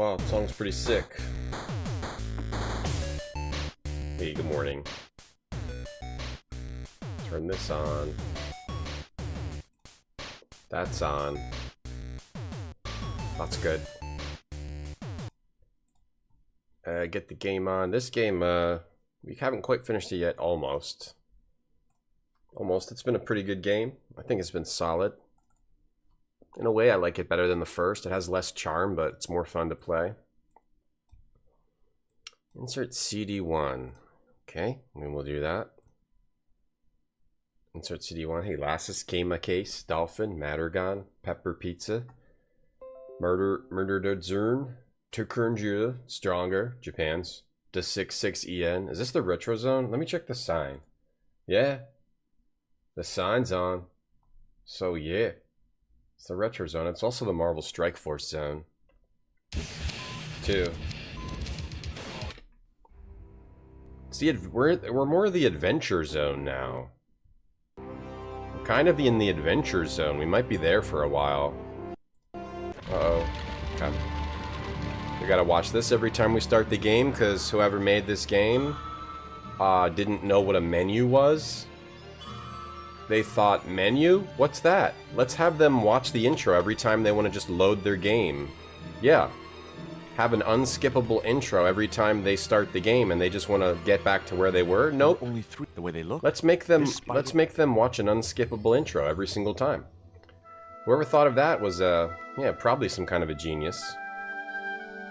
Wow, that song's pretty sick. Hey, good morning. Turn this on. That's on. That's good. Get the game on. This game, we haven't quite finished it yet. Almost. Almost. It's been a pretty good game. I think it's been solid. In a way, I like it better than the first. It has less charm, but it's more fun to play. Insert CD1. Okay, and we'll do that. Insert CD1. Hey, Lassus, Game Case, Dolphin, Mattergon, Pepper Pizza, Murder Zern, Tukernjura, Stronger, Japan's, the 66EN. Is this the retro zone? Let me check the sign. Yeah, the sign's on. So yeah, it's the retro zone. It's also the Marvel Strike Force zone. 2. See, we're more of the adventure zone now. We're kind of in the adventure zone. We might be there for a while. Uh-oh. Okay. We gotta watch this every time we start the game, because whoever made this game didn't know what a menu was. They thought, menu? What's that? Let's have them watch the intro every time they want to just load their game. Yeah. Have an unskippable intro every time they start the game and they just want to get back to where they were. Nope. Only 3 the way they look. Let's make them watch an unskippable intro every single time. Whoever thought of that was yeah, probably some kind of a genius.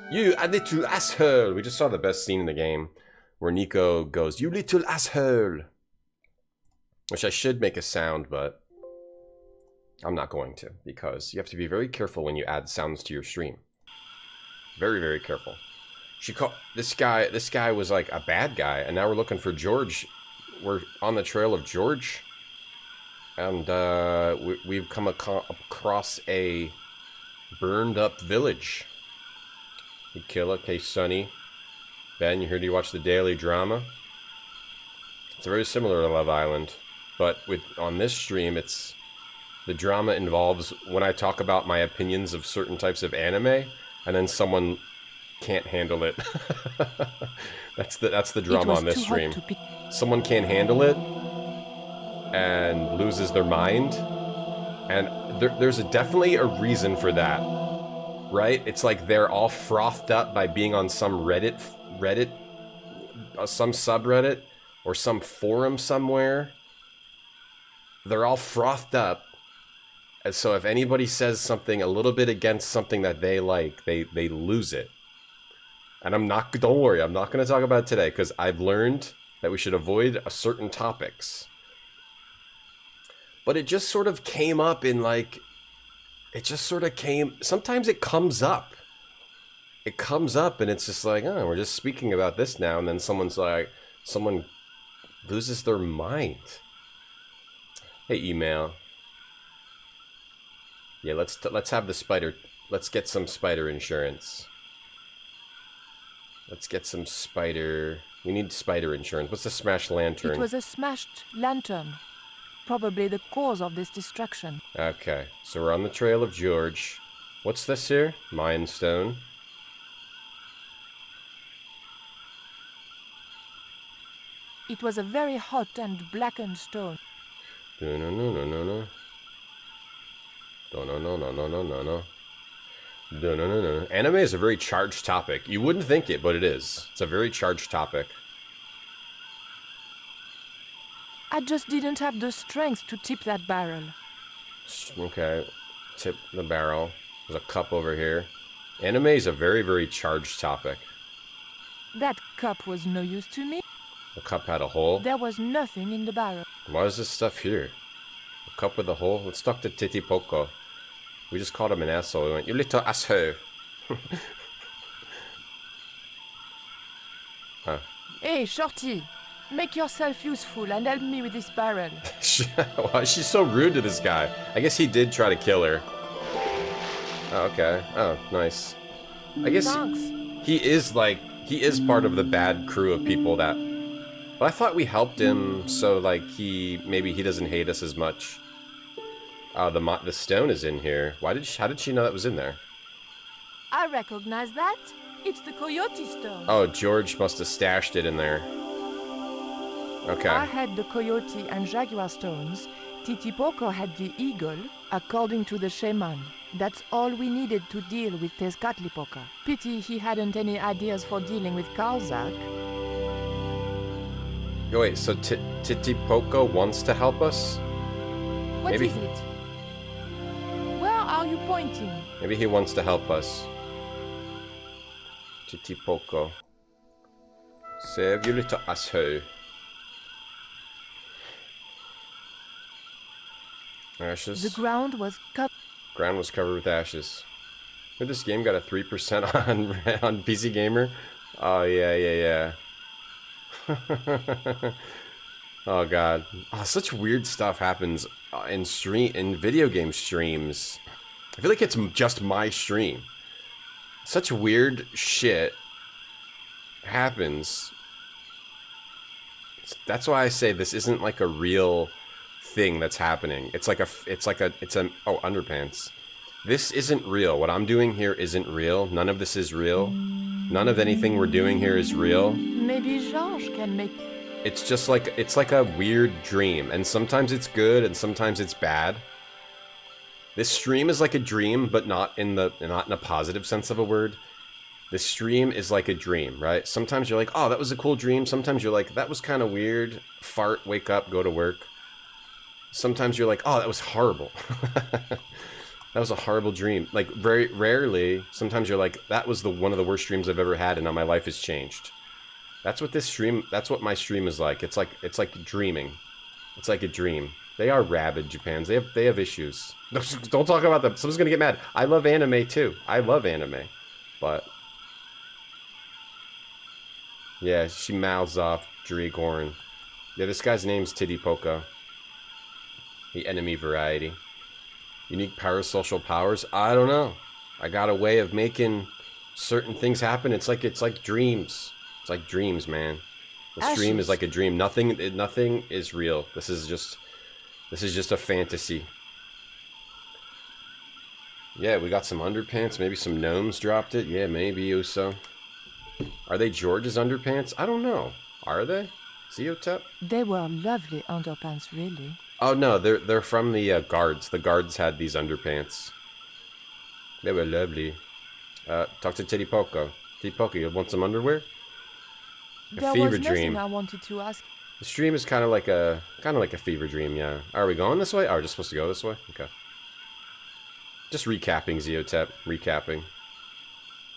You little asshole. We just saw the best scene in the game where Nico goes, "You little asshole." Which I should make a sound, but I'm not going to, because you have to be very careful when you add sounds to your stream. Very, very careful. This guy was like a bad guy, and now we're looking for George. We're on the trail of George, and we've come across a burned up village. You kill it, okay, Sonny. Ben, you heard you watch the daily drama? It's very similar to Love Island, but on this stream, the drama involves when I talk about my opinions of certain types of anime, and then someone can't handle it. that's the drama on this stream. Someone can't handle it and loses their mind, and there's definitely a reason for that, right? It's like they're all frothed up by being on some Reddit, some subreddit, or some forum somewhere. They're all frothed up. And so if anybody says something a little bit against something that they like, they lose it. And don't worry, I'm not going to talk about it today, because I've learned that we should avoid certain topics. But it just sort of came up in sometimes it comes up. It comes up and it's just like, oh, we're just speaking about this now, and then someone loses their mind. Hey, email. Yeah, let's have the spider. Let's get some spider insurance. Let's get some spider. We need spider insurance. What's the smashed lantern? It was a smashed lantern. Probably the cause of this destruction. Okay, so we're on the trail of George. What's this here? Mayan stone. It was a very hot and blackened stone. No. No. Anime is a very charged topic. You wouldn't think it, but it is. It's a very charged topic. I just didn't have the strength to tip that barrel. Okay, tip the barrel. There's a cup over here. Anime is a very, very charged topic. That cup was no use to me. The cup had a hole. There was nothing in the barrel. Why is this stuff here? A cup with a hole? Let's talk to Titi Poco. We just called him an asshole. We went, "You little asshole." Huh. Hey, Shorty. Make yourself useful and help me with this barrel. Why is she so rude to this guy? I guess he did try to kill her. Oh, okay. Oh, nice. I guess he is part of the bad crew of people that... But I thought we helped him so, like, maybe he doesn't hate us as much. The stone is in here. How did she know that was in there? I recognize that. It's the coyote stone. Oh, George must have stashed it in there. Okay. I had the coyote and jaguar stones. Titipoco had the eagle, according to the shaman. That's all we needed to deal with Tezcatlipoca. Pity he hadn't any ideas for dealing with Karzak. Oh, wait, so Titipoco wants to help us? What Maybe. is it? Where are you pointing? Maybe he wants to help us. Titipoco. Save you little asshole. Ashes. The ground was cut. Ground was covered with ashes. Heard this game got a 3% on PC Gamer? Oh, yeah. Oh, God. Oh, such weird stuff happens in video game streams. I feel like it's just my stream. Such weird shit happens. That's why I say this isn't like a real thing that's happening. It's oh, underpants. This isn't real. What I'm doing here isn't real. None of this is real. None of anything we're doing here is real. Maybe Georges can make... It's like a weird dream, and sometimes it's good and sometimes it's bad. This stream is like a dream, but not in a positive sense of a word. This stream is like a dream, right? Sometimes you're like, oh, that was a cool dream. Sometimes you're like, that was kind of weird. Fart, wake up, go to work. Sometimes you're like, oh, that was horrible. That was a horrible dream. Like, very rarely, sometimes you're like, that was one of the worst dreams I've ever had, and now my life has changed. That's what that's what my stream is like. It's like dreaming. It's like a dream. They are rabid, Japans. They have issues. Don't talk about them. Someone's gonna get mad. I love anime too. I love anime. But yeah, she mouths off Dragorn. Yeah, this guy's name's Titipoca. The enemy variety. Unique parasocial powers? I don't know. I got a way of making certain things happen. It's like dreams. It's like dreams, man. The stream is like a dream. Nothing is real. This is just a fantasy. Yeah, we got some underpants. Maybe some gnomes dropped it. Yeah, maybe Uso. Are they George's underpants? I don't know. Are they? Zeotep? They were lovely underpants, really. Oh no, they're from the guards. The guards had these underpants. They were lovely. Talk to Titipoco. Titipoco, you want some underwear? There fever was dream. nothing I wanted to ask. The stream is kind of like a fever dream. Yeah. Are we going this way? Oh, we're just supposed to go this way. Okay. Just recapping, Zeotep. Recapping.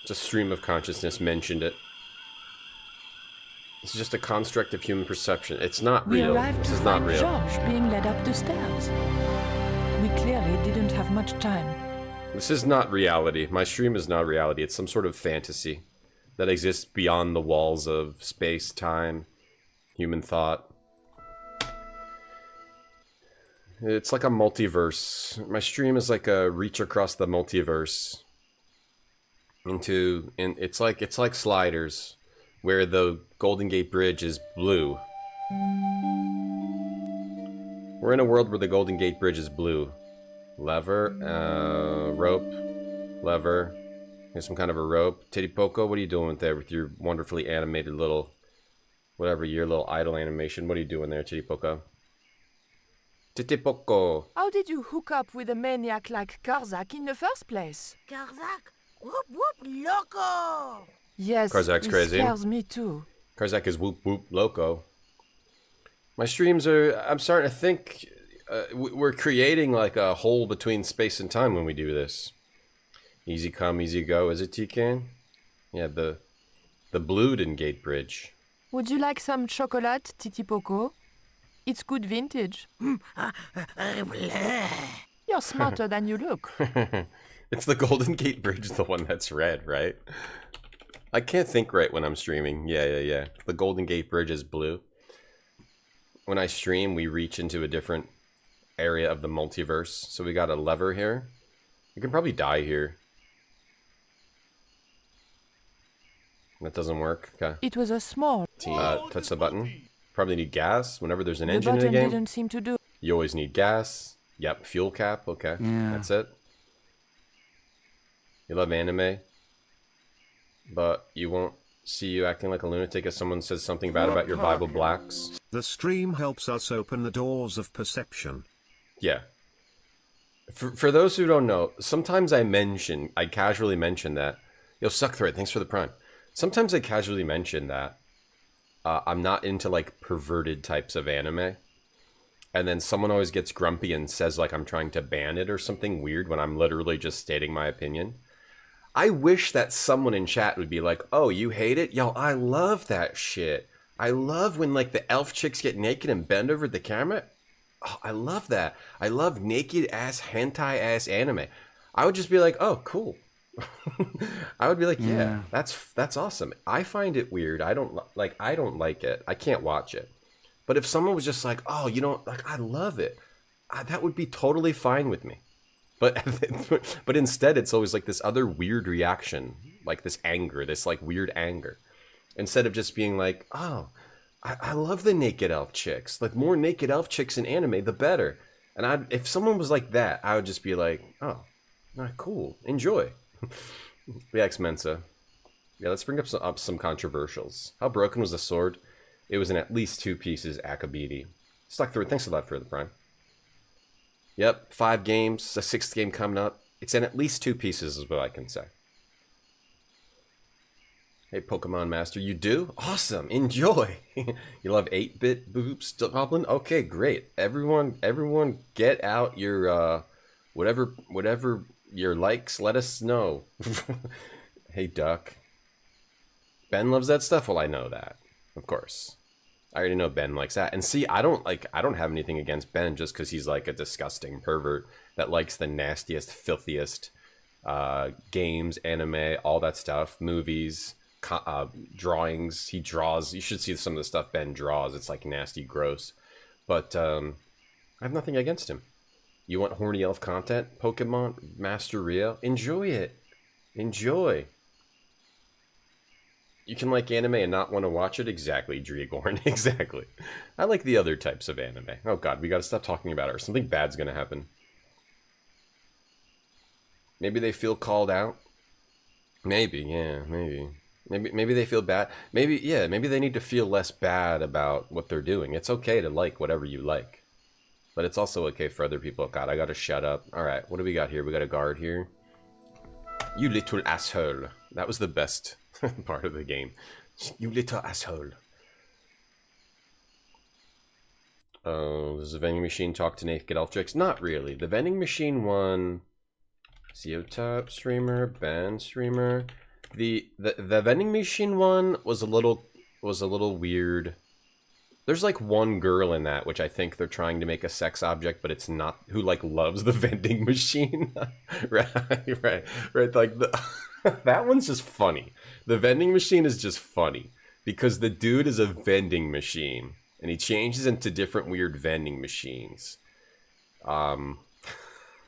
Just stream of consciousness mentioned it. It's just a construct of human perception. It's not real. This is not real. Georges being led up the stairs. We clearly didn't have much time. This is not reality. My stream is not reality. It's some sort of fantasy that exists beyond the walls of space, time, human thought. It's like a multiverse. My stream is like a reach across the multiverse. It's like Sliders, where the Golden Gate Bridge is blue. We're in a world where the Golden Gate Bridge is blue. Lever, rope, lever. Here's some kind of a rope. Titipoco, what are you doing there with your wonderfully animated little, whatever, your little idle animation? What are you doing there, Titipoco? Titipoco. How did you hook up with a maniac like Karzak in the first place? Karzak? Whoop whoop loco! Yes, Karzak's he crazy. scares me too. Karzak is whoop whoop loco. My streams are, I'm starting to think, we're creating like a hole between space and time when we do this. Easy come, easy go, is it, Tican? Yeah, the Bluden Gate Bridge. Would you like some chocolate, Titipoco? It's good vintage. You're smarter than you look. It's the Golden Gate Bridge, the one that's red, right? I can't think right when I'm streaming. Yeah. The Golden Gate Bridge is blue. When I stream, we reach into a different area of the multiverse. So we got a lever here. We can probably die here. That doesn't work. Okay. It was a small... Touch the button. Probably need gas whenever there's an The engine in a button game. didn't seem to do... You always need gas. Yep, fuel cap. Okay, Yeah. that's it. You love anime? but you won't see you acting like a lunatic if someone says something bad about your Bible blacks. The stream helps us open the doors of perception. Yeah. For those who don't know, sometimes I casually mention that. Yo, Suckthread, thanks for the prime. Sometimes I casually mention that I'm not into like perverted types of anime. And then someone always gets grumpy and says like I'm trying to ban it or something weird when I'm literally just stating my opinion. I wish that someone in chat would be like, oh, you hate it? Yo, I love that shit. I love when like the elf chicks get naked and bend over the camera. Oh, I love that. I love naked ass, hentai ass anime. I would just be like, oh, cool. I would be like, yeah, that's awesome. I find it weird. I don't like it. I can't watch it. But if someone was just like, oh, you know, like, I love it, that would be totally fine with me. But but instead, it's always like this other weird reaction, like this anger, this like weird anger. Instead of just being like, oh, I love the naked elf chicks. Like, more naked elf chicks in anime, the better. And if someone was like that, I would just be like, oh, cool, enjoy. Yeah, Mensa. Yeah, let's bring up some controversials. How broken was the sword? It was in at least 2 pieces, Akabidi. Stuck through it. Thanks a lot for the prime. Yep, 5 games, a 6th game coming up. It's in at least 2 pieces is what I can say. Hey, Pokemon Master, you do? Awesome, enjoy. You love 8-bit boobs, Goblin? Okay, great. Everyone get out your, whatever your likes, let us know. Hey, Duck. Ben loves that stuff? Well, I know that. Of course. I already know Ben likes that. And see, I don't have anything against Ben just because he's like a disgusting pervert that likes the nastiest, filthiest games, anime, all that stuff, movies, drawings. He draws. You should see some of the stuff Ben draws. It's like nasty, gross. But I have nothing against him. You want horny elf content? Pokemon Master Rio? Enjoy it. Enjoy. You can like anime and not want to watch it? Exactly, Dreagorn. Exactly. I like the other types of anime. Oh god, we gotta stop talking about it or something bad's gonna happen. Maybe they feel called out? Maybe, yeah, maybe. Maybe they feel bad. Maybe, yeah, maybe they need to feel less bad about what they're doing. It's okay to like whatever you like. But it's also okay for other people. God, I gotta shut up. Alright, what do we got here? We got a guard here. You little asshole. That was the best part of the game. You little asshole. Oh, does the vending machine talk to naked elf chicks? Not really. The vending machine one... Zeotop streamer, Ben streamer. The vending machine one was a little weird. There's like one girl in that which I think they're trying to make a sex object, but it's not, who like loves the vending machine. right. Like that one's just funny. The vending machine is just funny because the dude is a vending machine and he changes into different weird vending machines.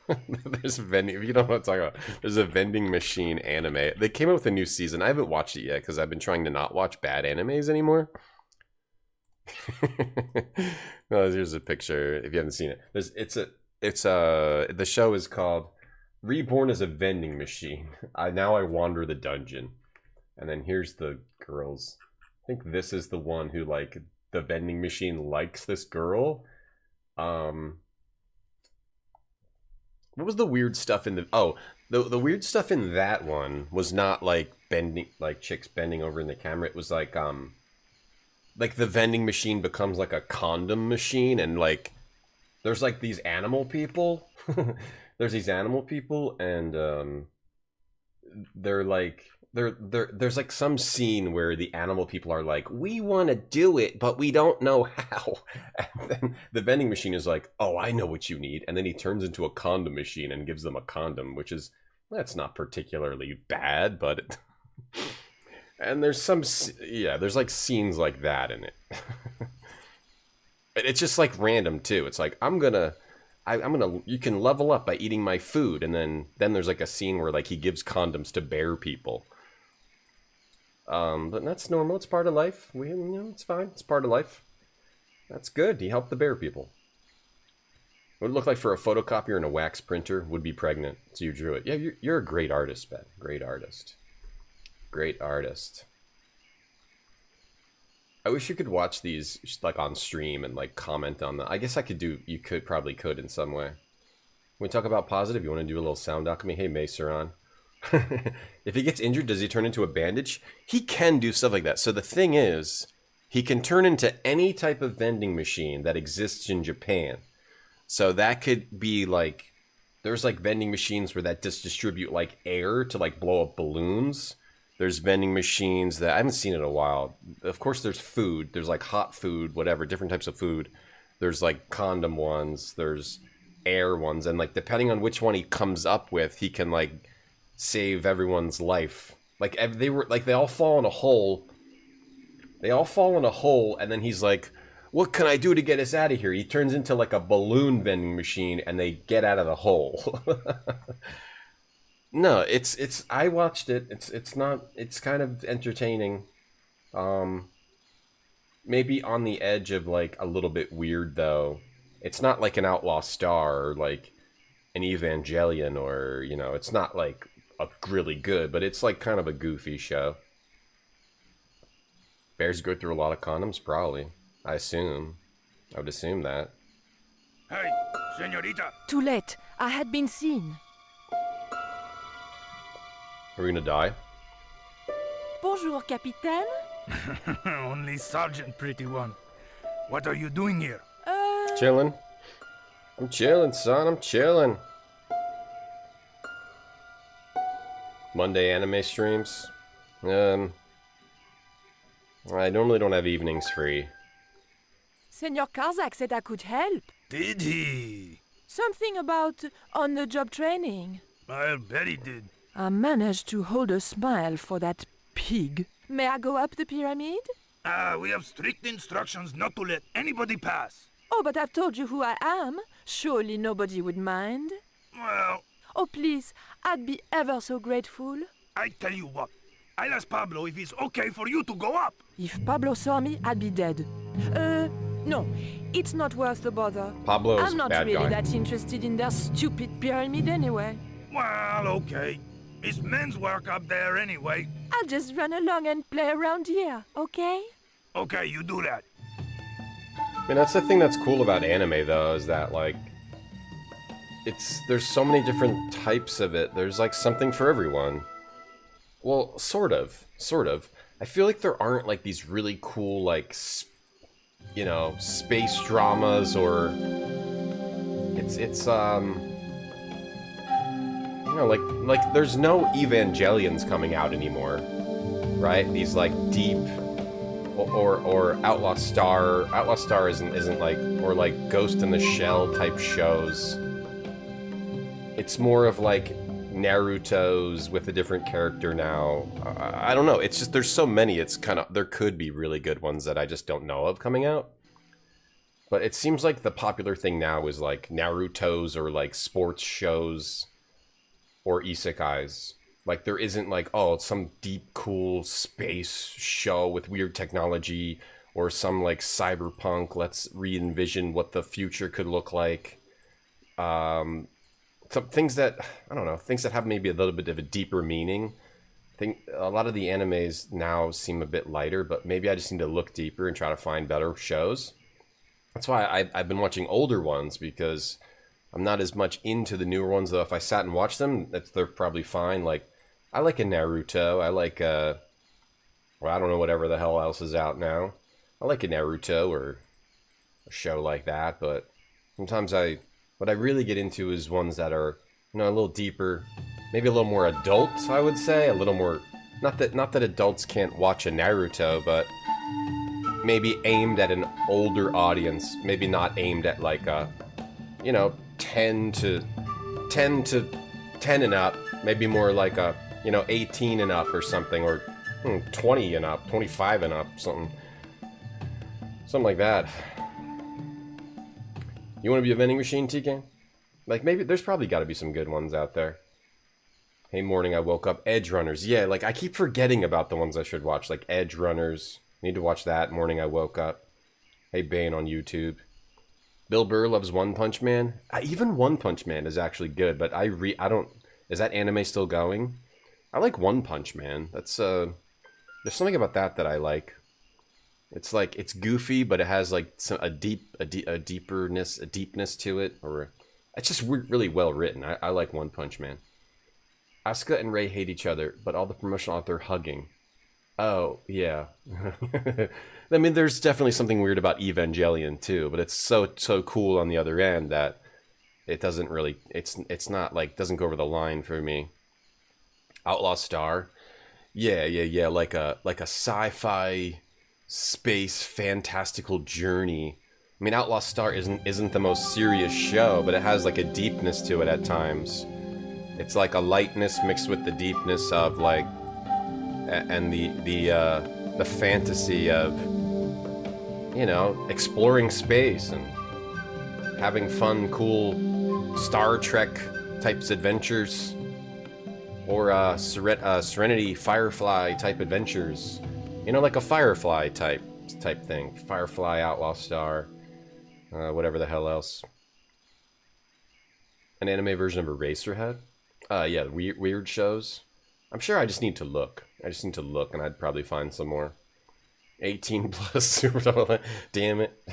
There's a vending, if you don't know what I'm talking about, there's a vending machine anime. They came out with a new season. I haven't watched it yet because I've been trying to not watch bad animes anymore. No, here's a picture if you haven't seen it. The show is called Reborn as a Vending Machine. Now I wander the dungeon. And then here's the girls. I think this is the one who, like, the vending machine likes this girl. What was the weird stuff in the... Oh, the weird stuff in that one was not, like, bending, like, chicks bending over in the camera. It was, like the vending machine becomes, like, a condom machine, and, like, there's, like, these animal people. There's these animal people, and, they're, like... There's like some scene where the animal people are like, we want to do it, but we don't know how. And then the vending machine is like, oh, I know what you need. And then he turns into a condom machine and gives them a condom, which is, that's not particularly bad, but... And there's some, yeah, there's like scenes like that in it. It's just like random too. It's like, you can level up by eating my food. And then there's like a scene where like he gives condoms to bear people. But that's normal. It's part of life. It's fine. It's part of life. That's good. He helped the bear people. What it look like for a photocopier and a wax printer would be pregnant. So you drew it. Yeah, you're a great artist, Ben. Great artist. Great artist. I wish you could watch these like on stream and like comment on them. I guess I could do. You probably could in some way. When we talk about positive, you want to do a little sound alchemy? Hey, Maceron. If he gets injured, does he turn into a bandage? He can do stuff like that. So the thing is, he can turn into any type of vending machine that exists in Japan. So that could be like, there's like vending machines where that just distribute like air to like blow up balloons. There's vending machines that I haven't seen in a while. Of course, there's food. There's like hot food, whatever, different types of food. There's like condom ones. There's air ones. And like depending on which one he comes up with, he can like save everyone's life. Like they all fall in a hole. They all fall in a hole, and then he's like, what can I do to get us out of here? He turns into like a balloon vending machine, and they get out of the hole. No, it's I watched it. It's kind of entertaining. Maybe on the edge of like a little bit weird though. It's not like an Outlaw Star or like an Evangelion, or you know, it's not like a really good, but it's like kind of a goofy show. Bears go through a lot of condoms, probably. I would assume that. Hey, señorita. Too late. I had been seen. Are we gonna die? Bonjour, Capitaine. Only Sergeant, pretty one. What are you doing here? Chilling. I'm chilling, son. I'm chilling. Monday anime streams. I normally don't have evenings free. Senor Karzak said I could help. Did he? Something about on-the-job training. I'll bet he did. I managed to hold a smile for that pig. May I go up the pyramid? We have strict instructions not to let anybody pass. Oh, but I've told you who I am. Surely nobody would mind. Well, Oh, please, I'd be ever so grateful. I tell you what. I'll ask Pablo if it's okay for you to go up. If Pablo saw me, I'd be dead. No, it's not worth the bother. Pablo's I'm not bad really guy. that interested in their stupid pyramid anyway. Well, okay. It's men's work up there anyway. I'll just run along and play around here, okay? Okay, you do that. I mean, that's the thing that's cool about anime, though, is that, like, there's so many different types of it. There's, like, something for everyone. Well, sort of. I feel like there aren't, like, these really cool, like, you know, space dramas, or... you know, like, there's no Evangelions coming out anymore, right? These, like, deep... Or Outlaw Star. Outlaw Star isn't like, or like Ghost in the Shell type shows. It's more of like Naruto's with a different character now. I don't know. It's just there's so many. It's kind of, there could be really good ones that I just don't know of coming out. But it seems like the popular thing now is like Naruto's or like sports shows or isekais. Like, there isn't, like, oh, some deep, cool space show with weird technology, or some, like, cyberpunk, let's re-envision what the future could look like. Some things that, I don't know, things that have maybe a little bit of a deeper meaning. I think a lot of the animes now seem a bit lighter, but maybe I just need to look deeper and try to find better shows. That's why I've been watching older ones, because I'm not as much into the newer ones, though. If I sat and watched them, they're probably fine. Like, I like a Naruto. I like well, I don't know, whatever the hell else is out now. I like a Naruto or a show like that, but sometimes what I really get into is ones that are, you know, a little deeper, maybe a little more adult, I would say, a little more, not that adults can't watch a Naruto, but maybe aimed at an older audience, maybe not aimed at like a, you know, 10 to 10 and up, maybe more like a, you know, 18 and up or something, or 20 and up, 25 and up, something like that. You want to be a vending machine, TK? Like, maybe, there's probably got to be some good ones out there. Hey, morning, I woke up. Edge Runners. Yeah, like, I keep forgetting about the ones I should watch, like Edge Runners. Need to watch that. Morning, I woke up. Hey, Bane on YouTube. Bill Burr loves One Punch Man. Even One Punch Man is actually good, but I don't... Is that anime still going? I like One Punch Man. That's there's something about that I like. It's like it's goofy, but it has like a deepness to it, or it's just really well written. I like One Punch Man. Asuka and Rei hate each other, but all the promotional out there hugging. Oh yeah. I mean, there's definitely something weird about Evangelion too, but it's so cool on the other end that it doesn't really. It's not like doesn't go over the line for me. Outlaw Star, yeah, like a sci-fi space fantastical journey. I mean, Outlaw Star isn't the most serious show, but it has like a deepness to it at times. It's like a lightness mixed with the deepness of like, and the fantasy of, you know, exploring space and having fun, cool Star Trek types adventures. Or Serenity Firefly type adventures, you know, like a Firefly type thing. Firefly, Outlaw Star, whatever the hell else. An anime version of Eraserhead. Yeah, weird shows. I'm sure I just need to look. And I'd probably find some more. 18 plus. Damn it.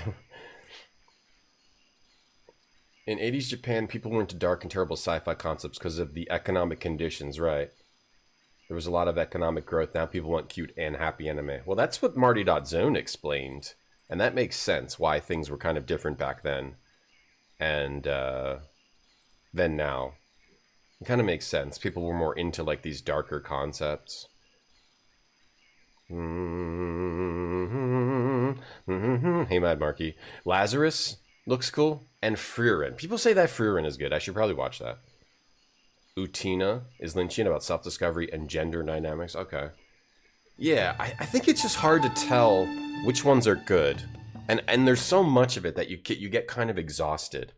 In 80s Japan, people were into dark and terrible sci-fi concepts because of the economic conditions, right? There was a lot of economic growth. Now people want cute and happy anime. Well, that's what Marty.Zone explained. And that makes sense why things were kind of different back then. And than now. It kind of makes sense. People were more into like these darker concepts. Hey, Mad Marky. Lazarus looks cool. And Frieren. People say that Frieren is good. I should probably watch that. Utina is Lynchian about self-discovery and gender dynamics. Okay. Yeah, I think it's just hard to tell which ones are good. And there's so much of it that you get kind of exhausted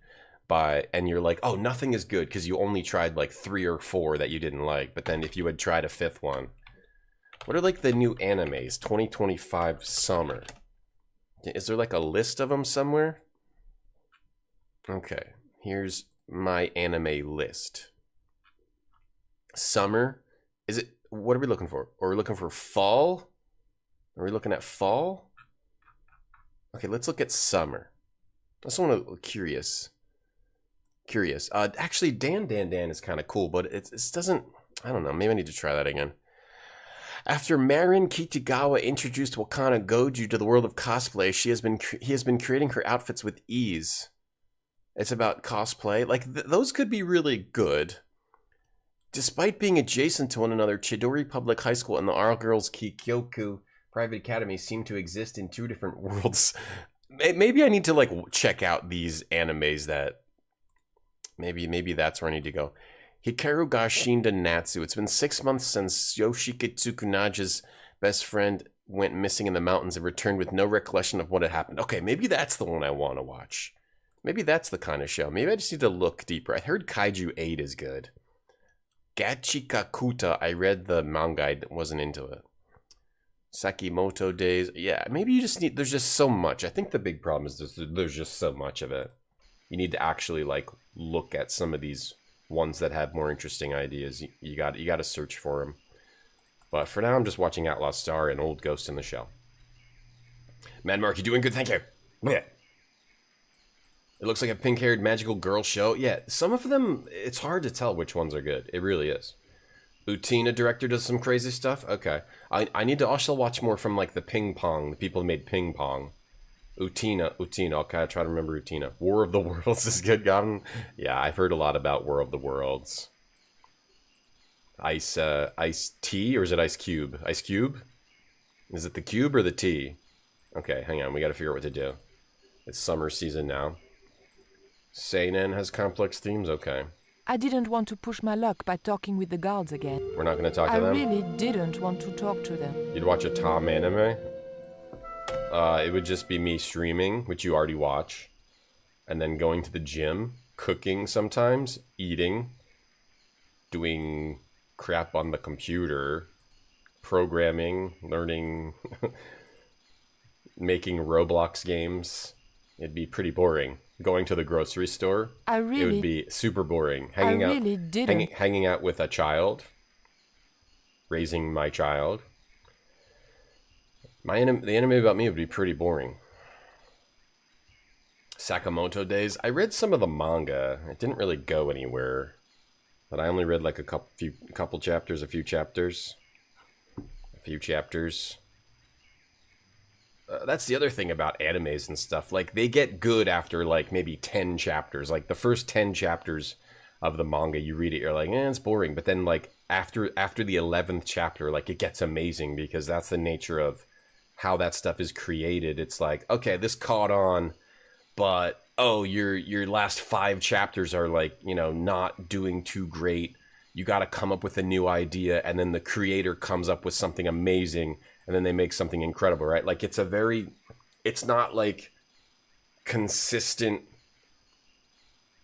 by, and you're like, oh, nothing is good because you only tried like 3 or 4 that you didn't like. But then if you had tried a 5th one. What are like the new animes? 2025 summer. Is there like a list of them somewhere? Okay, here's my anime list. Summer. Is it, what are we looking for? Are we looking for fall? Are we looking at fall? Okay, let's look at summer. I just want to, curious. Actually, Dan is kind of cool, but it doesn't, I don't know, maybe I need to try that again. After Marin Kitagawa introduced Wakana Goju to the world of cosplay, he has been creating her outfits with ease. It's about cosplay. Like, those could be really good. Despite being adjacent to one another, Chidori Public High School and the All Girls Kikyoku Private Academy seem to exist in 2 different worlds. Maybe I need to, like, check out these animes that... Maybe that's where I need to go. Hikaru ga Shinda Natsu. It's been 6 months since Yoshiki Tsukunage's best friend went missing in the mountains and returned with no recollection of what had happened. Okay, maybe that's the one I want to watch. Maybe that's the kind of show. Maybe I just need to look deeper. I heard Kaiju 8 is good. Gachika Kuta, I read the manga, I wasn't into it. Sakimoto Days, yeah, maybe you just need, there's just so much. I think the big problem is there's just so much of it. You need to actually, like, look at some of these ones that have more interesting ideas. You got to search for them. But for now, I'm just watching Outlaw Star and Old Ghost in the Shell. Mad Mark, you doing good? Thank you. Yeah. It looks like a pink-haired magical girl show. Yeah, some of them, it's hard to tell which ones are good. It really is. Utina director does some crazy stuff? Okay. I need to also watch more from, like, the Ping Pong, the people who made Ping Pong. Utina. Okay, I try to remember Utina. War of the Worlds is good, Goblin. Yeah, I've heard a lot about War of the Worlds. Ice Tea, or is it Ice Cube? Ice Cube? Is it the cube or the tea? Okay, hang on, we gotta figure out what to do. It's summer season now. Seinen has complex themes? Okay. I didn't want to push my luck by talking with the guards again. We're not going to talk to them? I really didn't want to talk to them. You'd watch a Tom anime? It would just be me streaming, which you already watch. And then going to the gym, cooking sometimes, eating, doing crap on the computer, programming, learning, making Roblox games. It'd be pretty boring. Going to the grocery store, it would be super boring. Hanging out with a child, raising my child. The anime about me would be pretty boring. Sakamoto Days. I read some of the manga. It didn't really go anywhere. But I only read like a few chapters. That's the other thing about animes and stuff. Like, they get good after like maybe 10 chapters. Like the first 10 chapters of the manga, you read it, you're like, it's boring. But then like after the 11th chapter, like it gets amazing, because that's the nature of how that stuff is created. It's like, okay, this caught on, but oh, your last 5 chapters are like, you know, not doing too great. You got to come up with a new idea, and then the creator comes up with something amazing, and then they make something incredible, right? Like, it's not like consistent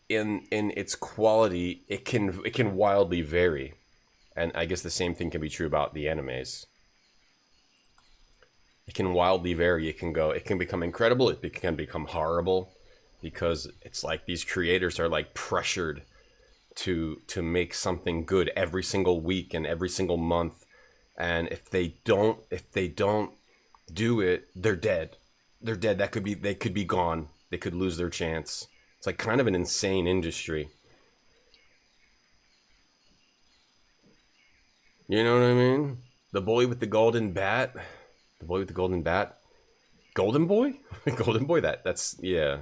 in its quality. It can wildly vary. And I guess the same thing can be true about the animes. It can wildly vary. It can become incredible, it can become horrible, because it's like these creators are like pressured to make something good every single week and every single month. And if they don't do it, they're dead. They're dead. They could be gone. They could lose their chance. It's like kind of an insane industry. You know what I mean? The boy with the golden bat. The boy with the golden bat. Golden boy? Golden boy, that's yeah.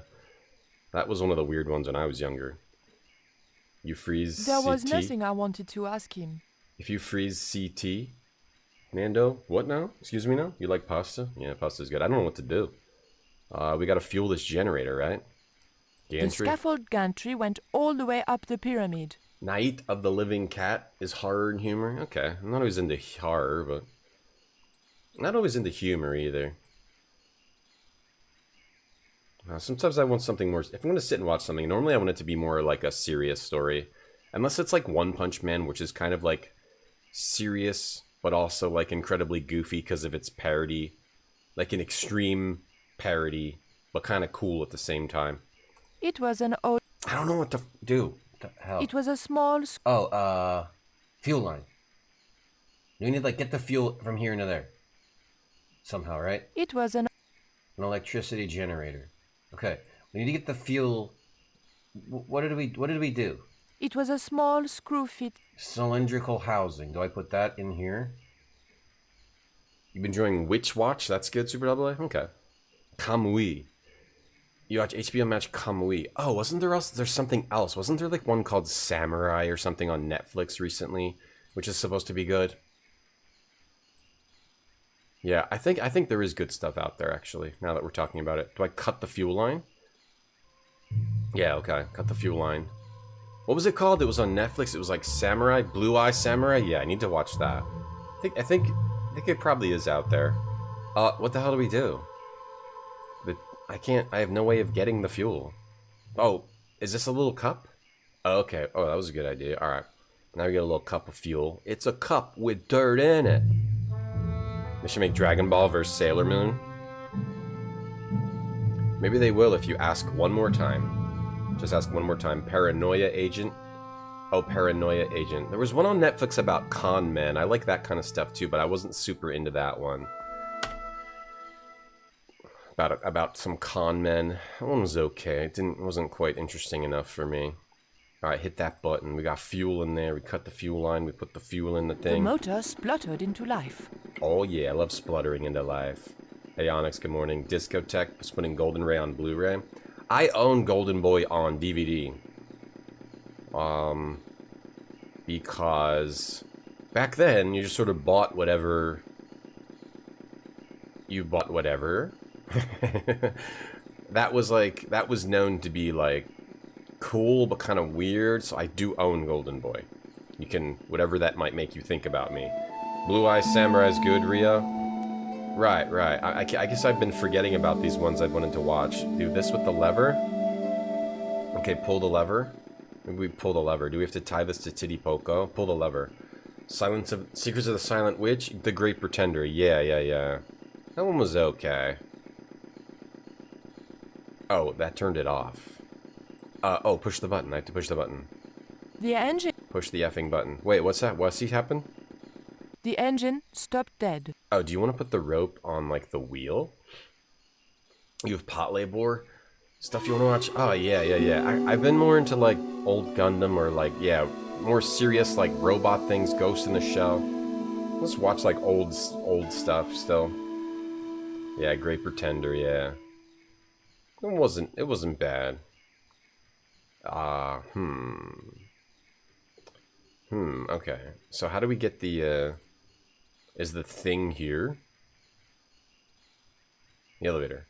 That was one of the weird ones when I was younger. You freeze There was CT. nothing I wanted to ask him. If you freeze CT, Nando, what now? Excuse me now? You like pasta? Yeah, pasta's good. I don't know what to do. We gotta fuel this generator, right? The Gantry. scaffold gantry went all the way up the pyramid. Night of the Living Cat is horror and humor. Okay, I'm not always into horror, but not always into humor either. Sometimes I want something more. If I'm going to sit and watch something, normally I want it to be more like a serious story. Unless it's like One Punch Man, which is kind of like serious, but also like incredibly goofy because of its parody. Like an extreme parody, but kind of cool at the same time. It was an old... I don't know what to do. What the hell? It was a small... Fuel line. You need to like get the fuel from here into there. Somehow, right? It was an electricity generator. Okay, we need to get the fuel. What did we do? It was a small screw-fit. Cylindrical housing. Do I put that in here? You've been enjoying Witch Watch? That's good, Super Double A? Okay. Kamui. You watch HBO Match Kamui. Oh, wasn't there else? There's something else. Wasn't there like one called Samurai or something on Netflix recently, which is supposed to be good? Yeah, I think there is good stuff out there, actually, now that we're talking about it. Do I cut the fuel line? Yeah, okay. Cut the fuel line. What was it called? It was on Netflix. It was like Samurai? Blue Eye Samurai? Yeah, I need to watch that. I think it probably is out there. What the hell do we do? I have no way of getting the fuel. Oh, is this a little cup? Oh, okay. Oh, that was a good idea. Alright. Now we get a little cup of fuel. It's a cup with dirt in it. They should make Dragon Ball vs. Sailor Moon. Maybe they will if you ask one more time. Just ask one more time. Paranoia Agent. Oh, Paranoia Agent. There was one on Netflix about con men. I like that kind of stuff too, but I wasn't super into that one. About some con men. That one was okay. It wasn't quite interesting enough for me. Alright, hit that button. We got fuel in there. We cut the fuel line. We put the fuel in the thing. The motor spluttered into life. Oh yeah, I love spluttering into life. Hey Onyx, good morning. Discotech was putting Golden Ray on Blu-ray. I own Golden Boy on DVD. Because back then you just sort of bought whatever. You bought whatever. That was known to be like cool but kind of weird, so I do own Golden Boy. You can, whatever that might make you think about me. Blue Eye Samurai is good, Ria. Right. I guess I've been forgetting about these ones I've wanted to watch. Do this with the lever. Okay, pull the lever. Maybe we pull the lever. Do we have to tie this to Titty Poco? Pull the lever. Secrets of the Silent Witch? The Great Pretender. Yeah. That one was okay. Oh, that turned it off. Oh, push the button. I have to push the button. The engine... Push the effing button. Wait, what's that? What's he happen? The engine stopped dead. Oh, do you want to put the rope on, like, the wheel? You have pot labor? Stuff you want to watch? Oh, yeah. I've been more into, like, old Gundam or, like, yeah, more serious, like, robot things, Ghost in the Shell. Let's watch, like, old stuff still. Yeah, Great Pretender, yeah. It wasn't bad. Okay. So how do we get the, is the thing here? The elevator.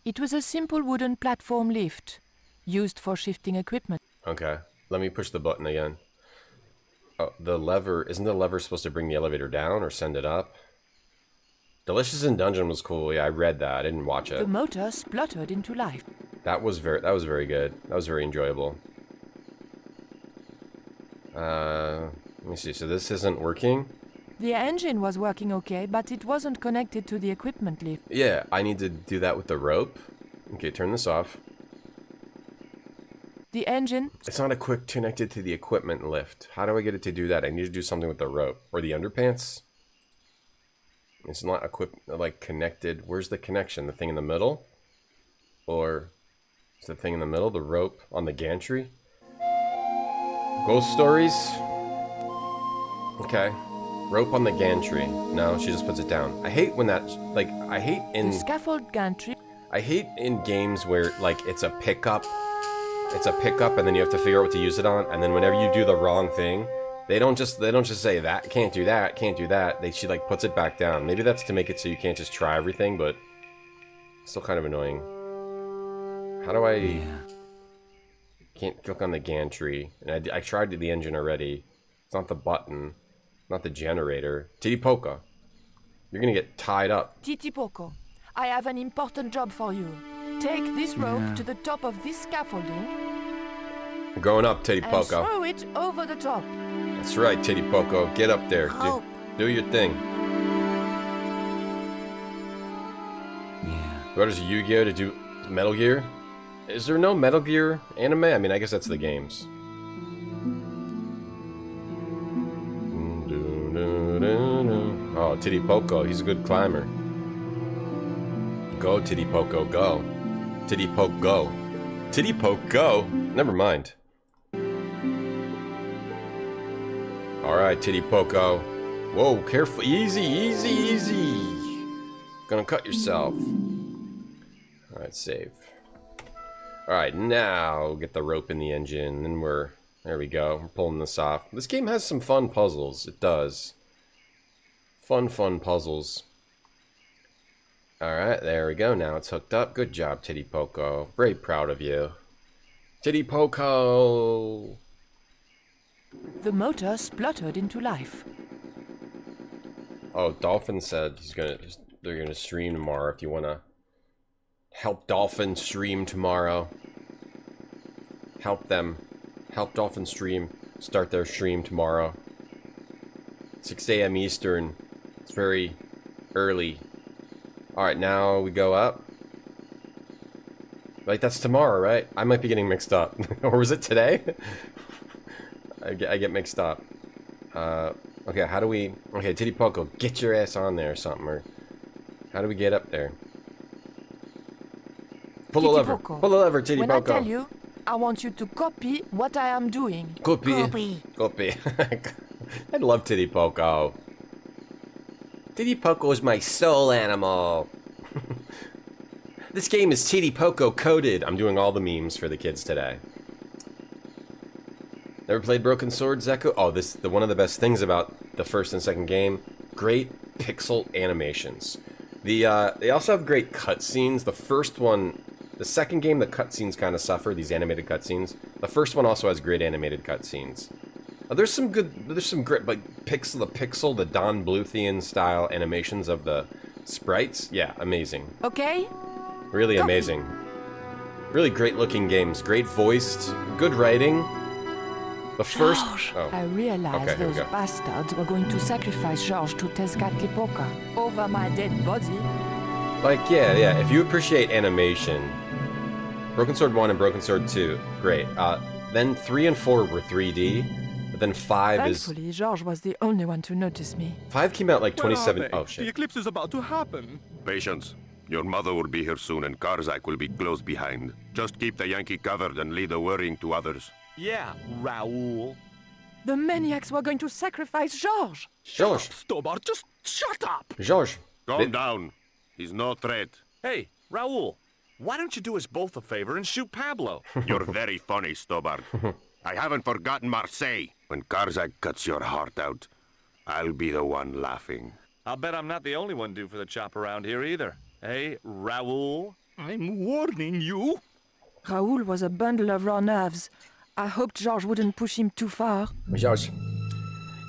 It was a simple wooden platform lift, used for shifting equipment. Okay. Let me push the button again. Oh, the lever, isn't the lever supposed to bring the elevator down or send it up? Delicious in Dungeon was cool. Yeah, I read that. I didn't watch it. The motor spluttered into life. That was very good. That was very enjoyable. Let me see. So this isn't working? The engine was working okay, but it wasn't connected to the equipment lift. Yeah, I need to do that with the rope. Okay, turn this off. The engine... It's not connected to the equipment lift. How do I get it to do that? I need to do something with the rope. Or the underpants? It's not connected. Where's the connection? The thing in the middle? Or is the thing in the middle? The rope on the gantry? Ghost stories? Okay. Rope on the gantry. No, she just puts it down. I hate when that, like, I hate in... The scaffold gantry... I hate in games where, like, it's a pickup. It's a pickup and then you have to figure out what to use it on. And then whenever you do the wrong thing, they don't just say that, can't do that, can't do that. She, like, puts it back down. Maybe that's to make it so you can't just try everything, but still kind of annoying. How do I... Yeah. Can't click on the gantry. And I tried the engine already. It's not the button. Not the generator. Titipoca. You're gonna get tied up. Titipoco, I have an important job for you. Take this rope to the top of this scaffolding. You're going up, Titipoco. And throw it over the top. That's right, Titipoco. Get up there. Do your thing. Yeah. What is Yu-Gi-Oh to do Metal Gear? Is there no Metal Gear anime? I mean, I guess that's the games. Oh, Titipoco, he's a good climber. Go, Titipoco, go. Titipoco, go. Titipoco, go? Never mind. Alright, Titipoco. Whoa, careful. Easy, easy, easy. Gonna cut yourself. Alright, save. Alright, now get the rope in the engine, and there we go. We're pulling this off. This game has some fun puzzles. It does. Fun puzzles. Alright, there we go. Now it's hooked up. Good job, Titipoco. Very proud of you. Titipoco! The motor spluttered into life. Oh, Dolphin said they're gonna stream tomorrow if you wanna help Dolphin stream tomorrow. Help them. Help Dolphin stream. Start their stream tomorrow. 6 a.m. Eastern. It's very early. Alright, now we go up. Like, that's tomorrow, right? I might be getting mixed up. Or was it today? I get mixed up. Okay, how do we... Okay, Titipoco, get your ass on there or something. Or how do we get up there? Pull the lever. Pull the lever, Titipoco. When I tell you, I want you to copy what I am doing. Copy. I love Titipoco. Titipoco is my soul animal. This game is Titipoco coded. I'm doing all the memes for the kids today. Never played Broken Sword, Zeku? Oh, one of the best things about the first and second game. Great pixel animations. They also have great cutscenes. The first one, the second game, the cutscenes kind of suffer, these animated cutscenes. The first one also has great animated cutscenes. There's some great, like, pixel, the Don Bluthian style animations of the sprites. Yeah, amazing. Okay. Really amazing. Really great looking games. Great voiced, good writing. The first... Oh. I realized those bastards were going to sacrifice Georges to Tezcatlipoca over my dead body. Like, yeah, if you appreciate animation, Broken Sword 1 and Broken Sword 2, great. Then 3 and 4 were 3D. But then 5 is... Thankfully, Georges was the only one to notice me. 5 came out like Where are 27... they? Oh, The shit. eclipse is about to happen. Patience. Your mother will be here soon and Karzak will be close behind. Just keep the Yankee covered and leave the worrying to others. Yeah, Raoul. The maniacs were going to sacrifice Georges. Georges. Stobart, just shut up! Georges. Calm down. He's no threat. Hey, Raoul, why don't you do us both a favor and shoot Pablo? You're very funny, Stobart. I haven't forgotten Marseille. When Karzak cuts your heart out, I'll be the one laughing. I'll bet I'm not the only one due for the chop around here either. Hey, Raoul? I'm warning you. Raoul was a bundle of raw nerves. I hoped Georges wouldn't push him too far. Georges.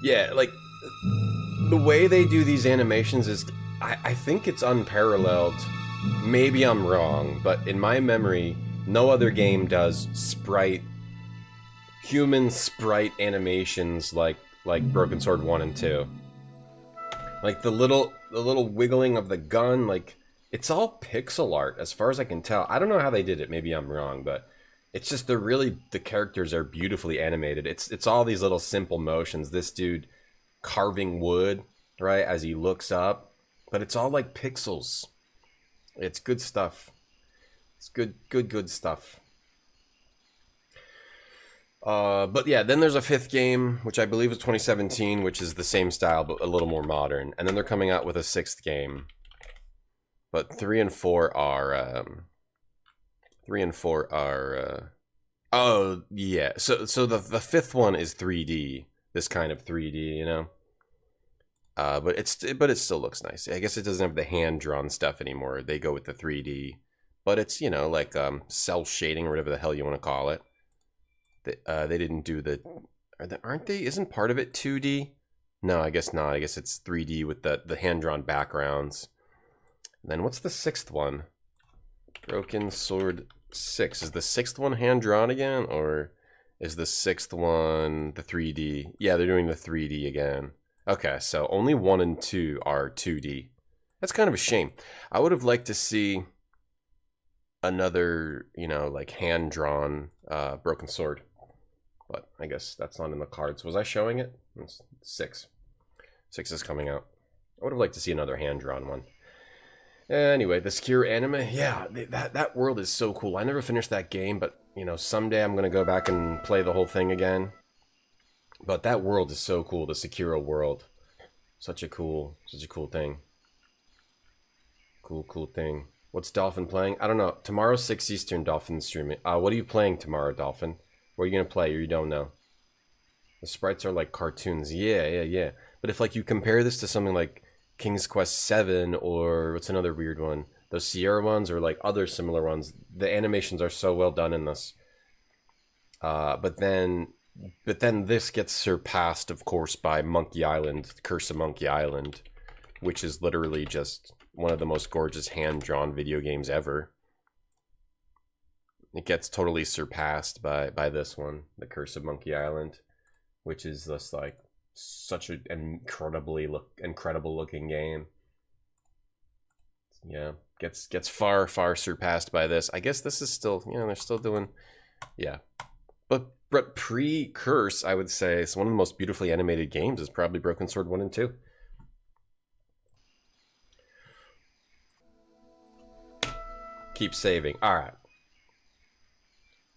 Yeah, like, the way they do these animations is... I think it's unparalleled. Maybe I'm wrong, but in my memory, no other game does human sprite animations like Broken Sword 1 and 2. Like the little wiggling of the gun, like it's all pixel art as far as I can tell. I don't know how they did it, maybe I'm wrong, but it's just the characters are beautifully animated. It's all these little simple motions. This dude carving wood, right, as he looks up, but it's all like pixels. It's good stuff. It's good stuff. But yeah, then there's a 5th game, which I believe is 2017, which is the same style, but a little more modern. And then they're coming out with a 6th game. But 3 and 4 are, oh, yeah. So the 5th one is 3D. This kind of 3D, you know? But it still looks nice. I guess it doesn't have the hand-drawn stuff anymore. They go with the 3D. But it's, you know, like cell shading or whatever the hell you want to call it. They didn't do the... Aren't they? Isn't part of it 2D? No, I guess not. I guess it's 3D with the hand-drawn backgrounds. And then what's the 6th one? Broken Sword 6. Is the 6th one hand-drawn again? Or is the 6th one the 3D? Yeah, they're doing the 3D again. Okay, so only 1 and 2 are 2D. That's kind of a shame. I would have liked to see another, you know, like hand-drawn Broken Sword. But I guess that's not in the cards. Was I showing it? It's 6. 6 is coming out. I would have liked to see another hand-drawn one. Anyway, the Secure anime, yeah, that world is so cool. I never finished that game, but, you know, someday I'm going to go back and play the whole thing again. But that world is so cool, the Sekiro world. Such a cool thing. Cool thing. What's Dolphin playing? I don't know. Tomorrow, 6 Eastern, Dolphin's streaming. What are you playing tomorrow, Dolphin? What are you going to play, or you don't know? The sprites are like cartoons. Yeah. But if, like, you compare this to something like King's Quest 7, or what's another weird one? Those Sierra ones, or, like, other similar ones, the animations are so well done in this. But then this gets surpassed, of course, by Monkey Island, Curse of Monkey Island, which is literally just one of the most gorgeous hand-drawn video games ever. It gets totally surpassed by this one, The Curse of Monkey Island, which is just like such an incredible looking game. Yeah, gets far surpassed by this. I guess this is still, you know, they're still doing, yeah. But pre-Curse, I would say, it's one of the most beautifully animated games is probably Broken Sword 1 and 2. Keep saving. All right.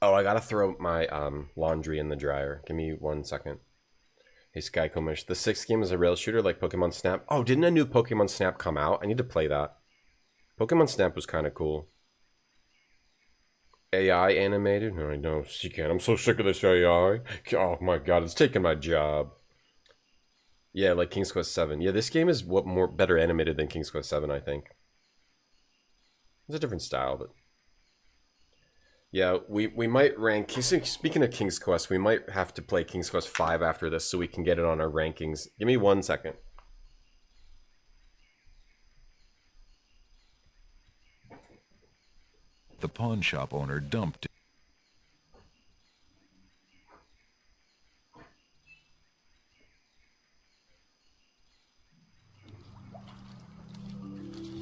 Oh, I gotta throw my laundry in the dryer. Give me 1 second. Hey, Sky Komish. The 6th game is a rail shooter like Pokemon Snap. Oh, didn't a new Pokemon Snap come out? I need to play that. Pokemon Snap was kind of cool. AI animated? No, I know. I'm so sick of this AI. Oh my god, it's taking my job. Yeah, like King's Quest 7. Yeah, this game is better animated than King's Quest 7, I think. It's a different style, but... Yeah, we might rank... Speaking of King's Quest, we might have to play King's Quest 5 after this so we can get it on our rankings. Give me 1 second. The pawn shop owner dumped it.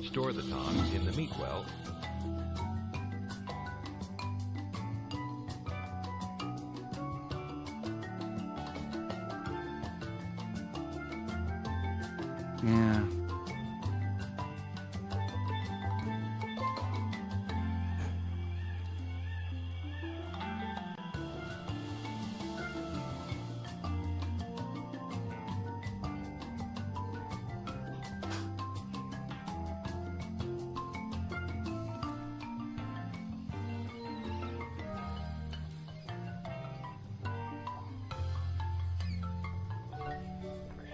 Store the tongs in the meat well.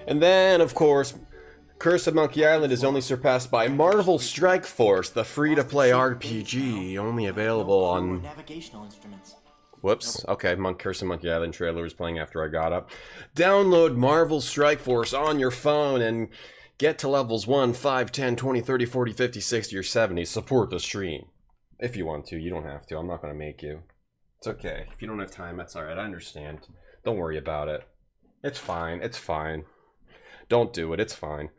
And then, of course, Curse of Monkey Island is only surpassed by Marvel Strike Force, the free-to-play RPG, only available on... navigational instruments. Whoops. Okay, Curse of Monkey Island trailer was playing after I got up. Download Marvel Strike Force on your phone and get to levels 1, 5, 10, 20, 30, 40, 50, 60, or 70. Support the stream. If you want to. You don't have to. I'm not going to make you. It's okay. If you don't have time, that's alright. I understand. Don't worry about it. It's fine. It's fine. Don't do it. It's fine.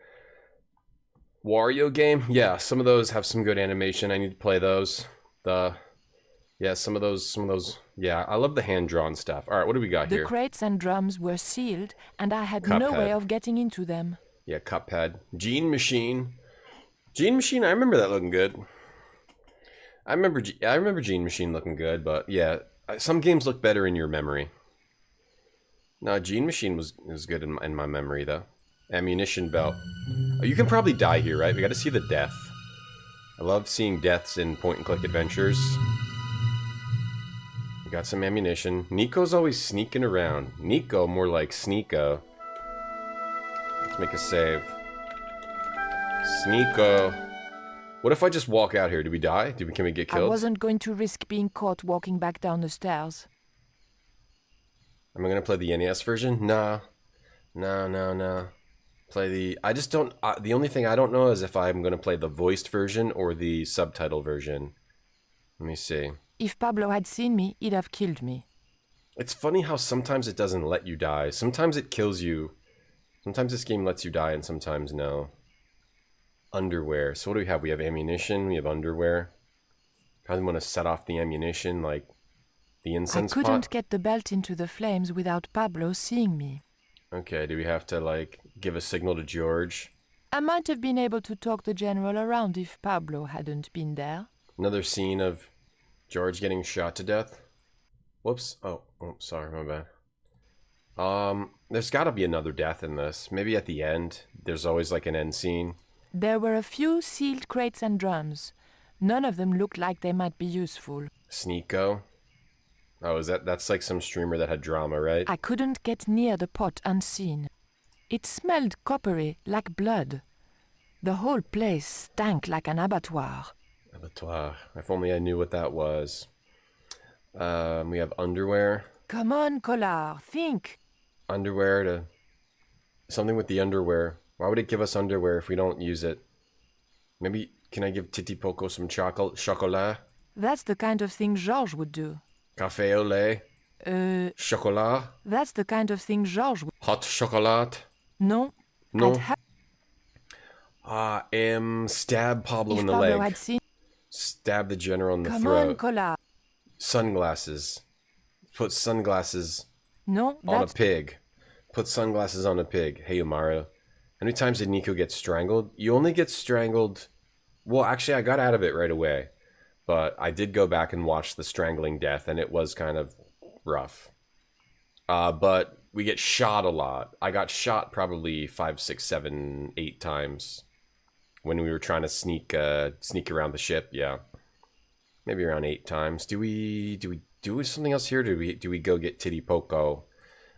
Wario game? Yeah, some of those have some good animation. I need to play those. Yeah, some of those. Yeah, I love the hand-drawn stuff. Alright, what do we got here? The crates and drums were sealed, and I had no Cuphead. way of getting into them. Yeah, Cuphead. Gene Machine. Gene Machine, I remember that looking good. I remember Gene Machine looking good, but yeah, some games look better in your memory. No, Gene Machine was good in my memory, though. Ammunition belt. Oh, you can probably die here, right? We got to see the death. I love seeing deaths in point-and-click adventures. We got some ammunition. Nico's always sneaking around. Nico, more like Sneeko. Let's make a save. Sneeko. What if I just walk out here? Do we die? Can we get killed? I wasn't going to risk being caught walking back down the stairs. Am I gonna play the NES version? Nah. No. Play the... I just don't... the only thing I don't know is if I'm gonna play the voiced version or the subtitle version. Let me see. If Pablo had seen me, he'd have killed me. It's funny how sometimes it doesn't let you die. Sometimes it kills you. Sometimes this game lets you die and sometimes no. Underwear. So what do we have? We have ammunition. We have underwear. Probably want to set off the ammunition, like the incense pot. I couldn't get the belt into the flames without Pablo seeing me. Okay, do we have to, like, give a signal to George? I might have been able to talk the general around if Pablo hadn't been there. Another scene of George getting shot to death. Whoops. Oh, sorry, my bad. There's got to be another death in this. Maybe at the end. There's always, like, an end scene. There were a few sealed crates and drums. None of them looked like they might be useful. Sneeko. Oh, that's like some streamer that had drama, right? I couldn't get near the pot unseen. It smelled coppery, like blood. The whole place stank like an abattoir. Abattoir. If only I knew what that was. We have underwear. Come on, Collard, think. Underwear to... Something with the underwear. Why would it give us underwear if we don't use it? Maybe, can I give Titi Poco some chocolat? That's the kind of thing Georges would do. Café au lait? Chocolat? That's the kind of thing Georges would... Hot chocolate? No. No. Stab Pablo in the leg. Had seen... Stab the general in the throat. Come on, Collard. Sunglasses. Put sunglasses on a pig. Put sunglasses on a pig. Hey, Umaru. How many times did Nico get strangled? You only get strangled... Well, actually, I got out of it right away. But I did go back and watch the strangling death, and it was kind of rough. But we get shot a lot. I got shot probably 5, 6, 7, 8 times when we were trying to sneak around the ship. Yeah, maybe around 8 times. Do we do something else here? Do we go get Titty Poco?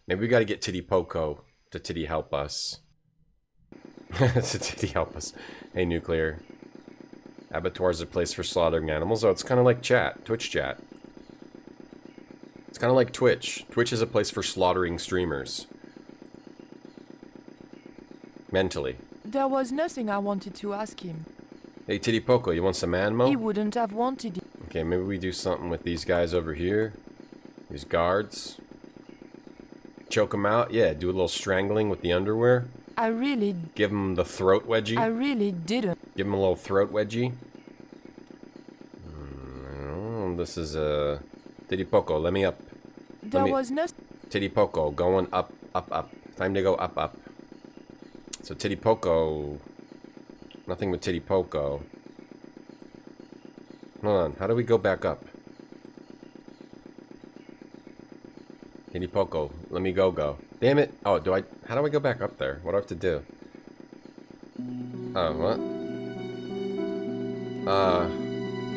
Maybe we got to get Titty Poco to Titty help us. To Titty help us. Hey, Nuclear. Abattoir is a place for slaughtering animals. Oh, it's kind of like Twitch chat. It's kind of like Twitch. Twitch is a place for slaughtering streamers. Mentally. There was nothing I wanted to ask him. Hey, Titty Poco, you want some ammo? He wouldn't have wanted it. Okay, maybe we do something with these guys over here. These guards. Choke them out? Yeah, do a little strangling with the underwear. I really... Give him the throat wedgie. I really didn't. Give him a little throat wedgie. This is Titty Poco, let me up. There was no... Titty Poco, going up, up, up. Time to go up, up. So Titty Poco... Nothing with Titty Poco. Hold on, how do we go back up? Titty Poco, let me go. Damn it! Oh, how do I go back up there? What do I have to do? Oh, what?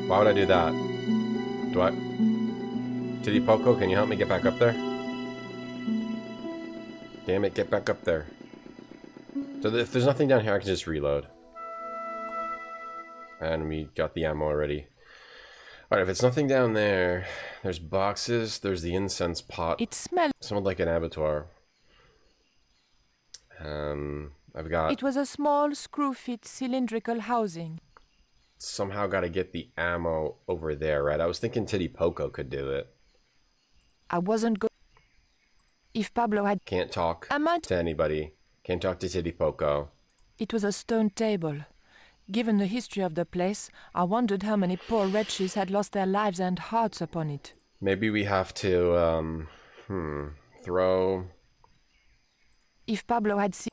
Why would I do that? Titty Poco, can you help me get back up there? Damn it, get back up there. So if there's nothing down here, I can just reload. And we got the ammo already. Alright, if it's nothing down there, there's boxes, there's the incense pot. It smelled. Smelled like an abattoir. I've got... It was a small, screw-fit cylindrical housing. Somehow got to get the ammo over there, right? I was thinking Titty Poco could do it. I wasn't going. If Pablo had. Can't talk I might. to anybody. Can't talk to Titty Poco. It was a stone table. Given the history of the place, I wondered how many poor wretches had lost their lives and hearts upon it. Maybe we have to, throw... If Pablo had seen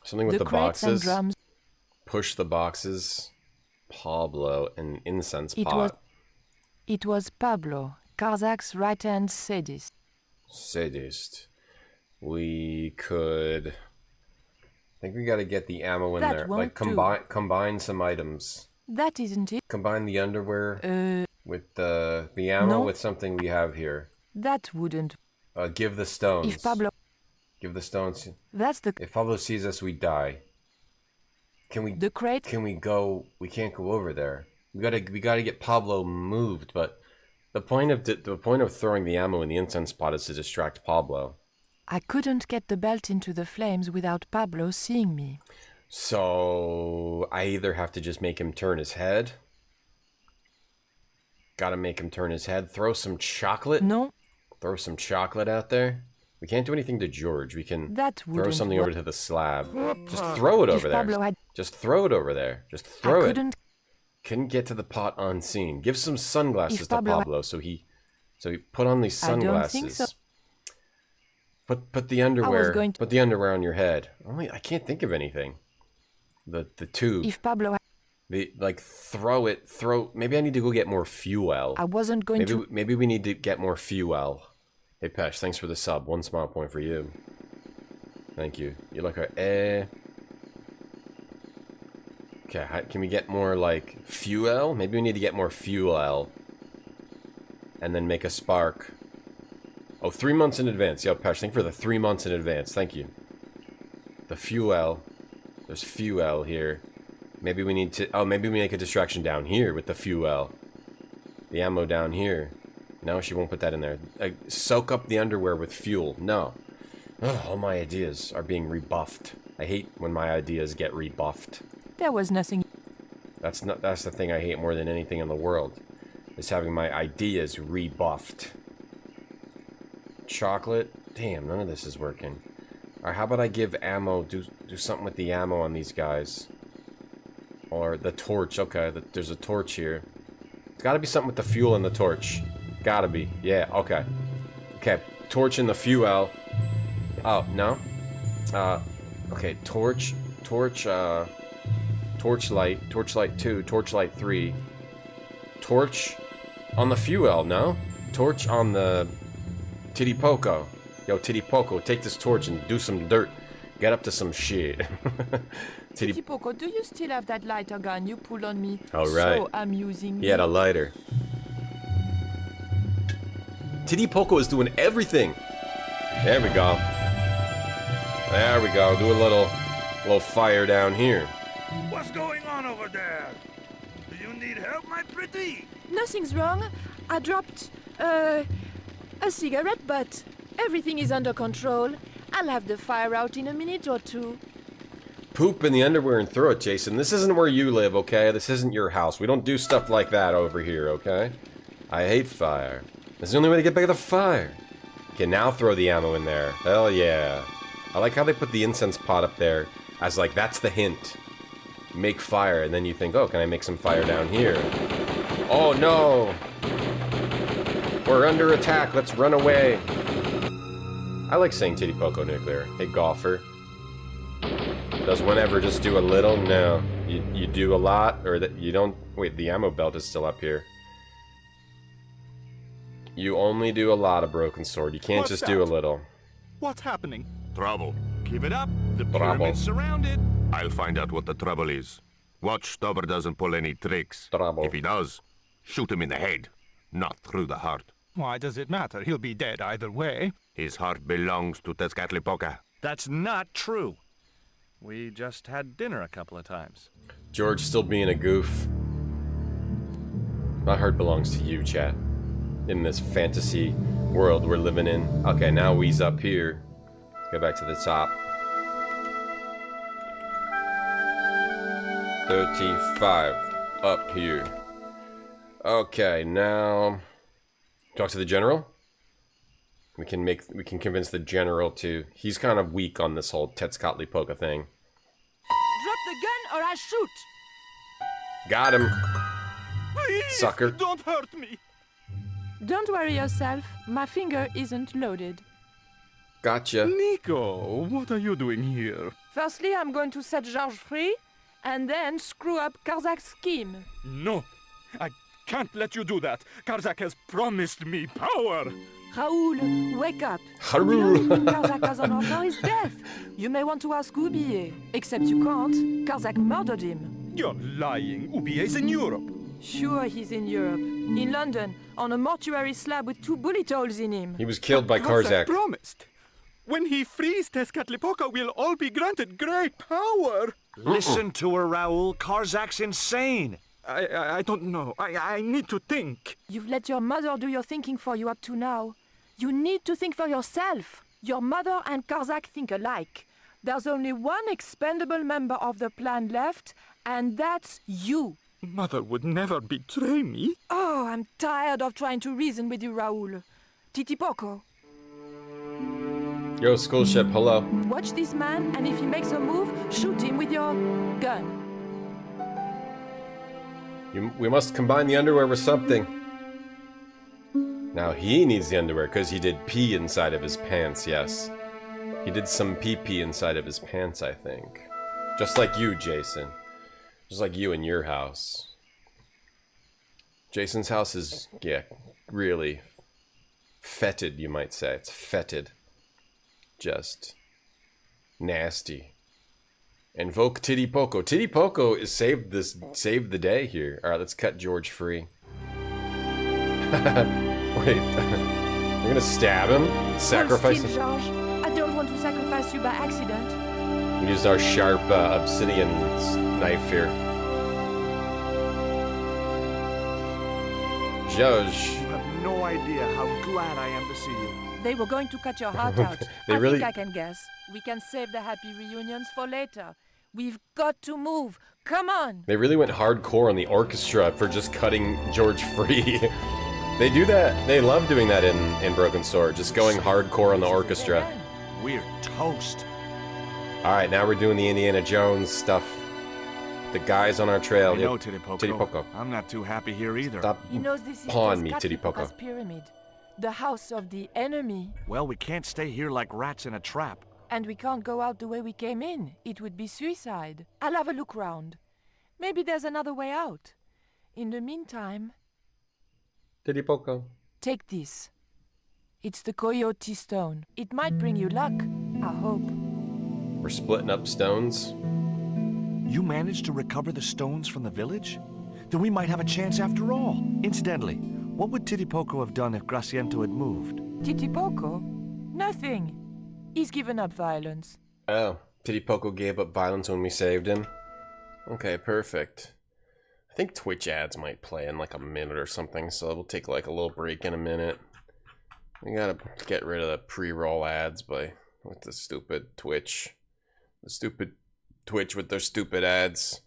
something with the crates boxes. and drums, Push the boxes. Pablo, an incense pot. it was Pablo, Karzak's right-hand sadist. Sadist. We could... I think we gotta get the ammo in That there. won't Like, combine some items. That isn't it. Combine the underwear with the ammo No. with something we have here. That wouldn't. Give the stones. If Pablo. Give the stones. That's the. If Pablo sees us, we die. Can we? The crate. Can we go? We can't go over there. We gotta get Pablo moved. But the point of throwing the ammo in the incense pot is to distract Pablo. I couldn't get the belt into the flames without Pablo seeing me. So I either have to just make him turn his head. Gotta make him turn his head. Throw some chocolate. No. Throw some chocolate out there. We can't do anything to George. We can throw something over to the slab. Just throw it over there. Just throw it over there. Just throw it. Couldn't get to the pot unseen. Give some sunglasses to Pablo so he put on these sunglasses. I don't think so. Put the underwear. Put the underwear on your head. I can't think of anything. The tube. If Pablo. Throw it. Maybe I need to go get more fuel. I wasn't going to. Maybe we need to get more fuel. Hey Pesh, thanks for the sub. 1 smile point for you. Thank you. You look at Okay, can we get more like fuel? Maybe we need to get more fuel. And then make a spark. Oh, 3 months in advance. Yo, Pesh, thank you for the 3 months in advance. Thank you. The fuel. There's fuel here. Maybe we need to... Oh, maybe we make a distraction down here with the fuel. The ammo down here. No, she won't put that in there. Soak up the underwear with fuel. No. Ugh, all my ideas are being rebuffed. I hate when my ideas get rebuffed. There was nothing. That's the thing I hate more than anything in the world. Is having my ideas rebuffed. Chocolate? Damn, none of this is working. Alright, how about I give ammo, do something with the ammo on these guys. Or the torch, okay, there's a torch here. It's gotta be something with the fuel and the torch. Gotta be, yeah, okay. Okay, torch and the fuel. Oh, no? Okay, torchlight 2, torchlight 3. Torch on the fuel, no? Torch on the Titty Poco. Yo, Titty Poco, take this torch and do some dirt. Get up to some shit. Titty Poco, do you still have that lighter gun you pulled on me? All right. So amusing. He had a lighter. Titty Poco is doing everything. There we go. There we go. Do a little fire down here. What's going on over there? Do you need help, my pretty? Nothing's wrong. I dropped a cigarette butt. Everything is under control. I'll have the fire out in a minute or two. Poop in the underwear and throw it, Jason. This isn't where you live, okay? This isn't your house. We don't do stuff like that over here, okay? I hate fire. That's the only way to get back at the fire. Okay, now throw the ammo in there. Hell yeah. I like how they put the incense pot up there as like, that's the hint. Make fire, and then you think, oh, can I make some fire down here? Oh no! We're under attack, let's run away. I like saying Titty Poco Nuclear. Hey, golfer. Does one ever just do a little? No. You do a lot, or that you don't... Wait, the ammo belt is still up here. You only do a lot of Broken Sword. You can't just do a little. What's happening? Trouble. Keep it up. The Trouble. pyramid's surrounded. I'll find out what the trouble is. Watch Stubber doesn't pull any tricks. Trouble. If he does, shoot him in the head, not through the heart. Why does it matter? He'll be dead either way. His heart belongs to Tezcatlipoca. That's not true. We just had dinner a couple of times. George still being a goof. My heart belongs to you, chat. In this fantasy world we're living in. Okay, now we's up here. Let's go back to the top. 35 up here. Okay, now talk to the general. We can convince the general to. He's kind of weak on this whole Tezcatlipoca thing. Drop the gun or I shoot! Got him. Please, Sucker. don't hurt me. Don't worry yourself, my finger isn't loaded. Gotcha. Nico, what are you doing here? Firstly, I'm going to set Georges free, and then screw up Karzak's scheme. No, I can't let you do that. Karzak has promised me power. Raoul, wake up. Raoul. The only thing Karzak has on offer is death. You may want to ask Oublier, except you can't. Karzak murdered him. You're lying. Oubier's in Europe. Sure, he's in Europe. In London, on a mortuary slab with 2 bullet holes in him. He was killed by Karzak. Promised. When he frees Tezcatlipoca, we'll all be granted great power. Listen to her, Raoul. Karzak's insane. I don't know. I need to think. You've let your mother do your thinking for you up to now. You need to think for yourself. Your mother and Karzak think alike. There's only one expendable member of the plan left, and that's you. Mother would never betray me. Oh, I'm tired of trying to reason with you, Raoul. Titipoco, Yo, school ship, hello. watch this man, and if he makes a move, shoot him with your gun. We must combine the underwear with something. Now he needs the underwear because he did pee inside of his pants, yes. He did some pee-pee inside of his pants, I think. Just like you, Jason. Just like you in your house. Jason's house is, yeah, really fetid, you might say. It's fetid. Just nasty. Invoke Titipoco. Titipoco is saved the day here. Alright, let's cut George free. Wait. We're gonna stab him? Sacrifice Hold him? still, Georges. I don't want to sacrifice you by accident. We used our sharp obsidian knife here. George. You have no idea how glad I am to see you. They were going to cut your heart out. They I really- think I can guess. We can save the happy reunions for later. We've got to move. Come on. They really went hardcore on the orchestra for just cutting George free. They do that. They love doing that in Broken Sword. Just going hardcore on the orchestra. We're toast. Alright, now we're doing the Indiana Jones stuff. The guys on our trail. I know, Yep. Titipoco. Titipoco. I'm not too happy here either. Stop He knows this is pawn me, Tezcatlipoca's Titipoco. pyramid. The house of the enemy. Well, we can't stay here like rats in a trap. And we can't go out the way we came in. It would be suicide. I'll have a look round. Maybe there's another way out. In the meantime, Titipoco. take this. It's the Coyote Stone. It might bring you luck, I hope. We're splitting up stones. You managed to recover the stones from the village? Then we might have a chance after all. Incidentally, what would Titipoco have done if Graciento had moved? Titipoco? Nothing. He's given up violence. Oh, Titipoco gave up violence when we saved him? Okay, perfect. I think Twitch ads might play in like a minute or something, so we'll take like a little break in a minute. We gotta get rid of the pre-roll ads with the stupid Twitch. The stupid Twitch with their stupid ads.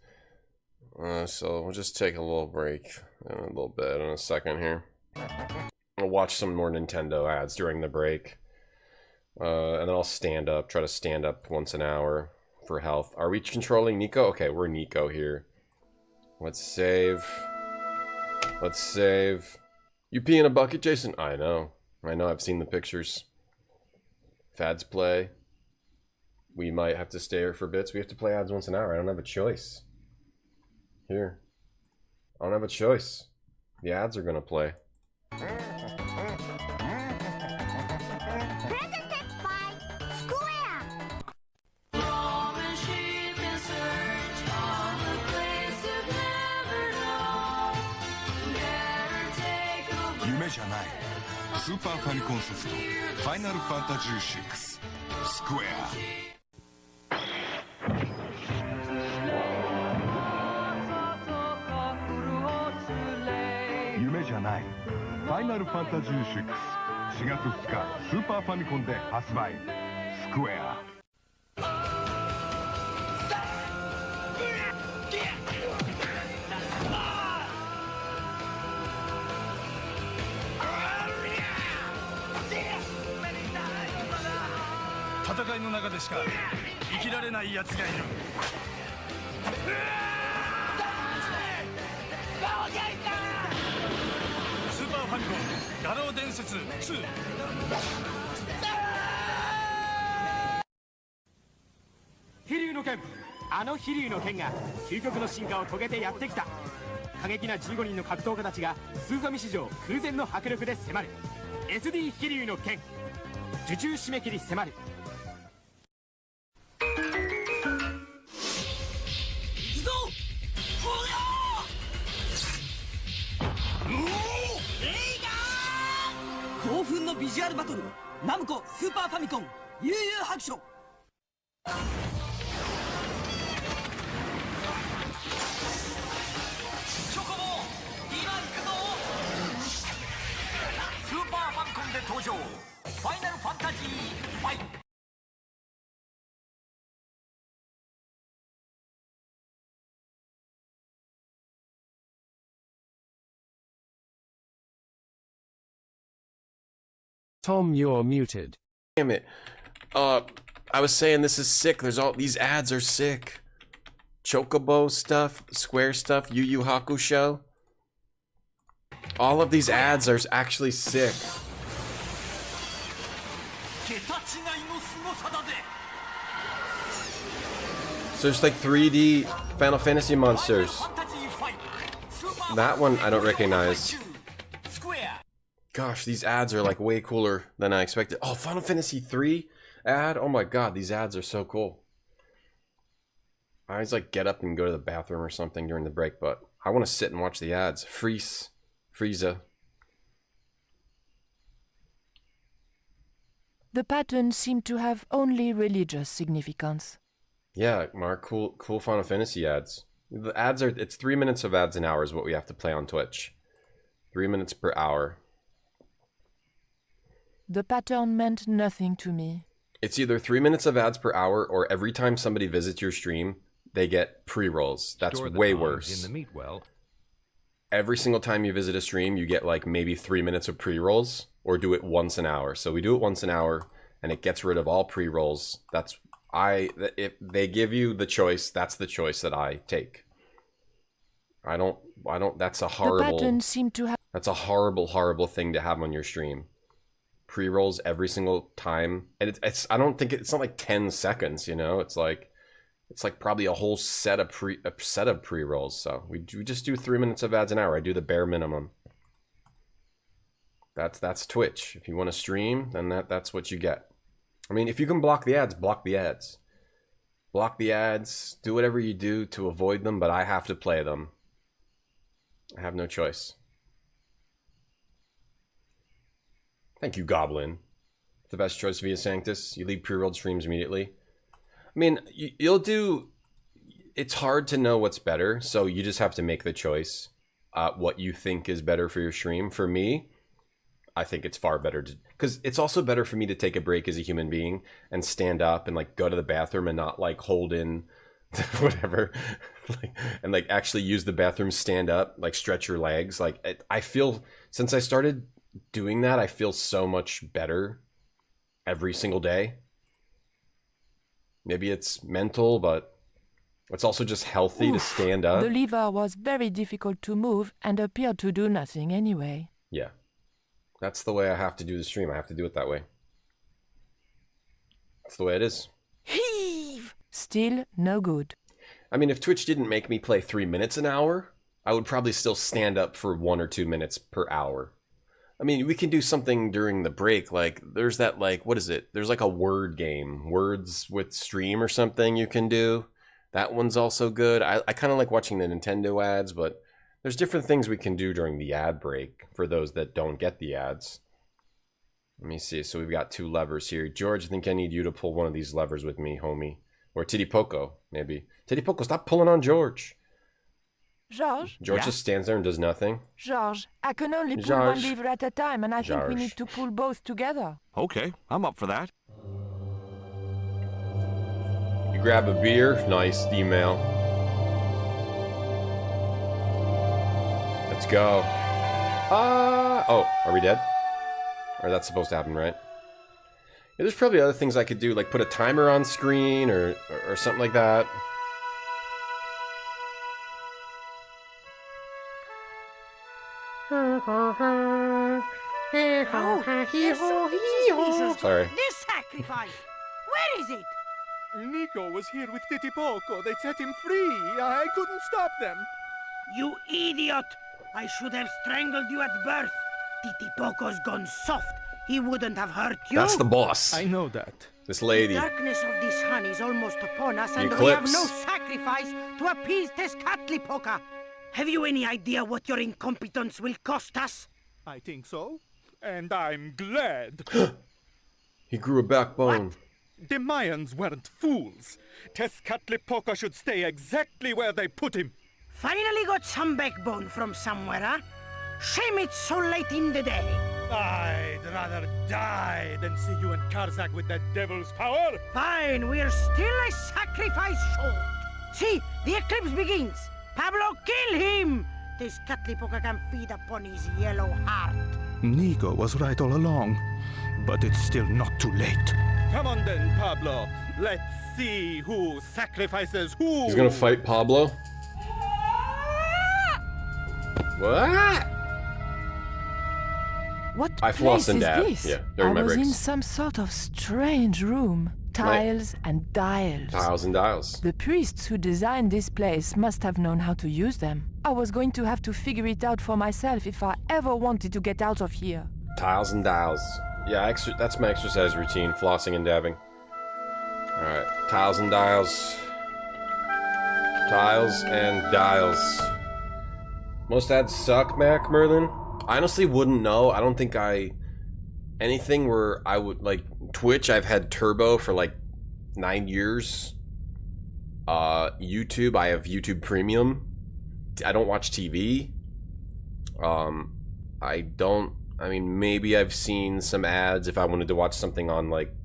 So we'll just take a little break in a little bit, in a second here. I'll watch some more Nintendo ads during the break. And then I'll stand up, try to stand up once an hour for health. Are we controlling Nico? Okay, we're Nico here. Let's save. Let's save. You pee in a bucket, Jason? I know, I've seen the pictures. Fads play. We might have to stay here for bits. We have to play ads once an hour. I don't have a choice. Here. I don't have a choice. The ads are gonna play. Presented by Square. Super Famicom Soft Final Fantasy VI Square ない。ファイナルファンタジー6、4月2日、スーパーファミコンで発売。スクエア。戦いの中でしか生きられない奴がいる。スーパーファミコン画廊伝説2。飛竜の剣、あの飛竜の剣が究極の進化を遂げてやってきた。過激な15人の格闘家たちがスーファミ史上空前の迫力で迫る SD 飛竜の剣、受注締め切り迫る。興奮のビジュアルバトル、ナムコスーパーファミコン悠々白書。チョコボ今行くぞ。スーパーファミコンで登場、ファイナルファンタジー5。Tom, you're muted. Damn it. I was saying this is sick. There's all these ads are sick. Chocobo stuff, Square stuff, Yu Yu Hakusho. All of these ads are actually sick. So there's like 3D Final Fantasy monsters. That one I don't recognize. Gosh, these ads are like way cooler than I expected. Oh, Final Fantasy 3 ad? Oh my god, these ads are so cool. I always like get up and go to the bathroom or something during the break, but I want to sit and watch the ads. Frieza. The patterns seem to have only religious significance. Yeah, Mark, cool Final Fantasy ads. The ads are, it's 3 minutes of ads an hour is what we have to play on Twitch. 3 minutes per hour. The pattern meant nothing to me. It's either 3 minutes of ads per hour, or every time somebody visits your stream, they get pre-rolls. That's way worse. In the meat well. Every single time you visit a stream, you get like maybe 3 minutes of pre-rolls, or do it once an hour. So we do it once an hour, and it gets rid of all pre-rolls. If they give you the choice, that's the choice that I take. I don't, that's a horrible, the pattern seemed to have that's a horrible thing to have on your stream. Pre-rolls every single time, and it's I don't think it's not like 10 seconds, you know. It's like probably a whole set of pre-rolls. So we just do 3 minutes of ads an hour. I do the bare minimum. That's Twitch. If you want to stream, then that's what you get. I mean, if you can block the ads, block the ads. Block the ads, do whatever you do to avoid them, but I have to play them. I have no choice. Thank you, Goblin. The best choice via Sanctus. You leave pre-rolled streams immediately. I mean, you'll do... It's hard to know what's better, so you just have to make the choice. What you think is better for your stream. For me, I think it's far better to... Because it's also better for me to take a break as a human being and stand up and like go to the bathroom and not like hold in whatever. and like actually use the bathroom, stand up, like stretch your legs. Like I feel... Since I started doing that, I feel so much better every single day. Maybe it's mental, but it's also just healthy to stand up. The lever was very difficult to move and appeared to do nothing anyway. Yeah. That's the way I have to do the stream. I have to do it that way. That's the way it is. Heave! Still no good. I mean, if Twitch didn't make me play 3 minutes an hour, I would probably still stand up for 1 or 2 minutes per hour. I mean, we can do something during the break, like, there's that, like, what is it? There's like a word game, Words with Stream or something you can do. That one's also good. I kind of like watching the Nintendo ads, but there's different things we can do during the ad break for those that don't get the ads. Let me see. So we've got 2 levers here. George, I think I need you to pull one of these levers with me, homie. Or Titty Poco, maybe. Titty Poco, stop pulling on George. Georges? George just stands there and does nothing. Georges, I can only pull one Georges. lever at a time, and I think we Georges. need to pull both together. Okay, I'm up for that. You grab a beer. Nice email. Let's go. Oh, are we dead? Or that's supposed to happen, right? Yeah, there's probably other things I could do, like put a timer on screen or something like that. Sorry. This sacrifice! Where is it? Nico was here with Titipoco. They set him free. I couldn't stop them. You idiot! I should have strangled you at birth. Titipoco's gone soft. He wouldn't have hurt you. That's the boss. I know that. This lady. The darkness of this sun is almost upon us, and The we have eclipse. no sacrifice to appease Tezcatlipoca. Have you any idea what your incompetence will cost us? I think so. And I'm glad. He grew a backbone. The Mayans weren't fools. Tezcatlipoca should stay exactly where they put him. Finally got some backbone from somewhere, huh? Shame it's so late in the day. I'd rather die than see you and Karzak with that devil's power. Fine, we're still a sacrifice short. See, the eclipse begins. Pablo, kill him! Tezcatlipoca can feed upon his yellow heart. Nico was right all along, but it's still not too late. Come on then, Pablo. Let's see who sacrifices who. He's gonna fight Pablo. What? What I floss place and is dab. this? Yeah, I during my was in breaks. some sort of strange room. Tiles and dials. Tiles and dials. The priests who designed this place must have known how to use them. I was going to have to figure it out for myself if I ever wanted to get out of here. Tiles and dials. Yeah, that's my exercise routine, flossing and dabbing. Alright, tiles and dials. Tiles and dials. Most ads suck, Mac Merlin. I honestly wouldn't know. I don't think anything where I would, like, Twitch, I've had Turbo for like 9 years. YouTube, I have YouTube Premium. I don't watch TV. I mean, maybe I've seen some ads if I wanted to watch something on like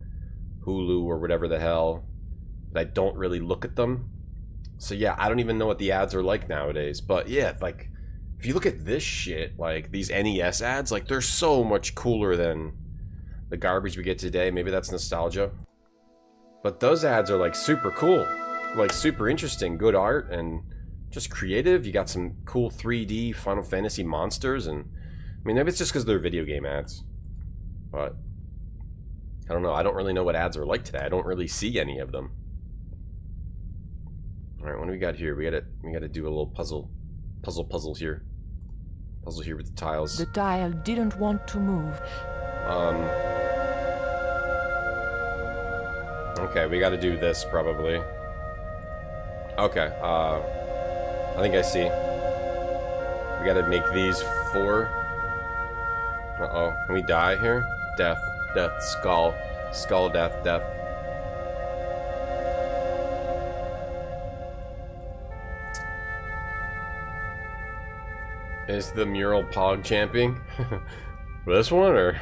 Hulu or whatever the hell. But I don't really look at them. So yeah, I don't even know what the ads are like nowadays. But yeah, like, if you look at this shit, like these NES ads, like they're so much cooler than the garbage we get today. Maybe that's nostalgia. But those ads are like super cool. Like super interesting, good art, and just creative. You got some cool 3D Final Fantasy monsters, and I mean, maybe it's just because they're video game ads. But I don't know. I don't really know what ads are like today. I don't really see any of them. All right, what do we got here? We gotta do a little puzzle here. Puzzle here with the tiles. The tile didn't want to move. Okay, we gotta do this probably. Okay, I think I see. We gotta make these 4. Uh-oh, can we die here? Death, death, skull, skull, death, death. Is the mural pog champing? This one, or?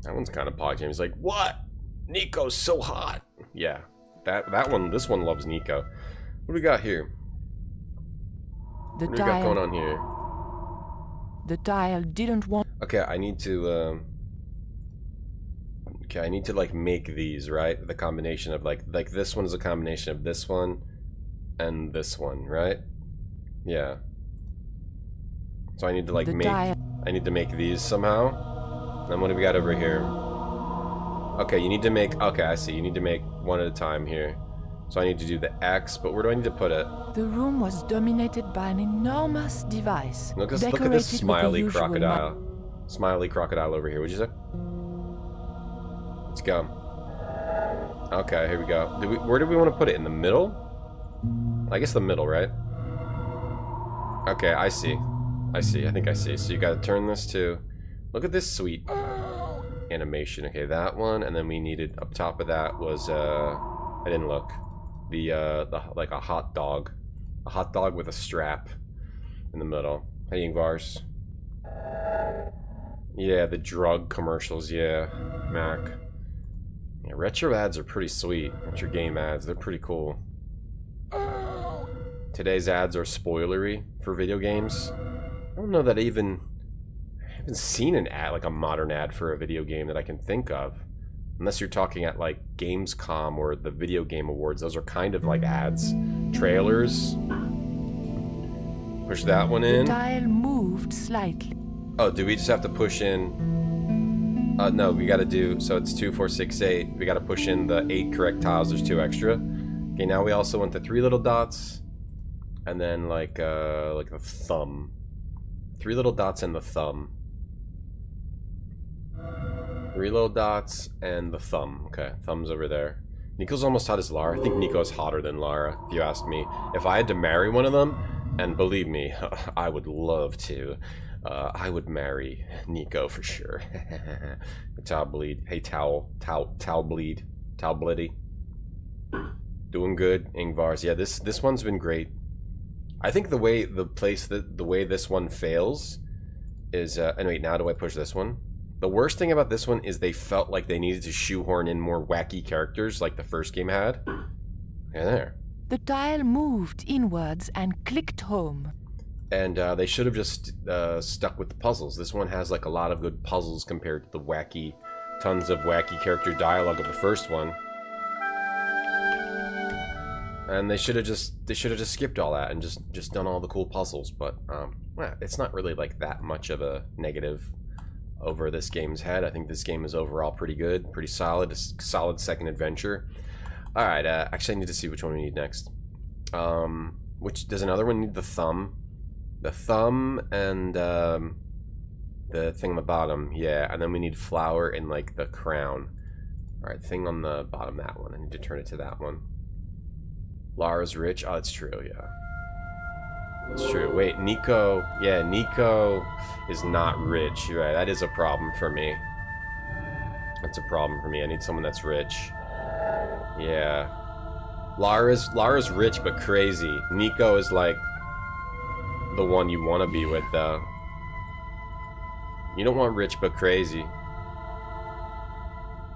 That one's kind of pog champing. He's like, what? Nico's so hot. Yeah, that one, this one loves Nico. What do we got here? The What do we got going on here? The tile didn't want. Okay, I need to, okay, I need to, like, make these, right? The combination of, like this one is a combination of this one and this one, right? Yeah. So I need to, like, I need to make these somehow. Then what do we got over here? Okay, you need to make, okay, I see. You need to make one at a time here. So I need to do the X, but where do I need to put it? The room was dominated by an enormous device. Look at this smiley crocodile. Smiley crocodile over here, would you say? Let's go. Okay, here we go. Where do we want to put it? In the middle? I guess the middle, right? Okay, I see. I see. I think I see. So you gotta turn this to... Look at this sweet animation. Okay, that one. And then we needed... Up top of that was... I didn't look. the like a hot dog with a strap in the middle. Hey, Ingvars. Yeah, the drug commercials. Yeah, Mac. Yeah, retro ads are pretty sweet. Retro game ads, they're pretty cool. Today's ads are spoilery for video games. I don't know that I haven't seen an ad, like a modern ad for a video game that I can think of. Unless you're talking at like Gamescom or the Video Game Awards. Those are kind of like ads. Trailers. Push that one in. The dial moved slightly. Oh, do we just have to push in? No, we gotta do, so it's 2, 4, 6, 8. We gotta push in the 8 correct tiles. There's 2 extra. Okay, now we also want the 3 little dots. And then like a thumb. 3 little dots and the thumb. 3 little dots and the thumb. Okay, thumb's over there. Nico's almost hot as Lara. I think Nico's hotter than Lara, if you asked me. If I had to marry one of them, and believe me, I would love to. I would marry Nico for sure. Towel bleed. Hey, towel bleed. Towel blitty. Doing good, Ingvars. Yeah, this one's been great. I think the way this one fails is and wait, now do I push this one? The worst thing about this one is they felt like they needed to shoehorn in more wacky characters like the first game had. Yeah, there. The dial moved inwards and clicked home. And they should have just stuck with the puzzles. This one has like a lot of good puzzles compared to the tons of wacky character dialogue of the first one. And they should have just skipped all that and just done all the cool puzzles. But well, it's not really like that much of a negative over this game's head. I think this game is overall pretty good, pretty solid, a solid second adventure. All right, actually I need to see which one we need next. Which does another one need the thumb? The thumb and the thing on the bottom, yeah, and then we need flower and like the crown. All right, thing on the bottom, that one. I need to turn it to that one. Lara's rich. Oh, it's true, yeah. It's true. Wait, Nico. Yeah, Nico is not rich. You're right. That is a problem for me. That's a problem for me. I need someone that's rich. Yeah. Lara's rich but crazy. Nico is like the one you want to be with, though. You don't want rich but crazy.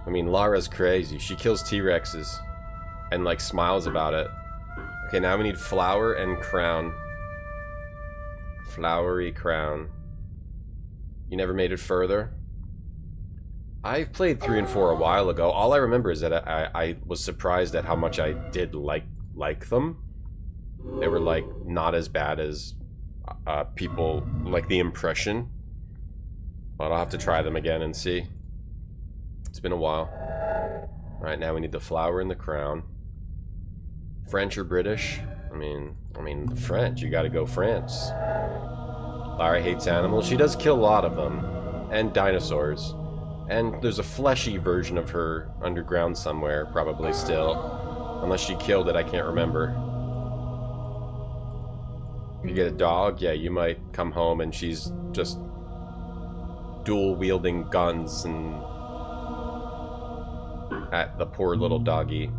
I mean, Lara's crazy. She kills T-Rexes and like smiles about it. Okay, now we need flower and crown. Flowery crown. You never made it further? I played 3 and 4 a while ago. All I remember is that I was surprised at how much I did like them. They were like not as bad as people like the impression. But I'll have to try them again and see. It's been a while. Alright, now we need the flower and the crown. French or British? I mean the French. You gotta go France. Lara hates animals. She does kill a lot of them. And dinosaurs. And there's a fleshy version of her underground somewhere, probably still. Unless she killed it, I can't remember. If you get a dog, yeah, you might come home and she's just dual-wielding guns and at the poor little doggy.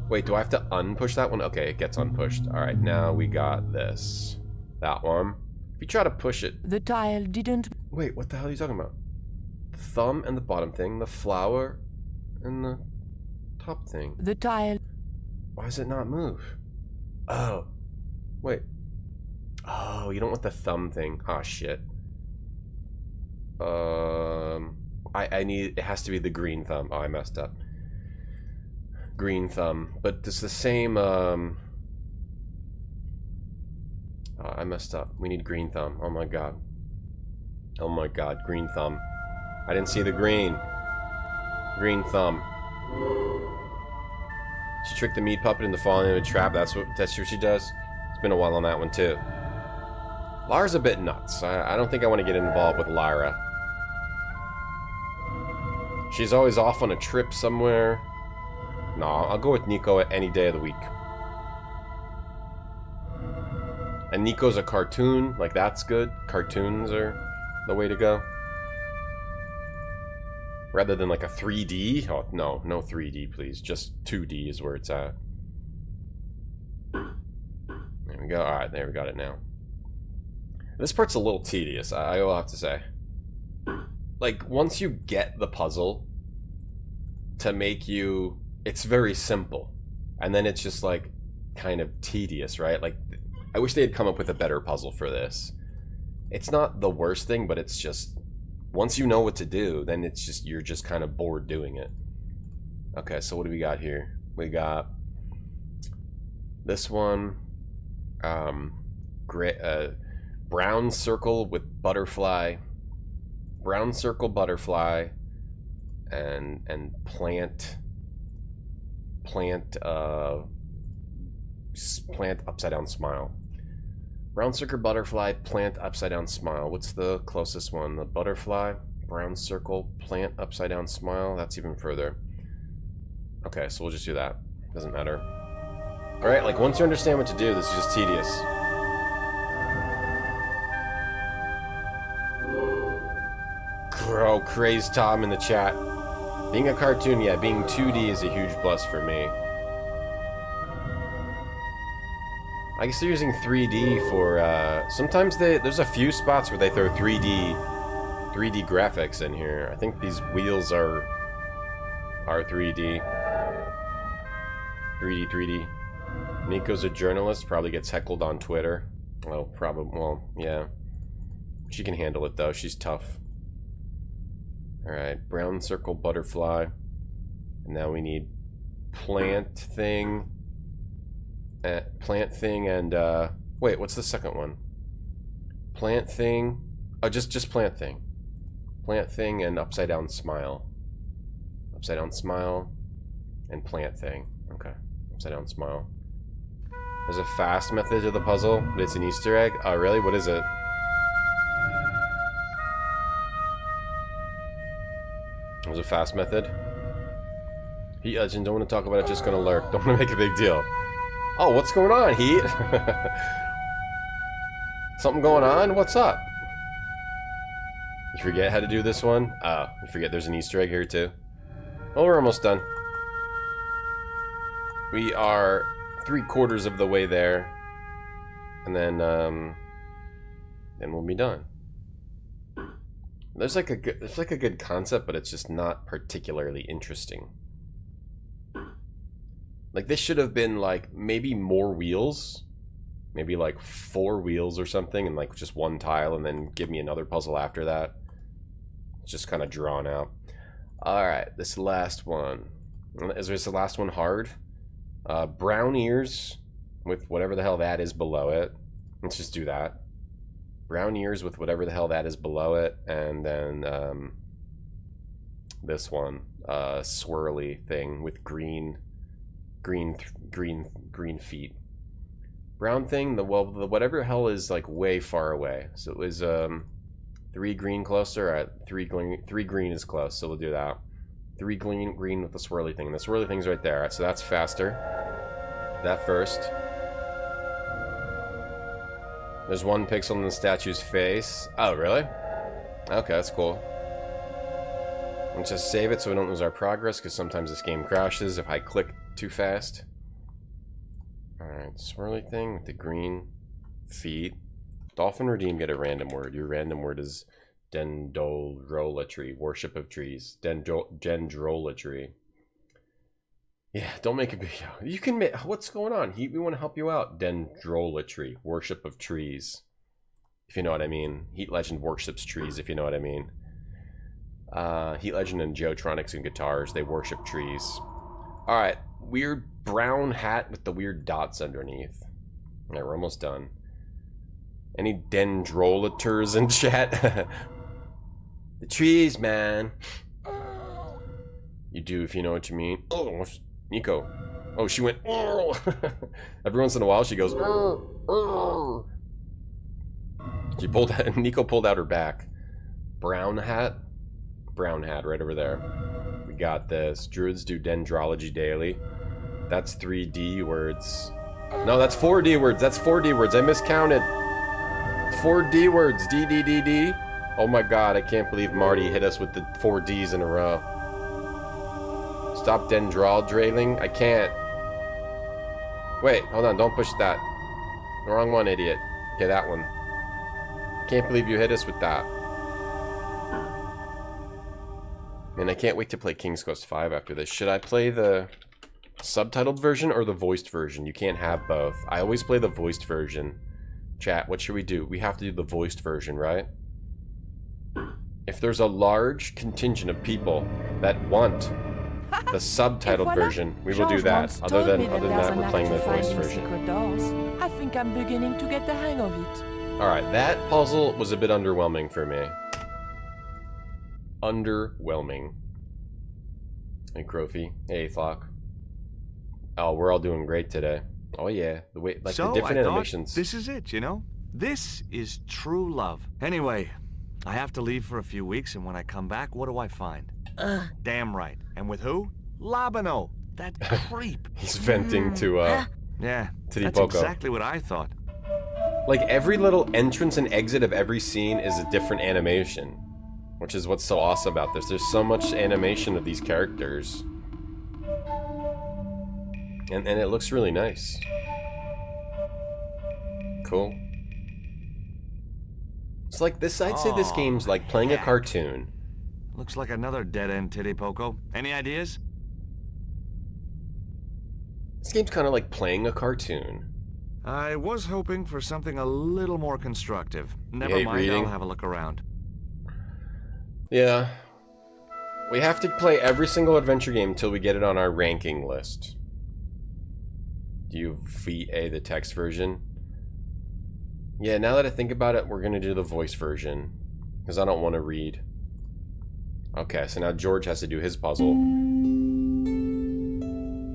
Wait, do I have to unpush that one? Okay, it gets unpushed. Alright, now we got this. That one. If you try to push it... The dial didn't... Wait, what the hell are you talking about? The thumb and the bottom thing, the flower and the top thing. The dial... Why does it not move? Oh. Wait. Oh, you don't want the thumb thing. Oh, shit. I need... It has to be the green thumb. Oh, I messed up. Green thumb. But it's the same, I messed up. We need green thumb. Oh my god. Oh my god, green thumb. I didn't see the green. Green thumb. She tricked the meat puppet into falling into a trap. That's what she does. It's been a while on that one too. Lara's a bit nuts. I don't think I want to get involved with Lara. She's always off on a trip somewhere. No, I'll go with Nico at any day of the week. And Nico's a cartoon, like that's good. Cartoons are the way to go. Rather than like a 3D. Oh, no 3D, please. Just 2D is where it's at. we go. Alright, there, we got it now. This part's a little tedious, I will have to say. Like, once you get the puzzle to make you... It's very simple. And then it's just, like, kind of tedious, right? Like, I wish they had come up with a better puzzle for this. It's not the worst thing, but it's just... Once you know what to do, then it's just... You're just kind of bored doing it. Okay, so what do we got here? We got... This one... brown circle with butterfly, brown circle butterfly, and plant upside down smile. Brown circle butterfly, plant upside down smile. What's the closest one? The butterfly, brown circle, plant upside down smile. That's even further. Okay, so we'll just do that. Doesn't matter. All right, like once you understand what to do, this is just tedious. Oh, Crazed Tom in the chat. Being a cartoon, yeah, being 2D is a huge plus for me. I guess they're using 3D for, sometimes there's a few spots where they throw 3D graphics in here. I think these wheels are 3D. 3D. Nico's a journalist, probably gets heckled on Twitter. Oh, probably, well, yeah. She can handle it, though. She's tough. Alright, brown circle butterfly. And now we need plant thing. Plant thing and, wait, what's the second one? Plant thing. Oh, just plant thing. Plant thing and upside down smile. Upside down smile and plant thing. Okay, upside down smile. There's a fast method to the puzzle, but it's an Easter egg. Oh, really? What is it? There's a fast method. Heat Legend, don't want to talk about it, just gonna lurk. Don't want to make a big deal. Oh, what's going on, Heat? Something going on? What's up? You forget how to do this one? You forget there's an Easter egg here too. Well, we're almost done. We are 3/4 of the way there. And then we'll be done. There's like a good concept, but it's just not particularly interesting. Like this should have been like maybe more wheels, maybe like 4 wheels or something, and like just one tile, and then give me another puzzle after that. It's just kind of drawn out. All right, this last one. Is this the last one hard? Brown ears with whatever the hell that is below it. Let's just do that. Brown ears with whatever the hell that is below it, and then this one, swirly thing with green feet. Brown thing, the whatever hell is like way far away. So it was 3 green closer. Alright, 3 green is close, so we'll do that. 3 green with the swirly thing. The swirly thing's right there. Alright, so that's faster. That first. There's 1 pixel in the statue's face. Oh, really? Okay, that's cool. Let's just save it so we don't lose our progress, because sometimes this game crashes if I click too fast. Alright, swirly thing with the green feet. Dolphin Redeem, get a random word. Your random word is dendrolatry, worship of trees. Dendrolatry. Yeah, don't make a big deal. You can make... What's going on? We want to help you out. Dendrolatry, worship of trees. If you know what I mean. Heat Legend worships trees, if you know what I mean. Heat Legend and Geotronics and guitars, they worship trees. Alright, weird brown hat with the weird dots underneath. Alright, we're almost done. Any dendrolators in chat? The trees, man. You do if you know what you mean. Oh, Nico. Oh, she went. Oh. Every once in a while, she goes. She pulled. Nico pulled out her back. Brown hat. Brown hat right over there. We got this. Druids do dendrology daily. That's 3D words. No, that's 4D words. That's 4D words. I miscounted. 4D words. D D D D. Oh my God! I can't believe Marty hit us with the 4 Ds in a row. Stop dendrodrailing. I can't. Wait, hold on. Don't push that. Wrong one, idiot. Okay, that one. Can't believe you hit us with that. And I can't wait to play King's Quest V after this. Should I play the subtitled version or the voiced version? You can't have both. I always play the voiced version. Chat, what should we do? We have to do the voiced version, right? If there's a large contingent of people that want the subtitled version, we will do that. Other than that, we're playing the voiced version. I think I'm beginning to get the hang of it. Alright, that puzzle was a bit underwhelming for me. Underwhelming. Hey, Crophie. Hey, Flock. Oh, we're all doing great today. Oh, yeah. The way, like, the different animations. This is it, you know? This is true love. Anyway, I have to leave for a few weeks, and when I come back, what do I find? Damn right. And with who? Labano. That creep. He's venting to, yeah, Titty that's Poco. exactly what I thought. Like, every little entrance and exit of every scene is a different animation. Which is what's so awesome about this. There's so much animation of these characters. And it looks really nice. Cool. It's like this, I'd say this game's like playing a cartoon. Looks like another dead-end Titty Poco. Any ideas? This game's kind of like playing a cartoon. I was hoping for something a little more constructive. Never mind, reading? I'll have a look around. Yeah. We have to play every single adventure game until we get it on our ranking list. Do you VA the text version? Yeah, now that I think about it, we're going to do the voice version. Because I don't want to read. Okay, so now George has to do his puzzle.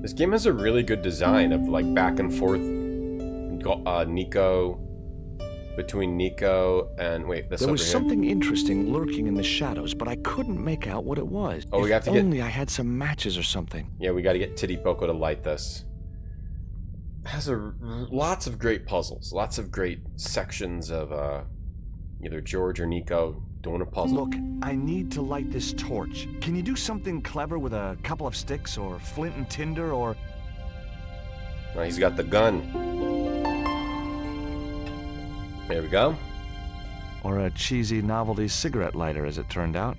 This game has a really good design of like back and forth Nico... Between Nico and... Wait, this There was over something here. interesting lurking in the shadows, but I couldn't make out what it was. Oh, we have to If get... only I had some matches or something. Yeah, we got to get Titty Poco to light this. It has lots of great puzzles. Lots of great sections of either George or Nico doing a puzzle. Look, I need to light this torch. Can you do something clever with a couple of sticks or flint and tinder or... Oh, he's got the gun. There we go. Or a cheesy novelty cigarette lighter, as it turned out.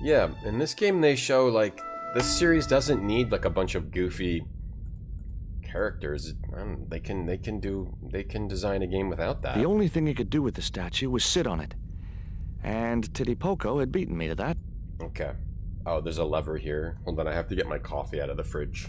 Yeah, in this game they show, like, this series doesn't need, like, a bunch of goofy characters. They can design a game without that. The only thing he could do with the statue was sit on it. And Titty Poco had beaten me to that. Okay. Oh, there's a lever here. Hold on, I have to get my coffee out of the fridge.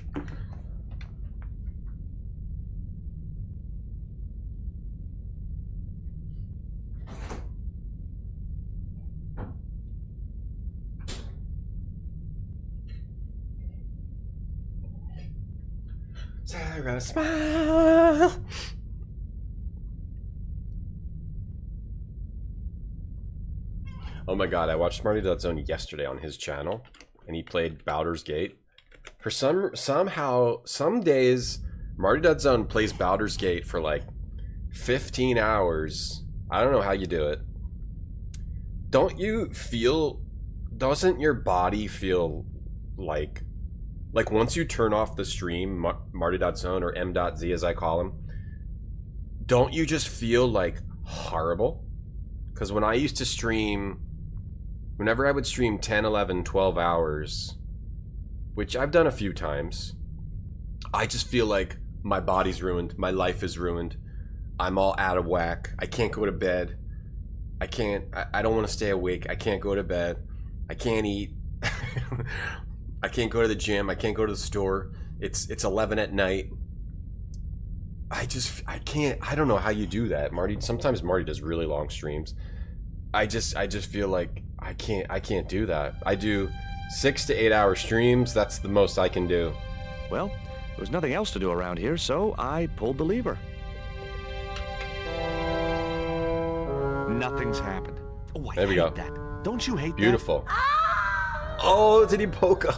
Sarah, smile! Oh my god, I watched Marty.Zone yesterday on his channel, and he played Baldur's Gate. For some days, Marty.Zone plays Baldur's Gate for like 15 hours. I don't know how you do it. Don't you feel... Doesn't your body feel like once you turn off the stream, Marty.Zone or M.Z as I call him, don't you just feel like horrible? Because when I used to stream, whenever I would stream 10, 11, 12 hours, which I've done a few times, I just feel like my body's ruined, my life is ruined, I'm all out of whack, I can't go to bed, I don't want to stay awake, I can't go to bed, I can't eat, I can't go to the gym, I can't go to the store, it's 11 at night. I can't, I don't know how you do that. Sometimes Marty does really long streams. I just feel like I can't do that. I do 6 to 8 hour streams, that's the most I can do. Well, there was nothing else to do around here, so I pulled the lever. Nothing's happened. Oh, I there we hate go. that. Don't you hate Beautiful. that? Oh, Titty Poco.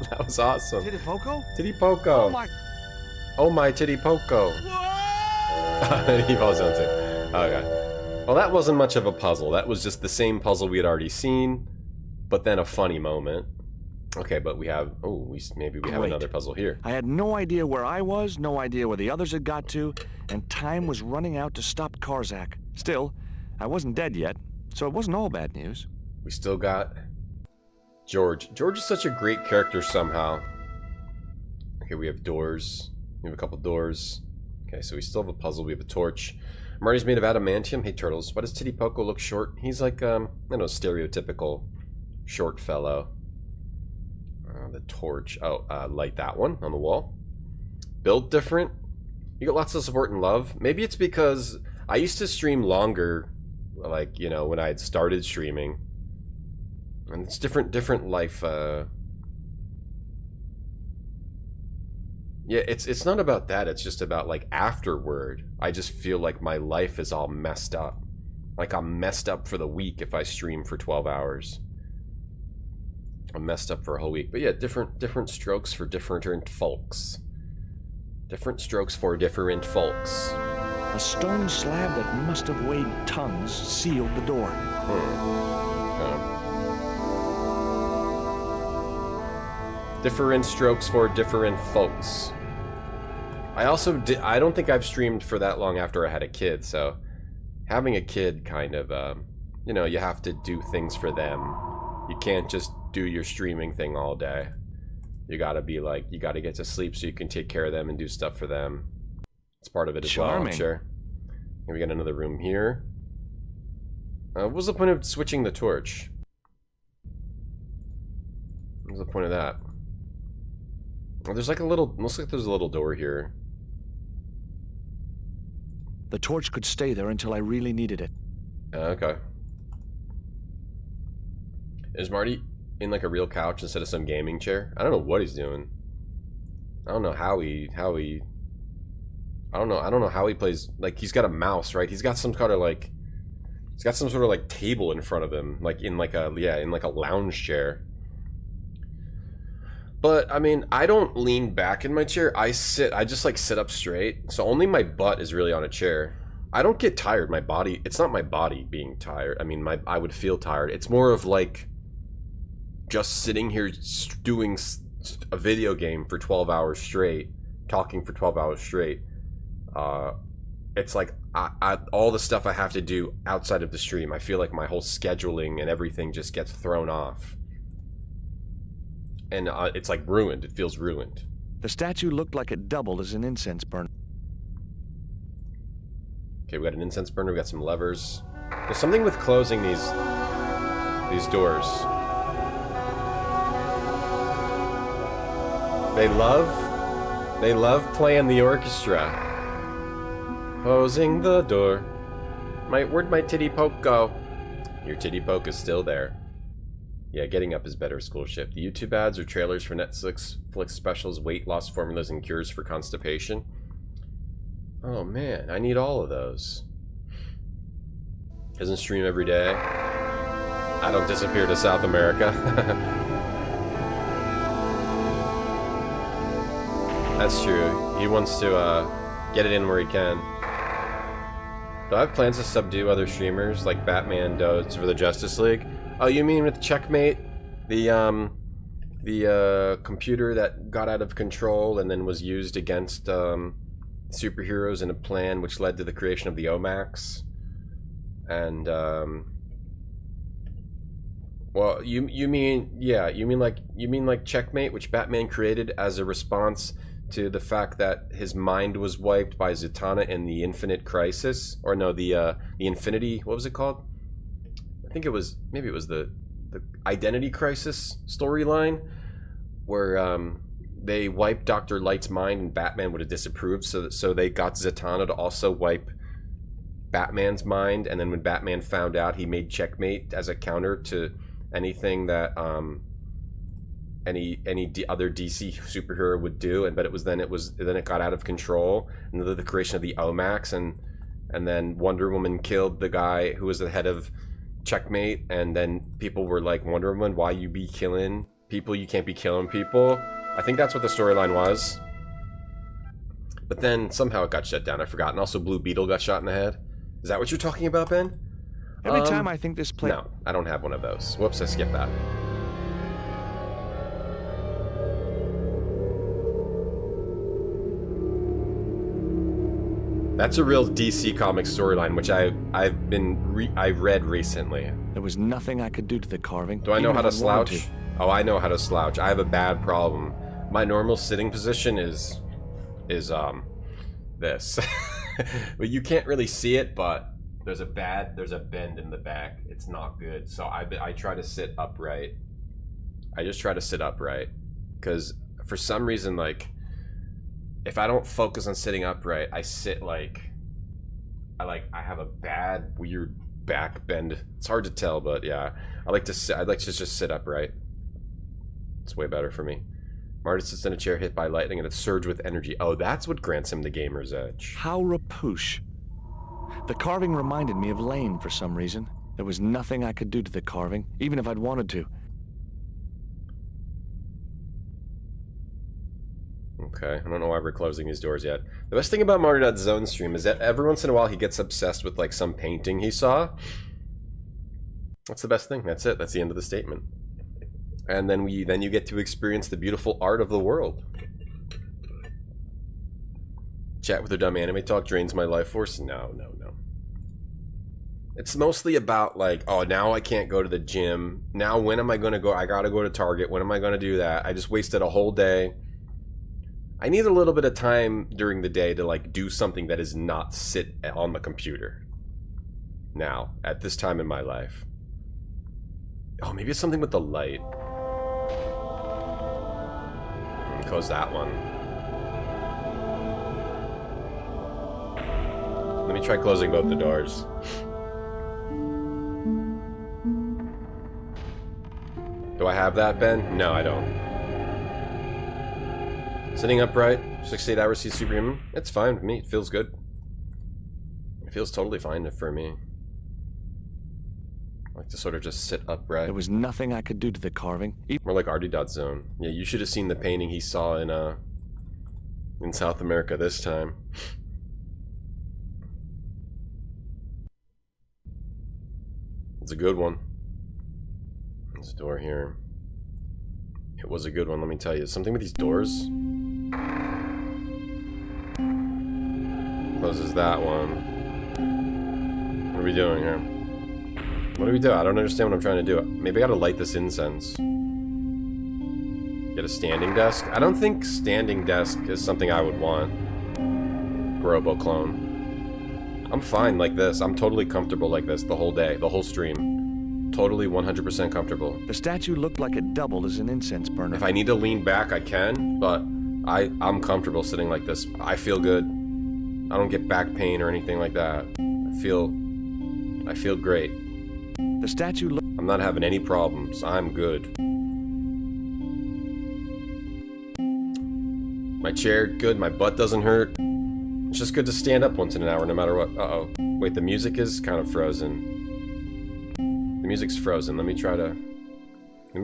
That was awesome. Titty Poco? Titty Poco. Oh my... Oh my Titty Poco. He falls down too. Okay. Well, that wasn't much of a puzzle. That was just the same puzzle we had already seen, but then a funny moment. Okay, but we have... Oh, maybe we have another puzzle here. I had no idea where I was, no idea where the others had got to, and time was running out to stop Karzak. Still, I wasn't dead yet, so it wasn't all bad news. We still got George. George is such a great character somehow. Okay, we have doors. We have a couple doors. Okay, so we still have a puzzle. We have a torch. Marty's made of adamantium. Hey, turtles. Why does Titty Poco look short? He's like, I don't know, stereotypical short fellow. The torch. Oh, light that one on the wall. Build different. You get lots of support and love. Maybe it's because I used to stream longer, like, you know, when I had started streaming. And it's different life, yeah, it's not about that, it's just about, like, afterward. I just feel like my life is all messed up. Like, I'm messed up for the week if I stream for 12 hours. I'm messed up for a whole week. But yeah, different strokes for different folks. Different strokes for different folks. A stone slab that must have weighed tons sealed the door. Different strokes for different folks. I don't think I've streamed for that long after I had a kid, so having a kid kind of, you know, you have to do things for them. You can't just do your streaming thing all day. You gotta be like, you gotta get to sleep so you can take care of them and do stuff for them. It's part of it as well, I'm sure. Here we got another room here. What was the point of switching the torch? What was the point of that? Oh, there's like a little, looks like there's a little door here. The torch could stay there until I really needed it. Okay. Is Marty in like a real couch instead of some gaming chair? I don't know what he's doing. I don't know how he I don't know how he plays. Like, he's got a mouse, right? He's got some kind of like, he's got some sort of like table in front of him, like in like a, yeah, in like a lounge chair. But I mean, I don't lean back in my chair. I just like sit up straight. So only my butt is really on a chair. I don't get tired. My body, it's not my body being tired. I mean, I would feel tired. It's more of like just sitting here doing a video game for 12 hours straight, talking for 12 hours straight. It's like all the stuff I have to do outside of the stream, I feel like my whole scheduling and everything just gets thrown off. And it's like ruined. It feels ruined. The statue looked like it doubled as an incense burner. Okay, we got an incense burner. We got some levers. There's something with closing these doors. They love playing the orchestra. Closing the door. Where'd my titty poke go? Your titty poke is still there. Yeah, getting up is better, school shift. The YouTube ads or trailers for Netflix specials, weight loss formulas, and cures for constipation. Oh man, I need all of those. Doesn't stream every day. I don't disappear to South America. That's true. He wants to get it in where he can. Do I have plans to subdue other streamers like Batman does for the Justice League? Oh, you mean with Checkmate? The computer that got out of control and then was used against superheroes in a plan which led to the creation of the OMAX. And well, you mean like Checkmate, which Batman created as a response to the fact that his mind was wiped by Zatanna in the Infinite Crisis, or no, the Infinity, what was it called? I think it was, maybe it was the Identity Crisis storyline, where they wiped Dr. Light's mind and Batman would have disapproved, so they got Zatanna to also wipe Batman's mind, and then when Batman found out, he made Checkmate as a counter to anything that any other DC superhero would do, but then it got out of control, and the creation of the OMAX, and then Wonder Woman killed the guy who was the head of Checkmate, and then people were like, Wonder Woman, why you be killing people? You can't be killing people. I think that's what the storyline was. But then somehow it got shut down, I forgot. And also Blue Beetle got shot in the head. Is that what you're talking about, Ben? Every time I think this place... No, I don't have one of those. Whoops, I skipped that. That's a real DC Comics storyline, which I read recently. There was nothing I could do to the carving. Do I know even how to if I wanted slouch? Oh, I know how to slouch. I have a bad problem. My normal sitting position is this. But you can't really see it, but there's a bend in the back. It's not good. So I try to sit upright. I just try to sit upright, because for some reason, like, if I don't focus on sitting upright, I sit like I have a bad weird back bend. It's hard to tell, but yeah, I like to sit. I'd like to just sit upright. It's way better for me. Marty sits in a chair hit by lightning and it's surged with energy. Oh, that's what grants him the gamer's edge. How rapoosh. The carving reminded me of Lane for some reason. There was nothing I could do to the carving, even if I'd wanted to. Okay, I don't know why we're closing these doors yet. The best thing about Marty.Zone stream is that every once in a while he gets obsessed with like some painting he saw. That's the best thing. That's it. That's the end of the statement. And then you get to experience the beautiful art of the world. Chat with a dumb anime talk drains my life force. No. It's mostly about like, oh, now I can't go to the gym. Now when am I going to go? I gotta go to Target. When am I going to do that? I just wasted a whole day. I need a little bit of time during the day to like do something that is not sit on the computer. Now, at this time in my life. Oh, maybe it's something with the light. Close that one. Let me try closing both the doors. Do I have that, Ben? No, I don't. Sitting upright, 6 to 8 hours, see superhuman. It's fine with me. It feels good. It feels totally fine for me. I like to sort of just sit upright. There was nothing I could do to the carving. More like Artie.Zone. Yeah, you should have seen the painting he saw in South America this time. It's a good one. There's a door here. It was a good one, let me tell you. Something with these doors. Closes that one. What are we doing here? What do we do? I don't understand what I'm trying to do. Maybe I gotta light this incense. Get a standing desk? I don't think standing desk is something I would want. Robo clone. I'm fine like this. I'm totally comfortable like this the whole day, the whole stream. Totally 100% comfortable. The statue looked like it doubled as an incense burner. If I need to lean back, I can, but I'm comfortable sitting like this. I feel good. I don't get back pain or anything like that. I feel great. The statue I'm not having any problems. I'm good. My chair, good. My butt doesn't hurt. It's just good to stand up once in an hour, no matter what. Uh-oh. Wait, the music is kind of frozen. The music's frozen. Let me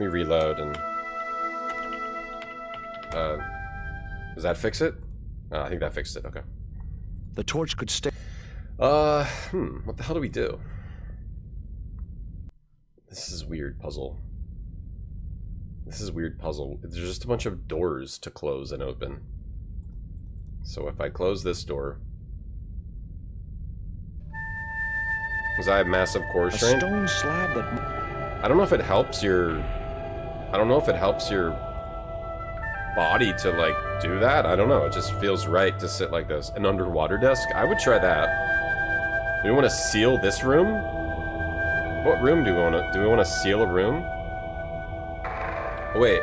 reload and... does that fix it? I think that fixed it. Okay. The torch could stay. What the hell do we do? This is weird puzzle. This is weird puzzle. There's just a bunch of doors to close and open. So if I close this door, because I have massive core strength. A stone slab that... I don't know if it helps your... I don't know if it helps your body to like do that. I don't know. It just feels right to sit like this. An underwater desk? I would try that. Do we want to seal this room? What room do we want to... Do we want to seal a room? Oh, wait.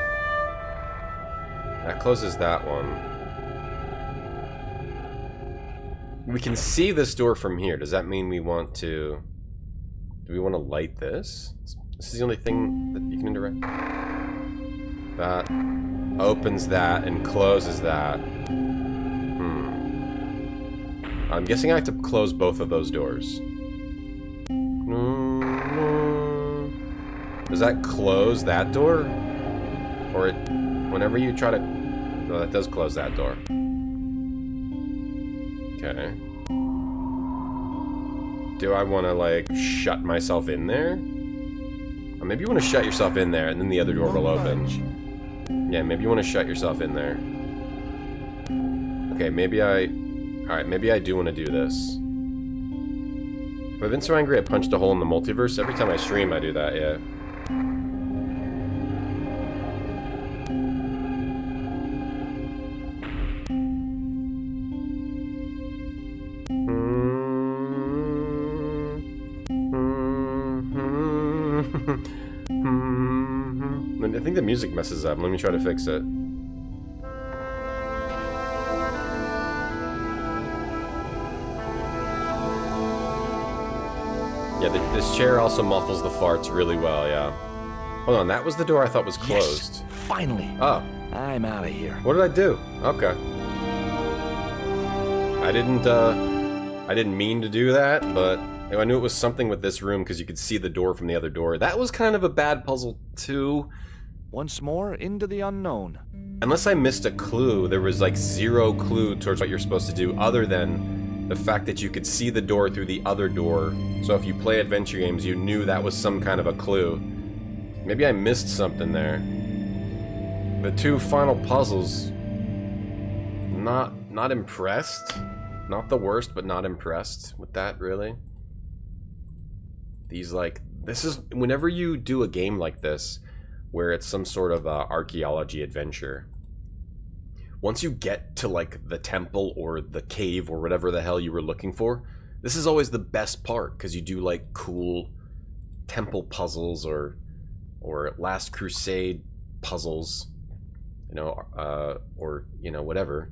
That closes that one. We can see this door from here. Does that mean we want to... Do we want to light this? This is the only thing that you can interact. That opens that and closes that. I'm guessing I have to close both of those doors. Does that close that door? Or it... Whenever you try to... No, that does close that door. Okay. Do I want to, like, shut myself in there? Or maybe you want to shut yourself in there and then the other door will open. Yeah, maybe you want to shut yourself in there. Okay, maybe I Alright, maybe I do want to do this. If I've been so angry I punched a hole in the multiverse. Every time I stream I do that, yeah. I think the music messes up. Let me try to fix it. Yeah, this chair also muffles the farts really well, yeah. Hold on, that was the door I thought was closed. Yes, finally. Oh. I'm out of here. What did I do? Okay. I didn't mean to do that, but I knew it was something with this room because you could see the door from the other door. That was kind of a bad puzzle, too. Once more into the unknown. Unless I missed a clue, there was like zero clue towards what you're supposed to do other than the fact that you could see the door through the other door. So if you play adventure games, you knew that was some kind of a clue. Maybe I missed something there. The two final puzzles, not impressed. Not the worst, but not impressed with that, really. These, like, this is, whenever you do a game like this, where it's some sort of archaeology adventure, once you get to, like, the temple or the cave or whatever the hell you were looking for, this is always the best part, because you do, like, cool temple puzzles or Last Crusade puzzles, you know, or, you know, whatever.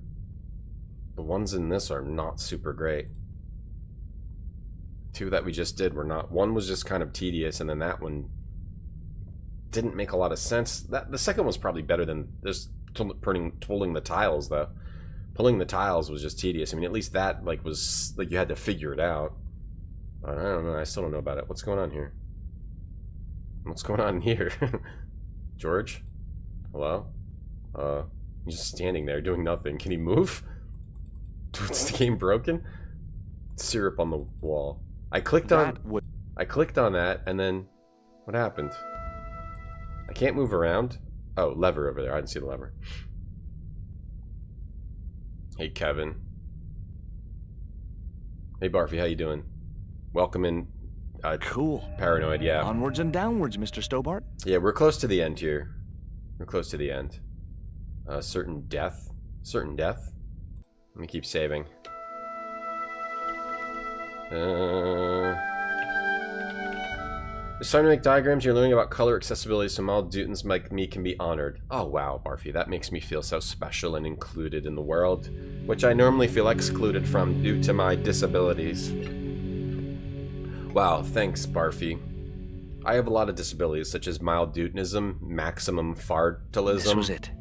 The ones in this are not super great. Two that we just did were not. One was just kind of tedious, and then that one didn't make a lot of sense. The second was probably better than this pulling the tiles, though. Pulling the tiles was just tedious. I mean, at least that like was like you had to figure it out. I don't know. I still don't know about it. What's going on here? What's going on here? George? Hello? He's just standing there doing nothing. Can he move? Is the game broken? Syrup on the wall. I clicked on that, and then what happened? I can't move around. Oh, lever over there. I didn't see the lever. Hey, Kevin. Hey, Barfy. How you doing? Welcome in. Cool. Paranoid, yeah. Onwards and downwards, Mr. Stobart. Yeah, we're close to the end here. We're close to the end. Certain death. Certain death. Let me keep saving. It's time to make diagrams. You're learning about color accessibility, so mild Dutons like me can be honored. Oh wow, Barfy, that makes me feel so special and included in the world, which I normally feel excluded from due to my disabilities. Wow, thanks, Barfy. I have a lot of disabilities, such as mild Dutonism, maximum fartilism. This was it.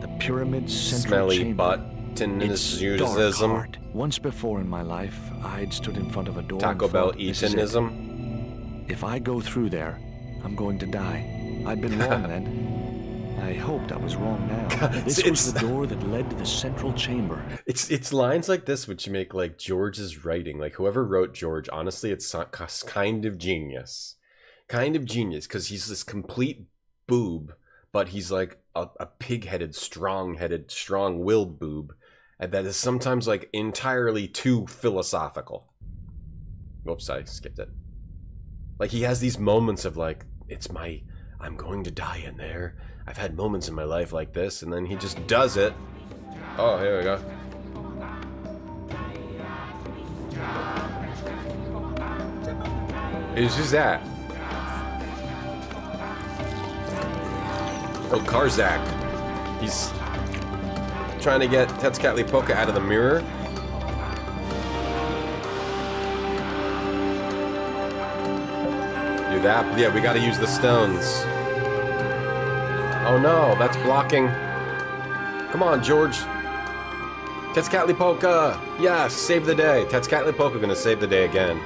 The pyramid's central smelly chamber. butt. It's dark heart. Once before in my life, I'd stood in front of a door. Taco Bell Eatonism. If I go through there, I'm going to die. I'd been wrong then. I hoped I was wrong now. This was the door that led to the central chamber. It's lines like this which make like George's writing. Like whoever wrote George, honestly, it's kind of genius. Kind of genius, because he's this complete boob, but he's like a pig-headed, strong-willed boob. And that is sometimes like entirely too philosophical. Whoops, I skipped it. Like he has these moments of like, I'm going to die in there. I've had moments in my life like this, and then he just does it. Oh, here we go. Who's that? Oh, Karzak. He's trying to get Tezcatlipoca out of the mirror. Do that. Yeah, we gotta use the stones. Oh no, that's blocking. Come on, George. Tezcatlipoca! Yes, save the day. Tezcatlipoca gonna save the day again.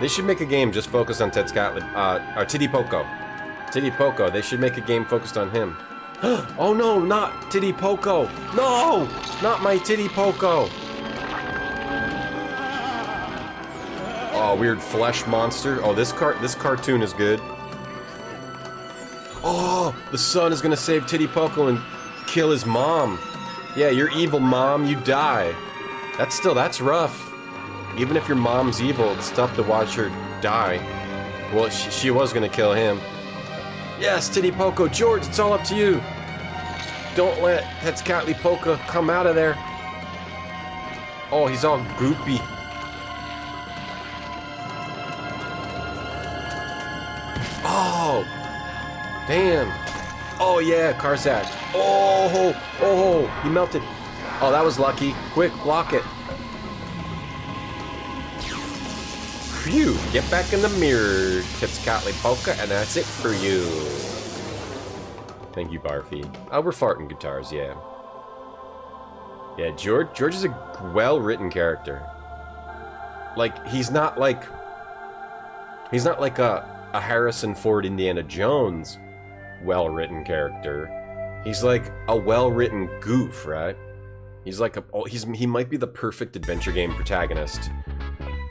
They should make a game just focused on Tezcatlipoca. Or Titipoco. Titipoco, they should make a game focused on him. Oh no, not Titipoco! No! Not my Titipoco! Oh, weird flesh monster. Oh, this cartoon is good. Oh, the son is gonna save Titipoco and kill his mom. Yeah, you're evil, mom. You die. That's rough. Even if your mom's evil, it's tough to watch her die. Well, she was gonna kill him. Yes, Titty Poco. George, it's all up to you. Don't let Tezcatlipoca come out of there. Oh, he's all goopy. Oh, damn. Oh yeah, Karzak. Oh, he melted. Oh, that was lucky. Quick, block it. Phew, get back in the mirror, Tezcatlipoca, and that's it for you. Thank you, Barfy. Oh, we're farting guitars, yeah. Yeah, George is a well-written character. Like, he's not like a Harrison Ford Indiana Jones well-written character. He's like a well-written goof, right? He's like he might be the perfect adventure game protagonist.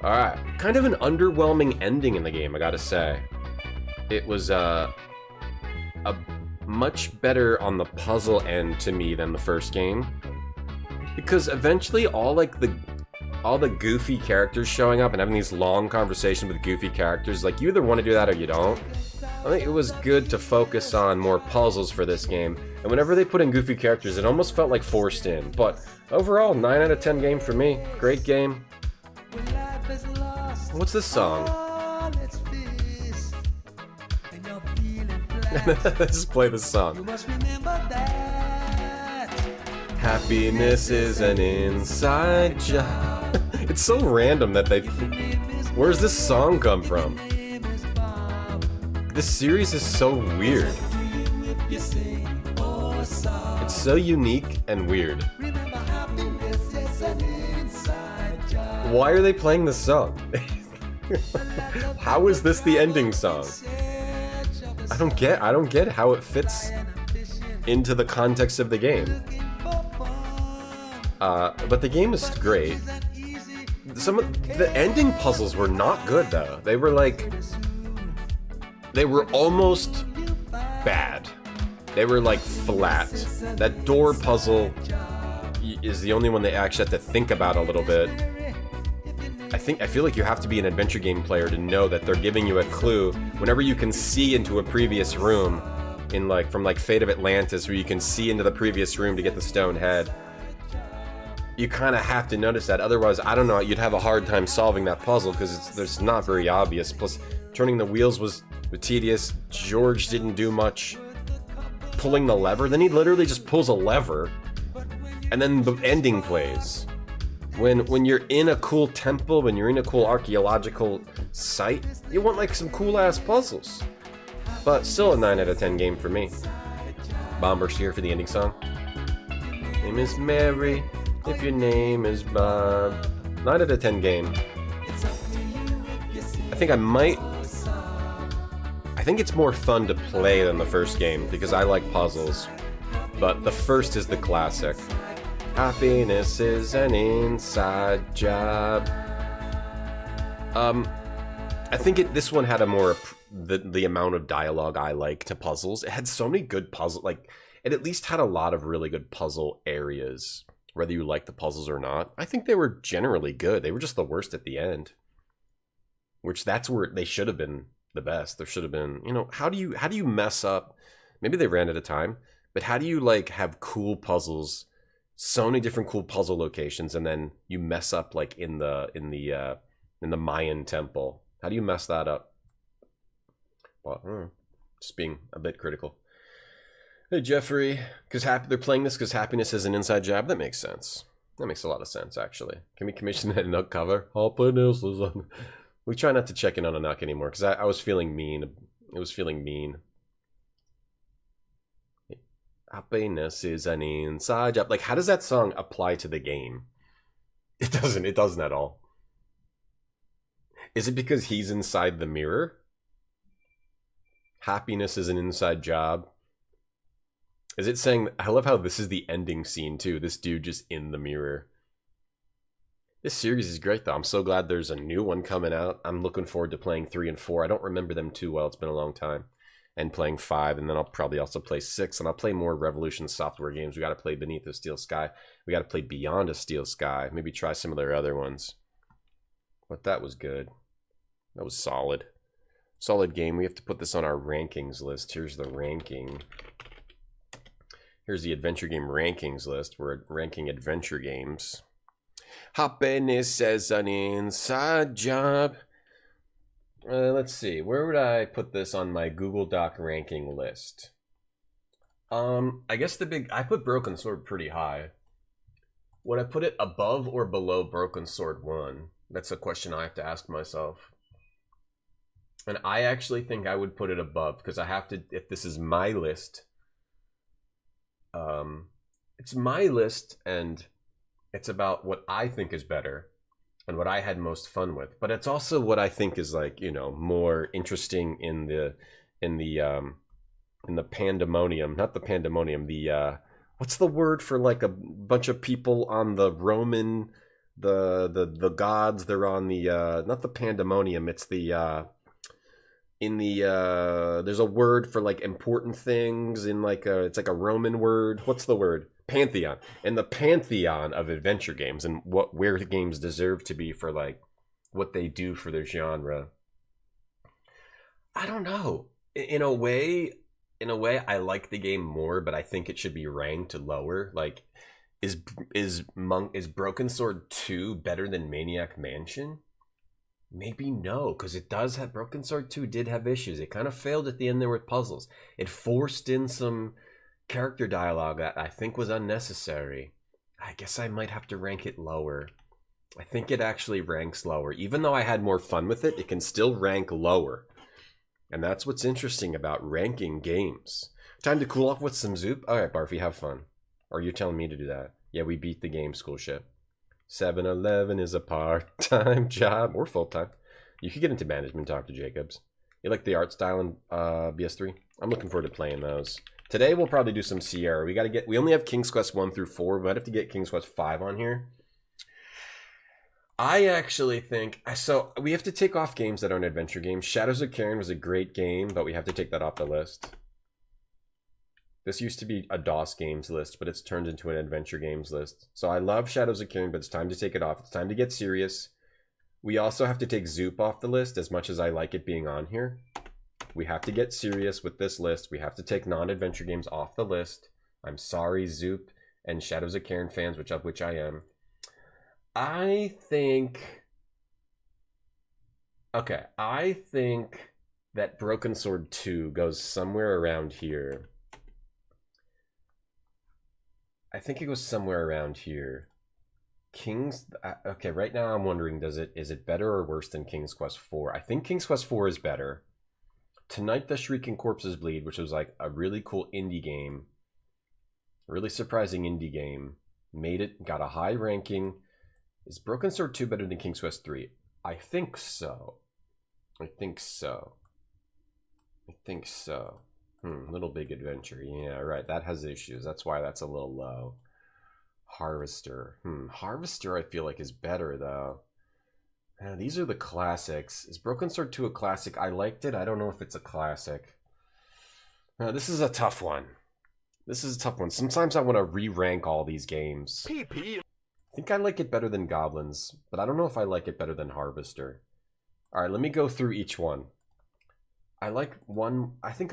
Alright, kind of an underwhelming ending in the game, I gotta say. It was a much better on the puzzle end to me than the first game. Because eventually all the goofy characters showing up and having these long conversations with goofy characters, like, you either want to do that or you don't. I think it was good to focus on more puzzles for this game, and whenever they put in goofy characters, it almost felt like forced in. But overall, 9 out of 10 game for me. Great game. What's this song? Let's play this song. Happiness is an inside job. It's so random that they... Where's this song come from? This series is so weird. It's so unique and weird. Why are they playing this song? How is this the ending song? I don't get how it fits into the context of the game. But the game is great. Some of the ending puzzles were not good though. They were almost bad. They were like flat. That door puzzle is the only one they actually have to think about a little bit. I feel like you have to be an adventure game player to know that they're giving you a clue whenever you can see into a previous room in from Fate of Atlantis, where you can see into the previous room to get the stone head. You kind of have to notice that, otherwise, I don't know, you'd have a hard time solving that puzzle because it's not very obvious. Plus, turning the wheels was tedious. George didn't do much. Pulling the lever, then he literally just pulls a lever, and then the ending plays. When you're in a cool temple, when you're in a cool archaeological site, you want some cool ass puzzles. But still a 9 out of 10 game for me. Bomber's here for the ending song. Name is Mary. If your name is Bob. 9 out of 10 game. I think it's more fun to play than the first game because I like puzzles. But the first is the classic. Happiness is an inside job. I think this one had a more the amount of dialogue I like to puzzles. It had so many good puzzles. It at least had a lot of really good puzzle areas. Whether you like the puzzles or not, I think they were generally good. They were just the worst at the end. Which that's where they should have been the best. There should have been, how do you mess up? Maybe they ran out of time, but how do you have cool puzzles, so many different cool puzzle locations, and then you mess up in the Mayan temple? How do you mess that up? Well, just being a bit critical. Hey Jeffrey, because they're playing this because happiness is an inside job. That makes sense. That makes a lot of sense, actually. Can we commission that Nook cover? I'll put nails on. We try not to check in on a Nook anymore because I was feeling mean. It was feeling mean. Happiness is an inside job. How does that song apply to the game? It doesn't. It doesn't at all. Is it because he's inside the mirror? Happiness is an inside job. Is it saying... I love how this is the ending scene, too. This dude just in the mirror. This series is great, though. I'm so glad there's a new one coming out. I'm looking forward to playing 3 and 4. I don't remember them too well. It's been a long time. and playing 5, and then I'll probably also play 6, and I'll play more Revolution Software games. We got to play Beneath a Steel Sky. We got to play Beyond a Steel Sky. Maybe try some of their other ones. But that was good. That was solid. Solid game. We have to put this on our rankings list. Here's the ranking. Here's the adventure game rankings list. We're ranking adventure games. Happiness is an inside job. Let's see. Where would I put this on my Google Doc ranking list? I guess I put Broken Sword pretty high. Would I put it above or below Broken Sword 1? That's a question I have to ask myself. And I actually think I would put it above, because I have to, if this is my list, it's my list, and it's about what I think is better and what I had most fun with. But it's also what I think is, like, you know, more interesting in the pandemonium, not the pandemonium, the what's the word for, like, a bunch of people on the Roman, the gods, they're on the not the pandemonium, it's the there's a word for, like, important things in, like, it's like a Roman word. What's the word? Pantheon. In the pantheon of adventure games, and where the games deserve to be for, like, what they do for their genre. I don't know. In a way, I like the game more, but I think it should be ranked lower. Like, is Broken Sword 2 better than Maniac Mansion? Maybe no, because it does have, Broken Sword 2 did have issues. It kind of failed at the end there with puzzles. It forced in some character dialogue that I think was unnecessary. I guess I might have to rank it lower. I think it actually ranks lower. Even though I had more fun with it, it can still rank lower. And that's what's interesting about ranking games. Time to cool off with some Zoop? Alright, Barfy, have fun. Or you're telling me to do that? Yeah, we beat the game, school ship. 7-Eleven is a part-time job, or full-time. You could get into management, talk to Jacobs. You like the art style in BS3? I'm looking forward to playing those. Today we'll probably do some Sierra. We only have King's Quest 1 through 4. We might have to get King's Quest 5 on here. I actually think, so we have to take off games that aren't adventure games. Shadows of Cairn was a great game, but we have to take that off the list. This used to be a DOS games list, but it's turned into an adventure games list. So I love Shadows of Cairn, but it's time to take it off. It's time to get serious. We also have to take Zoop off the list, as much as I like it being on here. We have to get serious with this list. We have to take non-adventure games off the list. I'm sorry, Zoop and Shadows of Cairn fans, of which I am. I think that Broken Sword 2 goes somewhere around here. I think it goes somewhere around here. Okay, right now I'm wondering, is it better or worse than King's Quest 4? I think King's Quest 4 is better. Tonight the Shrieking Corpses Bleed, which was like a really cool indie game, really surprising indie game, made it, got a high ranking. Is Broken Sword 2 better than King's Quest 3? I think so. I think so. Little Big Adventure. Yeah, right. That has issues. That's why that's a little low. Harvester. Harvester I feel like is better, though. These are the classics. Is Broken Sword 2 a classic? I liked it. I don't know if it's a classic. This is a tough one. Sometimes I want to re-rank all these games. I think I like it better than Goblins, but I don't know if I like it better than Harvester. Alright, let me go through each one. I like one. I think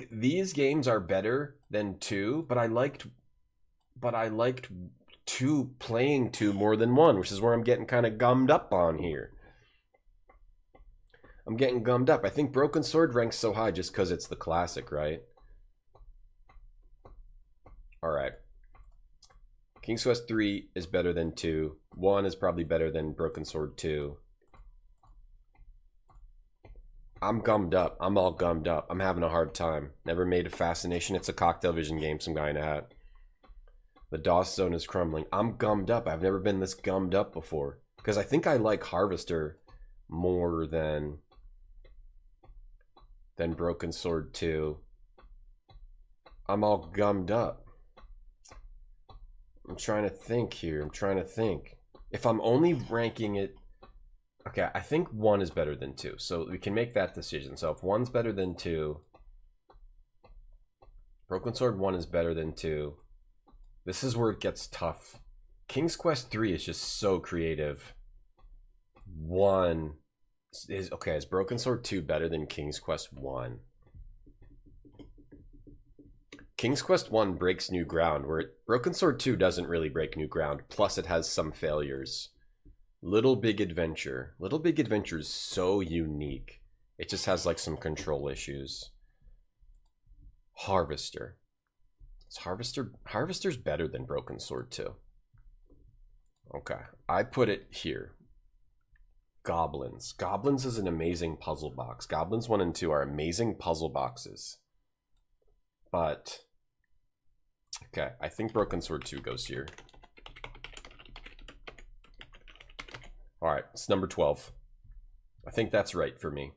these games are better than 2, but I liked 2, playing 2 more than 1, which is where I'm getting kind of gummed up on here. I'm getting gummed up. I think Broken Sword ranks so high just because it's the classic, right? Alright. King's Quest 3 is better than 2. 1 is probably better than Broken Sword 2. I'm gummed up. I'm all gummed up. I'm having a hard time. Never made a fascination. It's a Cocktail Vision game, some guy in a hat. The DOS zone is crumbling. I'm gummed up. I've never been this gummed up before. Because I think I like Harvester more than Broken Sword 2. I'm all gummed up. I'm trying to think here. If I'm only ranking it... Okay, I think 1 is better than 2. So we can make that decision. So if 1's better than 2, Broken Sword 1 is better than 2. This is where it gets tough. King's Quest 3 is just so creative. 1 is okay. Is Broken Sword 2 better than King's Quest 1? King's Quest 1 breaks new ground, where Broken Sword 2 doesn't really break new ground. Plus, it has some failures. Little Big Adventure. Little Big Adventure is so unique. It just has like some control issues. Harvester. Harvester's better than Broken Sword 2. Okay, I put it here. Goblins. Goblins is an amazing puzzle box. Goblins 1 and 2 are amazing puzzle boxes. But okay, I think Broken Sword 2 goes here. Alright, it's number 12. I think that's right for me.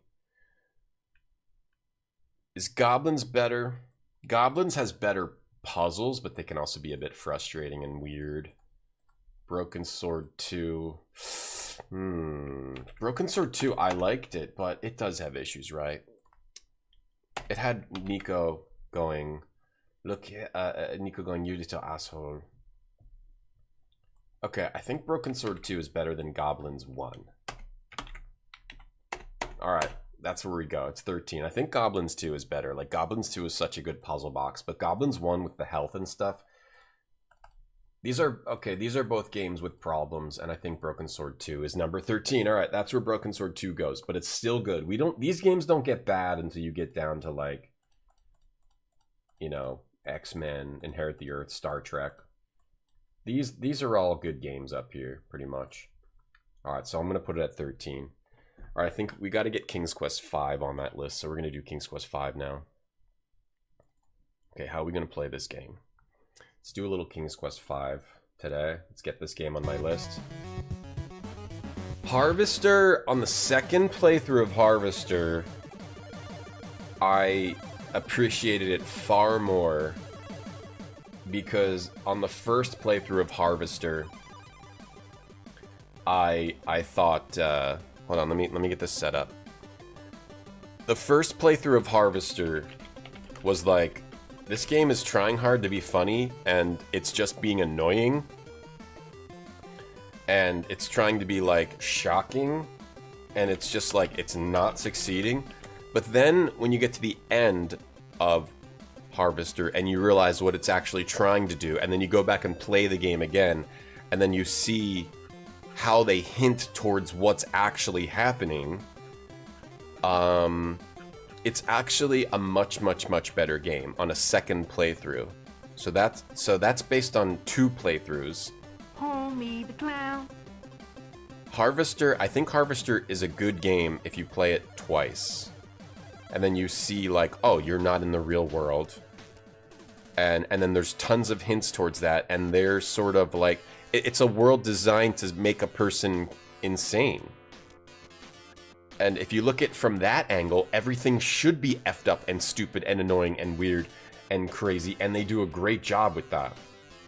Is Goblins better? Goblins has better puzzles, but they can also be a bit frustrating and weird. Broken Sword 2. Broken Sword 2, I liked it, but it does have issues, right? It had Nico going, look, Nico going, you little asshole. Okay, I think Broken Sword 2 is better than Goblins 1. Alright, that's where we go. It's 13. I think Goblins 2 is better. Like, Goblins 2 is such a good puzzle box, but Goblins 1 with the health and stuff, these are, okay, these are both games with problems, and I think Broken Sword 2 is number 13. Alright, that's where Broken Sword 2 goes, but it's still good. These games don't get bad until you get down to, like, you know, X-Men, Inherit the Earth, Star Trek. These are all good games up here, pretty much. Alright, so I'm going to put it at 13. Alright, I think we got to get King's Quest 5 on that list, so we're going to do King's Quest 5 now. Okay, how are we going to play this game? Let's do a little King's Quest 5 today. Let's get this game on my list. Harvester, on the second playthrough of Harvester, I appreciated it far more. Because on the first playthrough of Harvester, I thought, hold on, let me get this set up. The first playthrough of Harvester was like, this game is trying hard to be funny, and it's just being annoying. And it's trying to be like shocking, and it's just like, it's not succeeding. But then when you get to the end of Harvester and you realize what it's actually trying to do, and then you go back and play the game again, and then you see how they hint towards what's actually happening, it's actually a much better game on a second playthrough. So that's based on 2 playthroughs. Homie the clown. Harvester, I think Harvester is a good game if you play it twice. And then you see like, oh, you're not in the real world. And then there's tons of hints towards that, and they're sort of like, it's a world designed to make a person insane. And if you look at it from that angle, everything should be effed up and stupid and annoying and weird and crazy, and they do a great job with that.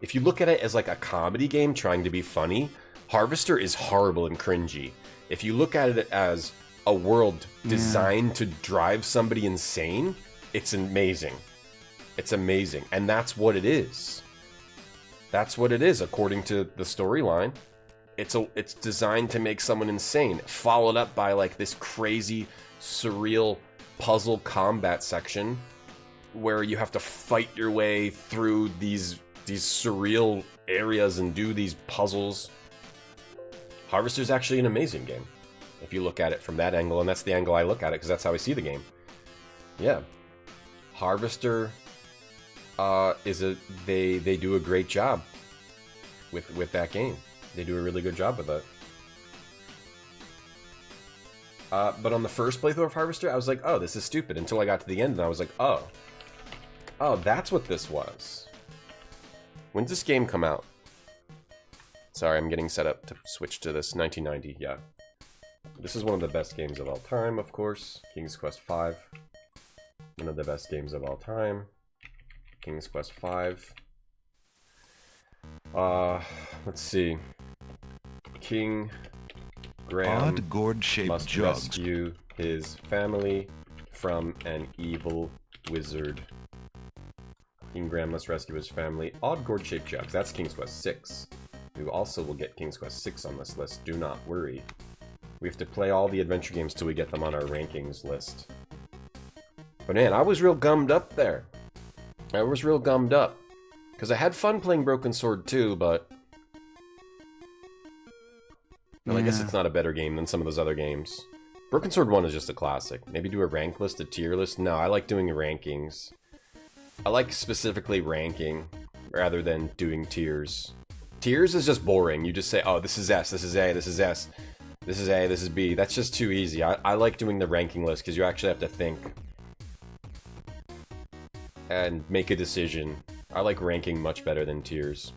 If you look at it as like a comedy game trying to be funny, Harvester is horrible and cringy. If you look at it as a world designed to drive somebody insane, it's amazing. It's amazing, and that's what it is. That's what it is, according to the storyline. It's designed to make someone insane, followed up by like this crazy, surreal puzzle combat section where you have to fight your way through these surreal areas and do these puzzles. Harvester's actually an amazing game if you look at it from that angle, and that's the angle I look at it because that's how I see the game. Yeah, Harvester they do a great job with that game. They do a really good job with it. But on the first playthrough of Harvester, I was like, oh, this is stupid, until I got to the end and I was like, oh, that's what this was. When did this game come out? Sorry, I'm getting set up to switch to this. 1990, yeah. This is one of the best games of all time, of course. King's Quest V. One of the best games of all time. King's Quest V. Let's see. King Graham Odd gourd-shaped must jugs. rescue his family from an evil wizard. King Graham must rescue his family. Odd gourd-shaped jugs. That's King's Quest 6. We also will get King's Quest 6 on this list. Do not worry. We have to play all the adventure games till we get them on our rankings list. But man, I was real gummed up there. I was real gummed up. Because I had fun playing Broken Sword 2, but... Well, I guess it's not a better game than some of those other games. Broken Sword 1 is just a classic. Maybe do a rank list, a tier list? No, I like doing rankings. I like specifically ranking, rather than doing tiers. Tiers is just boring. You just say, oh, this is S, this is A, this is S, this is A, this is B. That's just too easy. I like doing the ranking list, because you actually have to think. And make a decision. I like ranking much better than tiers.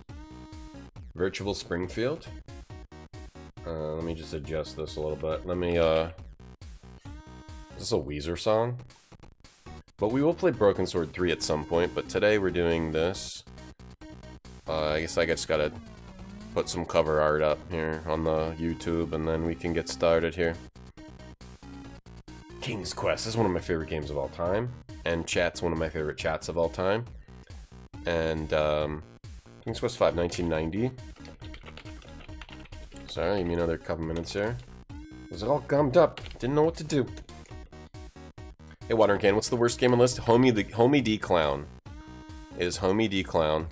Virtual Springfield? Let me just adjust this a little bit. Let me, Is this a Weezer song? But we will play Broken Sword 3 at some point, but today we're doing this. I guess I just gotta put some cover art up here on the YouTube, and then we can get started here. King's Quest. This is one of my favorite games of all time. And Chat's one of my favorite chats of all time. And, King's Quest 5, 1990. Sorry, give me another couple minutes here. I was all gummed up. Didn't know what to do. Hey, Water and Can, what's the worst game on the list? Homie D Clown. It is Homie D Clown.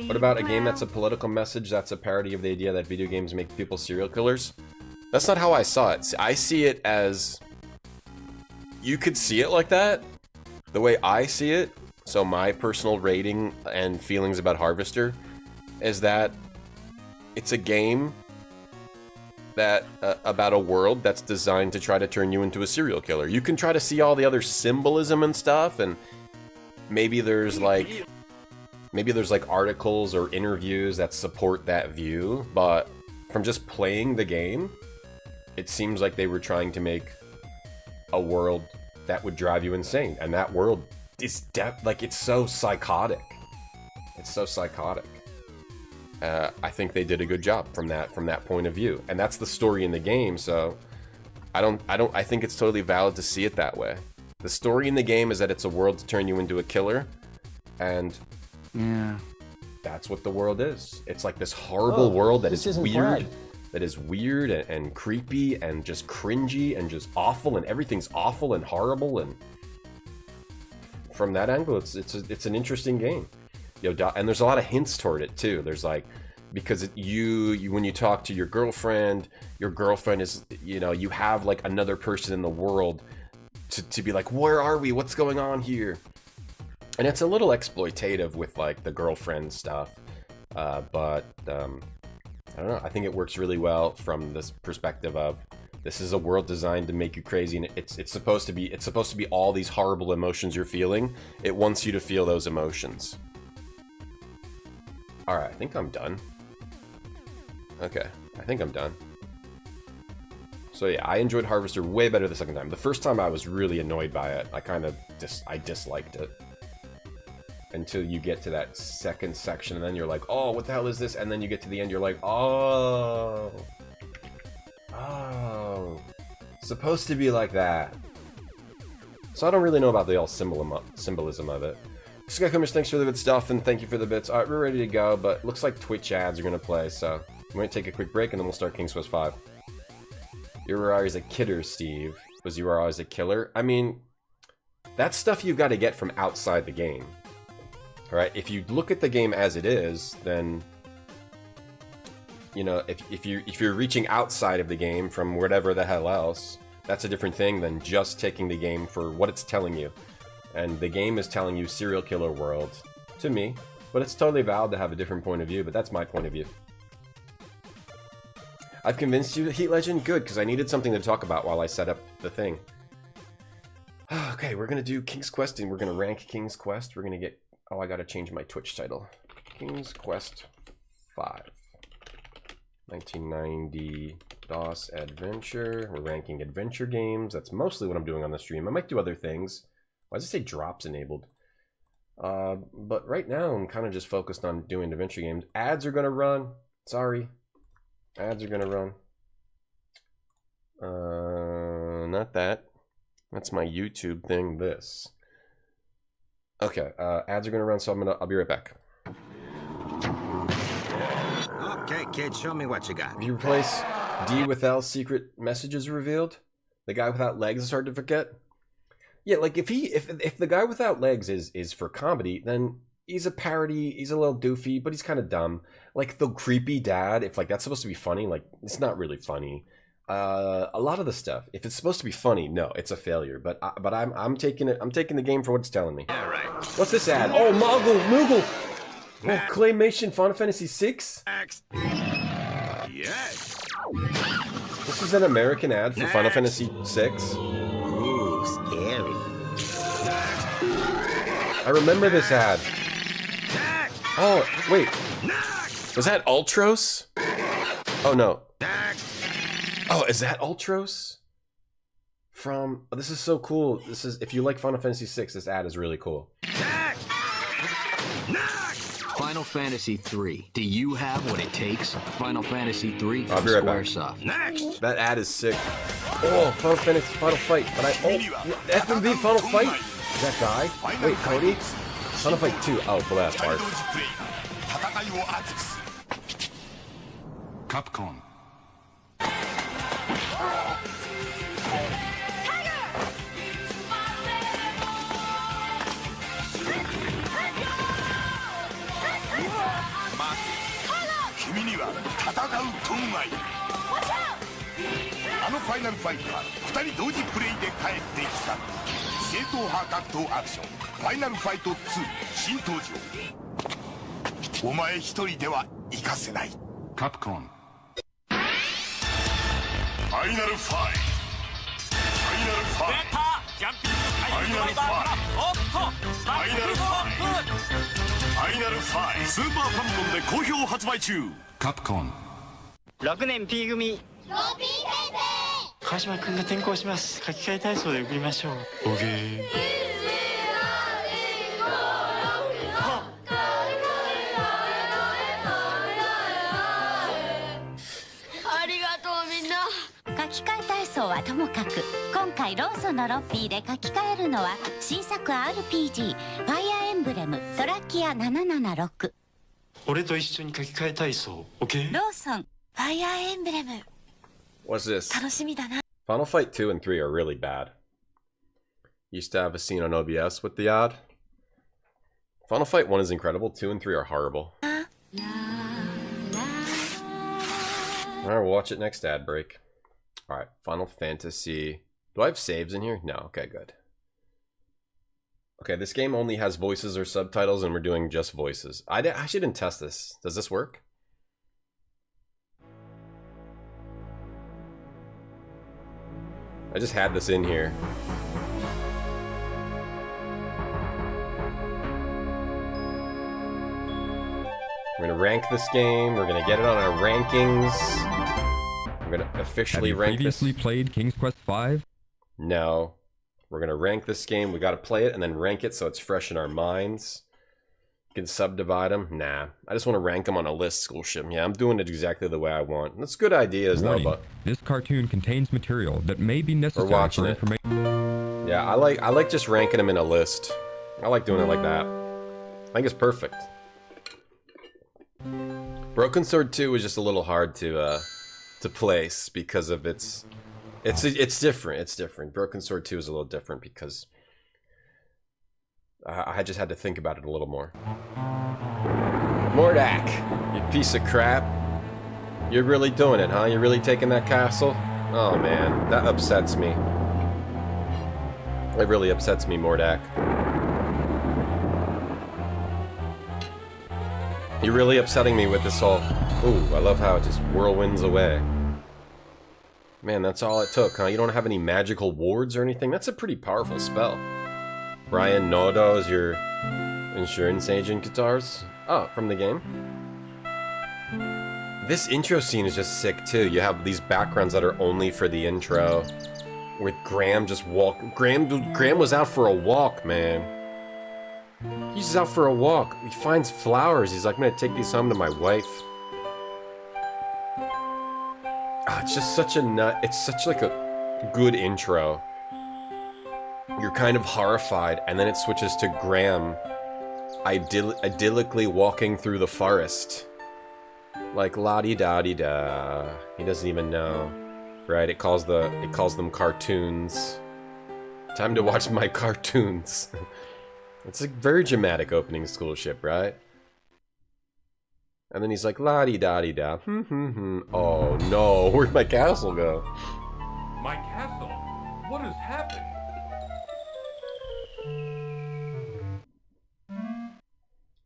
What about a game that's a political message that's a parody of the idea that video games make people serial killers? That's not how I saw it. I see it as... You could see it like that. The way I see it, so my personal rating and feelings about Harvester, is that it's a game that about a world that's designed to try to turn you into a serial killer. You can try to see all the other symbolism and stuff, and maybe there's like articles or interviews that support that view, but from just playing the game, it seems like they were trying to make a world that would drive you insane, and that world is it's so psychotic. It's so psychotic. I think they did a good job from that point of view, and that's the story in the game. So I think it's totally valid to see it that way. The story in the game is that it's a world to turn you into a killer, and yeah, that's what the world is. It's like this horrible world that is weird. That is weird and creepy and just cringy and just awful, and everything's awful and horrible, and from that angle, it's an interesting game. And there's a lot of hints toward it too. There's like, because you when you talk to your girlfriend is, you have like another person in the world to be like, where are we? What's going on here? And it's a little exploitative with like the girlfriend stuff, but I don't know. I think it works really well from this perspective of this is a world designed to make you crazy, and it's supposed to be all these horrible emotions you're feeling. It wants you to feel those emotions. All right, I think I'm done. Okay, I think I'm done. So yeah, I enjoyed Harvester way better the second time. The first time I was really annoyed by it. I disliked it. Until you get to that second section, and then you're like, oh, what the hell is this? And then you get to the end, you're like, oh, supposed to be like that. So I don't really know about the all symbolism of it. Skycombers, thanks for the good stuff, and thank you for the bits. Alright, we're ready to go, but looks like Twitch ads are going to play, so we're going to take a quick break, and then we'll start King's Quest 5. You were always a kidder, Steve. Was you were always a killer? I mean, that's stuff you've got to get from outside the game. Alright, if you look at the game as it is, then, if you're reaching outside of the game from whatever the hell else, that's a different thing than just taking the game for what it's telling you. And the game is telling you serial killer world, to me, but it's totally valid to have a different point of view, but that's my point of view. I've convinced you, Heat Legend? Good, because I needed something to talk about while I set up the thing. Okay, we're going to do King's Quest, and we're going to rank King's Quest. We're going to get... Oh, I gotta change my Twitch title. King's Quest 5. 1990 DOS Adventure. We're ranking adventure games. That's mostly what I'm doing on the stream. I might do other things. Why does it say drops enabled? But right now, I'm kind of just focused on doing adventure games. Ads are gonna run. Sorry. Ads are gonna run. Not that. That's my YouTube thing, this. Okay, ads are gonna run, so I'll be right back. Okay, kid, show me what you got. If you replace D with L, secret messages revealed. The guy without legs is hard to forget. Yeah, like if the guy without legs is for comedy, then he's a parody. He's a little doofy, but he's kind of dumb. Like the creepy dad, if like that's supposed to be funny, like it's not really funny. A lot of the stuff, if it's supposed to be funny, no, it's a failure. But I'm taking it. I'm taking the game for what it's telling me. All right. What's this ad? Oh, Moogle. Oh, Claymation Final Fantasy VI. Yes. This is an American ad for Final Fantasy VI. Ooh, scary. I remember this ad. Oh, wait. Was that Ultros? Oh, no. Oh, is that Ultros? From... Oh, this is so cool. This is... If you like Final Fantasy VI, this ad is really cool. Final Fantasy III. Do you have what it takes? Final Fantasy III I'll from be right back. Squaresoft. That ad is sick. Oh, Final Fantasy Final Fight. But I... Oh, FMV Final Fight? Is that guy? Wait, Cody? Final Fight 2. Oh, blast, barf. Capcom. Capcom. Final Fight. Final Fight. Final Fight. Final Fight. Final Fight. スーパーファミコンで好評発売中。Capcom。6年 P 組川島君が転校します。書き換え体操で送りましょう。オゲー。ありがとうみんな。書き換え体操はともかく、今回ローソンのロッピーで書き換えるのは新作 RPG ファイアーエンブレムトラッキア776。俺と一緒に書き換え体操、オケー。ローソンファイアーエンブレム。 What's this? 楽しみだな。 Final Fight 2 and 3 are really bad. Used to have a scene on OBS with the ad. Final Fight 1 is incredible, 2 and 3 are horrible. Alright, we'll watch it next ad break. Alright, Final Fantasy... Do I have saves in here? No, okay, good. Okay, this game only has voices or subtitles, and we're doing just voices. I actually didn't test this. Does this work? I just had this in here. We're gonna rank this game. We're gonna get it on our rankings. We're gonna officially rank this. Have you previously played King's Quest V? No. We're gonna rank this game. We gotta play it and then rank it so it's fresh in our minds. You can subdivide them. Nah. I just want to rank them on a list, School Ship. Yeah, I'm doing it exactly the way I want. That's good ideas, though, but... This cartoon contains material that may be necessary we're watching for it. information. Yeah, I like just ranking them in a list. I like doing it like that. I think it's perfect. Broken Sword 2 was just a little hard to place because of it's different. It's different. Broken Sword 2 is a little different because I just had to think about it a little more. Mordak, you piece of crap. You're really doing it, huh? You're really taking that castle? Oh man, that upsets me. It really upsets me, Mordak. You're really upsetting me with this whole... Ooh, I love how it just whirlwinds away. Man, that's all it took, huh? You don't have any magical wards or anything? That's a pretty powerful spell. Brian Nodo is your insurance agent guitars? Oh, from the game? This intro scene is just sick, too. You have these backgrounds that are only for the intro. With Graham just Graham was out for a walk, man. He's just out for a walk. He finds flowers. He's like, I'm gonna take these home to my wife. Ah, it's just such a nut. It's such like a good intro. You're kind of horrified, and then it switches to Graham idyllically walking through the forest. Like la-di-da-di-da. He doesn't even know. Right? It calls them cartoons. Time to watch my cartoons. It's a very dramatic opening school ship, right? And then he's like, la-di-da-di-da. Oh no, where'd my castle go? My castle? What has happened?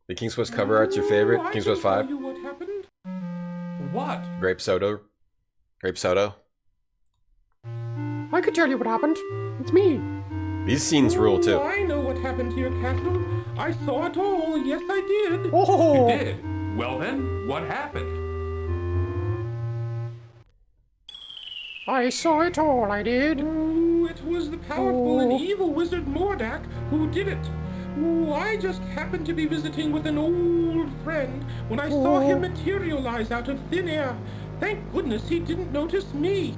The King's Quest cover art's your favorite? King's Quest 5? What happened? What? Grape Soda? Grape Soda? I could tell you what happened. It's me. These scenes rule too. I know what happened to your castle. I saw it all. Yes, I did. Oh. You did? Well then, what happened? I saw it all, I did. Oh, it was the powerful and evil wizard Mordak who did it. Oh, I just happened to be visiting with an old friend when I saw him materialize out of thin air. Thank goodness he didn't notice me.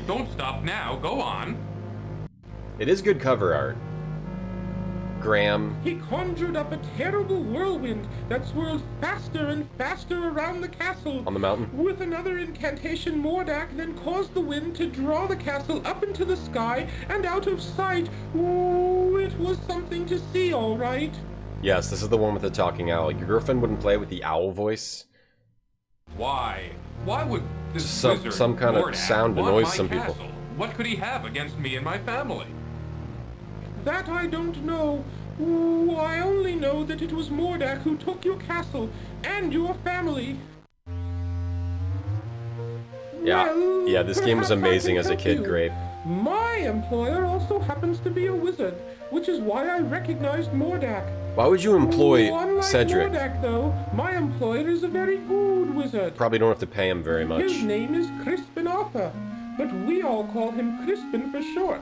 Don't stop now. Go on. It is good cover art. Graham. He conjured up a terrible whirlwind that swirled faster and faster around the castle. On the mountain? With another incantation, Mordak then caused the wind to draw the castle up into the sky and out of sight. Ooh, it was something to see, all right. Yes, this is the one with the talking owl. Your girlfriend wouldn't play with the owl voice? Why? Why would this some kind of sound annoys some people. What could he have against me and my family? That I don't know. Ooh, I only know that it was Mordak who took your castle and your family. Yeah, Well, yeah, this game was perhaps I amazing can as a help kid, you. Grape. My employer also happens to be a wizard, which is why I recognized Mordak. Why would you employ Unlike Cedric? Mordak, though, my employer is a very good wizard. Probably don't have to pay him very much. His name is Crispin Arthur, but we all call him Crispin for short.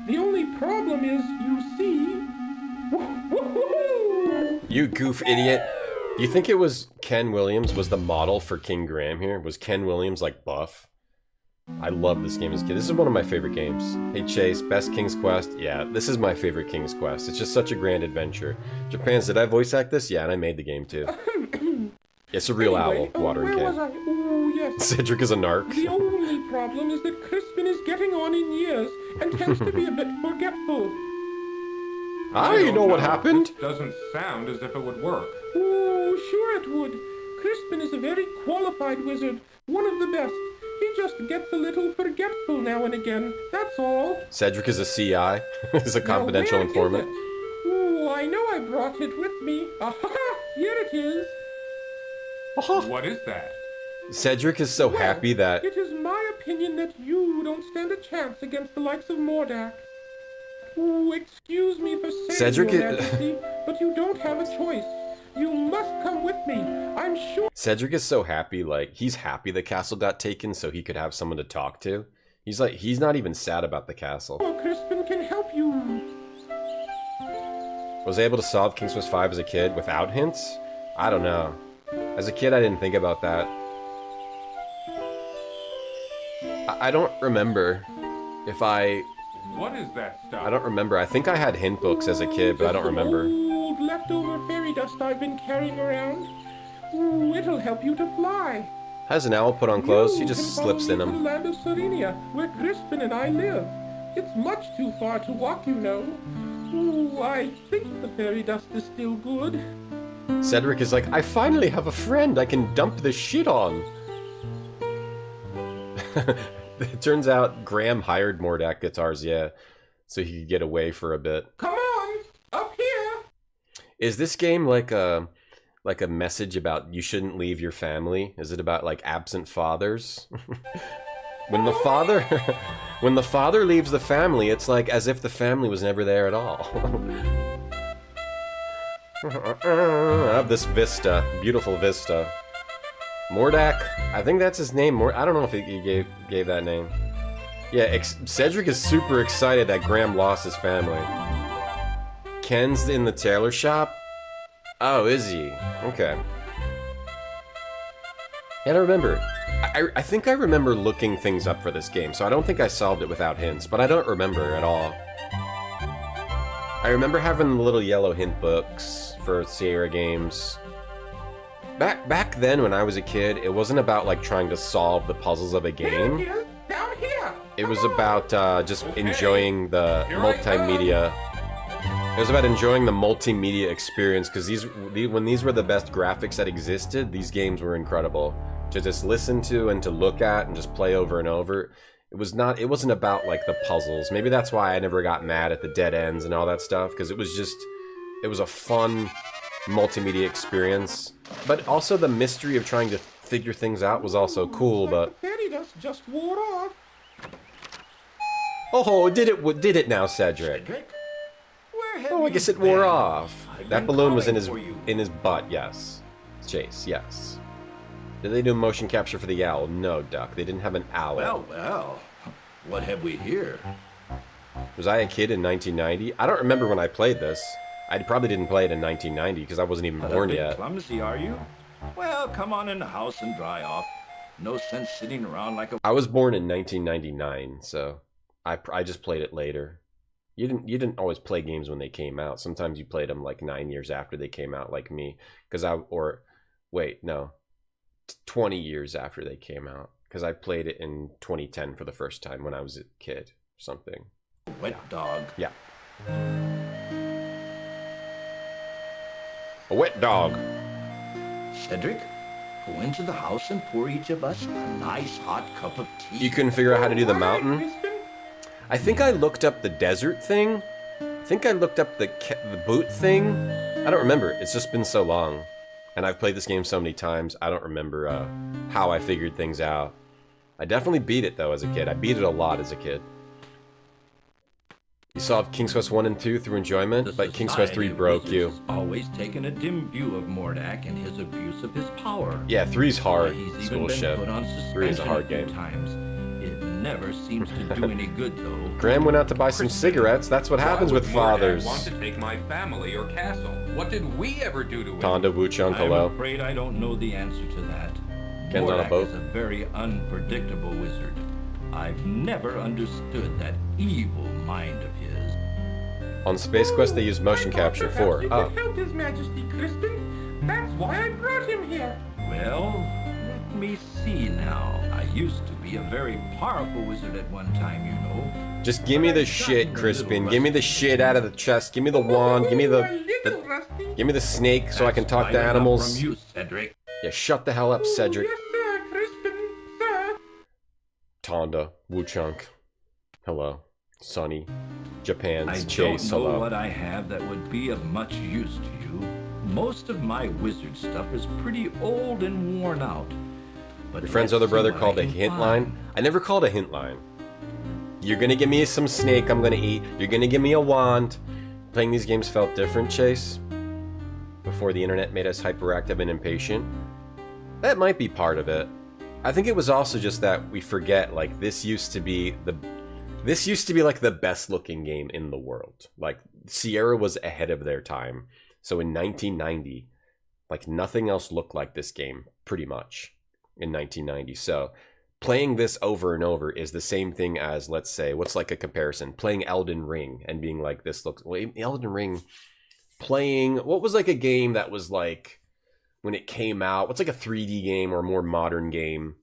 The only problem is, you see... You goof idiot. You think it was Ken Williams was the model for King Graham here? Was Ken Williams like buff? I love this game as a kid. This is one of my favorite games. Hey Chase, best King's Quest? Yeah, this is my favorite King's Quest. It's just such a grand adventure. Japan's, did I voice act this? Yeah, and I made the game too. It's a real Anyway, owl, watering where was can. I? Oh, yes. Cedric is a narc. The only problem is that Crispin is getting on in years and tends to be a bit forgetful. I know what happened. Doesn't sound as if it would work. Oh, sure it would. Crispin is a very qualified wizard, one of the best. He just gets a little forgetful now and again, that's all. Cedric is a CI. He's a confidential informant. Oh, I know I brought it with me. Aha! Here it is. What is that? Cedric is so happy that... It is my opinion that you don't stand a chance against the likes of Mordak. Oh, excuse me for saying, Cedric Your is- Majesty, but you don't have a choice. You must come with me. I'm sure. Cedric is so happy, like, he's happy the castle got taken so he could have someone to talk to. He's like, he's not even sad about the castle. Crispin can help you. Was I able to solve King's Quest 5 as a kid without hints? I don't know. As a kid, I didn't think about that. I don't remember if I... What is that stuff? I don't remember. I think I had hint books as a kid, but I don't remember. Old leftover fairy dust I've been carrying around. Ooh, it'll help you to fly. How does an owl put on clothes? He You just can follow slips me in to the them. land of Serenia, where Crispin and I live. It's much too far to walk, you know. Ooh, I think the fairy dust is still good. Cedric is like, I finally have a friend I can dump this shit on. It turns out Graham hired Mordak guitars, yeah, so he could get away for a bit. Come on, up here. Is this game like a message about you shouldn't leave your family? Is it about like absent fathers? When the father leaves the family, it's like as if the family was never there at all. I have this vista, beautiful vista. Mordak, I think that's his name. I don't know if he gave that name. Yeah, Cedric is super excited that Graham lost his family. Ken's in the tailor shop. Oh, is he? Okay. And I remember. I think I remember looking things up for this game, so I don't think I solved it without hints, but I don't remember at all. I remember having the little yellow hint books for Sierra games. Back then, when I was a kid, it wasn't about like trying to solve the puzzles of a game. Down here. It was about just enjoying the multimedia. It was about enjoying the multimedia experience, because when these were the best graphics that existed, these games were incredible to just listen to and to look at and just play over and over. It wasn't about like the puzzles. Maybe that's why I never got mad at the dead ends and all that stuff, because it was a fun multimedia experience. But also the mystery of trying to figure things out was also cool. But The fairy dust just wore off. oh, did it now, Cedric? Oh, I guess it wore off. That balloon was in his butt. Yes, Chase. Yes. Did they do motion capture for the owl? No, Duck. They didn't have an owl. Well, what have we here? Was I a kid in 1990? I don't remember when I played this. I probably didn't play it in 1990 because I wasn't even born yet. Clumsy, are you? Well, come on in the house and dry off. No sense sitting around like a... I was born in 1999, so I just played it later. You didn't always play games when they came out. Sometimes you played them like 9 years after they came out, like me. 20 years after they came out, because I played it in 2010 for the first time when I was a kid or something. Wet dog. Yeah. A wet dog. Cedric, go into the house and pour each of us a nice hot cup of tea. You couldn't figure out how to do the mountain? I think I looked up the desert thing. I think I looked up the boot thing. I don't remember. It's just been so long. And I've played this game so many times, I don't remember how I figured things out. I definitely beat it, though, as a kid. I beat it a lot as a kid. You solved King's Quest 1 and 2 through enjoyment, but King's Quest 3 broke you. Always taken a dim view of Mordak and his abuse of his power. Yeah, 3's hard. He's School even been shit. put on 3 is a hard suspension game. times. It never seems to do any good, though. Graham went out to buy some cigarettes. That's what happens with fathers. Want to take my family or castle? What did we ever do to him? Tonda Wuchunk, I'm hello. afraid I don't know the answer to that. Ken's on a Mordak boat. is a very unpredictable wizard. I've never understood that evil mind of his. On Space Quest, they use motion capture for. You could help His Majesty, Crispin. That's why I brought him here. Well, let me see now. I used to be a very powerful wizard at one time, you know. Just give me the shit, Crispin. Give me the shit out of the chest. Give me the wand. Give me give me the snake so I can talk to animals. From you, Cedric. Yeah, shut the hell up, Cedric. Yes, sir, Crispin, sir. Tonda Wuchunk. Hello. Sonny. Japan's I Chase. don't know Hello. what I have that would be of much use to you. Most of my wizard stuff is pretty old and worn out. But Your friend's let's other see brother what called I a can hint find. line? I never called a hint line. You're gonna give me some snake I'm gonna eat. You're gonna give me a wand. Playing these games felt different, Chase. Before the internet made us hyperactive and impatient. That might be part of it. I think it was also just that we forget, like, this used to be like the best looking game in the world. Like, Sierra was ahead of their time. So in 1990, like, nothing else looked like this game, pretty much, in 1990. So playing this over and over is the same thing as, let's say, what's like a comparison? Playing Elden Ring and being like, this looks... Well, Elden Ring... Playing... What was like a game that was like... When it came out, what's like a 3D game or a more modern game?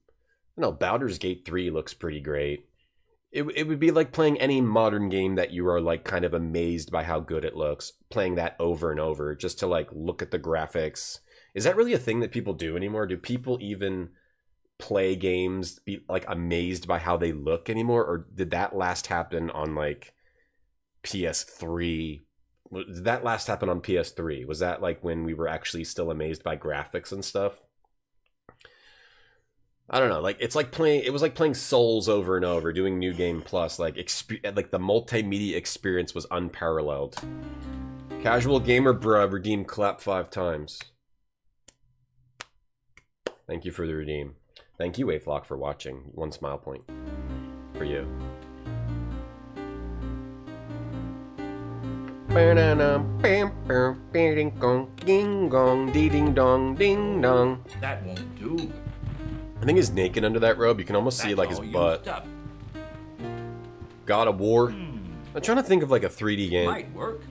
I don't know, Baldur's Gate 3 looks pretty great. It would be like playing any modern game that you are like kind of amazed by how good it looks. Playing that over and over just to like look at the graphics. Is that really a thing that people do anymore? Do people even play games be like amazed by how they look anymore? Or did that last happen on like PS3? Did that last happen on PS3? Was that like when we were actually still amazed by graphics and stuff? I don't know. Like it's like playing. It was like playing Souls over and over, doing New Game Plus. Like the multimedia experience was unparalleled. Casual gamer bruh redeemed clap 5 times. Thank you for the redeem. Thank you, Wayflock, for watching. 1 smile point for you. Ding gong, ding gong, ding dong, ding dong. That won't do. I think he's naked under that robe. You can almost see like his butt. God of War. I'm trying to think of like a 3D game. Might work.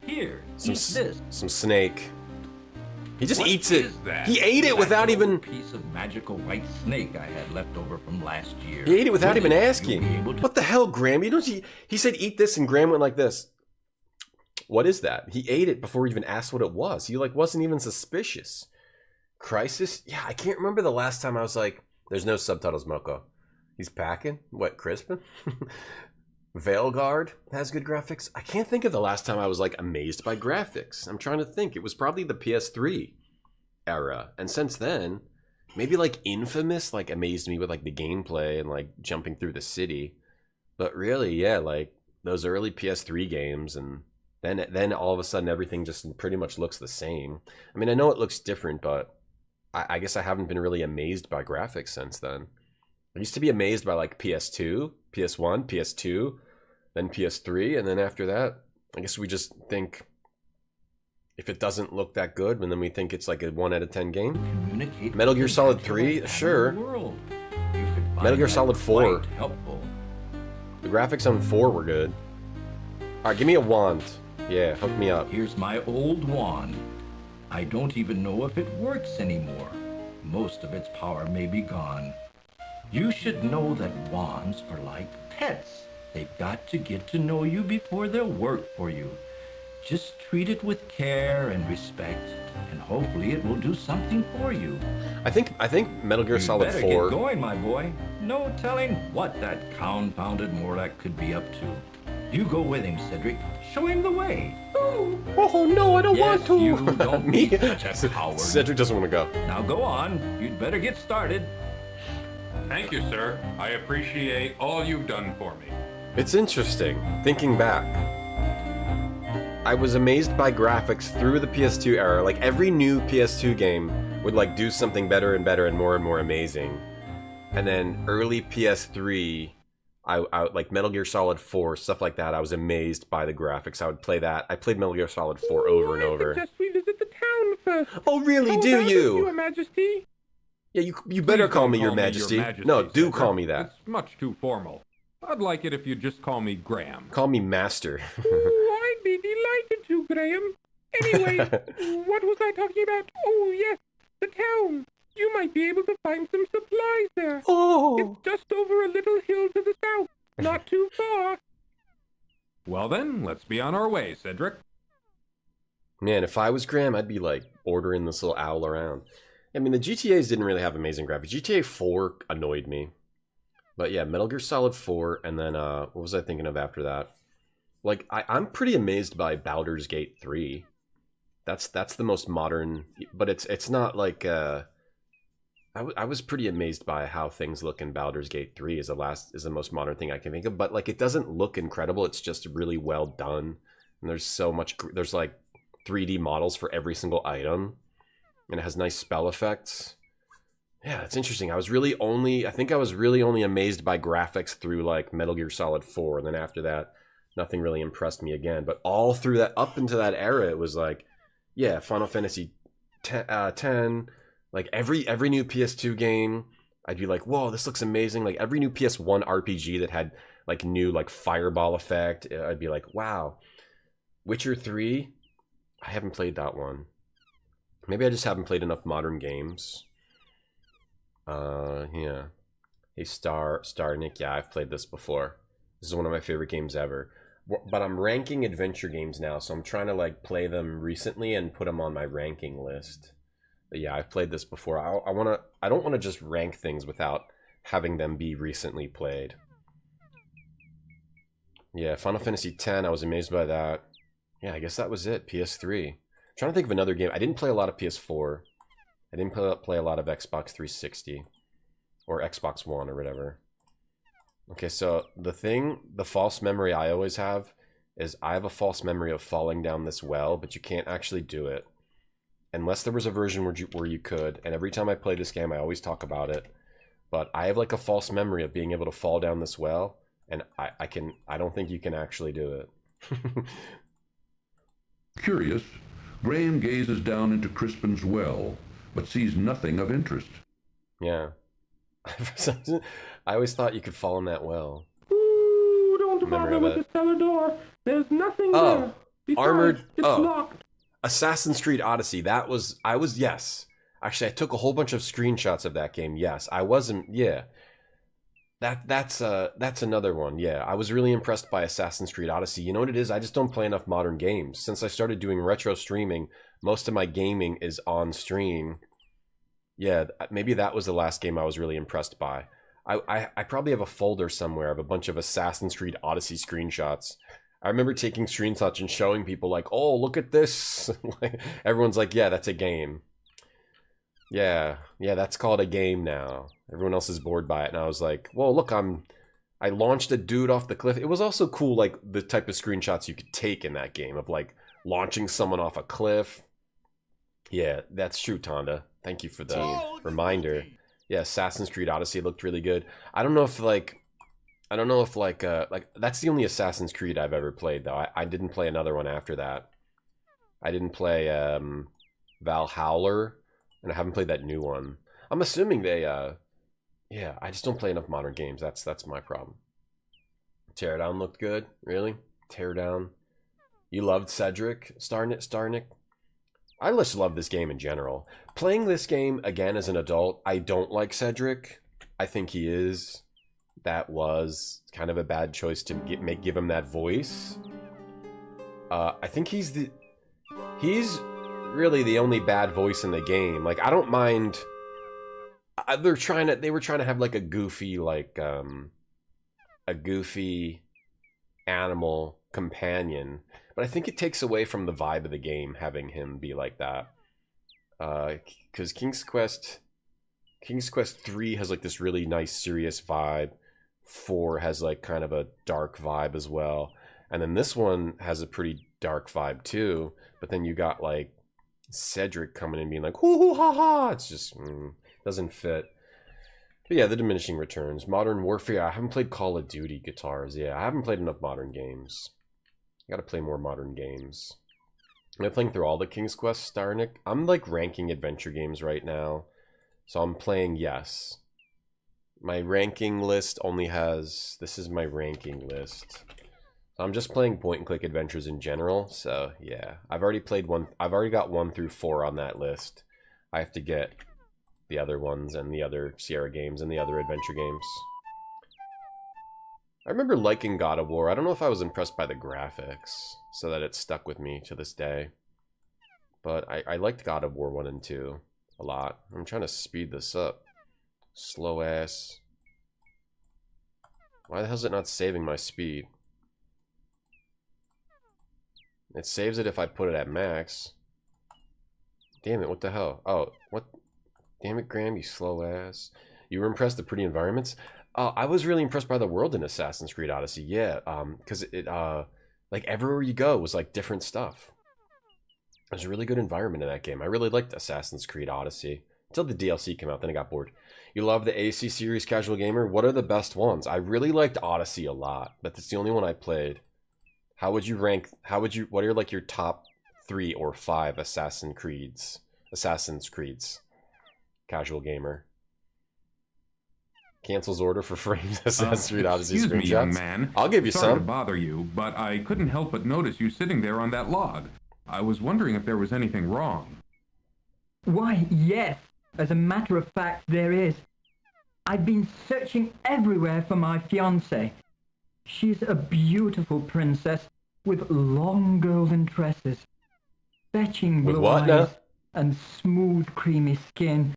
Here, eat this. Some snake. He just What eats it. is that? He ate it That without little even. piece of magical white snake I had left over from last year. He ate it without Will even you be asking. able to- What the hell, Graham? You don't see. He said eat this, and Graham went like this. What is that? He ate it before he even asked what it was. He like wasn't even suspicious. Crisis? Yeah, I can't remember the last time I was like, there's no subtitles, Moko. He's packing? What, Crispin? Veilguard has good graphics. I can't think of the last time I was like amazed by graphics. I'm trying to think. It was probably the PS3 era. And since then, maybe like Infamous like amazed me with like the gameplay and like jumping through the city. But really, yeah, like those early PS3 games, and then all of a sudden everything just pretty much looks the same. I mean, I know it looks different, but I guess I haven't been really amazed by graphics since then. I used to be amazed by like PS2, PS1, PS2, then PS3, and then after that, I guess we just think if it doesn't look that good, and then we think it's like a 1 out of 10 game. Metal Gear Solid 3, sure. Metal Gear Solid 4. The graphics on 4 were good. Alright, give me a wand. Yeah, hook me up. Here's my old wand. I don't even know if it works anymore. Most of its power may be gone. You should know that wands are like pets. They've got to get to know you before they'll work for you. Just treat it with care and respect, and hopefully it will do something for you. I think Metal Gear Solid 4. Get going, my boy. No telling what that confounded Morlock could be up to. You go with him, Cedric. Show him the way. Oh no, I don't want to. You don't Me? be such a coward. Cedric doesn't want to go. Now go on. You'd better get started. Thank you, sir. I appreciate all you've done for me. It's interesting, thinking back. I was amazed by graphics through the PS2 era. Like every new PS2 game would like do something better and better and more amazing. And then early PS3, I like Metal Gear Solid 4, stuff like that. I was amazed by the graphics. I would play that. I played Metal Gear Solid 4 over and over. I suggest we visit the town first. Oh, really? How Do about you? it, Your Majesty? Yeah, you better Please call don't me Your Majesty. No, do Cedric. call me that. It's much too formal. I'd like it if you'd just call me Graham. Call me Master. Oh, I'd be delighted to, Graham. Anyway, what was I talking about? Oh, yes, the town. You might be able to find some supplies there. Oh. It's just over a little hill to the south. Not too far. Well then, let's be on our way, Cedric. Man, if I was Graham, I'd be like ordering this little owl around. I mean, the GTAs didn't really have amazing graphics. GTA 4 annoyed me. But yeah, Metal Gear Solid 4, and then, what was I thinking of after that? Like, I'm pretty amazed by Baldur's Gate 3. That's the most modern, but it's not like, I was pretty amazed by how things look in Baldur's Gate 3 is the most modern thing I can think of. But like, it doesn't look incredible, it's just really well done. And there's so much, there's like 3D models for every single item. And it has nice spell effects. Yeah, it's interesting. I think I was really only amazed by graphics through like Metal Gear Solid 4, and then after that, nothing really impressed me again. But all through that, up into that era, it was like, yeah, Final Fantasy 10, like every new PS2 game, I'd be like, whoa, this looks amazing. Like every new PS1 RPG that had like new like fireball effect, I'd be like, wow. Witcher 3, I haven't played that one. Maybe I just haven't played enough modern games. Yeah. Hey, Star Nick, yeah, I've played this before. This is one of my favorite games ever. But I'm ranking adventure games now, so I'm trying to like play them recently and put them on my ranking list. But yeah, I've played this before. I don't want to just rank things without having them be recently played. Yeah, Final Fantasy X, I was amazed by that. Yeah, I guess that was it. PS3. Trying to think of another game. I didn't play a lot of PS4. I didn't play a lot of Xbox 360 or Xbox One or whatever. Okay, so the false memory I always have is I have a false memory of falling down this well, but you can't actually do it unless there was a version where you could. And every time I play this game, I always talk about it. But I have like a false memory of being able to fall down this well, and I don't think you can actually do it. Curious, Graham gazes down into Crispin's well, but sees nothing of interest. Yeah. I always thought you could fall in that well. Ooh, don't bother with the cellar door. There's nothing there. Besides, Armored. It's locked. Assassin's Creed Odyssey. Yes. Actually, I took a whole bunch of screenshots of that game. Yes, I wasn't. Yeah. That's another one. Yeah, I was really impressed by Assassin's Creed Odyssey. You know what it is? I just don't play enough modern games. Since I started doing retro streaming, most of my gaming is on stream. Yeah, maybe that was the last game I was really impressed by. I probably have a folder somewhere of a bunch of Assassin's Creed Odyssey screenshots. I remember taking screenshots and showing people like, oh, look at this. Everyone's like, yeah, that's a game. Yeah, that's called a game now. Everyone else is bored by it, and I was like, well, look, I launched a dude off the cliff. It was also cool, like, the type of screenshots you could take in that game of, like, launching someone off a cliff. Yeah, that's true, Tonda. Thank you for the reminder. Yeah, Assassin's Creed Odyssey looked really good. I don't know if, like, that's the only Assassin's Creed I've ever played, though. I didn't play another one after that. I didn't play, Valhalla, and I haven't played that new one. I'm assuming they, yeah, I just don't play enough modern games. That's my problem. Teardown looked good. Really? Teardown. You loved Cedric, Starnick? I just love this game in general. Playing this game again as an adult, I don't like Cedric. I think he is. That was kind of a bad choice to give him that voice. I think he's really the only bad voice in the game. Like, I don't mind. They were trying to have like a goofy animal companion, but I think it takes away from the vibe of the game having him be like that. Because King's Quest 3 has like this really nice serious vibe. 4 has like kind of a dark vibe as well, and then this one has a pretty dark vibe too. But then you got like Cedric coming in being like hoo hoo ha ha. It's just doesn't fit. But yeah, the diminishing returns. Modern Warfare. I haven't played Call of Duty guitars. Yeah, I haven't played enough modern games. I gotta play more modern games. Am I playing through all the King's Quest, Starnick? I'm like ranking adventure games right now, so I'm playing yes. My ranking list only has. This is my ranking list. I'm just playing point-and-click adventures in general, so yeah. I've already played one. I've already got 1 through 4 on that list. I have to get the other ones and the other Sierra games and the other adventure games. I remember liking God of War. I don't know if I was impressed by the graphics, so that it stuck with me to this day. But I liked God of War 1 and 2 a lot. I'm trying to speed this up. Slow ass. Why the hell is it not saving my speed? It saves it if I put it at max. Damn it, what the hell? Oh, what? Damn it, Graham, you slow ass. You were impressed with pretty environments? I was really impressed by the world in Assassin's Creed Odyssey, yeah. Because it, like, everywhere you go was, like, different stuff. There's a really good environment in that game. I really liked Assassin's Creed Odyssey. Until the DLC came out, then I got bored. You love the AC series, Casual Gamer? What are the best ones? I really liked Odyssey a lot, but that's the only one I played. How would you rank, what are like your top 3 or 5 Assassin's Creeds? Casual Gamer. Cancels order for frames Assassin's Creed Odyssey Excuse screenshots. me, young man. I'll give you Sorry some. to bother you, but I couldn't help but notice you sitting there on that log. I was wondering if there was anything wrong. Why, yes. As a matter of fact, there is. I've been searching everywhere for my fiancée. She's a beautiful princess with long golden tresses, fetching blue eyes, and smooth, creamy skin.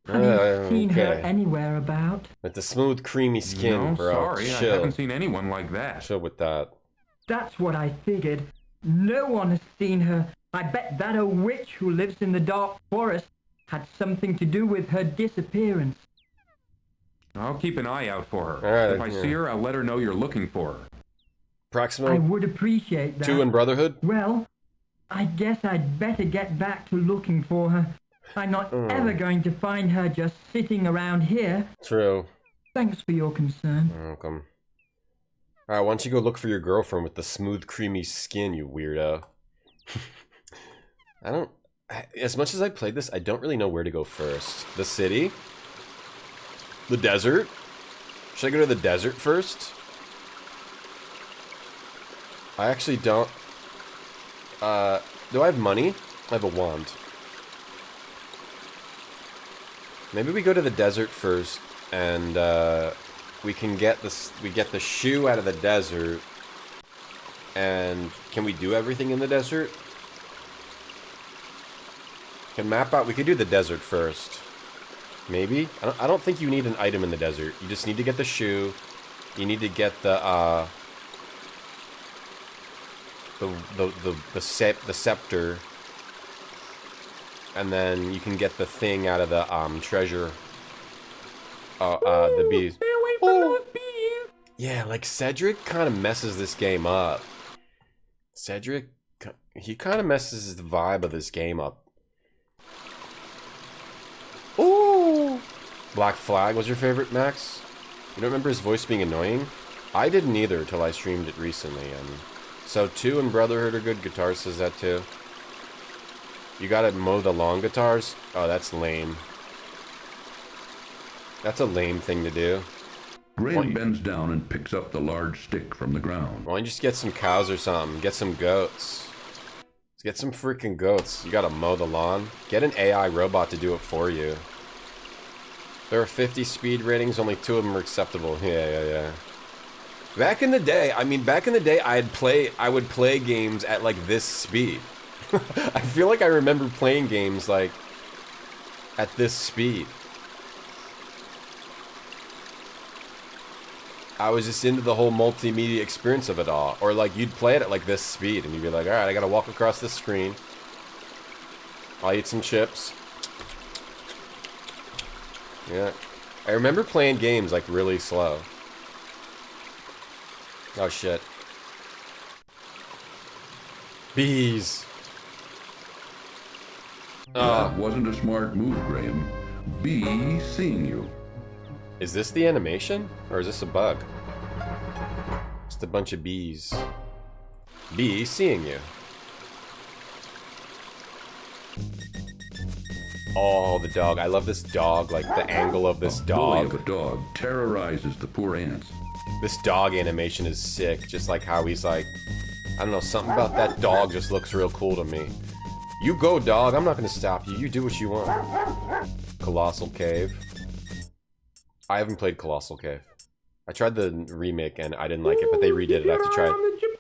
Have you seen her anywhere about? With the smooth, creamy skin, No, bro. sorry, Chill. I haven't seen anyone like that. Chill with that. That's what I figured. No one has seen her. I bet that old witch who lives in the dark forest had something to do with her disappearance. I'll keep an eye out for her. All right, if I see her, I'll let her know you're looking for her. Proximo I would appreciate that. 2 in Brotherhood? Well, I guess I'd better get back to looking for her. I'm not ever going to find her just sitting around here. True. Thanks for your concern. You're welcome. Alright, why don't you go look for your girlfriend with the smooth, creamy skin, you weirdo. I don't... As much as I played this, I don't really know where to go first. The city? The desert? Should I go to the desert first? I actually don't... do I have money? I have a wand. Maybe we go to the desert first, and we can get this. We get the shoe out of the desert, and can we do everything in the desert? Can map out. We could do the desert first. Maybe. I don't think you need an item in the desert. You just need to get the shoe. You need to get the scepter. And then you can get the thing out of the treasure. The bees. Stay away from those bees. Yeah, like Cedric kind of messes this game up. Cedric, he kind of messes the vibe of this game up. Ooh! Black Flag was your favorite, Max? You don't remember his voice being annoying? I didn't either until I streamed it recently. And so 2 and Brotherhood are good. Guitar says that too. You gotta mow the lawn guitars? Oh, that's lame. That's a lame thing to do. Graham bends down and picks up the large stick from the ground. Why don't you just get some cows or something? Get some goats. Let's get some freaking goats. You gotta mow the lawn. Get an AI robot to do it for you. There are 50 speed ratings, only 2 of them are acceptable. Yeah. Back in the day, I would play games at like this speed. I feel like I remember playing games like at this speed. I was just into the whole multimedia experience of it all. Or like you'd play it at like this speed and you'd be like, alright, I gotta walk across this screen. I'll eat some chips. Yeah. I remember playing games like really slow. Oh shit. Bees. That wasn't a smart move, Graham. Bee seeing you. Is this the animation? Or is this a bug? Just a bunch of bees. Bee seeing you. Oh, the dog. I love this dog. Like, the angle of this dog. The bully of a dog terrorizes the poor ants. This dog animation is sick. Just like how he's like... I don't know, something about that dog just looks real cool to me. You go, dog. I'm not gonna stop you. You do what you want. Colossal Cave. I haven't played Colossal Cave. I tried the remake and I didn't like it, but they redid it. I have to try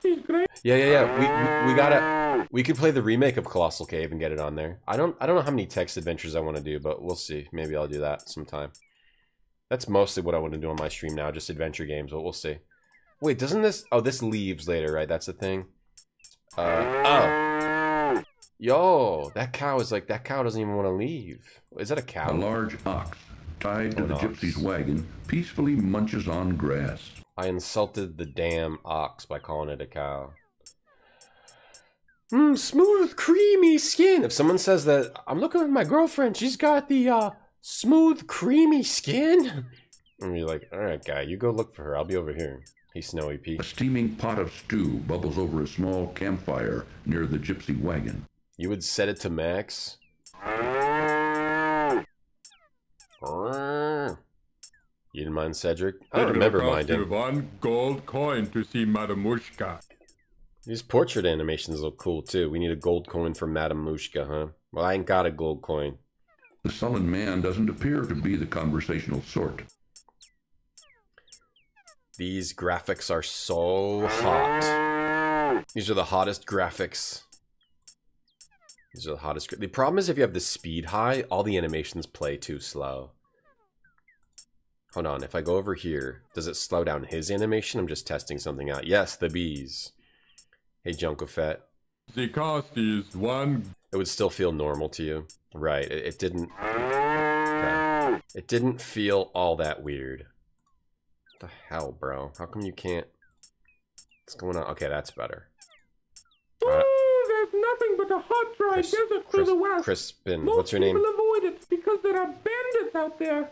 it. Yeah. We could play the remake of Colossal Cave and get it on there. I don't know how many text adventures I want to do, but we'll see. Maybe I'll do that sometime. That's mostly what I want to do on my stream now, just adventure games, but we'll see. Wait, doesn't this... Oh, this leaves later, right? That's the thing. Oh. Yo, that cow is like... That cow doesn't even want to leave. Is that a cow? A large ox, tied to the gypsy's wagon, peacefully munches on grass. I insulted the damn ox by calling it a cow. Smooth, creamy skin. If someone says that... I'm looking at my girlfriend. She's got the, smooth, creamy skin. And you're like, alright, guy, you go look for her. I'll be over here. Hey, Snowy Pete. A steaming pot of stew bubbles over a small campfire near the gypsy wagon. You would set it to max? You didn't mind Cedric? I don't remember minding. One gold coin to see Madamushka. These portrait animations look cool too. We need a gold coin for Madame Mushka, huh? Well, I ain't got a gold coin. The sullen man doesn't appear to be the conversational sort. These graphics are so hot. These are the hottest graphics. These are the hottest. The problem is if you have the speed high, all the animations play too slow. Hold on, if I go over here, does it slow down his animation? I'm just testing something out. Yes, the bees. Hey, Junkofet. The cost is one. It would still feel normal to you. Right, it didn't... Okay. It didn't feel all that weird. What the hell, bro? How come you can't... What's going on? Okay, that's better. Oh, there's nothing but a hot, dry desert to the west. Crispin, what's your name? Most people avoid it because there are bandits out there.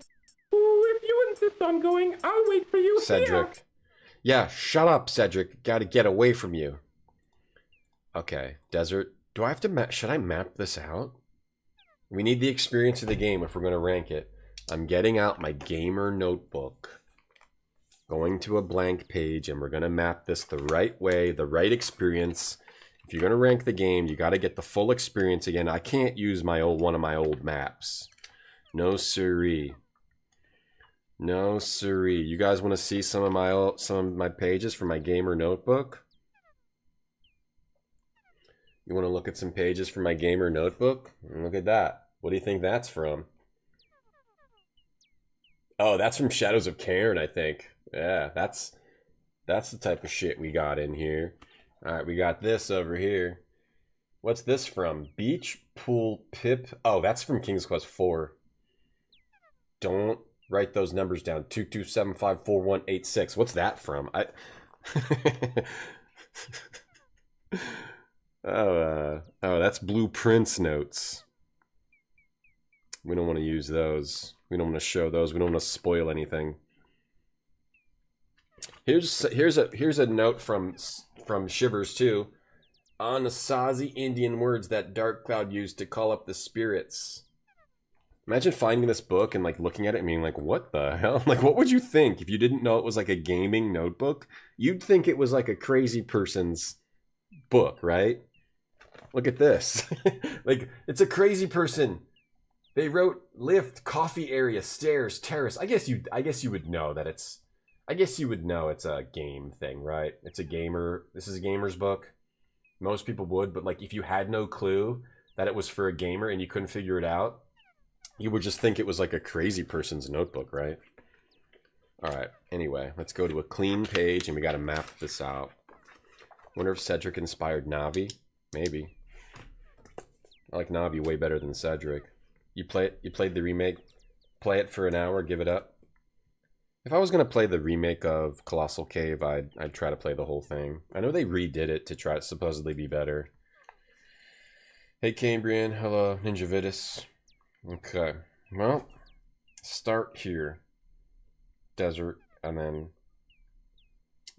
Ooh, if you insist on going, I'll wait for you Cedric. here. Yeah, shut up, Cedric. Gotta get away from you. Okay, desert. Do I have to should I map this out? We need the experience of the game if we're going to rank it. I'm getting out my gamer notebook. Going to a blank page, and we're going to map this the right way, the right experience. If you're going to rank the game, you got to get the full experience again. I can't use one of my old maps. No siree. No siree. You guys want to see some of my pages from my gamer notebook? You want to look at some pages from my gamer notebook? Look at that. What do you think that's from? Oh, that's from Shadows of Cairn, I think. Yeah, that's the type of shit we got in here. All right, we got this over here. What's this from? Beach Pool Pip. Oh, that's from King's Quest 4. Don't write those numbers down. 22754186. What's that from? Oh, that's Blueprints notes. We don't want to use those. We don't want to show those. We don't want to spoil anything. Here's a note from Shivers too. Anasazi Indian words that Dark Cloud used to call up the spirits. Imagine finding this book and like looking at it and being like, what the hell? Like, what would you think if you didn't know it was like a gaming notebook? You'd think it was like a crazy person's book, right? Look at this. Like, it's a crazy person. They wrote lift, coffee area, stairs, terrace. I guess you would know that it's a game thing, right? It's a gamer. This is a gamer's book. Most people would, but like if you had no clue that it was for a gamer and you couldn't figure it out, you would just think it was like a crazy person's notebook, right? All right. Anyway, let's go to a clean page and we got to map this out. Wonder if Cedric inspired Navi. Maybe. I like Navi way better than Cedric. You played the remake. Play it for an hour. Give it up. If I was going to play the remake of Colossal Cave, I'd try to play the whole thing. I know they redid it to try to supposedly be better. Hey Cambrian, hello Ninjavitus. Okay, well, start here. Desert, and then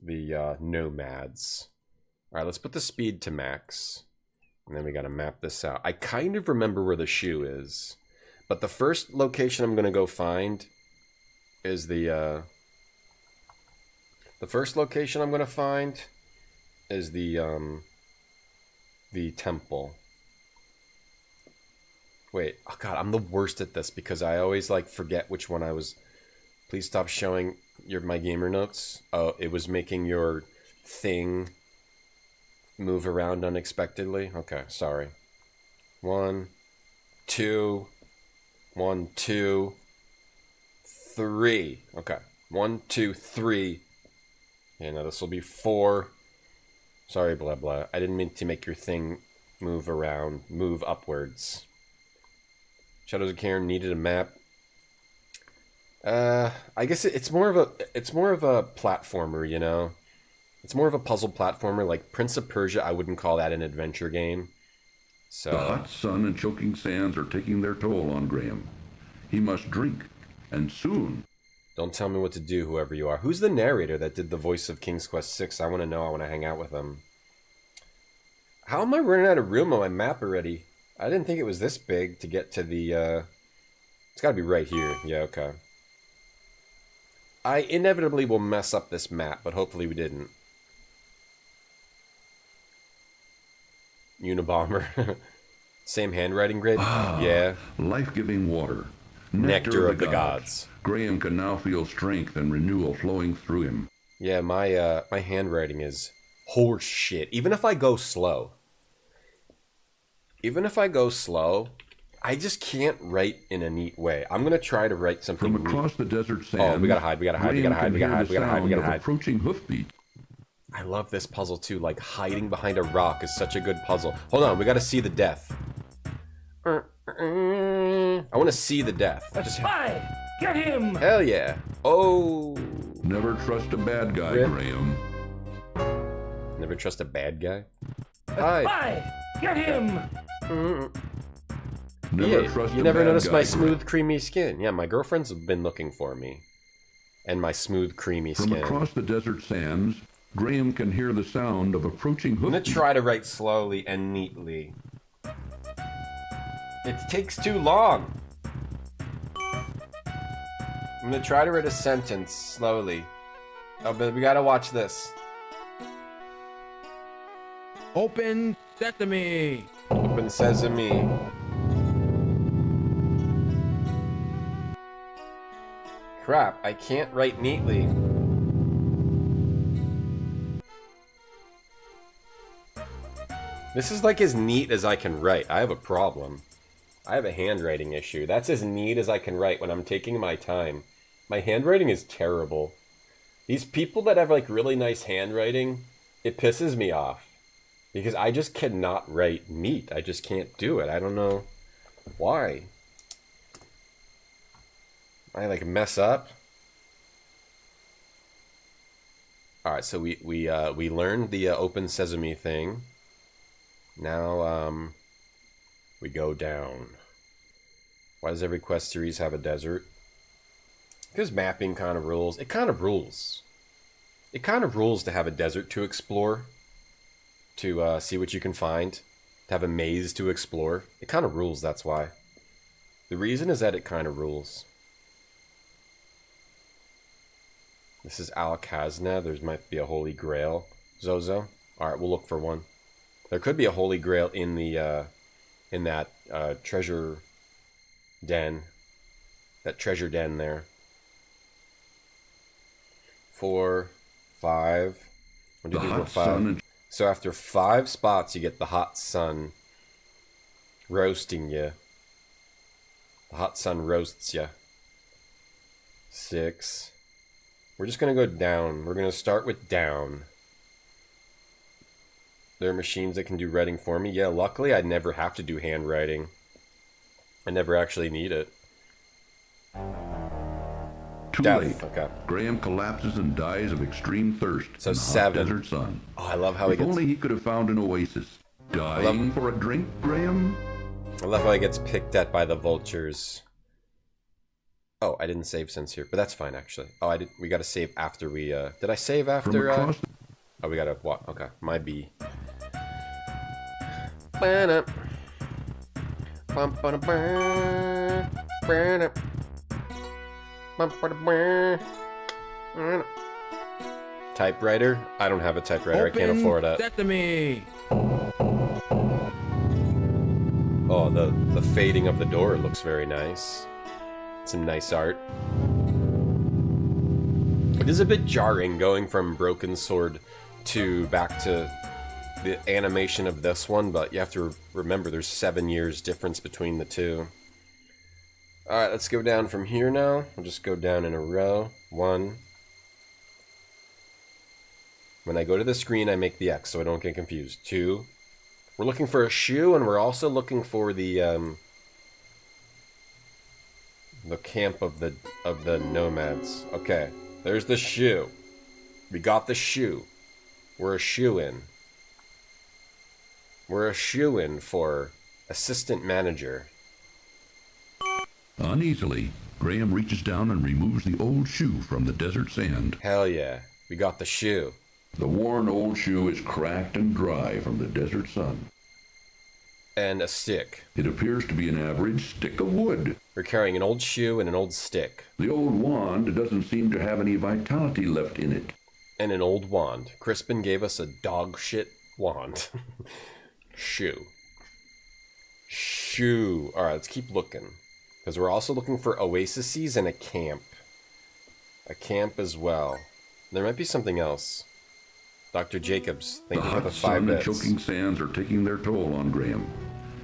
the nomads. Alright, let's put the speed to max. And then we gotta map this out. I kind of remember where the shoe is. But the first location I'm gonna go find is the first location I'm gonna find is the temple. Wait, oh god, I'm the worst at this because I always like forget which one I was. Please stop showing my gamer notes. Oh, it was making your thing move around unexpectedly. Okay, sorry. 1, 2, 1, 2, 3. Okay. 1, 2, 3. Yeah, now this will be 4. Sorry, blah blah. I didn't mean to make your thing move around, move upwards. Shadows of Cairn needed a map. I guess it's more of a platformer, you know. It's more of a puzzle platformer. Like Prince of Persia, I wouldn't call that an adventure game. So the hot sun and choking sands are taking their toll on Graham. He must drink, and soon. Don't tell me what to do, whoever you are. Who's the narrator that did the voice of King's Quest 6? I want to know. I want to hang out with him. How am I running out of room on my map already? I didn't think it was this big to get to the, It's got to be right here. Yeah, okay. I inevitably will mess up this map, but hopefully we didn't. Unabomber. Same handwriting grid? Yeah. Life-giving water. Nectar of the gods. Graham can now feel strength and renewal flowing through him. Yeah, my handwriting is horse shit. Even if I go slow, I just can't write in a neat way. I'm gonna try to write something. From across the desert sands. Oh, we gotta hide. We gotta hide. We gotta hide. We gotta hide. We gotta hide. We gotta hide. Approaching hoofbeat. I love this puzzle too. Like hiding behind a rock is such a good puzzle. Hold on, we gotta see the death. I want to see the death. A spy! Get him! Hell yeah! Oh! Never trust a bad guy, Graham. Never trust a bad guy. A spy! Get him! Never trust you never noticed my smooth, creamy skin. Yeah, my girlfriends have been looking for me. And my smooth, creamy skin. From across the desert sands, Graham can hear the sound of approaching hoofbeat. I'm gonna try to write slowly and neatly. It takes too long. I'm gonna try to read a sentence slowly. Oh, but we gotta watch this. Open sesame. Open sesame. Crap, I can't write neatly. This is like as neat as I can write. I have a problem. I have a handwriting issue. That's as neat as I can write when I'm taking my time. My handwriting is terrible. These people that have like really nice handwriting, it pisses me off. Because I just cannot write neat. I just can't do it. I don't know why. I like mess up. Alright, so we learned the open sesame thing. Now, we go down. Why does every quest series have a desert? Because mapping kind of rules. It kind of rules. It kind of rules to have a desert to explore. To see what you can find. To have a maze to explore. It kind of rules, that's why. The reason is that it kind of rules. This is Alakazna. There might be a Holy Grail. Zozo. Alright, we'll look for one. There could be a Holy Grail in the in that treasure den. That treasure den there. 4, 5. 1, 2, 3, 4, 5. So after 5 spots, you get the hot sun roasting you. The hot sun roasts you. 6. We're just gonna go down. We're gonna start with down. There are machines that can do writing for me. Yeah, luckily I never have to do handwriting. I never actually need it. Too late. Okay. Graham collapses and dies of extreme thirst So in the 7. hot desert sun. Oh, I love how he If gets... only he could have found an oasis. Dying for a drink, Graham? I love how he gets picked at by the vultures. Oh, I didn't save since here, but that's fine actually. Oh, I did. We gotta save after we. Did I save after? Oh, we gotta what? Okay, my B. Typewriter? I don't have a typewriter. I can't afford it. Sesame. Oh, the fading of the door looks very nice. Some nice art. It is a bit jarring going from Broken Sword to back to the animation of this one, but you have to remember there's 7 years difference between the two. Alright, let's go down from here now. We'll just go down in a row. 1. When I go to the screen, I make the X so I don't get confused. 2. We're looking for a shoe, and we're also looking for the camp of the nomads. Okay, there's the shoe. We got the shoe. We're a shoe-in. We're a shoe-in for assistant manager. Uneasily, Graham reaches down and removes the old shoe from the desert sand. Hell yeah, we got the shoe. The worn old shoe is cracked and dry from the desert sun. And a stick. It appears to be an average stick of wood. We're carrying an old shoe and an old stick. The old wand doesn't seem to have any vitality left in it. And an old wand. Crispin gave us a dog shit wand. Shoe. Shoe. Alright, let's keep looking. Because we're also looking for oases and a camp. A camp as well. There might be something else. Dr. Jacobs, thank you for the 5 bits. The choking sands are taking their toll on Graham.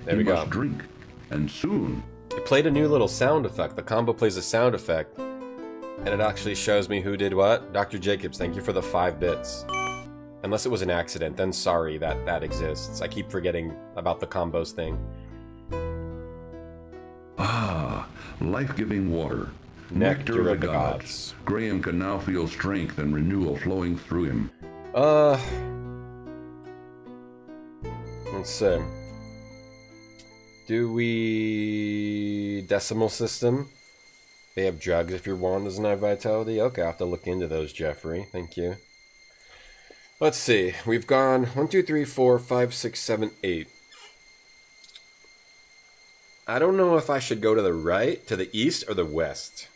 There we go. He must drink, and soon. It played a new little sound effect. The combo plays a sound effect, and it actually shows me who did what. Dr. Jacobs, thank you for the 5 bits. Unless it was an accident, then sorry that exists. I keep forgetting about the combos thing. Ah, life-giving water. Nectar of the gods. Graham can now feel strength and renewal flowing through him. Let's see. Do we... Decimal system? They have drugs if your wand doesn't have vitality? Okay, I'll have to look into those, Jeffrey. Thank you. Let's see. We've gone 1, 2, 3, 4, 5, 6, 7, 8. I don't know if I should go to the right, to the east, or the west.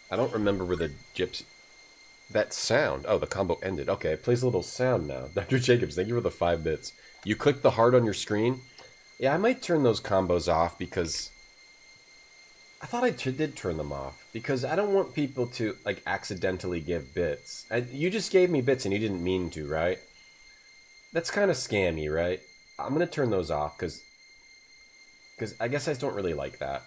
I don't remember where the gypsy... That sound. Oh, the combo ended. Okay, it plays a little sound now. Dr. Jacobs, thank you for the 5 bits. You click the heart on your screen. Yeah, I might turn those combos off because... I thought I did turn them off. Because I don't want people to, like, accidentally give bits. You just gave me bits and you didn't mean to, right? That's kind of scammy, right? I'm going to turn those off because I guess I just don't really like that.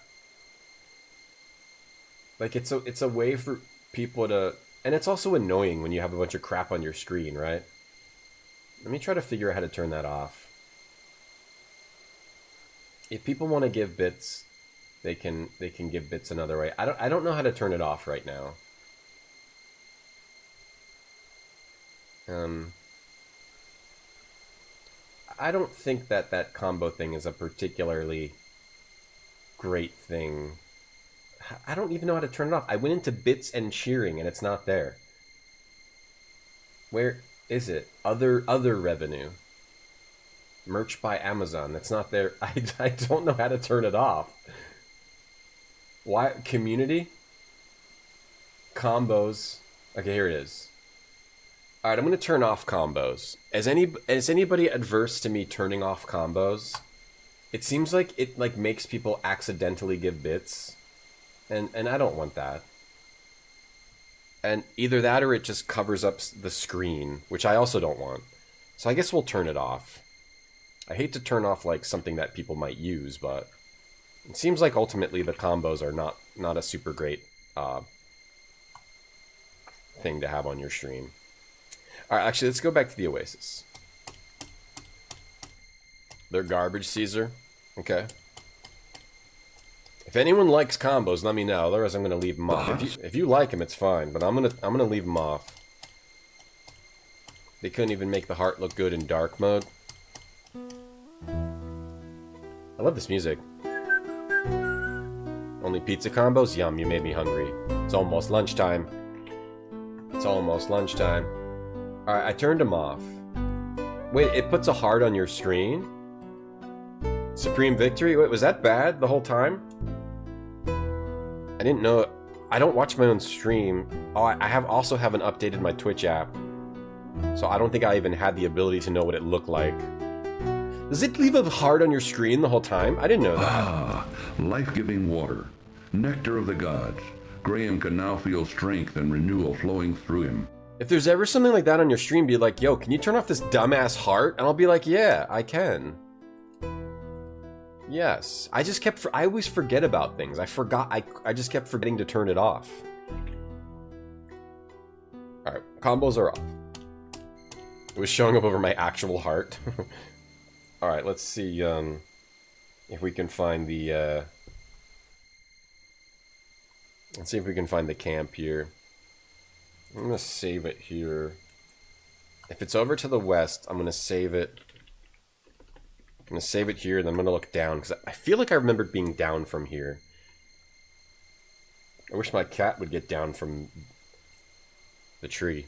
Like, it's a way for people to... And it's also annoying when you have a bunch of crap on your screen, right? Let me try to figure out how to turn that off. If people want to give bits, they can give bits another way. I don't know how to turn it off right now. I don't think that combo thing is a particularly great thing. I don't even know how to turn it off. I went into bits and cheering and it's not there. Where is it? Other revenue. Merch by Amazon. That's not there. I don't know how to turn it off. Why? Community? Combos. Okay, here it is. Alright, I'm going to turn off combos. Is anybody adverse to me turning off combos? It seems like it makes people accidentally give bits. And I don't want that. And either that or it just covers up the screen, which I also don't want. So I guess we'll turn it off. I hate to turn off like something that people might use, but it seems like ultimately the combos are not a super great thing to have on your stream. Alright, actually, let's go back to the Oasis. They're garbage, Caesar. Okay. If anyone likes combos, let me know. Otherwise, I'm gonna leave them off. If you like them, it's fine. But I'm gonna leave them off. They couldn't even make the heart look good in dark mode. I love this music. Only pizza combos? Yum, you made me hungry. It's almost lunchtime. It's almost lunchtime. Alright, I turned them off. Wait, it puts a heart on your screen? Supreme Victory? Wait, was that bad the whole time? I didn't know. I don't watch my own stream. Oh, I also haven't updated my Twitch app. So I don't think I even had the ability to know what it looked like. Does it leave a heart on your screen the whole time? I didn't know that. Ah, life-giving water. Nectar of the gods. Graham can now feel strength and renewal flowing through him. If there's ever something like that on your stream, be like, yo, can you turn off this dumbass heart? And I'll be like, yeah, I can. Yes. I always forget about things. I just kept forgetting to turn it off. Alright, combos are off. It was showing up over my actual heart. Alright, let's see if we can find the let's see if we can find the camp here. I'm gonna save it here. If it's over to the west, I'm gonna save it. I'm gonna save it here, and then I'm gonna look down, because I feel like I remembered being down from here. I wish my cat would get down from the tree.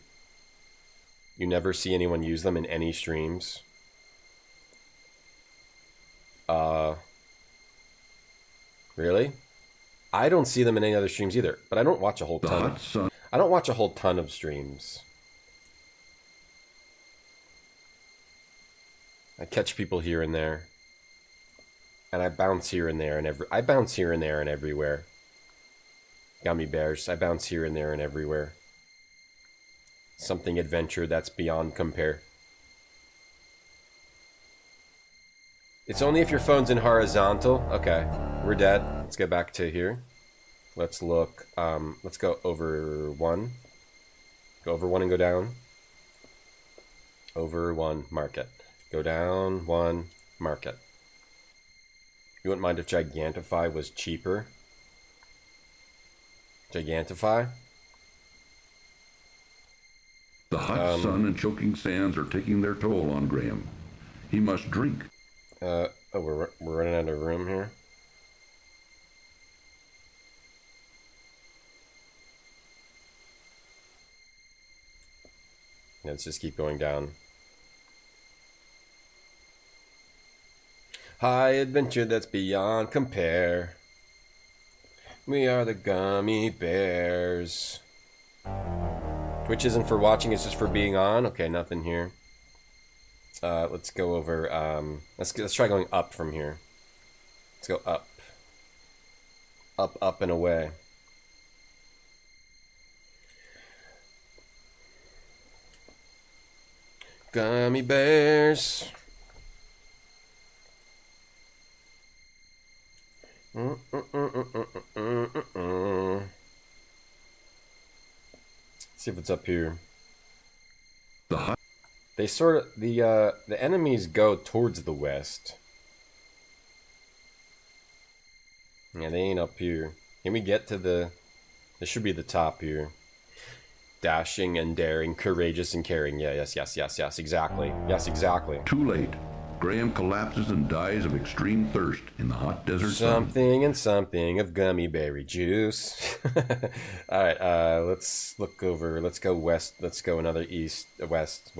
You never see anyone use them in any streams. Really? I don't see them in any other streams either, but I don't watch a whole ton. I don't watch a whole ton of streams. I catch people here and there. And I bounce here and there and I bounce here and there and everywhere. Gummy bears, I bounce here and there and everywhere. Something adventure that's beyond compare. It's only if your phone's in horizontal. Okay, we're dead. Let's get back to here. Let's look, let's go over 1. Go over 1 and go down. Over 1, mark it. Go down 1, mark it. You wouldn't mind if Gigantify was cheaper? Gigantify? The hot sun and choking sands are taking their toll on Graham. He must drink. Oh, we're running out of room here. Let's just keep going down. High adventure that's beyond compare. We are the gummy bears. Twitch isn't for watching, it's just for being on. Okay, nothing here. Let's go over, let's try going up from here. Let's go up. Up, up, and away. Gummy bears. See if it's up here. They sort of the enemies go towards the west. Yeah, they ain't up here. Can we get to the? This should be the top here. Dashing and daring, courageous and caring. Yeah, yes, exactly. Yes, exactly. Too late. Graham collapses and dies of extreme thirst in the hot desert Something and something of gummy berry juice. Alright, let's look over. Let's go west. Let's go another east, west.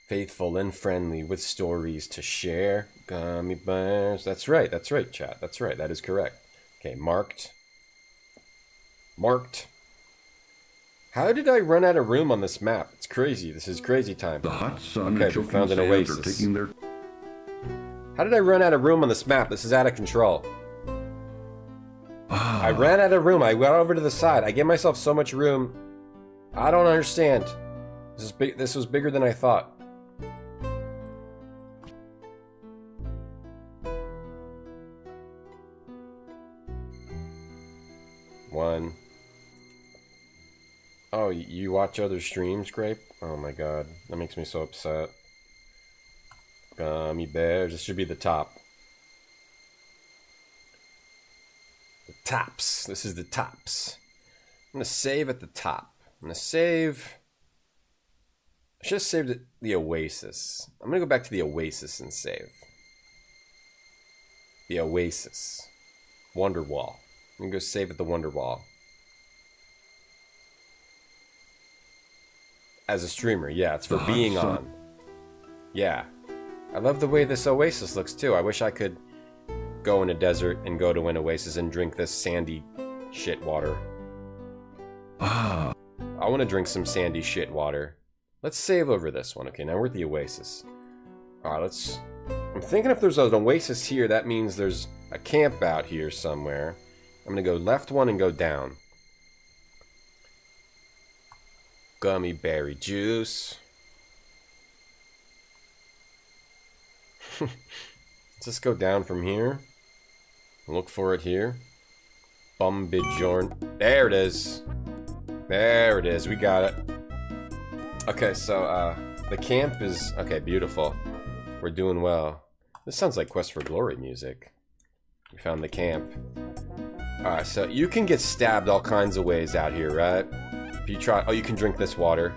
Faithful and friendly with stories to share. Gummy bears. That's right, chat. That's right, that is correct. Okay, marked. Marked. How did I run out of room on this map? It's crazy. This is crazy time. The hot sun okay, and we found an oasis. are taking their... How did I run out of room on this map? This is out of control. I ran out of room. I went over to the side. I gave myself so much room. I don't understand. This is big. This was bigger than I thought. One. Oh, you watch other streams, Grape? Oh my god, that makes me so upset. Gummy bears, this should be the top. The tops, this is the tops. I'm gonna save at the top. I'm gonna save... I should have saved it, the Oasis. I'm gonna go back to the Oasis and save. The Oasis. Wonderwall. I'm gonna go save at the Wonderwall. As a streamer, yeah, it's for being on. Yeah. I love the way this oasis looks too. I wish I could go in a desert and go to an oasis and drink this sandy shit water. I want to drink some sandy shit water. Let's save over this one. Okay, now we're at the oasis. Alright, let's... I'm thinking if there's an oasis here, that means there's a camp out here somewhere. I'm gonna go left one and go down. Gummy berry juice. Let's just go down from here. Look for it here. Bumbidjorn. There it is. There it is. We got it. Okay, so the camp is... Okay, beautiful. We're doing well. This sounds like Quest for Glory music. We found the camp. Alright, so you can get stabbed all kinds of ways out here, right? If you try... Oh, you can drink this water.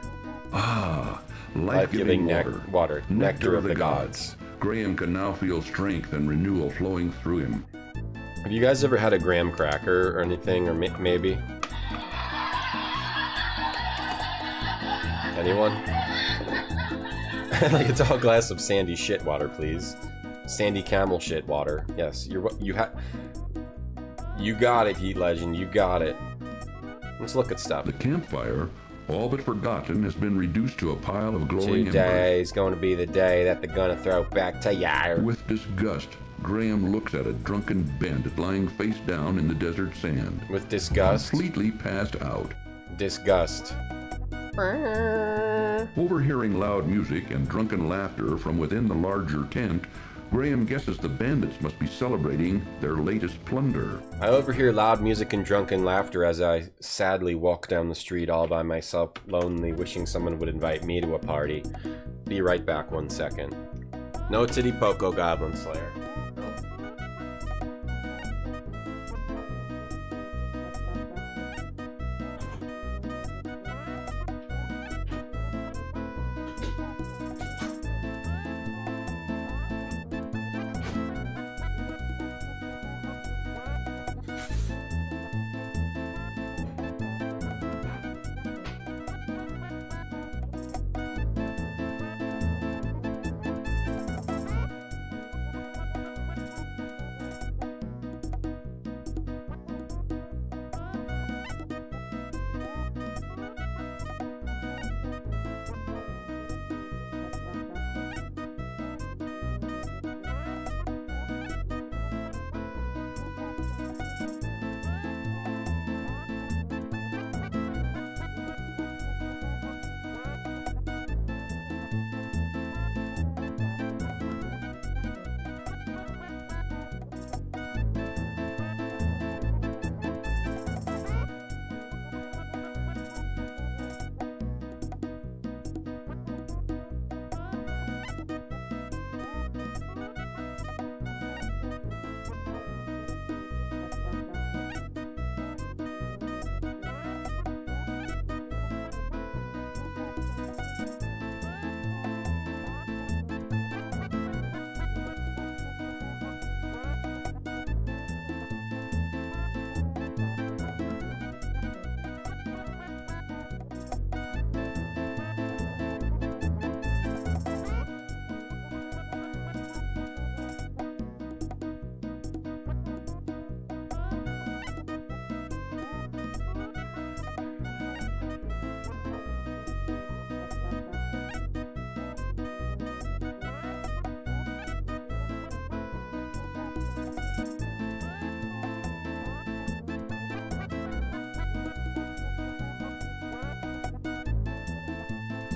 Life-giving water. Nectar of the gods. Graham can now feel strength and renewal flowing through him. Have you guys ever had a graham cracker or anything, or maybe? Anyone? Like a tall glass of sandy shit water, please. Sandy camel shit water. Yes, you got it, Heat Legend. You got it. Let's look at stuff. The campfire, all but forgotten, has been reduced to a pile of glowing embers. Today's going to be the day that they're going to throw back to ya. With disgust, Graham looks at a drunken bandit lying face down in the desert sand. With disgust? Completely passed out. Disgust. Overhearing loud music and drunken laughter from within the larger tent, Graham guesses the bandits must be celebrating their latest plunder. I overhear loud music and drunken laughter as I sadly walk down the street all by myself, lonely, wishing someone would invite me to a party. Be right back 1 second. No Titty Poco Goblin Slayer.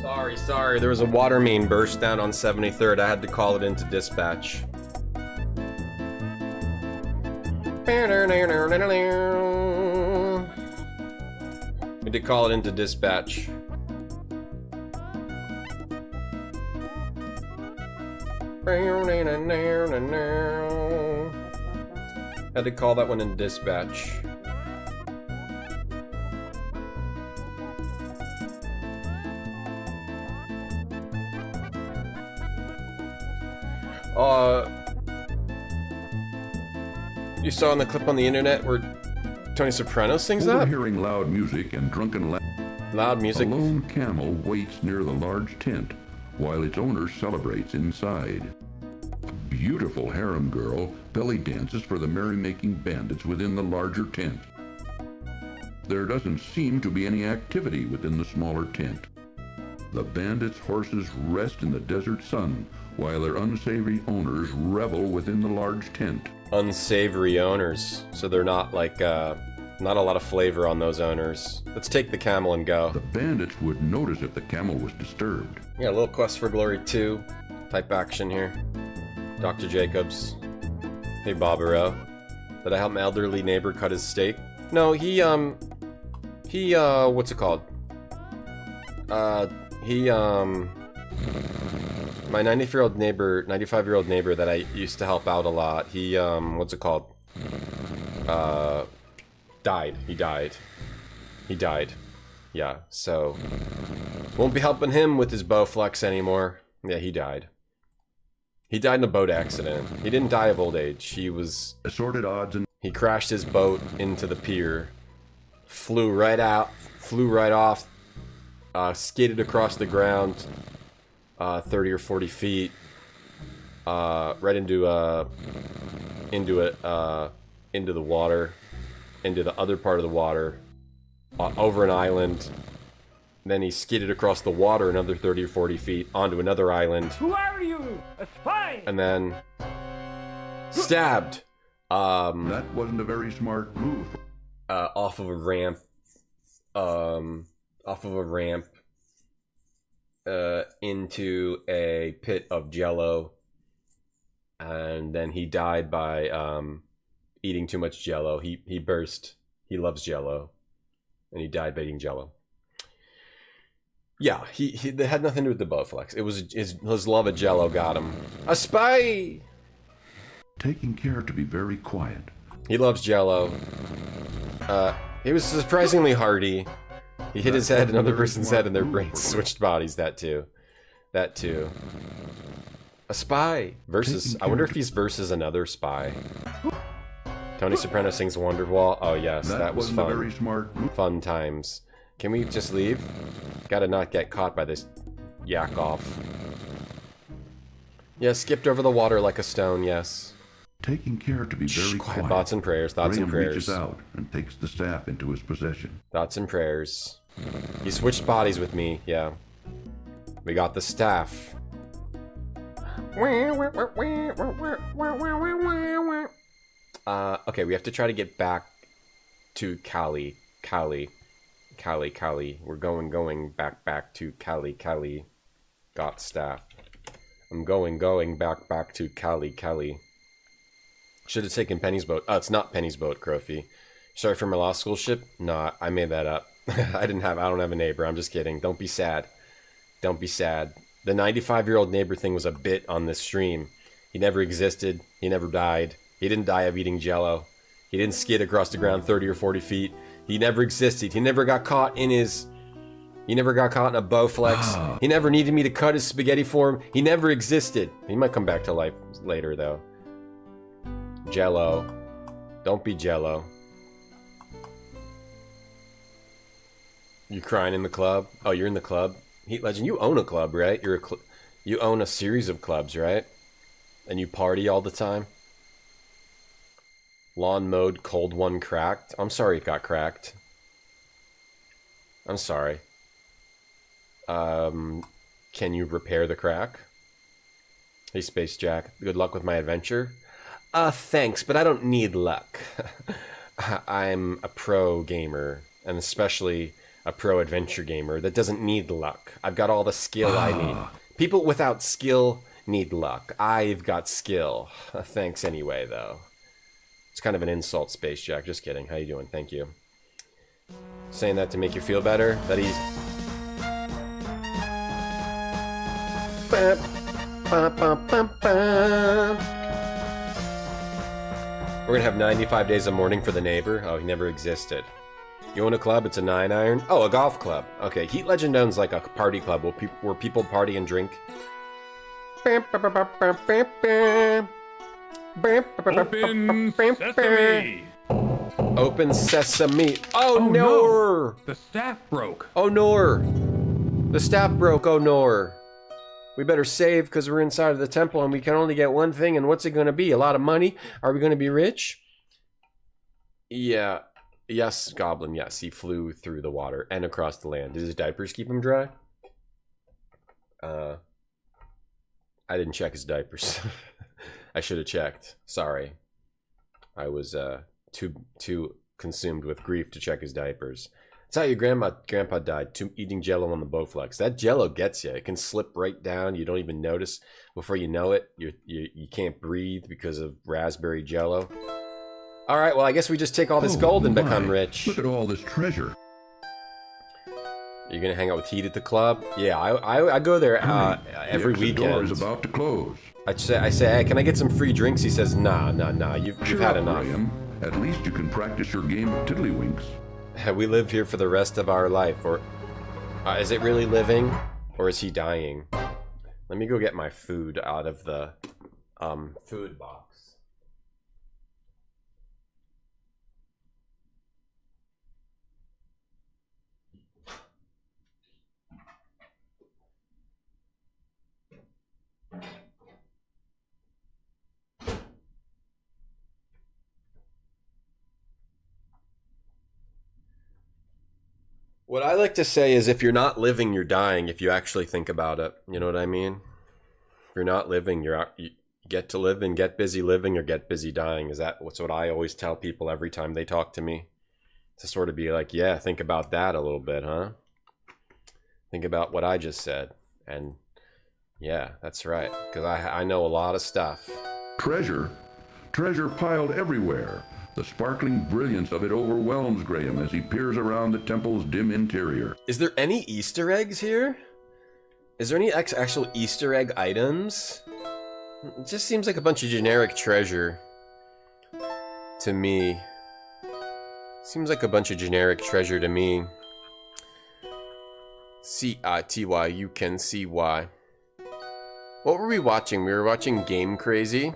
Sorry. There was a water main burst down on 73rd. I had to call it into dispatch. We did call it into dispatch. Had to call that one in dispatch. You saw in the clip on the internet where Tony Soprano sings that? Hearing loud music and drunken loud music. A lone camel waits near the large tent while its owner celebrates inside. A beautiful harem girl belly dances for the merrymaking bandits within the larger tent. There doesn't seem to be any activity within the smaller tent. The bandits' horses rest in the desert sun while their unsavory owners revel within the large tent. Unsavory owners, so they're not like not a lot of flavor on those owners. Let's take the camel and go. The bandits would notice if the camel was disturbed. Yeah, a little Quest for Glory 2 type action here. Dr. Jacobs. Hey, Bobero. Did I help my elderly neighbor cut his steak? No, he what's it called? My 95-year-old neighbor that I used to help out a lot, he, what's it called? Died. He died. Yeah, so won't be helping him with his Bowflex anymore. Yeah, he died. He died in a boat accident. He didn't die of old age. He was... Assorted odds and... He crashed his boat into the pier. Flew right off. Skidded across the ground. 30 or 40 feet. Right into the water. Into the other part of the water. Over an island. Then he skidded across the water another 30 or 40 feet onto another island. Who are you? A spy? And then stabbed. That wasn't a very smart move. Off of a ramp. Into a pit of jello. And then he died by eating too much jello. He burst. He loves jello. And he died by eating jello. Yeah, he that had nothing to do with the Bowflex. It was his love of jello got him. A spy! Taking care to be very quiet. He loves jello. He was surprisingly hardy. He hit his head, another person's head, and their brains switched bodies. That too. A spy versus... I wonder if he's versus another spy. Tony Soprano sings Wonderwall. Oh yes, that was fun. Very smart. Fun times. Can we just leave? Gotta not get caught by this yak off. Yeah, skipped over the water like a stone, yes. Taking care to be very quiet. Thoughts and prayers, thoughts and prayers. Reaches out and takes the staff into his possession. Thoughts and prayers. He switched bodies with me, yeah. We got the staff. Okay, we have to try to get back to Cali. We're going back to Cali. Got staff. I'm going back to Cali. Should have taken Penny's boat. Oh, it's not Penny's boat, Crofi. Sorry for my law school ship? Nah, I made that up. I don't have a neighbor. I'm just kidding. Don't be sad. The 95-year-old neighbor thing was a bit on this stream. He never existed. He never died. He didn't die of eating jello. He didn't skid across the ground 30 or 40 feet. He never existed. He never got caught in a Bowflex. He never needed me to cut his spaghetti for him. He never existed. He might come back to life later, though. Jello. Don't be jello. You crying in the club? Oh, you're in the club? Heat Legend, you own a club, right? You own a series of clubs, right? And you party all the time? Lawn mowed, cold one cracked. I'm sorry it got cracked. I'm sorry. Can you repair the crack? Hey, Space Jack. Good luck with my adventure. Thanks, but I don't need luck. I'm a pro gamer, and especially a pro adventure gamer that doesn't need luck. I've got all the skill I need. People without skill need luck. I've got skill. Thanks anyway, though. It's kind of an insult, Space Jack. Just kidding. How you doing? Thank you. Saying that to make you feel better? That he's... We're gonna have 95 days of mourning for the neighbor. Oh, he never existed. You own a club? It's a 9-iron? Oh, a golf club. Okay, Heat Legend owns like a party club where people party and drink. Open sesame! Open sesame. Oh, no! The staff broke. Oh, no! The staff broke. Oh, no! We better save because we're inside of the temple and we can only get one thing. And what's it going to be? A lot of money? Are we going to be rich? Yeah. Yes, Goblin. Yes, he flew through the water and across the land. Did his diapers keep him dry? I didn't check his diapers. I should have checked. Sorry. I was too consumed with grief to check his diapers. That's how your grandpa died, eating Jello on the Bowflex. That Jello gets you. It can slip right down. You don't even notice. Before you know it, you can't breathe because of raspberry Jello. All right, well, I guess we just take all this gold and become rich. Look at all this treasure. You're gonna hang out with Heat at the club? Yeah, I go there every weekend. The door is about to close. I say, hey, can I get some free drinks? He says, nah. You've had enough. Graham. At least you can practice your game of tiddlywinks. We live here for the rest of our life, or is it really living, or is he dying? Let me go get my food out of the food box. What I like to say is if you're not living, you're dying if you actually think about it. You know what I mean? If you're not living, you get to live and get busy living or get busy dying. That's what I always tell people every time they talk to me. To sort of be like, yeah, think about that a little bit, huh? Think about what I just said. And yeah, that's right. Because I know a lot of stuff. Treasure? Treasure piled everywhere. The sparkling brilliance of it overwhelms Graham as he peers around the temple's dim interior. Is there any Easter eggs here? Is there any actual Easter egg items? It just seems like a bunch of generic treasure to me. Seems like a bunch of generic treasure to me. C-I-T-Y, you can see why. What were we watching? We were watching Game Crazy.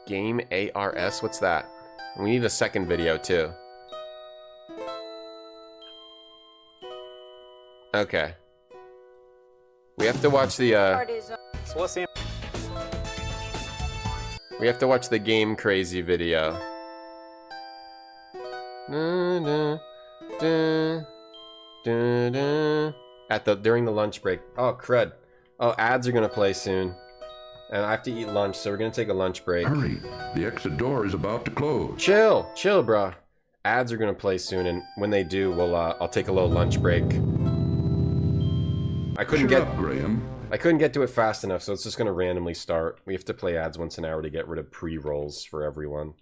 Game ARS, what's that? We need a second video too. Okay. We have to watch the we have to watch the Game Crazy video. During the lunch break. Oh crud. Oh, ads are gonna play soon. And I have to eat lunch, so we're gonna take a lunch break. Hurry, the exit door is about to close. Chill, bro. Ads are gonna play soon, and when they do, I'll take a little lunch break. I couldn't get to it fast enough, so it's just gonna randomly start. We have to play ads once an hour to get rid of pre-rolls for everyone.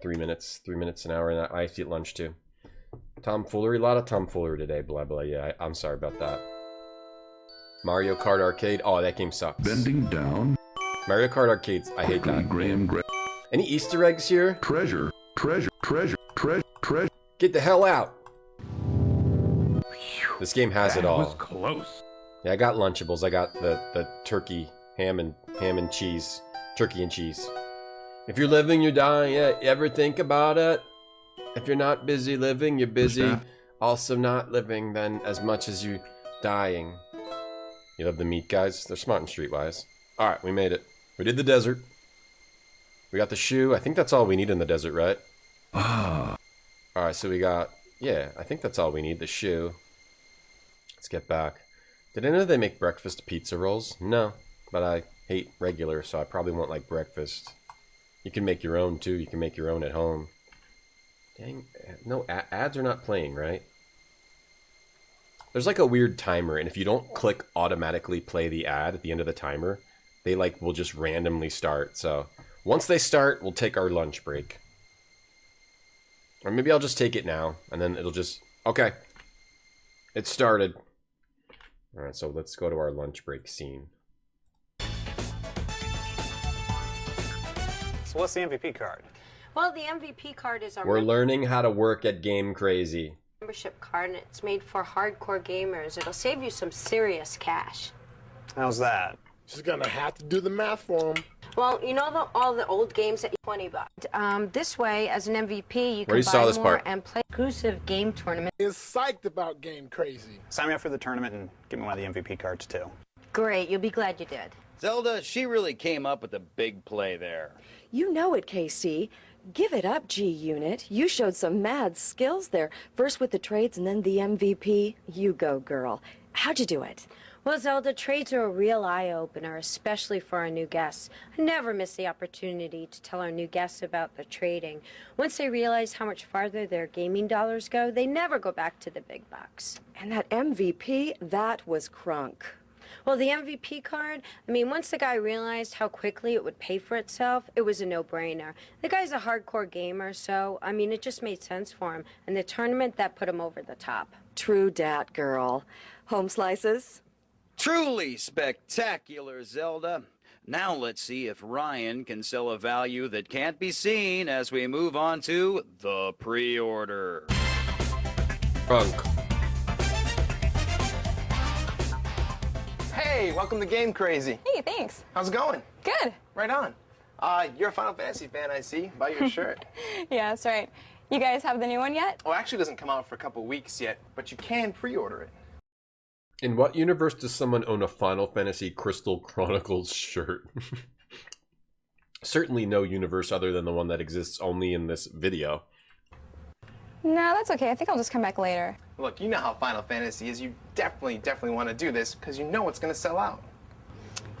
3 minutes an hour, and I have to eat lunch too. Tomfoolery, a lot of tomfoolery today, blah blah. Yeah, I'm sorry about that. Mario Kart Arcade. Oh, that game sucks. Bending down. Mario Kart Arcades. I hate that. Graham. Any Easter eggs here? Treasure. Get the hell out. This game has it all. That was close. Yeah, I got Lunchables. I got the turkey, ham and cheese. Turkey and cheese. If you're living, you're dying. Yeah, you ever think about it? If you're not busy living, you're busy also not living then as much as you dying. You love the meat guys? They're smart and streetwise. Alright, we made it. We did the desert. We got the shoe. I think that's all we need in the desert, right? Alright, so we got... Yeah, I think that's all we need. The shoe. Let's get back. Did I know they make breakfast pizza rolls? No. But I hate regular, so I probably won't like breakfast. You can make your own, too. You can make your own at home. Dang, no, ads are not playing, right? There's like a weird timer, and if you don't click automatically play the ad at the end of the timer, they like will just randomly start. So once they start, we'll take our lunch break. Or maybe I'll just take it now, and then it'll just... Okay. It started. Alright, so let's go to our lunch break scene. So what's the MVP card? Well, the MVP card is our We're learning how to work at Game Crazy. membership card, and it's made for hardcore gamers. It'll save you some serious cash. How's that? She's gonna have to do the math for him. Well, you know all the old games at $20. This way, as an MVP, you can saw buy this more part. and play exclusive game tournament. Is psyched about Game Crazy. Sign me up for the tournament and give me one of the MVP cards too. Great, you'll be glad you did. Zelda, she really came up with a big play there. You know it, KC. Give it up, G-Unit. You showed some mad skills there. First with the trades and then the MVP. You go, girl. How'd you do it? Well, Zelda, trades are a real eye-opener, especially for our new guests. I never miss the opportunity to tell our new guests about the trading. Once they realize how much farther their gaming dollars go, they never go back to the big bucks. And that MVP, that was crunk. Well, the MVP card, I mean, once the guy realized how quickly it would pay for itself, it was a no-brainer. The guy's a hardcore gamer, so, I mean, it just made sense for him. And the tournament, that put him over the top. True dat, girl. Home slices? Truly spectacular, Zelda. Now let's see if Ryan can sell a value that can't be seen as we move on to the pre-order. Punk. Hey, welcome to Game Crazy. Hey, thanks. How's it going? Good. Right on. You're a Final Fantasy fan, I see, by your shirt. Yeah, that's right. You guys have the new one yet? Oh, actually, it doesn't come out for a couple weeks yet, but you can pre-order it. In what universe does someone own a Final Fantasy Crystal Chronicles shirt? Certainly no universe other than the one that exists only in this video. No, that's okay. I think I'll just come back later. Look, you know how Final Fantasy is. You definitely want to do this because you know it's going to sell out.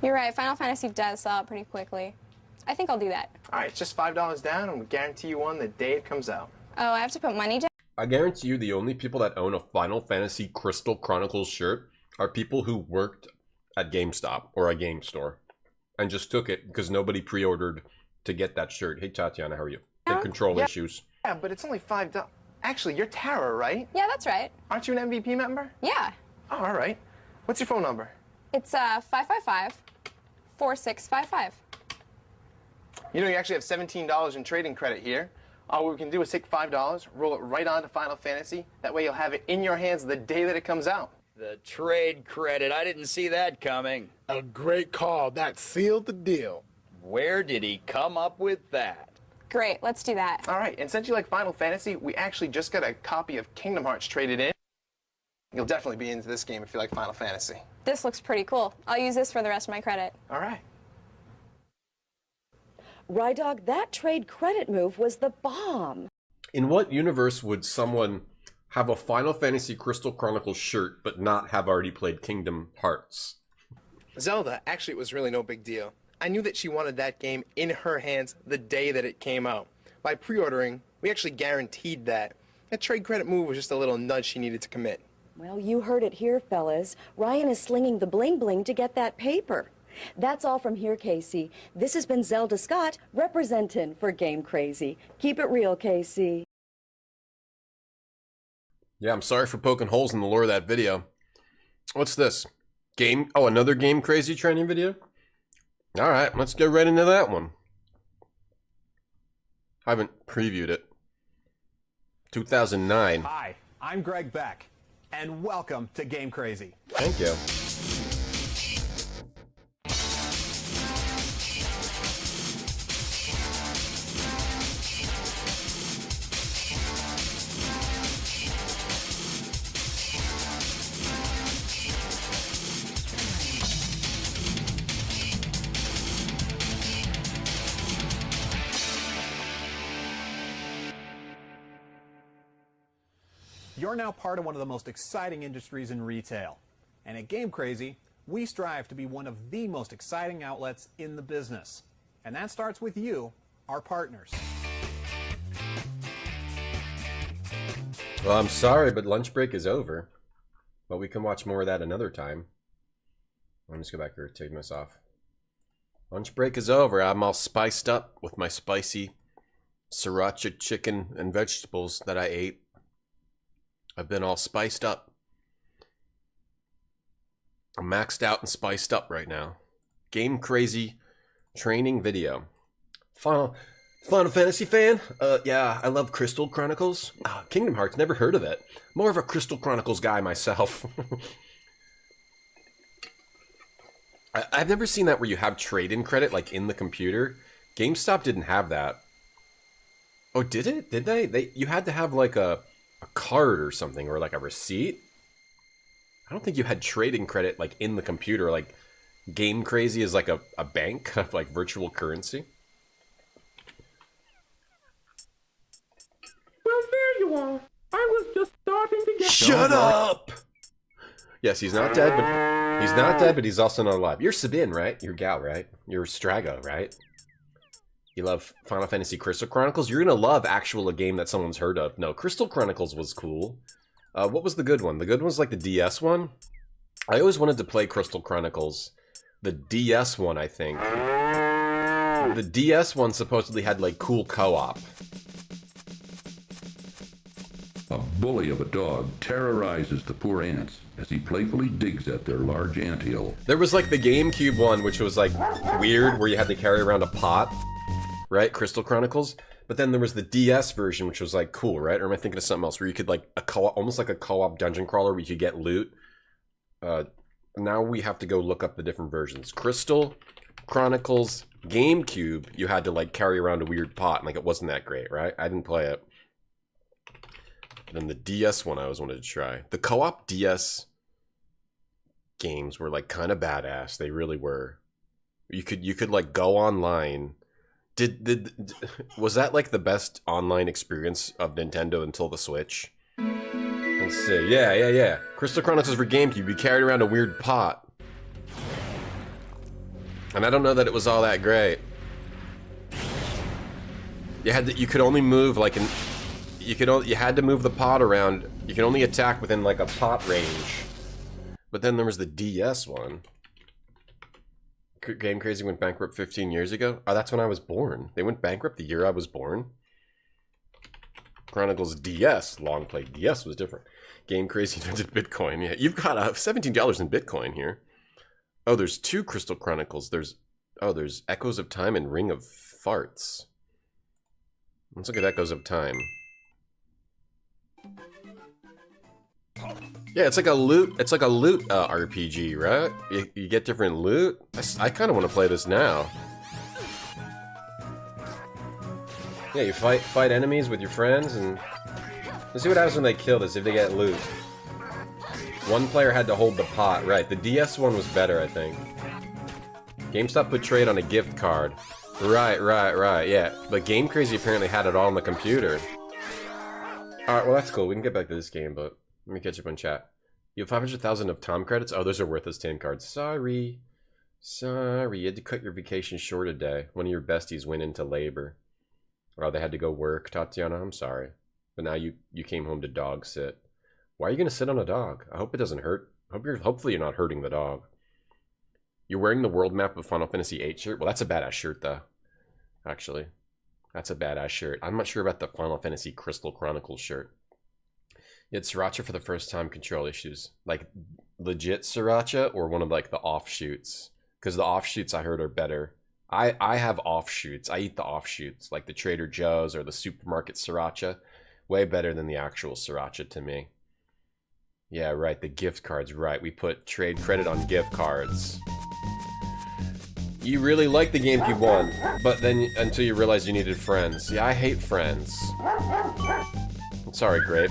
You're right. Final Fantasy does sell out pretty quickly. I think I'll do that. All right, it's just $5 down, and we guarantee you one the day it comes out. Oh, I have to put money down? I guarantee you the only people that own a Final Fantasy Crystal Chronicles shirt are people who worked at GameStop or a game store and just took it because nobody pre-ordered to get that shirt. Hey, Tatiana, how are you? The control issues. Yeah, but it's only $5. Actually, you're Tara, right? Yeah, that's right. Aren't you an MVP member? Yeah. Oh, all right. What's your phone number? It's 555-4655. You know, you actually have $17 in trading credit here. All we can do is take $5, roll it right onto Final Fantasy. That way you'll have it in your hands the day that it comes out. The trade credit, I didn't see that coming. A great call. That sealed the deal. Where did he come up with that? Great, let's do that. All right, and since you like Final Fantasy, we actually just got a copy of Kingdom Hearts traded in. You'll definitely be into this game if you like Final Fantasy. This looks pretty cool. I'll use this for the rest of my credit. All right. Rydog, that trade credit move was the bomb. In what universe would someone have a Final Fantasy Crystal Chronicles shirt but not have already played Kingdom Hearts? Zelda, actually, it was really no big deal. I knew that she wanted that game in her hands the day that it came out. By pre-ordering, we actually guaranteed that. That trade credit move was just a little nudge she needed to commit. Well, you heard it here, fellas. Ryan is slinging the bling-bling to get that paper. That's all from here, Casey. This has been Zelda Scott, representing for Game Crazy. Keep it real, Casey. Yeah, I'm sorry for poking holes in the lore of that video. What's this? Another Game Crazy training video? Alright, let's get right into that one. I haven't previewed it. 2009. Hi, I'm Greg Beck, and welcome to Game Crazy. Thank you. You're now part of one of the most exciting industries in retail. And at Game Crazy, we strive to be one of the most exciting outlets in the business. And that starts with you, our partners. Well, I'm sorry, but lunch break is over. But we can watch more of that another time. Let me just go back here, take this off. Lunch break is over. I'm all spiced up with my spicy sriracha chicken and vegetables that I ate. I've been all spiced up. I'm maxed out and spiced up right now. Game crazy training video. Final Fantasy fan? Yeah, I love Crystal Chronicles. Kingdom Hearts, never heard of it. More of a Crystal Chronicles guy myself. I've never seen that where you have trade-in credit, like, in the computer. GameStop didn't have that. Oh, did it? Did they? You had to have, like, a card or something, or, like, a receipt? I don't think you had trade-in credit, like, in the computer. Like, Game Crazy is, like, a bank of, like, virtual currency. Well, there you are. I was just starting to get... Shut up! Yes, he's not dead, but he's also not alive. You're Sabine, right? You're Gal, right? You're Strago, right? You love Final Fantasy Crystal Chronicles? You're gonna love a game that someone's heard of. No, Crystal Chronicles was cool. What was the good one? The good one was like the DS one? I always wanted to play Crystal Chronicles. The DS one, I think. The DS one supposedly had like cool co-op. A bully of a dog terrorizes the poor ants as he playfully digs at their large anthill. There was like the GameCube one, which was like weird, where you had to carry around a pot, right? Crystal Chronicles. But then there was the DS version, which was like cool, right? Or am I thinking of something else where you could like almost like a co-op dungeon crawler where you could get loot? Now we have to go look up the different versions. Crystal Chronicles GameCube, you had to like carry around a weird pot, and like it wasn't that great, right? I didn't play it. Then the DS one I always wanted to try. The co-op DS games were like kind of badass. They really were. You could like go online. Was that like the best online experience of Nintendo until the Switch? Let's see. Yeah. Crystal Chronicles for GameCube. You carried around a weird pot. And I don't know that it was all that great. You could only move like you had to move the pot around. You could only attack within like a pot range. But then there was the DS one. Game Crazy went bankrupt 15 years ago. Oh, that's when I was born. They went bankrupt the year I was born. Chronicles DS. Long play DS was different. Game Crazy invented Bitcoin. Yeah, you've got $17 in Bitcoin here. Oh, there's two Crystal Chronicles. There's Echoes of Time and Ring of Farts. Let's look at Echoes of Time. Yeah, it's like a loot RPG, right? You get different loot. I kind of want to play this now. Yeah, you fight enemies with your friends, and let's see what happens when they kill this, if they get loot. One player had to hold the pot, right? The DS one was better, I think. GameStop put trade on a gift card. Right, yeah. But Game Crazy apparently had it all on the computer. Alright, well that's cool. We can get back to this game, but let me catch up on chat. You have 500,000 of Tom credits? Oh, those are worthless 10 cards. Sorry. You had to cut your vacation short a day. One of your besties went into labor. Or they had to go work. Tatiana, I'm sorry. But now you came home to dog sit. Why are you going to sit on a dog? I hope it doesn't hurt. Hopefully you're not hurting the dog. You're wearing the world map of Final Fantasy VIII shirt? Well, that's a badass shirt, though. Actually. That's a badass shirt. I'm not sure about the Final Fantasy Crystal Chronicles shirt. You had Sriracha for the first time, control issues. Like, legit Sriracha or one of, like, the offshoots? Because the offshoots I heard are better. I have offshoots. I eat the offshoots, like the Trader Joe's or the supermarket Sriracha. Way better than the actual Sriracha to me. Yeah, right, the gift cards, right. We put trade credit on gift cards. You really like the GameCube one, but then until you realize you needed friends. Yeah, I hate friends. I'm sorry, Grape.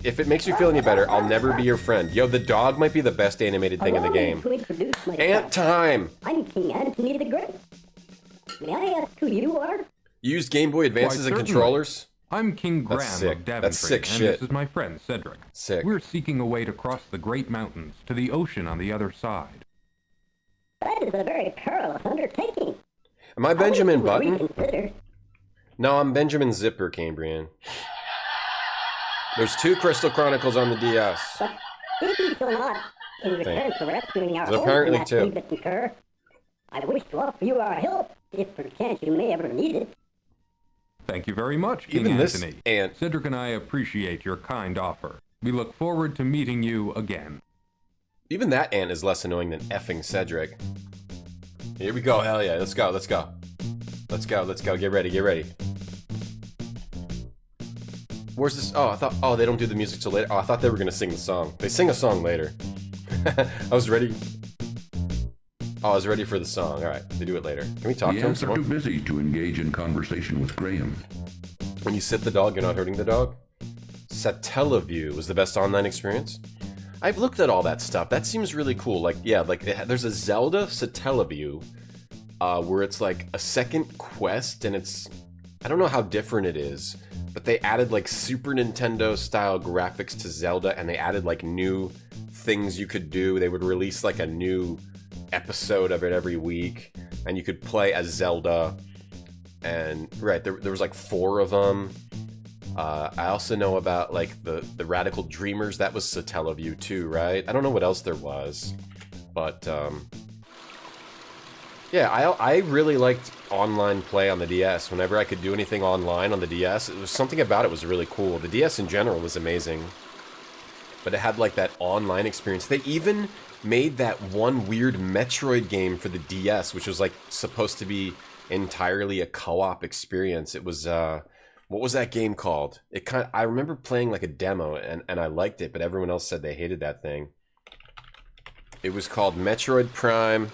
If it makes you feel any better, I'll never be your friend. Yo, the dog might be the best animated thing in the game. Ant time! I'm King Anthony the Great. May I ask who you are? You used Game Boy Advances and controllers? I'm King Graham of Daventry, That's sick and shit. this is my friend Cedric. Sick. We're seeking a way to cross the Great Mountains to the ocean on the other side. That is a very perilous undertaking. Am I Benjamin Button? No, I'm Benjamin Zipper, Cambrian. There's 2 Crystal Chronicles on the DS. But if you so not, in return for rescuing our There's home apparently from that 2. bitten cur, I wish to offer you our help, if perchance you may ever need it. Thank you very much, King Even this Anthony. ant. Cedric and I appreciate your kind offer. We look forward to meeting you again. Even that ant is less annoying than effing Cedric. Here we go, hell yeah, let's go, let's go. Let's go, let's go, get ready, get ready. Where's this? Oh, I thought, oh, they don't do the music till later. Oh, I thought they were gonna sing the song. They sing a song later. I was ready. Oh, I was ready for the song. Alright, they do it later. Can we talk The to him ants some are more? too busy to engage in conversation with Graham. When you sit the dog, you're not hurting the dog? Satellaview was the best online experience? I've looked at all that stuff. That seems really cool. Like, yeah, like there's a Zelda Satellaview where it's like a second quest, and it's, I don't know how different it is, but they added like Super Nintendo style graphics to Zelda, and they added like new things you could do. They would release like a new episode of it every week, and you could play as Zelda. And right, there was like 4 of them. I also know about like the Radical Dreamers. That was Satellaview too, right? I don't know what else there was, but yeah, I really liked online play on the DS. Whenever I could do anything online on the DS, it was something about it was really cool. The DS in general was amazing, but it had like that online experience. They even made that one weird Metroid game for the DS, which was like supposed to be entirely a co-op experience. It was what was that game called? I remember playing like a demo and I liked it, but everyone else said they hated that thing. It was called Metroid Prime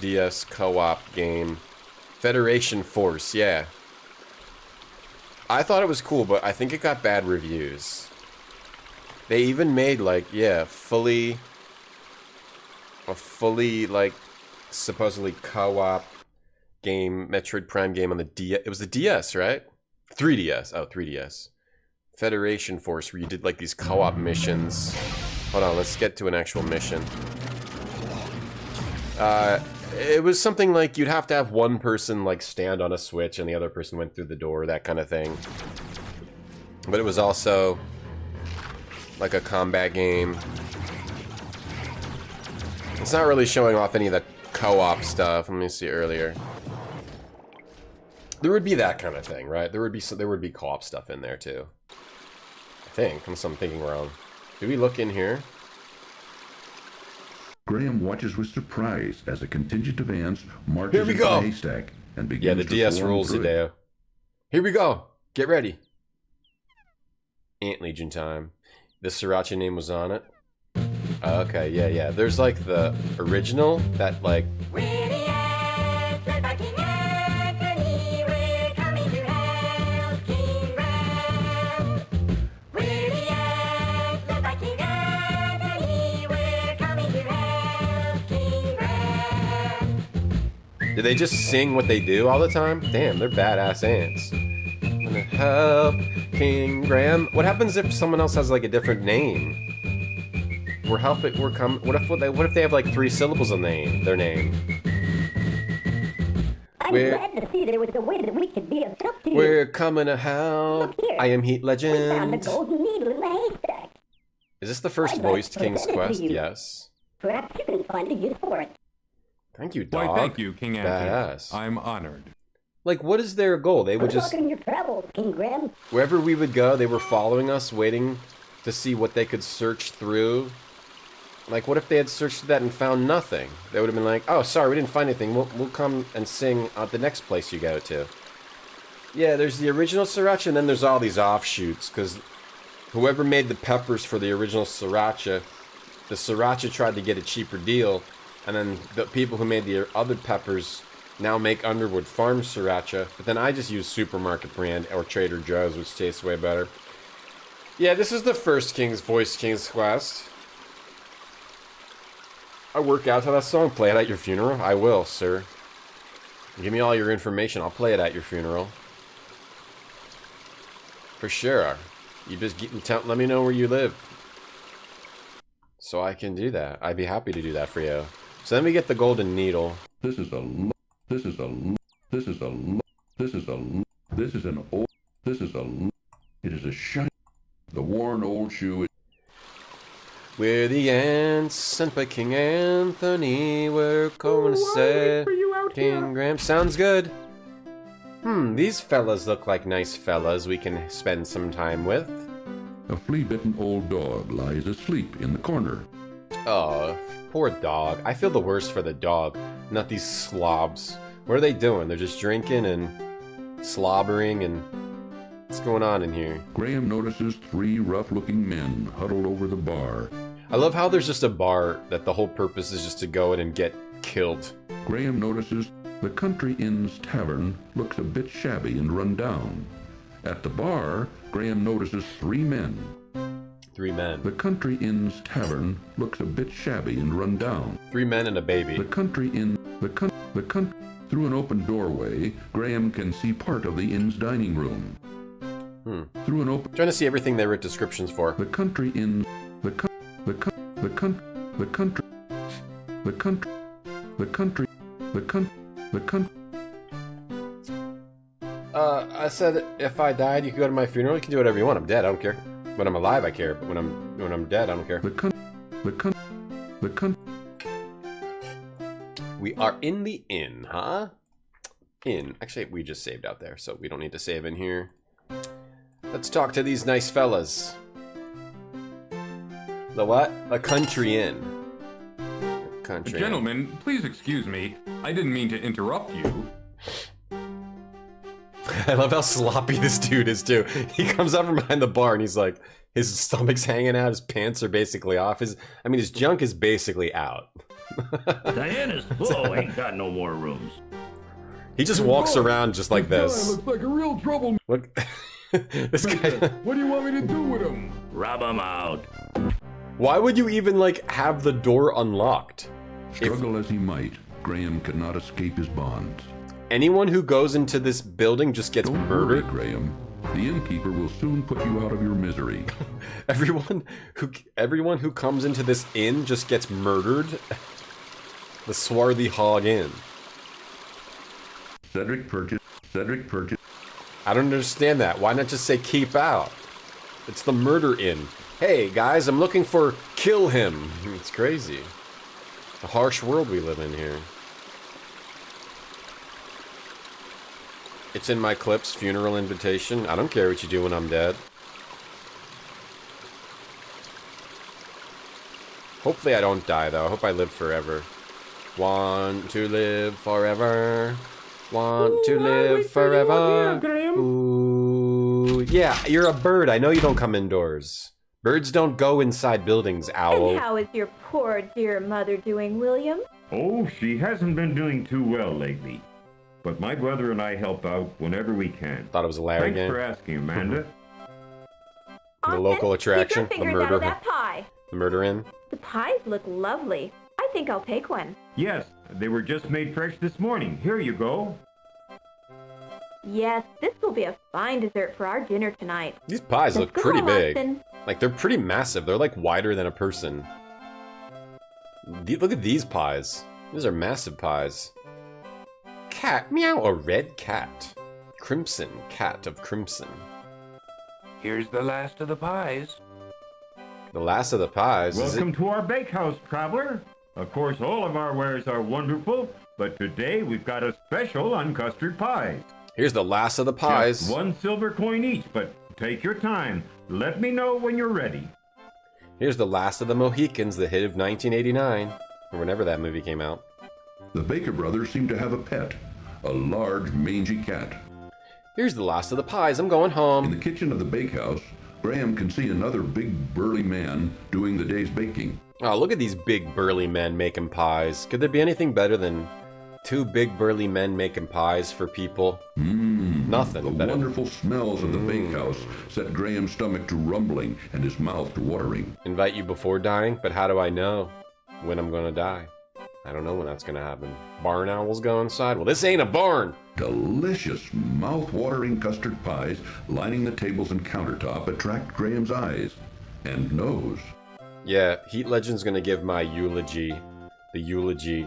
DS co-op game. Federation Force, yeah. I thought it was cool, but I think it got bad reviews. They even made like, yeah, a fully like supposedly co-op game, Metroid Prime game on the DS. It was the DS, right? 3DS. Oh, 3DS. Federation Force, where you did like these co-op missions. Hold on, let's get to an actual mission. It was something like you'd have to have one person like stand on a switch and the other person went through the door, that kind of thing. But it was also like a combat game. It's not really showing off any of the co-op stuff. Let me see earlier. There would be that kind of thing, right? There would be co-op stuff in there too. I think, unless I'm thinking wrong. Do we look in here? Graham watches with surprise as a contingent of ants marches into the haystack and begins yeah, the DS to rules, Hideo. Here we go. Get ready. Ant Legion time. The Sriracha name was on it. Okay, yeah. There's like the original that like. Do they just sing what they do all the time? Damn, they're badass ants. I'm gonna help King Graham. What happens if someone else has like a different name? We're helping. We're coming. What if they have like 3 syllables in their name? I'm glad to see there was a way that we could be of help to you. We're coming to help. I am Heat We found a Legend. golden needle in the haystack. Is this the first I'd like voiced to King's present it to Quest? you. Yes. Perhaps you can find a use for it. Thank you, dog. Why, thank you, King Anthony. Badass. I'm honored. Like, what is their goal? They would Good just luck in your travels, King Graham. wherever we would go, they were following us, waiting to see what they could search through. Like, what if they had searched that and found nothing? They would have been like, oh, sorry, we didn't find anything. We'll come and sing at the next place you go to. Yeah, there's the original Sriracha, and then there's all these offshoots, because whoever made the peppers for the original Sriracha, the Sriracha tried to get a cheaper deal, and then the people who made the other peppers now make Underwood Farm Sriracha, but then I just use Supermarket brand or Trader Joe's, which tastes way better. Yeah, this is the first King's Quest. I work out to that song. Play it at your funeral? I will, sir. Give me all your information. I'll play it at your funeral. For sure. You just let me know where you live. So I can do that. I'd be happy to do that for you. So then we get the golden needle. This is an old. It is is a shiny. The worn old shoe is... We're the ants sent by King Anthony. We're going to say 10 grams. Sounds good. These fellas look like nice fellas we can spend some time with. A flea-bitten old dog lies asleep in the corner. Oh, poor dog. I feel the worst for the dog, not these slobs. What are they doing? They're just drinking and slobbering and... What's going on in here? Graham notices 3 rough-looking men huddled over the bar. I love how there's just a bar that the whole purpose is just to go in and get killed. Graham notices the Country Inn's tavern looks a bit shabby and run down. At the bar, Graham notices 3 men. 3 men. The Country Inn's tavern looks a bit shabby and run down. 3 men and a baby. The Country Inn... Through an open doorway, Graham can see part of the inn's dining room. Through an open... Trying to see everything they wrote descriptions for. The Country Inn... The country... I said if I died, you could go to my funeral. You can do whatever you want. I'm dead. I don't care. When I'm alive, I care. But when I'm dead, I don't care. We are in the inn, huh? Inn. Actually, we just saved out there, so we don't need to save in here. Let's talk to these nice fellas. The what? A country inn. Country Gentlemen, please excuse me. I didn't mean to interrupt you. I love how sloppy this dude is, too. He comes up from behind the bar and he's like, his stomach's hanging out, his pants are basically off. His junk is basically out. Diana's full, ain't got no more rooms. He just walks around just like this. Looks like a real trouble. Look, this guy. What do you want me to do with him? Rob him out. Why would you even, like, have the door unlocked? Struggle as he might, Graham could not escape his bonds. Anyone who goes into this building just gets murdered? Don't worry, Graham. The innkeeper will soon put you out of your misery. Everyone who comes into this inn just gets murdered? The Swarthy Hog Inn. Cedric purchased. I don't understand that. Why not just say keep out? It's the murder inn. Hey guys, I'm looking for kill him. It's crazy. A harsh world we live in here. It's in my clips, funeral invitation. I don't care what you do when I'm dead. Hopefully I don't die though. I hope I live forever. Want to live forever. Want to live forever. Ooh, yeah, you're a bird. I know you don't come indoors. Birds don't go inside buildings, owl. And how is your poor dear mother doing, William? Oh, she hasn't been doing too well lately. But my brother and I help out whenever we can. Thought it was a Larry game. Thanks for asking, Amanda. The local attraction, the murder. That pie. The murder inn. The pies look lovely. I think I'll take one. Yes, they were just made fresh this morning. Here you go. Yes, this will be a fine dessert for our dinner tonight. These pies look pretty big. Austin. Like, they're pretty massive. They're, like, wider than a person. Look at these pies. These are massive pies. Cat. Meow. A red cat. Crimson. Cat of crimson. Here's the last of the pies. The last of the pies? Welcome to our bakehouse, traveler. Of course, all of our wares are wonderful, but today we've got a special on custard pies. Here's the last of the pies. Just 1 silver coin each, but take your time. Let me know when you're ready. Here's the last of the Mohicans, the hit of 1989, or whenever that movie came out. The Baker brothers seem to have a pet, a large, mangy cat. Here's the last of the pies. I'm going home. In the kitchen of the bakehouse, Graham can see another big, burly man doing the day's baking. Oh, look at these big, burly men making pies. Could there be anything better than 2 big, burly men making pies for people? Nothing. The wonderful smells of the bakehouse set Graham's stomach to rumbling and his mouth to watering. Invite you before dying, but how do I know when I'm gonna die? I don't know when that's gonna happen. Barn owls go inside? Well, this ain't a barn! Delicious, mouth-watering custard pies lining the tables and countertop attract Graham's eyes and nose. Yeah, Heat Legend's gonna give my eulogy. The eulogy.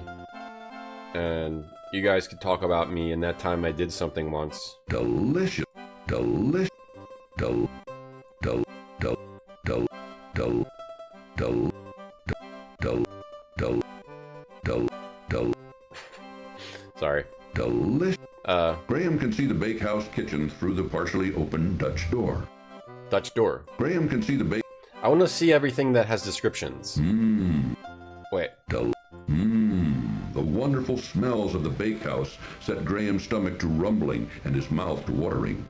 And you guys could talk about me and that time I did something once. Delicious. del, del, del, del, del, del, del. Sorry. Delicious. Graham can see the bakehouse kitchen through the partially open Dutch door. Dutch door. Graham can see the bake. I want to see everything that has descriptions. Wait. The wonderful smells of the bakehouse set Graham's stomach to rumbling and his mouth to watering.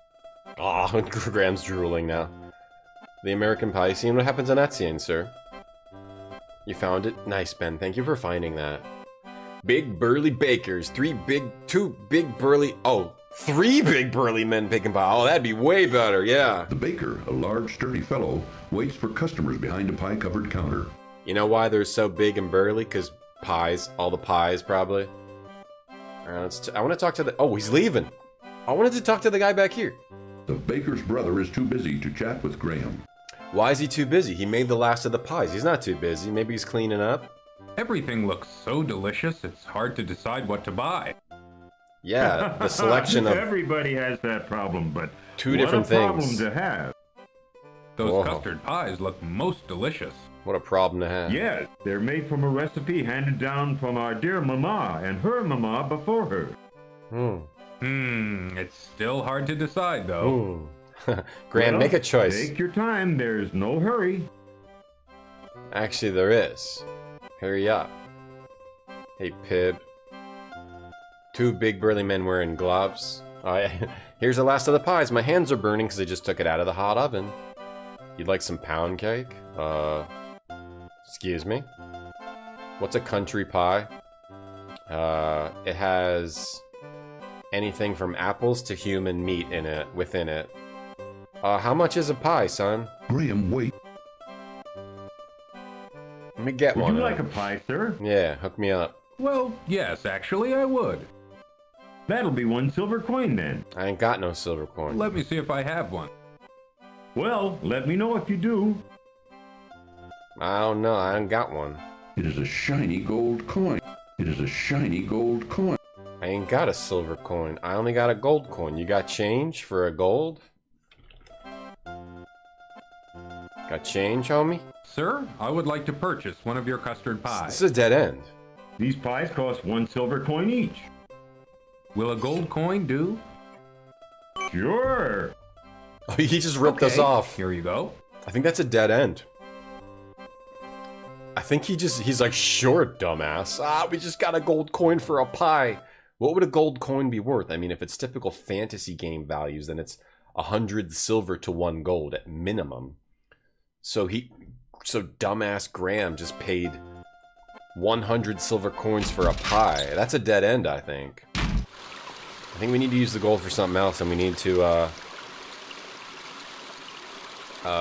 Ah, Graham's drooling now. The American Pie scene. What happens in that scene, sir? You found it? Nice, Ben. Thank you for finding that. Big burly bakers. Three big burly men baking pie. Oh, that'd be way better, yeah. The baker, a large, sturdy fellow, waits for customers behind a pie-covered counter. You know why they're so big and burly? Because pies. All the pies, probably. Alright, I want to talk to the... Oh, he's leaving. I wanted to talk to the guy back here. The baker's brother is too busy to chat with Graham. Why is he too busy? He made the last of the pies. He's not too busy. Maybe he's cleaning up. Everything looks so delicious, it's hard to decide what to buy. Yeah, the selection of... Everybody has that problem, but two different things. What a problem to have. Those custard pies look most delicious. What a problem to have. Yes, they're made from a recipe handed down from our dear mama and her mama before her. It's still hard to decide, though. Graham, make a choice. Take your time, there's no hurry. Actually, there is. Hurry up. Hey, Pib. Two big burly men wearing gloves. Here's the last of the pies. My hands are burning because I just took it out of the hot oven. You'd like some pound cake? Excuse me? What's a country pie? It has anything from apples to human meat in it, within it. How much is a pie, son? Graham, wait. Let me get one. Would you like a pie, sir? Yeah, hook me up. Well, yes, actually I would. That'll be 1 silver coin then. I ain't got no silver coin. Let me see if I have one. Well, let me know if you do. I don't know, I ain't got one. It is a shiny gold coin. It is a shiny gold coin. I ain't got a silver coin. I only got a gold coin. You got change for a gold? Got change, homie? Sir, I would like to purchase one of your custard pies. This is a dead end. These pies cost 1 silver coin each. Will a gold coin do? Sure. Oh, he just ripped us off. Here you go. I think that's a dead end. I think he's like, sure, dumbass. We just got a gold coin for a pie. What would a gold coin be worth? I mean, if it's typical fantasy game values, then it's 100 silver to 1 gold at minimum. So dumbass Graham just paid 100 silver coins for a pie. That's a dead end, I think. I think we need to use the gold for something else, and we need to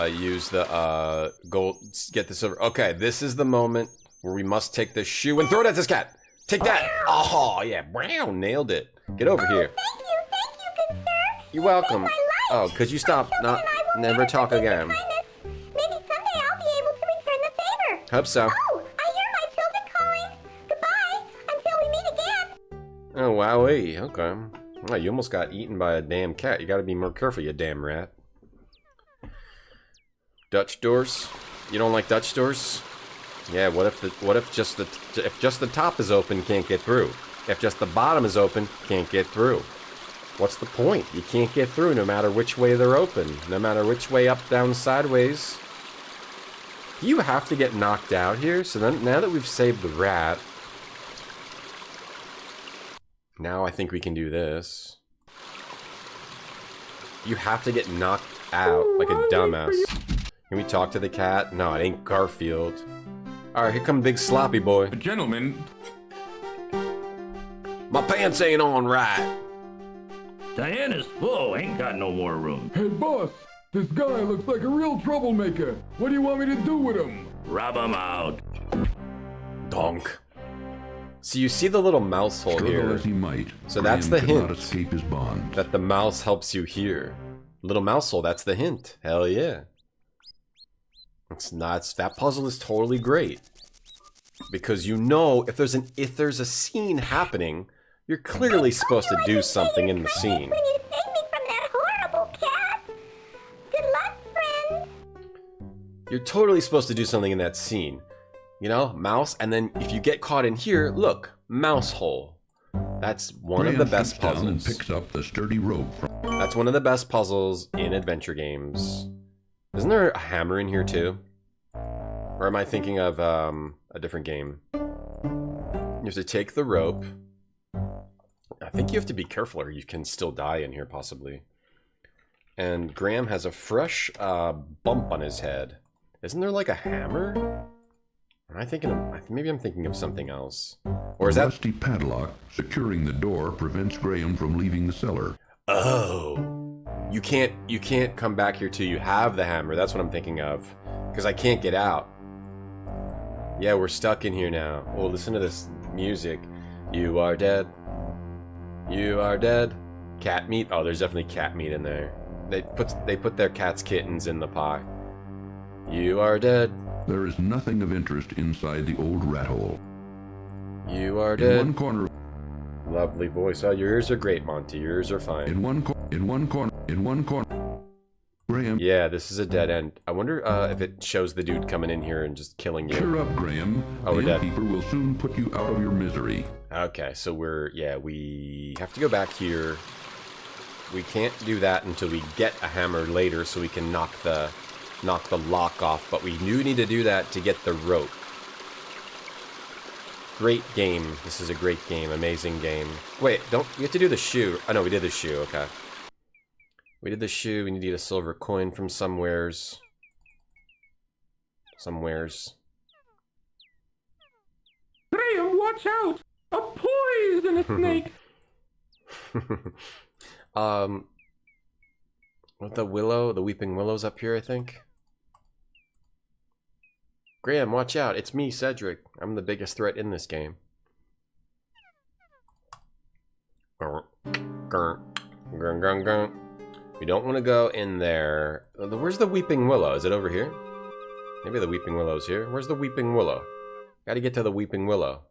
use the gold, get the silver. Okay, this is the moment where we must take the shoe and throw it at this cat. Take that! Oh, yeah, brown, nailed it. Get over here. Thank you, good sir. You're welcome. Oh, could you stop? Not, never talk again. Maybe someday I'll be able to return the favor. Hope so. Oh, I hear my children calling. Goodbye, until we meet again. Oh, wowee, okay. Oh, you almost got eaten by a damn cat. You gotta be more careful, you damn rat. Dutch doors? You don't like Dutch doors? Yeah, what if just the top is open, can't get through? If just the bottom is open, can't get through. What's the point? You can't get through no matter which way they're open. No matter which way up, down, sideways. Do you have to get knocked out here? So then, now that we've saved the rat, now I think we can do this. You have to get knocked out like a dumbass. Can we talk to the cat? No, it ain't Garfield. Alright, here come Big Sloppy Boy. Gentlemen. My pants ain't on right. Diana's full, ain't got no more room. Hey, boss, this guy looks like a real troublemaker. What do you want me to do with him? Rub him out. Donk. So you see the little mouse hole Struggle here. as he might, So that's Graham the could not hint. escape his bond. That the mouse helps you hear. Little mouse hole, that's the hint. Hell yeah. That puzzle is totally great. Because you know if there's a scene happening, you're clearly supposed to do something in the scene. When you saved me from that horrible cat. Good luck, friend. You're totally supposed to do something in that scene. You know, mouse, and then if you get caught in here, look, mouse hole. That's one of the best puzzles. And picks up the sturdy rope. That's one of the best puzzles in adventure games. Isn't there a hammer in here too? Or am I thinking of a different game? You have to take the rope. I think you have to be careful or you can still die in here possibly. And Graham has a fresh bump on his head. Isn't there like a hammer? Am I thinking of, maybe I'm thinking of something else. Or is that... rusty padlock securing the door prevents Graham from leaving the cellar. Oh. You can't come back here till you have the hammer. That's what I'm thinking of. Because I can't get out. Yeah, we're stuck in here now. Oh, listen to this music. You are dead. You are dead. Cat meat? Oh, there's definitely cat meat in there. They put their cat's kittens in the pie. You are dead. There is nothing of interest inside the old rat hole. You are dead. In one corner. Lovely voice. Oh, your ears are great, Monty. Your ears are fine. In one corner. Graham. Yeah, this is a dead end. I wonder if it shows the dude coming in here and just killing you. Cheer up, Graham. Oh, we're the dead. innkeeper will soon put you out of your misery. Okay, so we have to go back here. We can't do that until we get a hammer later, so we can knock the lock off. But we do need to do that to get the rope. Great game. This is a great game. Amazing game. Wait, we have to do the shoe. Oh no, we did the shoe. Okay. We did the shoe. We need to get a silver coin from somewheres. Somewheres. Graham, watch out! A poisonous snake! With the willow, the weeping willow's up here, I think. Graham, watch out! It's me, Cedric. I'm the biggest threat in this game. We don't want to go in there. Where's the weeping willow? Is it over here? Maybe the weeping willow's here. Where's the weeping willow? Got to get to the weeping willow.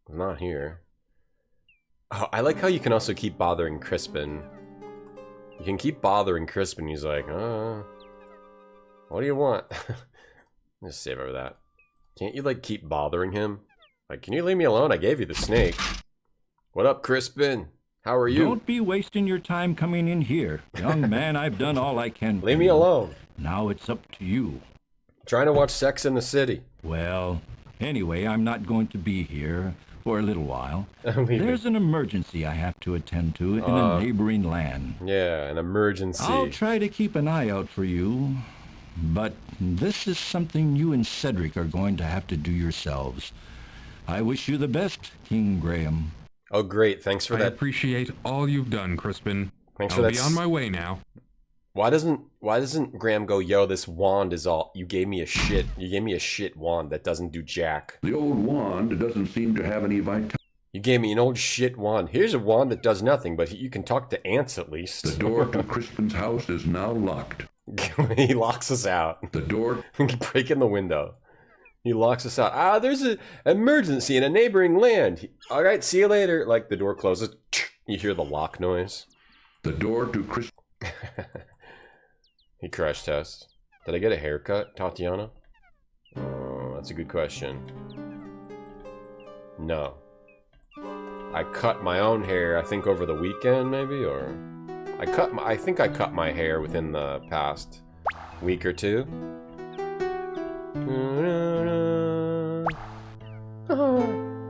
It's not here. Oh, I like how you can also keep bothering Crispin. You can keep bothering Crispin. He's like, what do you want? Just save over that. Can't you, like, keep bothering him? Like, can you leave me alone? I gave you the snake. What up, Crispin? How are you? Don't be wasting your time coming in here. Young man, I've done all I can. Leave me alone. Now it's up to you. Trying to watch Sex in the City. Well, anyway, I'm not going to be here for a little while. Leave There's an emergency I have to attend to in a neighboring land. Yeah, an emergency. I'll try to keep an eye out for you, but this is something you and Cedric are going to have to do yourselves. I wish you the best, King Graham. Oh, great. Thanks for that. I appreciate all you've done, Crispin. Thanks for that. I'll be on my way now. Why doesn't Graham go, yo, this wand is all, you gave me a shit wand that doesn't do jack. The old wand doesn't seem to have any vitality. You gave me an old shit wand. Here's a wand that does nothing, but you can talk to ants at least. The door to Crispin's house is now locked. He locks us out. The door... Break in the window. He locks us out. There's an emergency in a neighboring land. All right, see you later. Like, the door closes. You hear the lock noise. The door to Crispin... He crash test. Did I get a haircut, Tatiana? Oh, that's a good question. No. I cut my own hair, I think over the weekend, maybe, or... I think I cut my hair within the past week or two.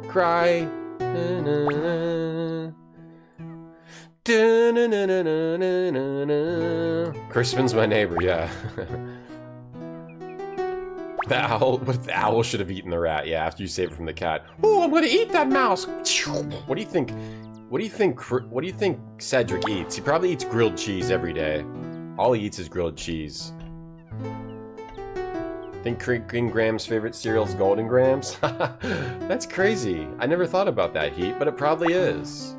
Cry. Crispin's my neighbor, yeah. The owl should have eaten the rat, yeah, after you save it from the cat. Oh, I'm gonna eat that mouse! What do you think? What do you think Cedric eats? He probably eats grilled cheese every day. All he eats is grilled cheese. Think King Graham's favorite cereal is Golden Grahams? That's crazy. I never thought about that, Heat, but it probably is.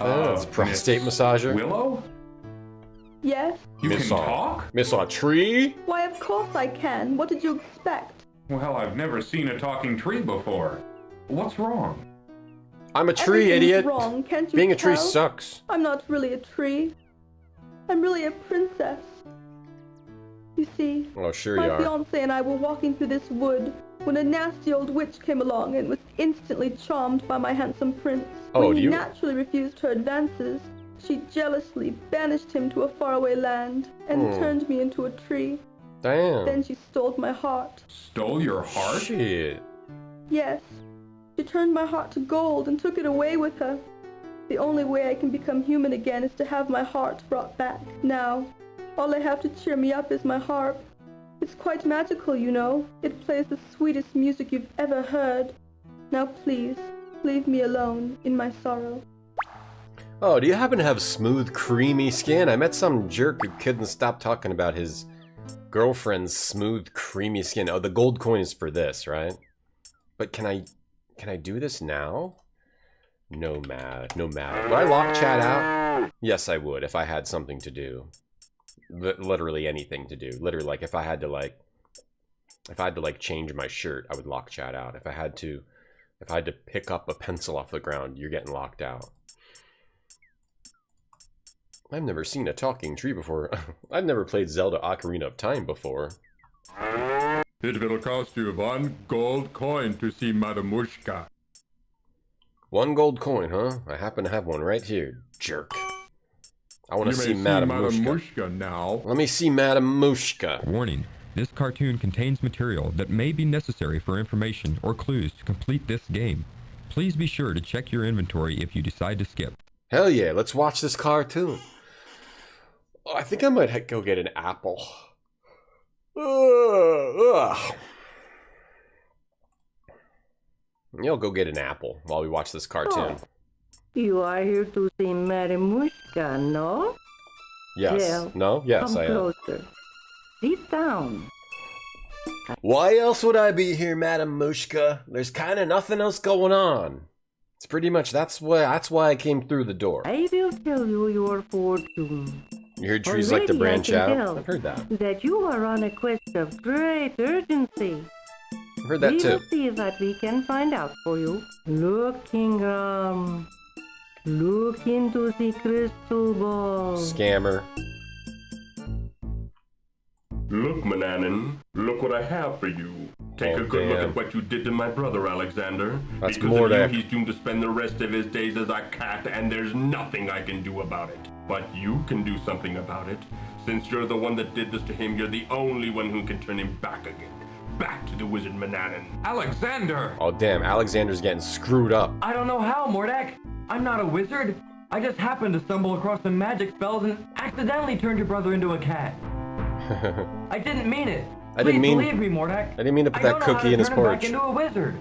It's a prostate massager. Willow? Yes? You can talk? Miss a tree? Why, of course I can. What did you expect? Well, I've never seen a talking tree before. What's wrong? I'm a tree, idiot. Wrong, can't you Being a tree tell? sucks. I'm not really a tree. I'm really a princess. You see, Oh, sure my you are. fiance and I were walking through this wood when a nasty old witch came along and was instantly charmed by my handsome prince. Oh, when do he you- naturally refused her advances, she jealously banished him to a faraway land and turned me into a tree. Damn. Then she stole my heart. Stole your heart? Shit. Yes, she turned my heart to gold and took it away with her. The only way I can become human again is to have my heart brought back. Now, all I have to cheer me up is my harp. It's quite magical, you know. It plays the sweetest music you've ever heard. Now please, leave me alone in my sorrow. Oh, do you happen to have smooth, creamy skin? I met some jerk who couldn't stop talking about his girlfriend's smooth, creamy skin. Oh, the gold coin is for this, right? But can I do this now? No matter. Would I lock chat out? Yes, I would if I had something to do. Literally anything to do. Literally, like if I had to change my shirt, I would lock chat out. If I had to pick up a pencil off the ground, you're getting locked out. I've never seen a talking tree before. I've never played Zelda Ocarina of Time before. It will cost you 1 gold coin to see Madamushka. 1 gold coin, huh? I happen to have one right here, jerk. I want to see Madam Madam Mushka now. Let me see Madam Mushka. Warning. This cartoon contains material that may be necessary for information or clues to complete this game. Please be sure to check your inventory if you decide to skip. Hell yeah, let's watch this cartoon. Oh, I think I might go get an apple. Ugh. You'll go get an apple while we watch this cartoon. Oh, you are here to see Marimushka, no? Yes. Well, No? Yes, I am. come closer. Sit down. Why else would I be here, Madam Mushka? There's kind of nothing else going on. It's pretty much, that's why I came through the door. I will tell you your fortune. You heard trees like to Already I branch can out? tell I've heard that. That you are on a quest of great urgency. I've heard that we too. will see what we can find out for you. Look, Ingram. Look into the crystal ball. Scammer. Look, Mananan, look what I have for you. Take a good look at what you did to my brother, Alexander. That's because Mordek. of you, he's doomed to spend the rest of his days as a cat, and there's nothing I can do about it. But you can do something about it. Since you're the one that did this to him, you're the only one who can turn him back again. Back to the wizard Mananan. Alexander! Oh damn, Alexander's getting screwed up. I don't know how, Mordek. I'm not a wizard. I just happened to stumble across some magic spells and accidentally turned your brother into a cat. I didn't mean it. I didn't Please mean- believe me, Mordek. I didn't mean to put I that don't know how cookie to in his turn him back porridge. into a wizard.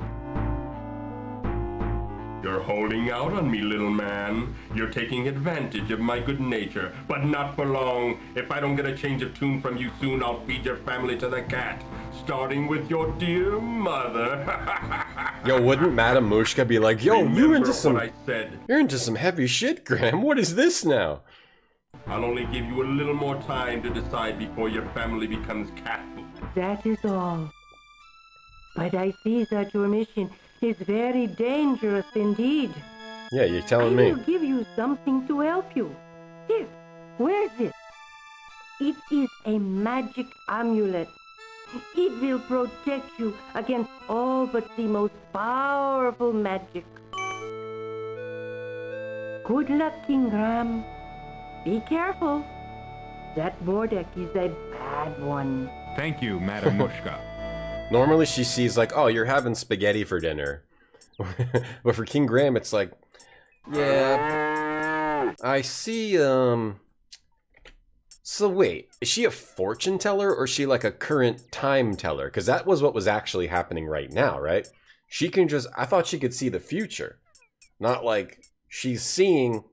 You're holding out on me, little man. You're taking advantage of my good nature, but not for long. If I don't get a change of tune from you soon, I'll feed your family to the cat, starting with your dear mother. Yo, wouldn't Madam Mushka be like, yo, Remember you're into some what I said. You're into some heavy shit, Graham. What is this now? I'll only give you a little more time to decide before your family becomes cat food. That is all. But I see that your mission is very dangerous indeed. Yeah, you're telling I me. will give you something to help you. Here, wear this. It is a magic amulet. It will protect you against all but the most powerful magic. Good luck, King Ram. Be careful. That Mordek is a bad one. Thank you, Madam Mushka. Normally she sees like, oh, you're having spaghetti for dinner. But for King Graham, it's like, yeah, I see, So wait, is she a fortune teller or is she like a current time teller? Because that was what was actually happening right now, right? She can just, I thought she could see the future. Not like she's seeing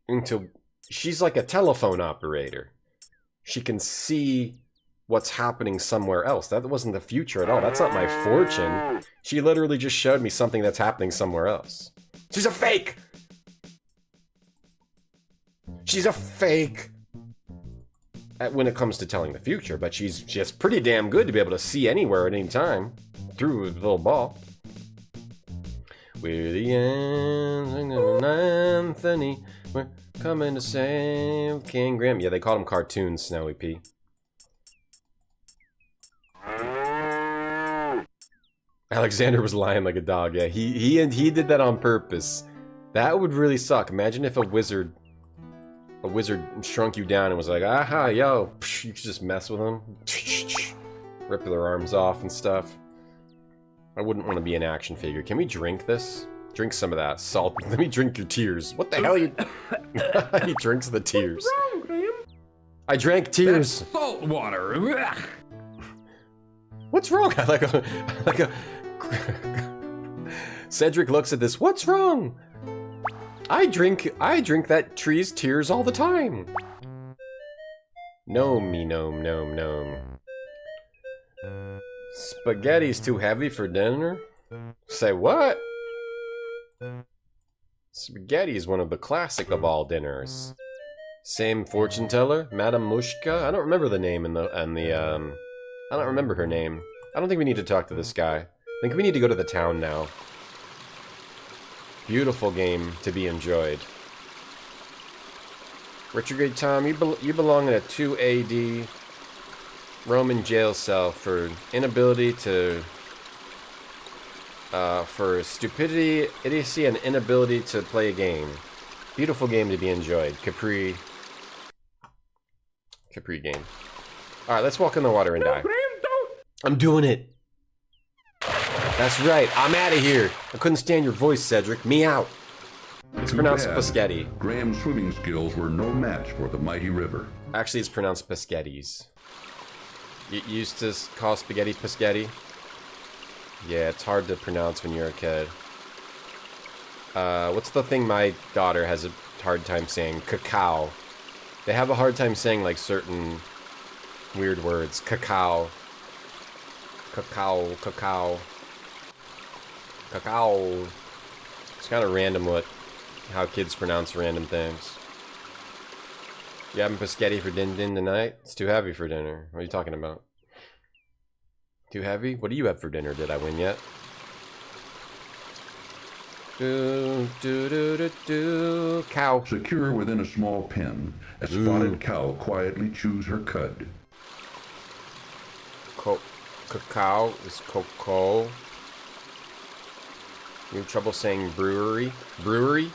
into, she's like a telephone operator. She can see what's happening somewhere else. That wasn't the future at all. That's not my fortune. She literally just showed me something that's happening somewhere else. She's a fake! She's a fake! When it comes to telling the future, but she's just pretty damn good to be able to see anywhere at any time through the little ball. We're the Anthony. We're coming to save King Graham. Yeah, they called him cartoons, Snowy P. Alexander was lying like a dog. Yeah, he did that on purpose. That would really suck. Imagine if a wizard shrunk you down and was like, aha, yo, you could just mess with them. Rip their arms off and stuff. I wouldn't want to be an action figure. Can we drink this? Drink some of that salt. Let me drink your tears. What the hell are you... He drinks the tears. What's wrong, Graham? I drank tears. That's salt water. What's wrong? I like a... Cedric looks at this. What's wrong? I drink that tree's tears all the time. Gnome me gnome gnome gnome. Spaghetti's too heavy for dinner? Say what? Spaghetti is one of the classic of all dinners. Same fortune teller, Madame Mushka. I don't remember the name I don't remember her name. I don't think we need to talk to this guy. I think we need to go to the town now. Beautiful game to be enjoyed. Retrograde Tom, you belong in a 2 AD Roman jail cell for inability to... for stupidity, idiocy, and inability to play a game. Beautiful game to be enjoyed. Capri game. Alright, let's walk in the water and die. I'm doing it! That's right, I'm out of here! I couldn't stand your voice, Cedric. Me out! It's pronounced Paschetti. Graham's swimming skills were no match for the mighty river. Actually, it's pronounced Paschettis. You used to call spaghetti Paschetti? Yeah, it's hard to pronounce when you're a kid. What's the thing my daughter has a hard time saying? Cacao. They have a hard time saying, like, certain weird words. Cacao. Cacao. Cacao. Cacao. It's kind of random how kids pronounce random things. You having Paschetti for din tonight? It's too heavy for dinner. What are you talking about? Too heavy? What do you have for dinner? Did I win yet? Cow. Secure within a small pen, a spotted cow quietly chews her cud. Cacao is cocoa. You have trouble saying brewery? Brewery?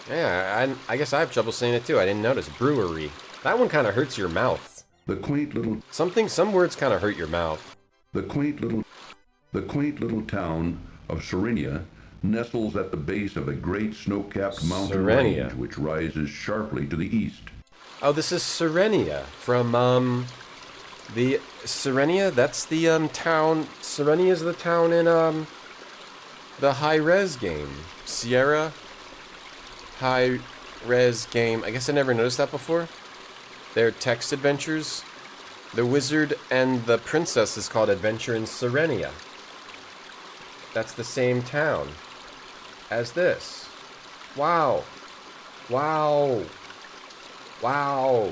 Yeah, I guess I have trouble saying it too. I didn't notice. Brewery. That one kind of hurts your mouth. The quaint little... Some words kind of hurt your mouth. The quaint little town of Serenia nestles at the base of a great snow-capped mountain range which rises sharply to the east. Oh, this is Serenia from the Serenia. That's the town. Serenia is the town in the high-res game, Sierra high-res game. I guess I never noticed that before. Their text adventures. The wizard and the princess is called Adventure in Serenia. That's the same town as this. Wow. Wow. Wow.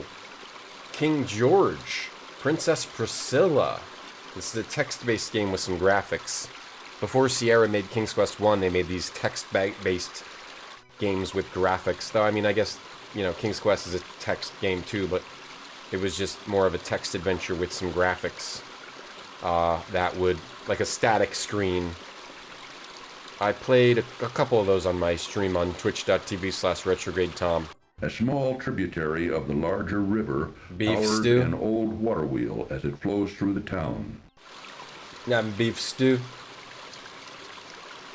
King George. Princess Priscilla. This is a text-based game with some graphics. Before Sierra made King's Quest 1, they made these text-based games with graphics. Though, I mean, I guess, you know, King's Quest is a text game too, but it was just more of a text adventure with some graphics. That would, like a static screen. I played a couple of those on my stream on twitch.tv/retrogradetom. A small tributary of the larger river Beef powers stew. an old water wheel as it flows through the town. Not beef stew.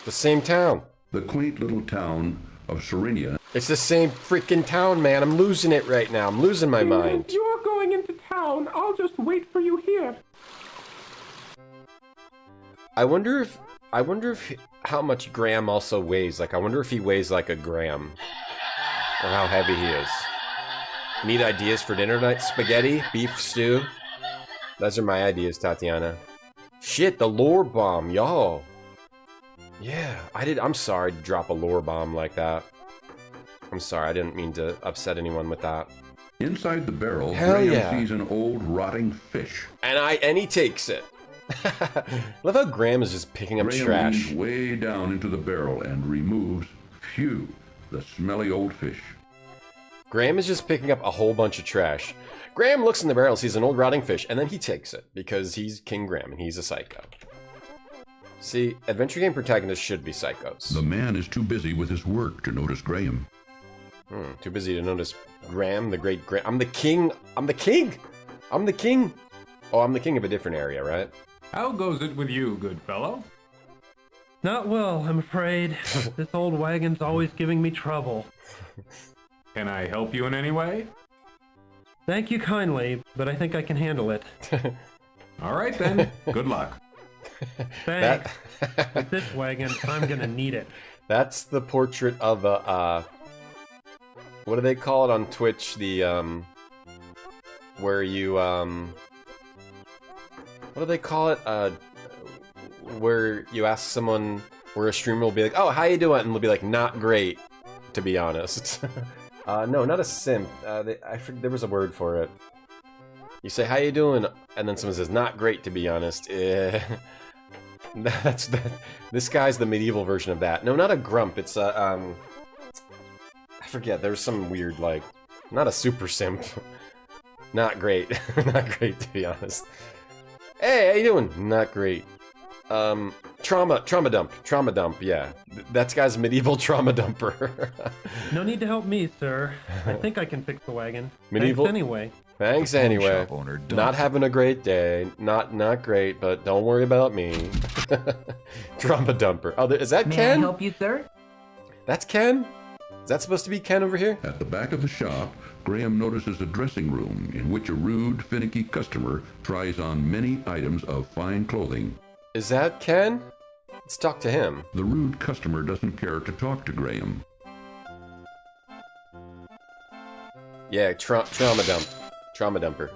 The same town. The quaint little town of Serenia. It's the same freaking town, man. I'm losing it right now. I'm losing my mind. If you're going into town, I'll just wait for you here. I wonder if how much Graham also weighs. Like, I wonder if he weighs like a gram. Or how heavy he is. Need ideas for dinner tonight? Spaghetti? Beef stew? Those are my ideas, Tatiana. Shit, the lore bomb, y'all. Yeah, I'm sorry to drop a lore bomb like that. I'm sorry, I didn't mean to upset anyone with that. Inside the barrel, Hell Graham yeah. sees an old rotting fish. And he takes it. Love how Graham is just picking up Graham trash. leans way down into the barrel and removes, phew, the smelly old fish. Graham is just picking up a whole bunch of trash. Graham looks in the barrel, sees an old rotting fish, and then he takes it because he's King Graham and he's a psycho. See, adventure game protagonists should be psychos. The man is too busy with his work to notice Graham. Too busy to notice Graham, the great Graham. I'm the king! I'm the king! I'm the king! Oh, I'm the king of a different area, right? How goes it with you, good fellow? Not well, I'm afraid. This old wagon's always giving me trouble. Can I help you in any way? Thank you kindly, but I think I can handle it. All right then, good luck. Thanks. With this wagon, I'm gonna need it. That's the portrait of a, what do they call it on Twitch? The, where you, what do they call it? Where you ask someone, where a streamer will be like, oh, how you doing? And they'll be like, not great, to be honest. No, not a simp. There was a word for it. You say, how you doing? And then someone says, not great, to be honest. This guy's the medieval version of that. No, not a grump. It's a, I forget. There's some weird, like, not a super simp. Not great. Not great, to be honest. Hey, how you doing? Not great. Trauma dump, yeah. That guy's medieval trauma dumper. No need to help me, sir. I think I can fix the wagon. Medieval. Thanks anyway. Thanks anyway. Not having a great day. Not great, but don't worry about me. Trauma dumper. Oh, is that Ken? May I help you, sir? That's Ken? Is that supposed to be Ken over here? At the back of the shop, Graham notices a dressing room in which a rude, finicky customer tries on many items of fine clothing. Is that Ken? Let's talk to him. The rude customer doesn't care to talk to Graham. Yeah, trauma dump. Trauma dumper.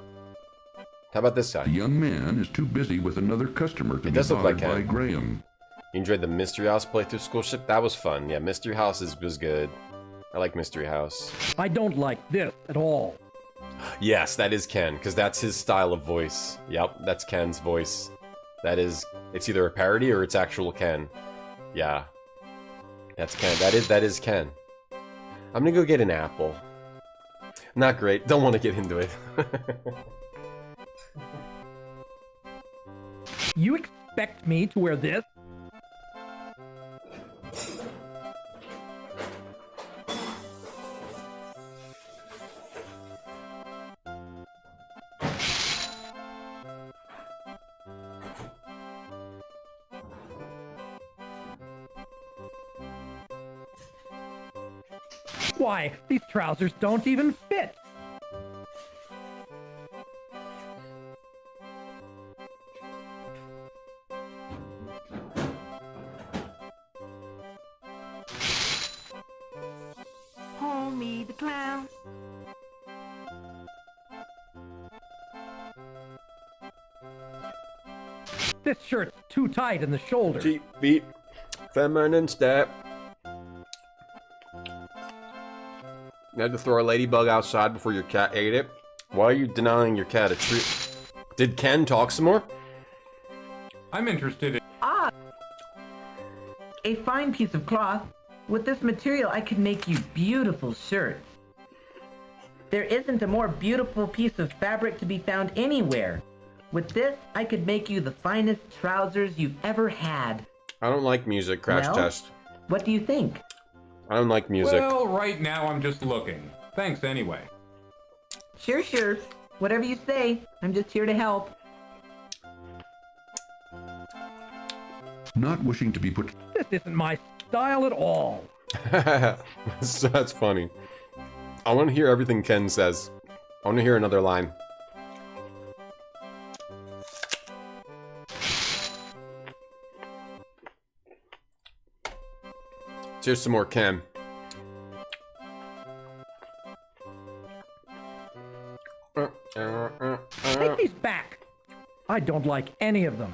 How about this side? The young man is too busy with another customer to It be does look bothered like by Ken. Graham. You enjoyed the Mystery House playthrough school ship? That was fun. Yeah, Mystery House was good. I like Mystery House. I don't like this at all. Yes, that is Ken, because that's his style of voice. Yep, that's Ken's voice. That is, it's either a parody or it's actual Ken. Yeah. That's Ken. That is Ken. I'm gonna go get an apple. Not great. Don't want to get into it. You expect me to wear this? Why, these trousers don't even fit. Homie the clown. This shirt's too tight in the shoulder. Cheap beat. Feminine step. You had to throw a ladybug outside before your cat ate it? Why are you denying your cat a treat? Did Ken talk some more? I'm interested in... Ah! A fine piece of cloth. With this material, I could make you beautiful shirts. There isn't a more beautiful piece of fabric to be found anywhere. With this, I could make you the finest trousers you've ever had. I don't like music, Crash Well? Test. What do you think? I don't like music. Well, right now I'm just looking. Thanks anyway. Sure. Whatever you say. I'm just here to help. Not wishing to be put... This isn't my style at all. So that's funny. I want to hear everything Ken says. I want to hear another line. Here's some more Ken. Take these back. I don't like any of them.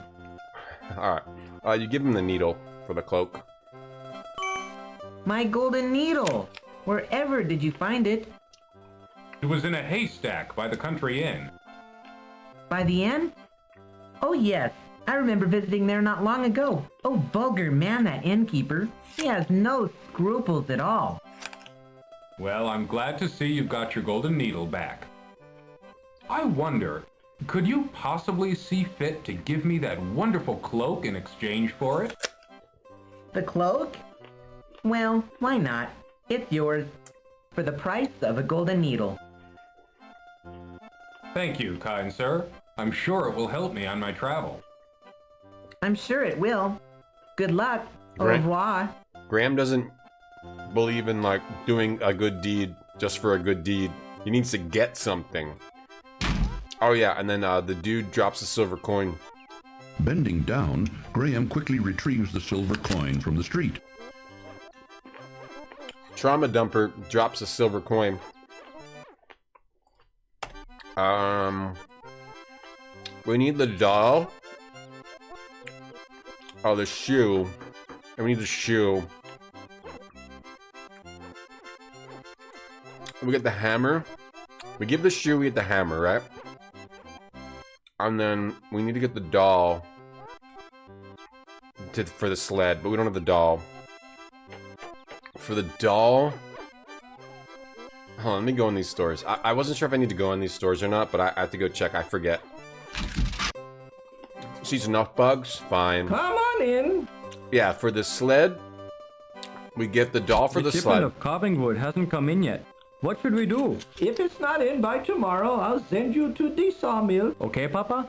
Alright. You give him the needle for the cloak. My golden needle. Wherever did you find it? It was in a haystack by the country inn. By the inn? Oh yes, I remember visiting there not long ago. Oh, vulgar man, that innkeeper. He has no scruples at all. Well, I'm glad to see you've got your golden needle back. I wonder, Could you possibly see fit to give me that wonderful cloak in exchange for it? The cloak? Well, why not? It's yours. For the price of a golden needle. Thank you, kind sir. I'm sure it will help me on my travel. I'm sure it will. Good luck. Au revoir. Graham doesn't believe in, like, doing a good deed just for a good deed. He needs to get something. Oh yeah, and then the dude drops a silver coin. Bending down, Graham quickly retrieves the silver coin from the street. Trauma dumper drops a silver coin. We need the doll. Oh, the shoe. And we need the shoe. We get the hammer. We give the shoe, we get the hammer, right? And then we need to get the doll for the sled, but we don't have the doll. For the doll... Hold on, let me go in these stores. I wasn't sure if I need to go in these stores or not, but I have to go check. I forget. Sees enough bugs? Fine. Come on in. Yeah, for the sled, we get the doll for the sled. The shipment of carving wood hasn't come in yet. What should we do? If it's not in by tomorrow, I'll send you to the sawmill. Okay, Papa?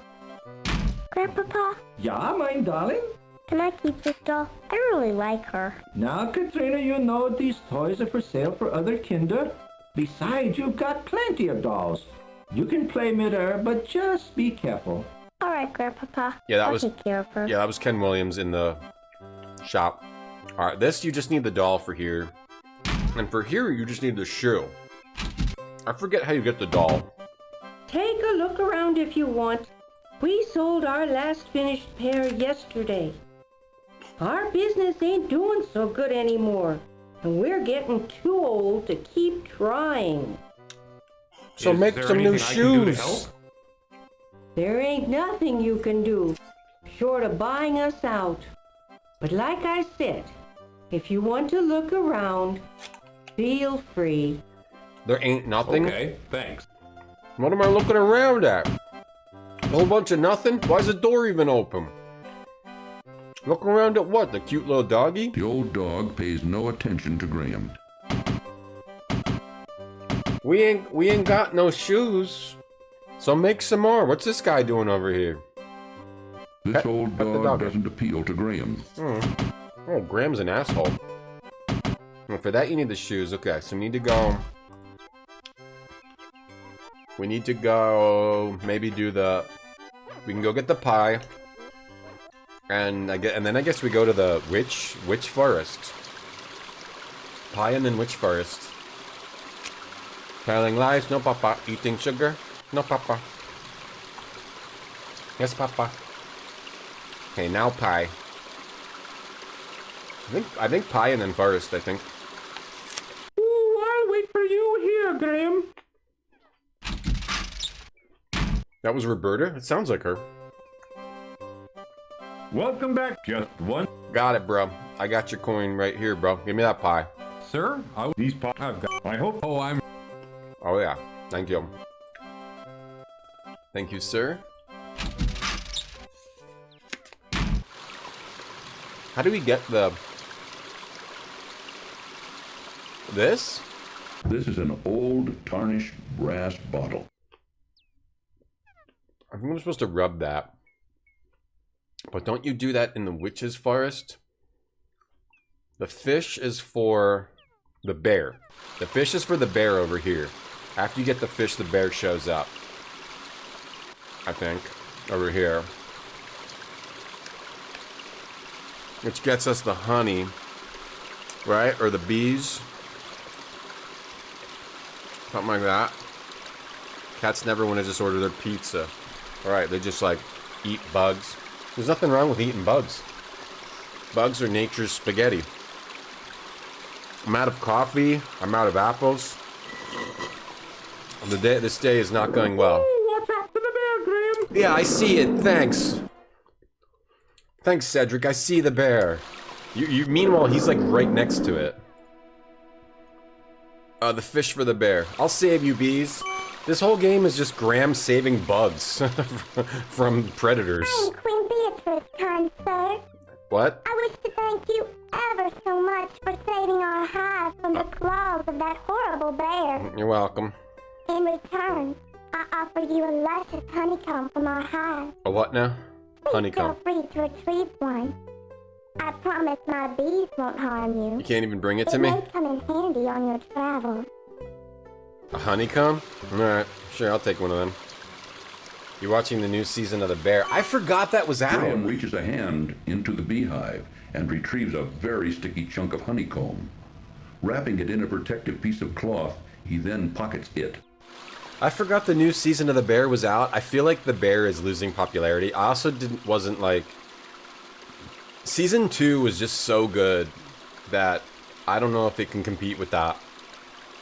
Grandpapa, Yeah, my darling? can I keep this doll? I really like her. Now, Katrina, you know these toys are for sale for other kinder. Besides, you've got plenty of dolls. You can play midair, but just be careful. All right, Grandpapa. Yeah, that I'll was take care of her. Yeah, that was Ken Williams in the shop. All right, this you just need the doll for here, and for here you just need the shoe. I forget how you get the doll. Take a look around if you want. We sold our last finished pair yesterday. Our business ain't doing so good anymore, and we're getting too old to keep trying. So make some new shoes. There ain't nothing you can do, short of buying us out. But like I said, if you want to look around, feel free. There ain't nothing? Okay, thanks. What am I looking around at? A whole bunch of nothing? Why is the door even open? Look around at what? The cute little doggy? The old dog pays no attention to Graham. We ain't got no shoes. So make some more. What's this guy doing over here? This old dog doesn't appeal to Graham. Oh, Graham's an asshole. Well, for that you need the shoes. Okay, so we need to go... We need to go... Maybe do the... We can go get the pie. And then I guess we go to the witch forest. Pie and then witch forest. Telling lies, no papa. Eating sugar, no papa. Yes, papa. Okay, now pie. I think pie and then forest, I think. Ooh, I'll wait for you here, Graham. That was Roberta? It sounds like her. Welcome back, just one. Got it, bro. I got your coin right here, bro. Give me that pie. Sir, these pies I've got. I hope. Oh, I'm. Oh yeah. Thank you. Thank you, sir. How do we get the... This? This is an old, tarnished brass bottle. I think I'm supposed to rub that. But don't you do that in the witch's forest? The fish is for the bear. The fish is for the bear over here. After you get the fish, the bear shows up. I think. Over here. Which gets us the honey. Right? Or the bees. Something like that. Cats never want to just order their pizza. Alright, they just like eat bugs. There's nothing wrong with eating bugs. Bugs are nature's spaghetti. I'm out of coffee. I'm out of apples. This day is not going well. Watch out for the bear, Graham. Yeah, I see it. Thanks. Thanks, Cedric. I see the bear. Meanwhile, he's like right next to it. The fish for the bear. I'll save you, bees. This whole game is just Graham saving bugs from predators. I'm Queen Beatrice, kind sir. What? I wish to thank you ever so much for saving our hive from the claws of that horrible bear. You're welcome. In return, I offer you a luscious honeycomb from our hive. A what now? Honeycomb. Feel free to retrieve one. I promise my bees won't harm you. You can't even bring it to It me? may come in handy on your travels. A honeycomb? Alright, sure, I'll take one of them. You're watching the new season of The Bear. I forgot that was out. Graham reaches a hand into the beehive and retrieves a very sticky chunk of honeycomb. Wrapping it in a protective piece of cloth, he then pockets it. I forgot the new season of The Bear was out. I feel like The Bear is losing popularity. I also wasn't like... Season 2 was just so good that I don't know if it can compete with that.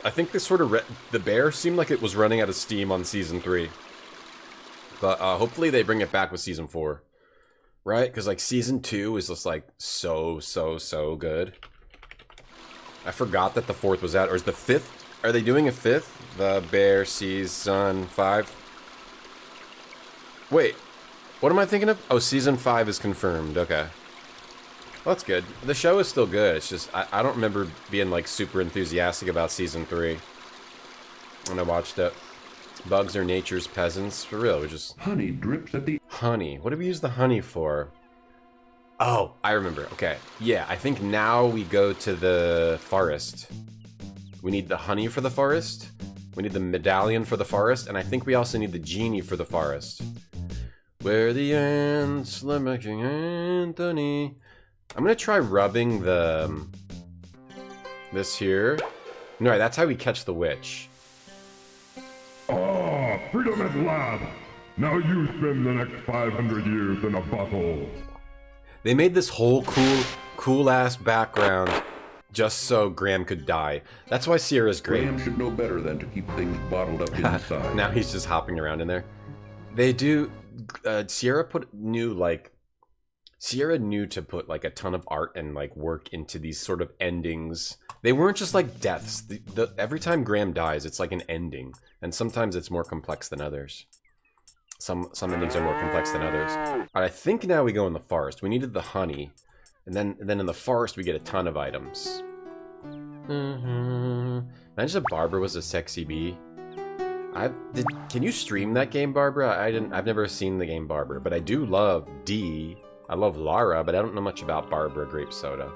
I think this sort of... The Bear seemed like it was running out of steam on Season 3. But hopefully they bring it back with Season 4. Right? Because like Season 2 is just like so good. I forgot that the 4th was out. Or is the 5th? Are they doing a 5th? The Bear Season 5? Wait. What am I thinking of? Oh, Season 5 is confirmed. Okay. Well, that's good. The show is still good. It's just, I don't remember being like super enthusiastic about Season 3 when I watched it. Bugs are nature's peasants. For real, we just... Honey drips at the... Honey. What do we use the honey for? Oh, I remember. Okay. Yeah, I think now we go to the forest. We need the honey for the forest. We need the medallion for the forest. And I think we also need the genie for the forest. Where the ants are making Anthony. I'm gonna try rubbing the... this here. No, that's how we catch the witch. Ah, freedom at last! Now you spend the next 500 years in a bottle. They made this whole cool-ass background just so Graham could die. That's why Sierra's great. Graham should know better than to keep things bottled up inside. Now he's just hopping around in there. They do... Sierra knew to put like a ton of art and like work into these sort of endings. They weren't just like deaths. Every time Graham dies, it's like an ending. And sometimes it's more complex than others. Some endings are more complex than others. Alright, I think now we go in the forest. We needed the honey. And then in the forest we get a ton of items. Imagine if Barbara was a sexy bee. Can you stream that game, Barbara? I've never seen the game Barbara, but I do love Dee. I love Lara, but I don't know much about Barbara Grape Soda.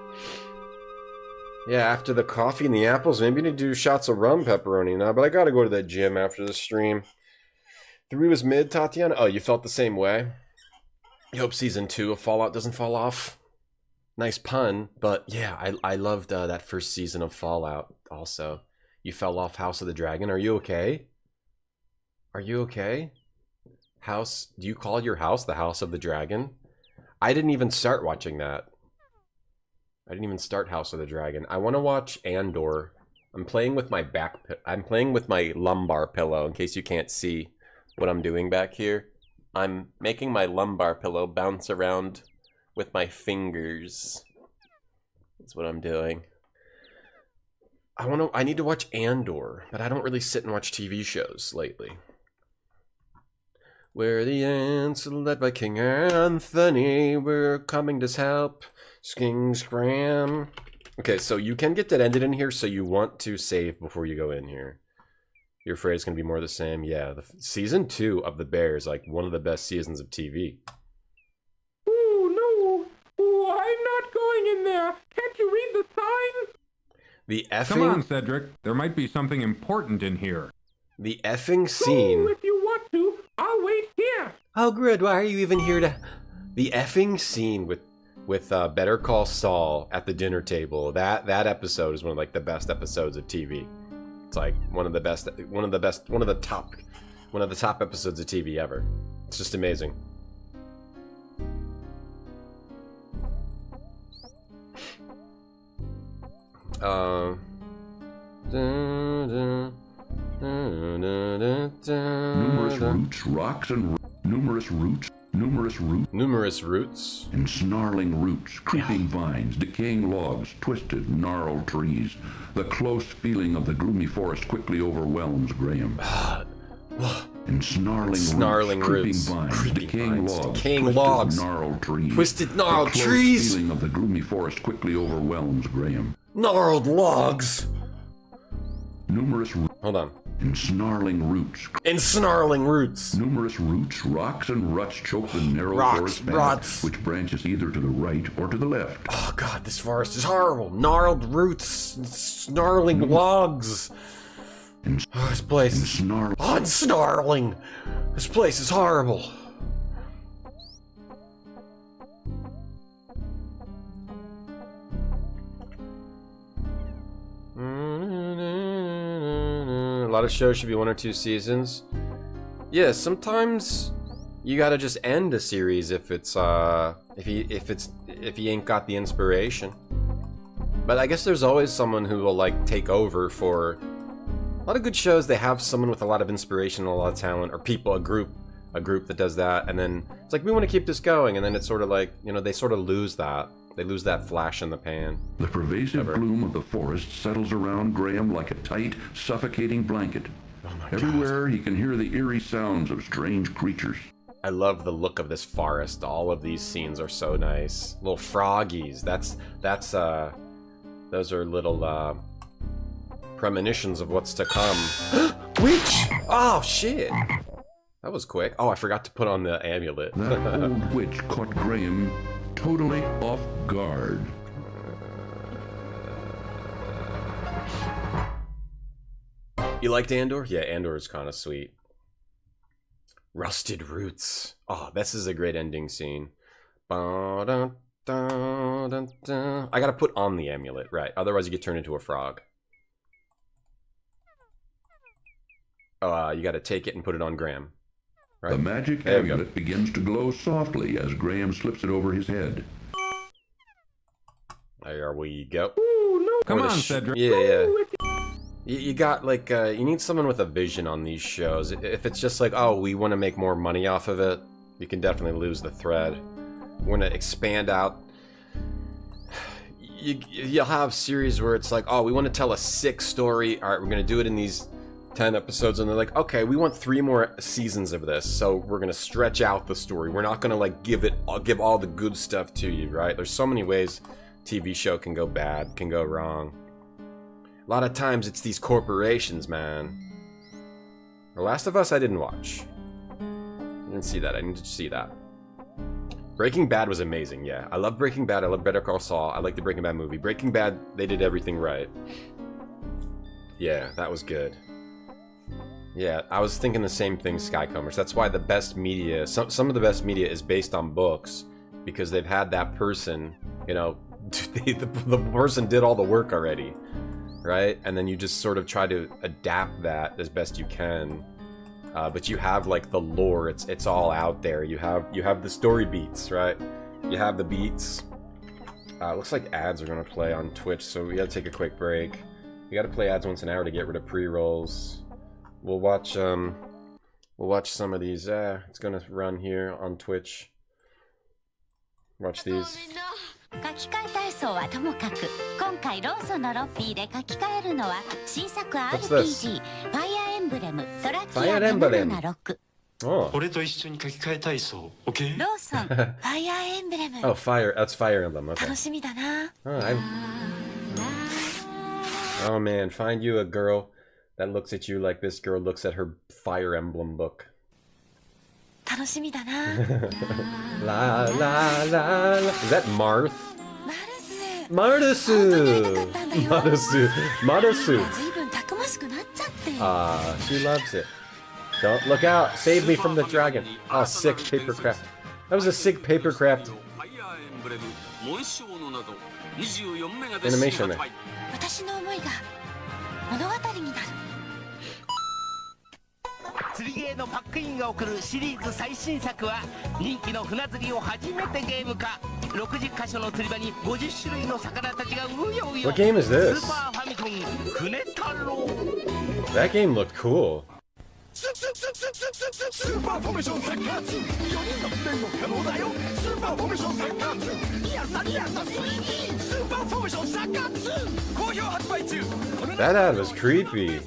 Yeah, after the coffee and the apples, maybe to do shots of rum pepperoni now, but I gotta go to the gym after the stream. 3 was mid, Tatiana? Oh, you felt the same way? You hope Season 2 of Fallout doesn't fall off? Nice pun, but yeah, I loved that first season of Fallout also. You fell off House of the Dragon. Are you okay? Are you okay? House, do you call your house the House of the Dragon? I didn't even start watching that. I didn't even start House of the Dragon. I want to watch Andor. I'm playing with my I'm playing with my lumbar pillow, in case you can't see what I'm doing back here. I'm making my lumbar pillow bounce around with my fingers. That's what I'm doing. I need to watch Andor, but I don't really sit and watch TV shows lately. Where the ants led by King Anthony, we're coming to help King Scram. Okay, so you can get that ended in here, so you want to save before you go in here. You're afraid it's going to be more of the same? Yeah, Season 2 of The Bear is like one of the best seasons of TV. Oh, no. Oh, I'm not going in there. Can't you read the sign? The effing... Come on, Cedric. There might be something important in here. The effing scene... So, if you want to, I'll wait here. Oh, good. Why are you even here to... The effing scene with Better Call Saul at the dinner table. That episode is one of like the best episodes of TV. It's like one of the top episodes of TV ever. It's just amazing. Numerous roots, rocks, and numerous roots, and snarling roots, creeping vines, decaying logs, twisted, gnarled trees. The close feeling of the gloomy forest quickly overwhelms Graham. And snarling roots, vines, decaying logs, gnarled trees. Twisted gnarled the close trees. feeling of the gloomy forest quickly overwhelms Graham. Gnarled logs. Numerous Hold on. And snarling roots. Numerous roots, rocks, and ruts choke the narrow forest path, which branches either to the right or to the left. Oh god, this forest is horrible. Gnarled roots, snarling logs. Oh, this place is snarling. This place is horrible. A lot of shows should be 1 or 2 seasons. Yeah, sometimes you gotta just end a series if it's if you ain't got the inspiration. But I guess there's always someone who will like take over for a lot of good shows. They have someone with a lot of inspiration and a lot of talent, or people, a group that does that, and then it's like, we want to keep this going, and then it's sort of like, you know, they sort of lose that. They lose that flash in the pan. The pervasive gloom of the forest settles around Graham like a tight, suffocating blanket. Everywhere he can hear the eerie sounds of strange creatures. I love the look of this forest. All of these scenes are so nice. Little froggies. Those are little premonitions of what's to come. Witch! Oh shit! That was quick. Oh, I forgot to put on the amulet. That old witch caught Graham totally off guard. You liked Andor? Yeah, Andor is kind of sweet. Rusted roots. Oh, this is a great ending scene. I gotta put on the amulet, right? Otherwise you get turned into a frog. You gotta take it and put it on Graham. Right? The magic amulet begins to glow softly as Graham slips it over his head. There we go. Ooh, no. Come on, Cedric. Yeah. You got like, you need someone with a vision on these shows. If it's just like, oh, we want to make more money off of it, you can definitely lose the thread. We're going to expand out. You'll have series where it's like, oh, we want to tell a sick story. All right, we're going to do it in these 10 episodes, and they're like, okay, we want 3 more seasons of this, so we're gonna stretch out the story. We're not gonna like give all the good stuff to you, right? There's so many ways TV show can go bad, can go wrong. A lot of times it's these corporations, man. The Last of Us I didn't watch. I didn't see that. I need to see that. Breaking Bad was amazing, yeah. I love Breaking Bad. I love Better Call Saul. I like the Breaking Bad movie. Breaking Bad, they did everything right. Yeah, that was good. Yeah, I was thinking the same thing, Skycombers. That's why the best media, some of the best media is based on books, because they've had that person, you know, the person did all the work already, right? And then you just sort of try to adapt that as best you can. But you have like the lore, it's all out there. You have the story beats, right? You have the beats. Looks like ads are gonna play on Twitch, so we gotta take a quick break. We gotta play ads once an hour to get rid of pre-rolls. We'll watch some of these. It's gonna run here on Twitch. Watch these. 書き換え体操はともかく、今回ローソンのロッピーで書き換えるのは新作 RPG ファイアーエンブレムトラキア776。俺と一緒に書き換え体操 OK? ローソンファイアーエンブレム。 Oh, that's Fire Emblem. Okay. 楽しみだな。Oh man, find you a girl that looks at you like this girl looks at her Fire Emblem book. 楽しみだな。 La la la la. Is that Marth? Mardesu. She loves it. Don't look out. Save me from the dragon. Oh, sick papercraft. That was a sick papercraft animation there. 私の思いが物語になる。釣りゲーのパックインが送るシリーズ最新作は人気の船釣りを初めてゲーム化。60カ所の釣り場に50種類の魚たちがうようよ。 What game is this? スーパーファミコン船太郎。 That game looked cool. スーパーフォーメーションサッカー2 4人のプレイも可能だよ。スーパーフォーメーションサッカー2やったリアルな 3D スーパーフォーメーションサッカー2好評発売中。 That ad was creepy.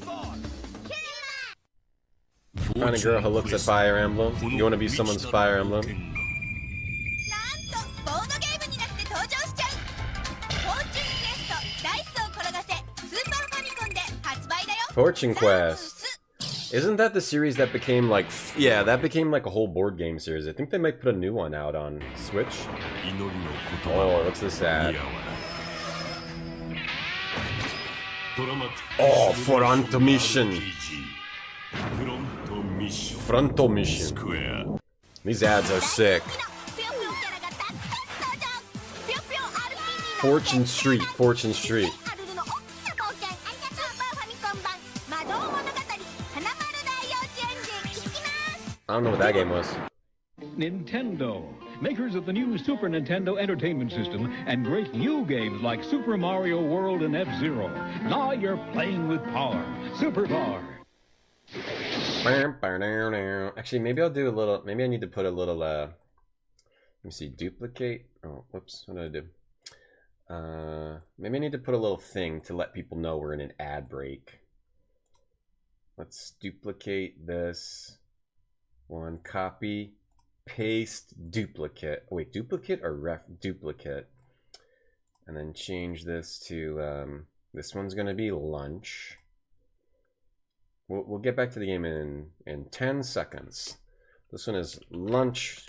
Find a girl who looks at Fire Emblem. You want to be someone's Fire Emblem? Fortune Quest. Isn't that the series that became like... Yeah, that became like a whole board game series. I think they might put a new one out on Switch. Oh, what's this ad? Oh, Fronto Mission. Fronto Mission. These ads are sick. Fortune Street, Fortune Street. I don't know what that game was. Nintendo, makers of the new Super Nintendo Entertainment System and great new games like Super Mario World and F-Zero. Now you're playing with power. Super Power. Actually, maybe I'll do a little... Maybe I need to put a little... let me see. Duplicate. Oh, whoops. What did I do? Maybe I need to put a little thing to let people know we're in an ad break. Let's duplicate this. One, copy, paste, duplicate. Oh, wait, duplicate or duplicate? And then change this to, this one's gonna be lunch. We'll get back to the game in 10 seconds. This one is lunch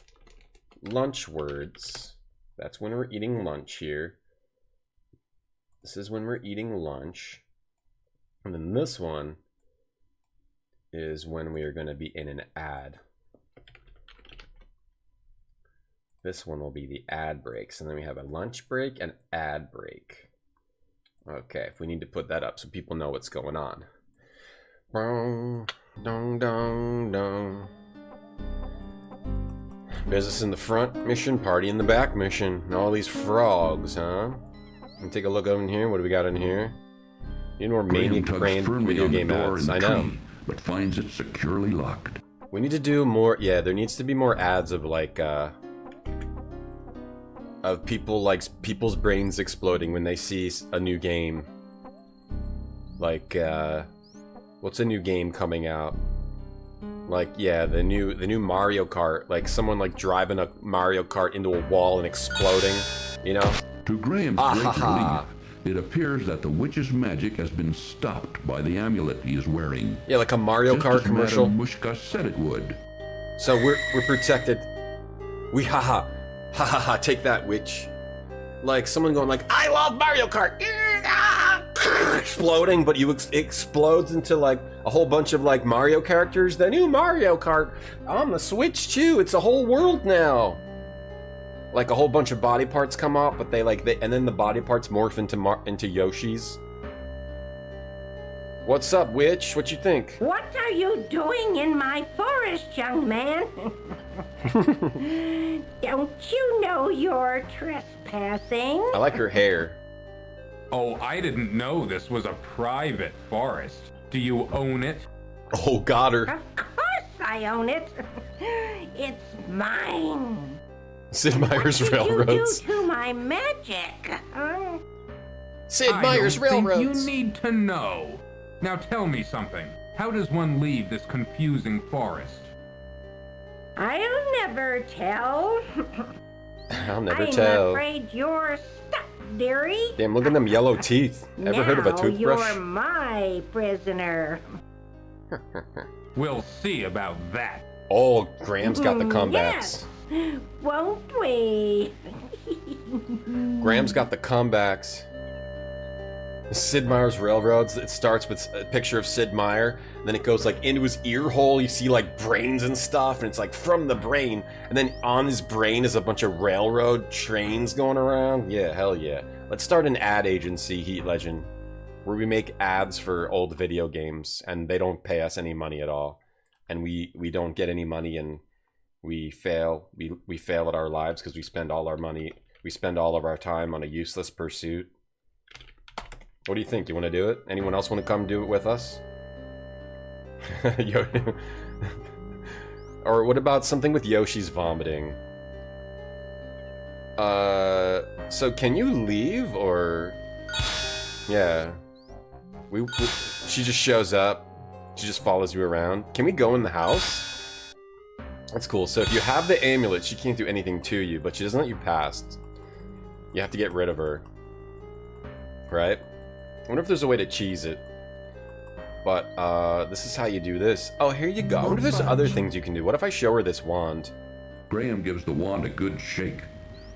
words. That's when we're eating lunch here. This is when we're eating lunch. And then this one is when we are going to be in an ad. This one will be the ad breaks, and then we have a lunch break and ad break. Okay, if we need to put that up so people know what's going on. Dong, dong, dong, dong. Business in the front mission, party in the back mission. And all these frogs, huh? And take a look over in here. What do we got in here? You know, more Maniac Crane video game ads. I know. But finds it securely locked. We need to do more. Yeah, there needs to be more ads of like of people, like people's brains exploding when they see a new game. Like what's a new game coming out? Like, yeah, the new Mario Kart. Like someone like driving a Mario Kart into a wall and exploding, you know? To Graham's great relief, it appears that the witch's magic has been stopped by the amulet he is wearing. Yeah, like a Mario Kart commercial. Madame Mushka said it would. So we're protected. We haha take that, witch. Like someone going like, I love Mario Kart. Exploding, but it explodes into like a whole bunch of like Mario characters. The new Mario Kart on the Switch too. It's a whole world now. Like a whole bunch of body parts come up, but and then the body parts morph into Yoshi's. What's up, witch? What you think? What are you doing in my forest, young man? Don't you know you're trespassing? I like her hair. Oh, I didn't know this was a private forest. Do you own it? Oh, got her. Of course I own it. It's mine. Sid Meier's Railroads. What did you do to my magic? Sid Meier's Railroads. You need to know. Now tell me something. How does one leave this confusing forest? I'll never tell. I'll never tell. I'm afraid you're stuck, dearie. Damn, look at them yellow teeth. Ever heard of a toothbrush? You're my prisoner. We'll see about that. Oh, Graham's got the comebacks. Yes. Won't we? Graham's got the comebacks. Sid Meier's Railroads. It starts with a picture of Sid Meier, then it goes like into his ear hole. You see like brains and stuff, and it's like from the brain, and then on his brain is a bunch of railroad trains going around. Yeah, hell yeah. Let's start an ad agency, Heat Legend, where we make ads for old video games, and they don't pay us any money at all, and we don't get any money, and we fail. We fail at our lives because we spend all our money. We spend all of our time on a useless pursuit. What do you think? You want to do it? Anyone else want to come do it with us? Or what about something with Yoshi's vomiting? So can you leave, or... Yeah. She just shows up. She just follows you around. Can we go in the house? That's cool. So if you have the amulet, she can't do anything to you, but she doesn't let you pass. You have to get rid of her. Right? I wonder if there's a way to cheese it. But, this is how you do this. Oh, here you go. I wonder if there's other things you can do. What if I show her this wand? Graham gives the wand a good shake,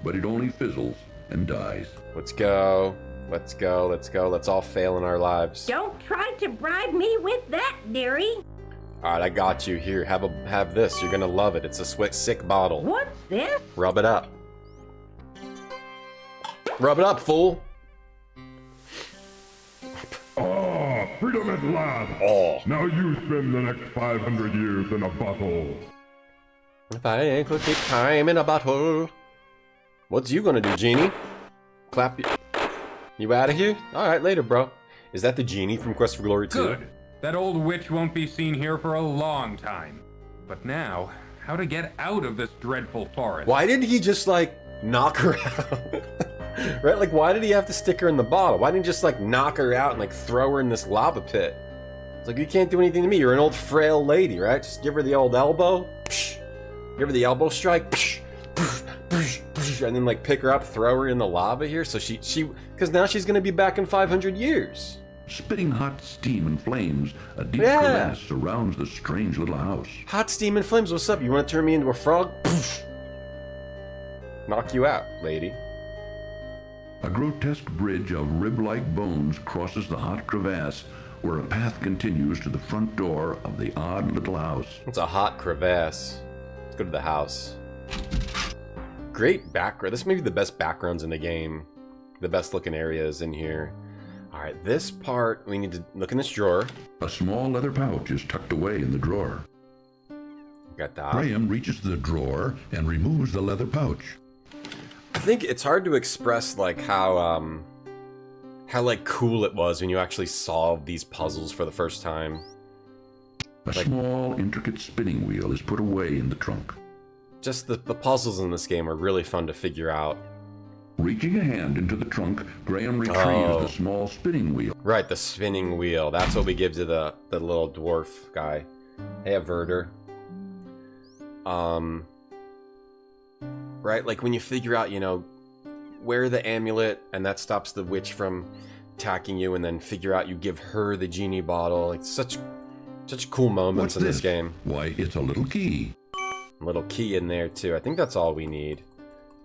but it only fizzles and dies. Let's go. Let's go. Let's go. Let's all fail in our lives. Don't try to bribe me with that, dearie. Alright, I got you. Here, have this. You're gonna love it. It's a sick bottle. What's this? Rub it up. Rub it up, fool. Oh, freedom at last. Oh. Now you spend the next 500 years in a bottle. If I could take time in a bottle. What's you gonna do, genie? Clap you out of here? Alright, later, bro. Is that the genie from Quest for Glory 2? Good. That old witch won't be seen here for a long time. But now, how to get out of this dreadful forest? Why didn't he just, like, knock her out? Right? Like, why did he have to stick her in the bottle? Why didn't he just, like, knock her out and, like, throw her in this lava pit? It's like, you can't do anything to me. You're an old frail lady, right? Just give her the old elbow. Psh. Give her the elbow strike. Psh. Psh. Psh. Psh. And then, like, pick her up, throw her in the lava here. So she because now she's going to be back in 500 years. Spitting hot steam and flames, a deep crevasse surrounds the strange little house. Hot steam and flames, what's up? You want to turn me into a frog? Poof. Knock you out, lady. A grotesque bridge of rib-like bones crosses the hot crevasse, where a path continues to the front door of the odd little house. It's a hot crevasse. Let's go to the house. Great background. This may be the best backgrounds in the game. The best looking areas in here. Alright, this part, we need to look in this drawer. A small leather pouch is tucked away in the drawer. Got that. Graham reaches the drawer and removes the leather pouch. I think it's hard to express, like, how like, cool it was when you actually solved these puzzles for the first time. A small, intricate spinning wheel is put away in the trunk. Just the puzzles in this game are really fun to figure out. Reaching a hand into the trunk, Graham retrieves the small spinning wheel. Right, the spinning wheel. That's what we give to the little dwarf guy. Hey, Averter. Right, like when you figure out, you know, wear the amulet, and that stops the witch from attacking you, and then figure out you give her the genie bottle. Like, such cool moments in this game. Why, it's a little key. A little key in there, too. I think that's all we need.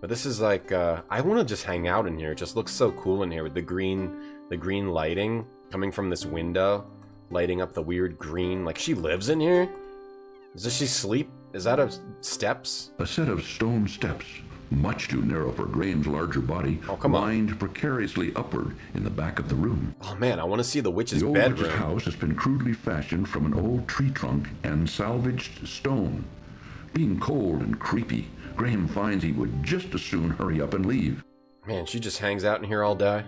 But this is like, I want to just hang out in here. It just looks so cool in here with the green lighting coming from this window, lighting up the weird green. Like, she lives in here? Does she sleep? Is that steps? A set of stone steps, much too narrow for Graham's larger body, wind precariously upward in the back of the room. Oh man, I want to see the witch's bedroom. The old witch's house has been crudely fashioned from an old tree trunk and salvaged stone. Being cold and creepy, Graham finds he would just as soon hurry up and leave. Man, she just hangs out in here all day.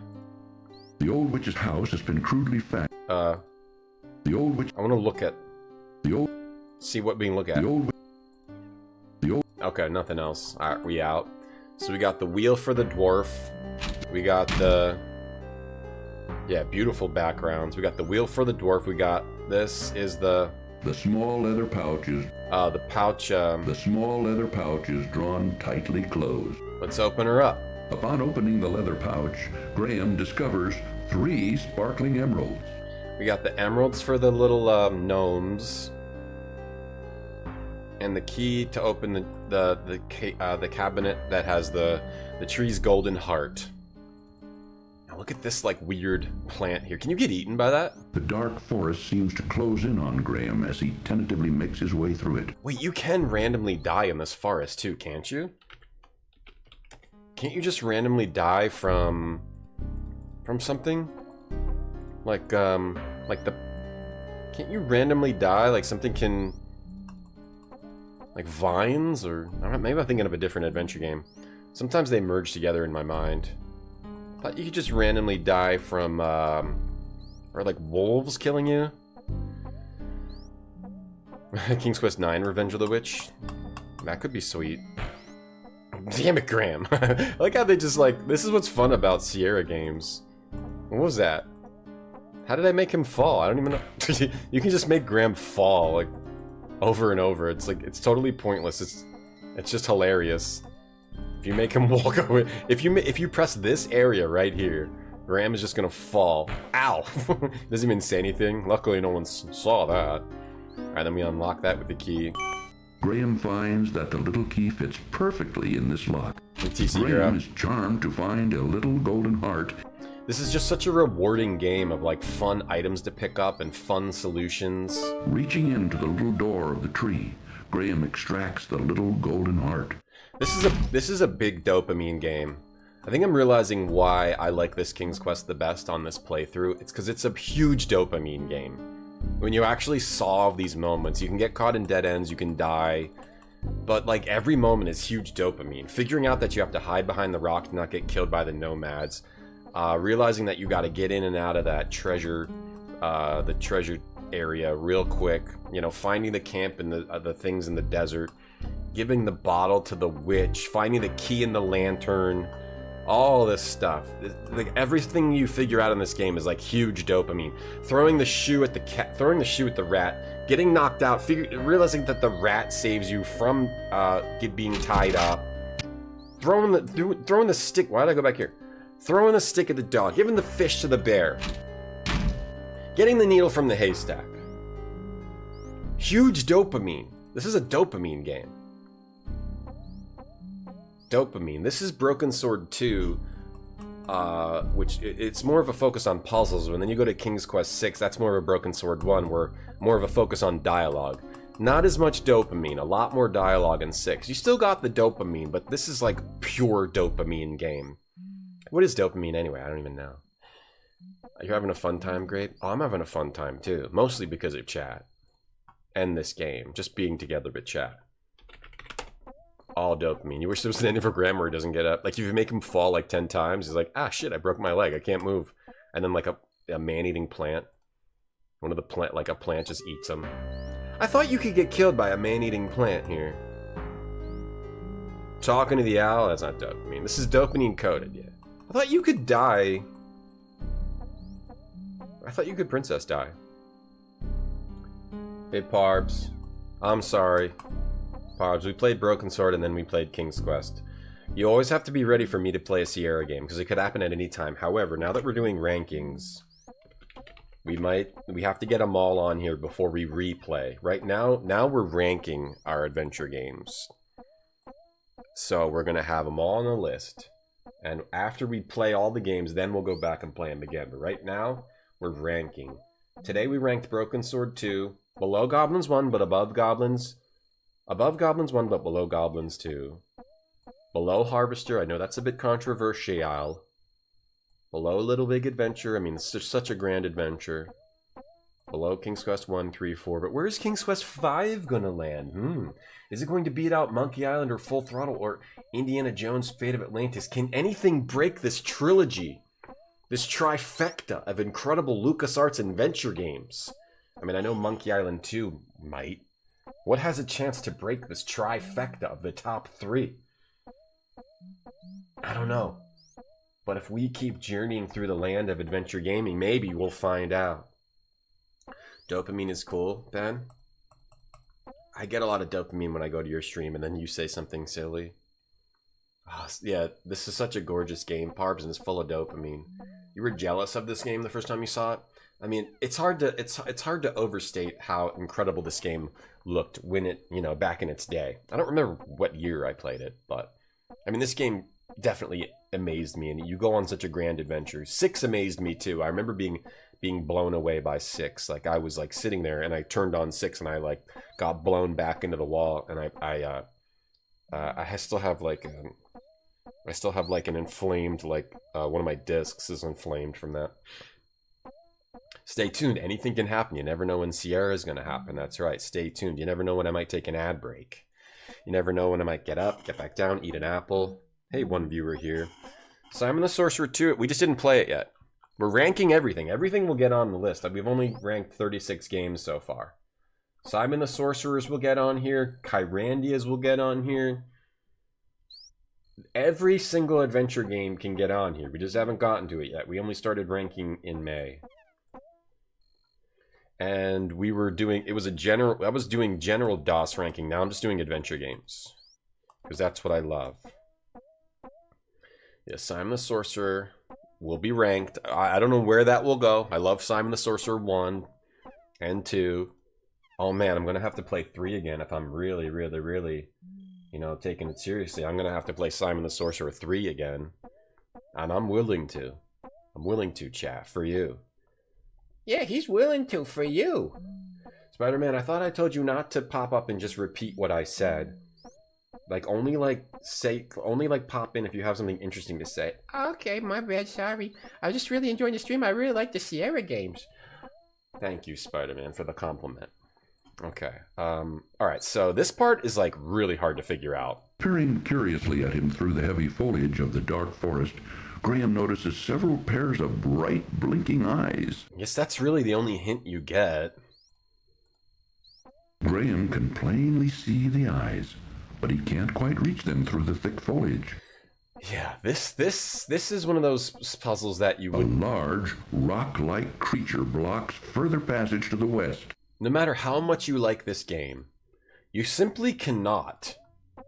The old witch's house has been crudely fashioned. The old witch. I want to look at. The old. See what we can look at. The old. Okay, nothing else. Alright, we out. So we got the wheel for the dwarf. We got the. Yeah, beautiful backgrounds. We got the wheel for the dwarf. We got. This is the. The small leather pouch is... the pouch, The small leather pouch is drawn tightly closed. Let's open her up. Upon opening the leather pouch, Graham discovers 3 sparkling emeralds. We got the emeralds for the little, gnomes. And the key to open the cabinet that has the tree's golden heart. Look at this, like, weird plant here. Can you get eaten by that? The dark forest seems to close in on Graham as he tentatively makes his way through it. Wait, you can randomly die in this forest too, can't you? Can't you just randomly die from something? Like the... Can't you randomly die? Like something can... Like vines? Or... I don't know, maybe I'm thinking of a different adventure game. Sometimes they merge together in my mind. Thought you could just randomly die from, or like wolves killing you. King's Quest 9 Revenge of the Witch. That could be sweet. Damn it, Graham. I like how they just like, this is what's fun about Sierra games. What was that? How did I make him fall? I don't even know. You can just make Graham fall, like, over and over. It's like, it's totally pointless. It's just hilarious. If you make him walk away, if you press this area right here, Graham is just gonna fall. Ow! Doesn't even say anything. Luckily, no one saw that. Alright, then we unlock that with the key. Graham finds that the little key fits perfectly in this lock. Graham is charmed to find a little golden heart. This is just such a rewarding game of like fun items to pick up and fun solutions. Reaching into the little door of the tree, Graham extracts the little golden heart. This is a big dopamine game. I think I'm realizing why I like this King's Quest the best on this playthrough. It's because it's a huge dopamine game. When you actually solve these moments, you can get caught in dead ends, you can die, but like every moment is huge dopamine. Figuring out that you have to hide behind the rock to not get killed by the nomads. Realizing that you got to get in and out of that treasure, the treasure area real quick. You know, finding the camp and the things in the desert, giving the bottle to the witch, finding the key in the lantern, all this stuff. Like everything you figure out in this game is like huge dopamine. Throwing the shoe at the cat, throwing the shoe at the rat, getting knocked out, realizing that the rat saves you from being tied up, throwing the stick. Why did I go back here? Throwing the stick at the dog, giving the fish to the bear, getting the needle from the haystack. Huge dopamine. This is a dopamine game. Dopamine. This is Broken Sword 2, which it's more of a focus on puzzles. When then you go to King's Quest 6, that's more of a Broken Sword 1, where more of a focus on dialogue. Not as much dopamine, a lot more dialogue in 6. You still got the dopamine, but this is like pure dopamine game. What is dopamine anyway? I don't even know. You're having a fun time, Grape? Oh, I'm having a fun time too. Mostly because of chat. And this game. Just being together with chat. All dopamine. You wish there was an ending for Graham where he doesn't get up. Like if you make him fall like 10 times, he's like, ah shit, I broke my leg, I can't move. And then like a man-eating plant. One of the plant, like a plant just eats him. I thought you could get killed by a man-eating plant here. Talking to the owl, that's not dopamine. This is dopamine coded, yeah. I thought you could die. I thought you could princess die. Hey, Parbs. I'm sorry. Parbs, we played Broken Sword and then we played King's Quest. You always have to be ready for me to play a Sierra game, because it could happen at any time. However, now that we're doing rankings, we have to get them all on here before we replay. Right now we're ranking our adventure games. So we're going to have them all on the list. And after we play all the games, then we'll go back and play them again. But right now, we're ranking. Today we ranked Broken Sword 2, below Goblins 1, but above Goblins. Above Goblins 1, but below Goblins 2. Below Harvester, I know that's a bit controversial. Below Little Big Adventure, I mean, it's just such a grand adventure. Below King's Quest 1, 3, 4, but where's King's Quest 5 gonna land? Is it going to beat out Monkey Island or Full Throttle or Indiana Jones' Fate of Atlantis? Can anything break this trilogy? This trifecta of incredible LucasArts adventure games? I mean, I know Monkey Island 2 might. What has a chance to break this trifecta of the top 3? I don't know. But if we keep journeying through the land of adventure gaming, maybe we'll find out. Dopamine is cool, Ben. I get a lot of dopamine when I go to your stream and then you say something silly. Oh, yeah, this is such a gorgeous game, Parbs, and it's full of dopamine. You were jealous of this game the first time you saw it? I mean, it's hard to overstate how incredible this game looked when it, you know, back in its day. I don't remember what year I played it, but I mean, this game definitely amazed me, and you go on such a grand adventure. 6 amazed me too. I remember being blown away by 6. Like I was like sitting there and I turned on 6 and I like got blown back into the wall, and I still have like an inflamed, like one of my discs is inflamed from that. Stay tuned. Anything can happen. You never know when Sierra is going to happen. That's right. Stay tuned. You never know when I might take an ad break. You never know when I might get up, get back down, eat an apple. Hey, one viewer here. Simon the Sorcerer 2. We just didn't play it yet. We're ranking everything. Everything will get on the list. We've only ranked 36 games so far. Simon the Sorcerers will get on here. Kyrandias will get on here. Every single adventure game can get on here. We just haven't gotten to it yet. We only started ranking in May. and we were doing, it was a general, I was doing general DOS ranking. Now I'm just doing adventure games, because that's what I love. Yeah, Simon the Sorcerer will be ranked. I don't know where that will go. I love Simon the Sorcerer 1 and 2. Oh man, I'm going to have to play 3 again if I'm really, you know, taking it seriously. I'm going to have to play Simon the Sorcerer 3 again. And I'm willing to. I'm willing to, chat, for you. Yeah, he's willing to, for you. Spider-Man, I thought I told you not to pop up and just repeat what I said. Like, only pop in if you have something interesting to say. Okay, my bad, sorry. I was just really enjoying the stream. I really like the Sierra games. Thank you, Spider-Man, for the compliment. Okay, alright, so this part is, like, really hard to figure out. Peering curiously at him through the heavy foliage of the dark forest, Graham notices several pairs of bright, blinking eyes. I guess that's really the only hint you get. Graham can plainly see the eyes, but he can't quite reach them through the thick foliage. Yeah, this is one of those puzzles that you would... A large, rock-like creature blocks further passage to the west. No matter how much you like this game, you simply cannot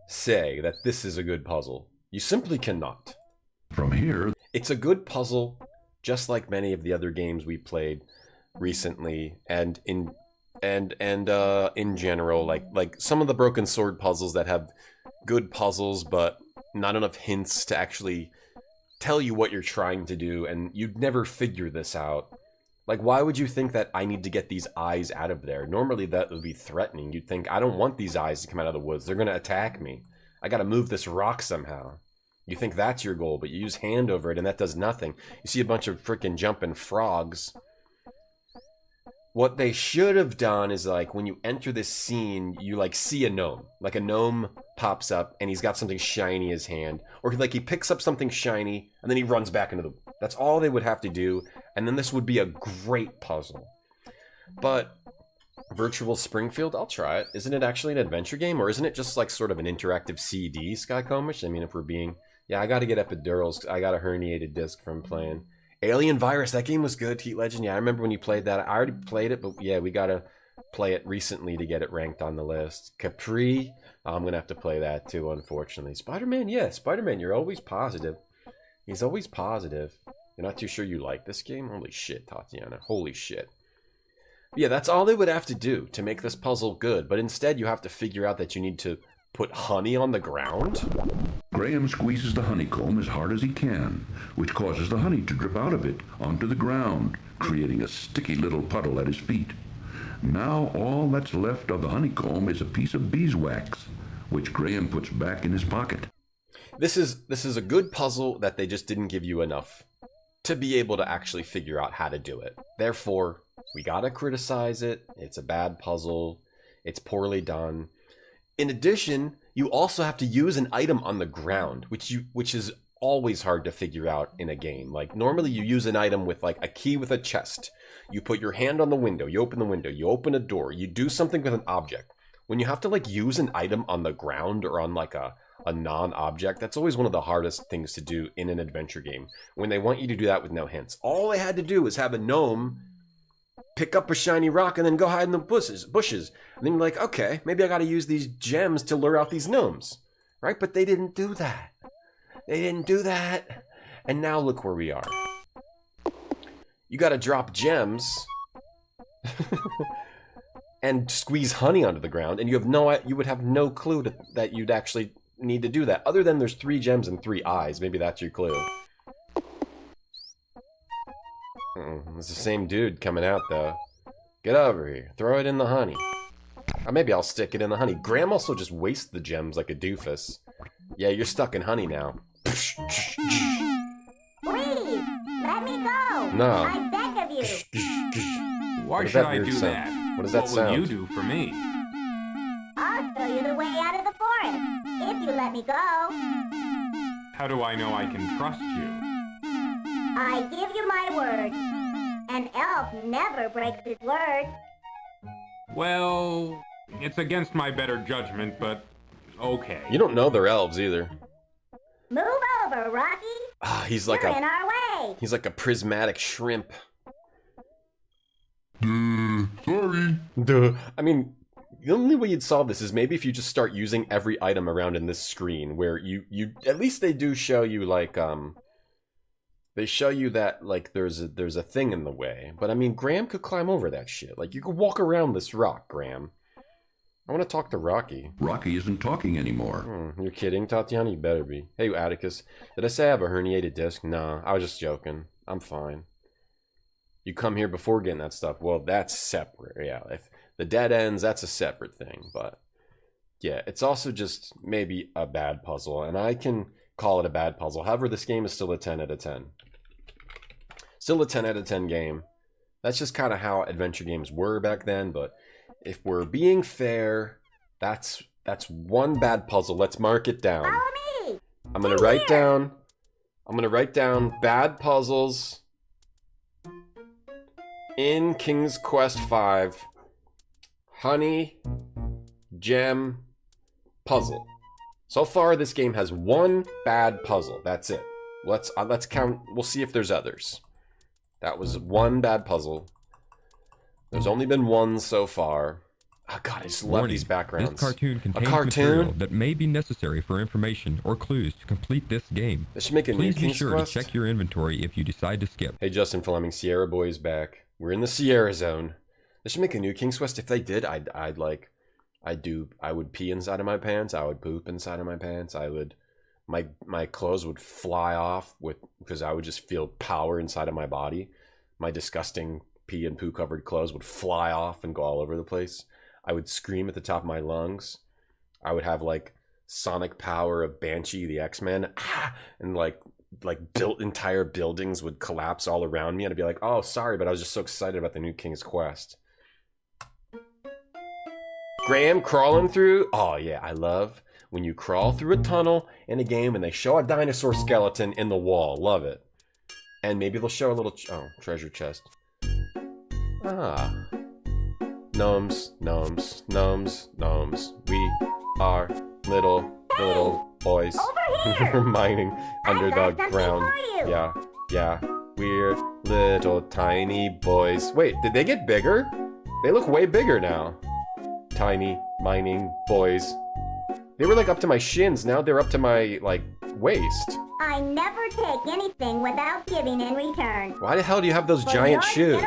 say that this is a good puzzle. You simply cannot. From here... It's a good puzzle, just like many of the other games we played recently, and in general, like some of the Broken Sword puzzles that have good puzzles, but not enough hints to actually tell you what you're trying to do, and you'd never figure this out. Like, why would you think that I need to get these eyes out of there? Normally that would be threatening. You'd think, I don't want these eyes to come out of the woods. They're going to attack me. I got to move this rock somehow. You think that's your goal, but you use hand over it and that does nothing. You see a bunch of freaking jumping frogs. What they should have done is, like, when you enter this scene, you, like, see a gnome. Like, a gnome pops up and he's got something shiny in his hand. Or, like, he picks up something shiny and then he runs back into the... That's all they would have to do, and then this would be a great puzzle. But Virtual Springfield, I'll try it. Isn't it actually an adventure game, or isn't it just like sort of an interactive CD, Sky Comish? I mean, if we're being... Yeah, I gotta get epidurals. I got a herniated disc from playing. Alien Virus, that game was good. Heat Legend, yeah, I remember when you played that. I already played it, but yeah, we gotta play it recently to get it ranked on the list. Capri, I'm gonna have to play that too, unfortunately. Spider-Man, yeah, Spider-Man, you're always positive. He's always positive. You're not too sure you like this game? Holy shit, Tatiana. Holy shit. But yeah, that's all they would have to do to make this puzzle good. But instead, you have to figure out that you need to put honey on the ground. Graham squeezes the honeycomb as hard as he can, which causes the honey to drip out of it onto the ground, creating a sticky little puddle at his feet. Now all that's left of the honeycomb is a piece of beeswax, which Graham puts back in his pocket. This is a good puzzle that they just didn't give you enough to be able to actually figure out how to do it. Therefore, we gotta criticize it. It's a bad puzzle. It's poorly done. In addition, you also have to use an item on the ground, which is always hard to figure out in a game. Like, normally you use an item with, like, a key with a chest. You put your hand on the window, you open the window, you open a door, you do something with an object. When you have to, like, use an item on the ground or on, like, a non-object, that's always one of the hardest things to do in an adventure game, when they want you to do that with no hints. All they had to do was have a gnome pick up a shiny rock and then go hide in the bushes. And then you're like, okay, maybe I gotta use these gems to lure out these gnomes. Right? But they didn't do that. They didn't do that. And now look where we are. You gotta drop gems and squeeze honey onto the ground, and you would have no clue that you'd actually need to do that, other than there's 3 gems and 3 eyes. Maybe that's your clue. It's the same dude coming out, though. Get over here. Throw it in the honey. Or maybe I'll stick it in the honey. Graham also just wastes the gems like a doofus. Yeah, you're stuck in honey now. Please, let me go. No. I beg of you. Why should I do that? What does that sound? What will you do for me? I'll show you the way out of the forest, if you let me go. How do I know I can trust you? I give you my word. An elf never breaks his word. Well, it's against my better judgment, but okay. You don't know they're elves either. Move over, Rocky. He's like You're in our way. He's like a prismatic shrimp. Sorry. Duh. I mean, the only way you'd solve this is maybe if you just start using every item around in this screen, where you at least they do show you like they show you that like there's a thing in the way. But I mean, Graham could climb over that shit. Like you could walk around this rock, Graham. I want to talk to Rocky. Rocky isn't talking anymore. You're kidding, Tatiana? You better be. Hey, Atticus. Did I say I have a herniated disc? Nah, I was just joking. I'm fine. You come here before getting that stuff. Well, that's separate. Yeah, if the dead ends, that's a separate thing. But yeah, it's also just maybe a bad puzzle. And I can call it a bad puzzle. However, this game is still a 10 out of 10. Still a 10 out of 10 game. That's just kind of how adventure games were back then, but if we're being fair, that's one bad puzzle. Let's mark it down. I'm gonna write down bad puzzles in King's Quest V. Honey Gem puzzle. So far, this game has one bad puzzle. That's it. Let's count. We'll see if there's others. That was one bad puzzle. There's only been one so far. Oh god, I just love these backgrounds. This cartoon contains material that may be necessary for information or clues to complete this game. They should make a new Please be sure to check your inventory if you decide to skip. Hey, Justin Fleming, Sierra Boy's back. We're in the Sierra Zone. They should make a new King's Quest. If they did, I would pee inside of my pants. I would poop inside of my pants. My clothes would fly off because I would just feel power inside of my body. My disgusting pee and poo covered clothes would fly off and go all over the place. I would scream at the top of my lungs. I would have like sonic power of Banshee the X-Men, and like entire buildings would collapse all around me, and I'd be like, oh sorry, but I was just so excited about the new King's Quest. Graham crawling through, oh yeah, I love when you crawl through a tunnel in a game and they show a dinosaur skeleton in the wall. Love it. And maybe they'll show a little treasure chest. Ah. Gnomes, gnomes, gnomes, gnomes. We are little boys. We're mining under the ground. Yeah. We're little tiny boys. Wait, did they get bigger? They look way bigger now. Tiny mining boys. They were like up to my shins. Now they're up to my like waist. I never take anything without giving in return. Why the hell do you have those giant shoes?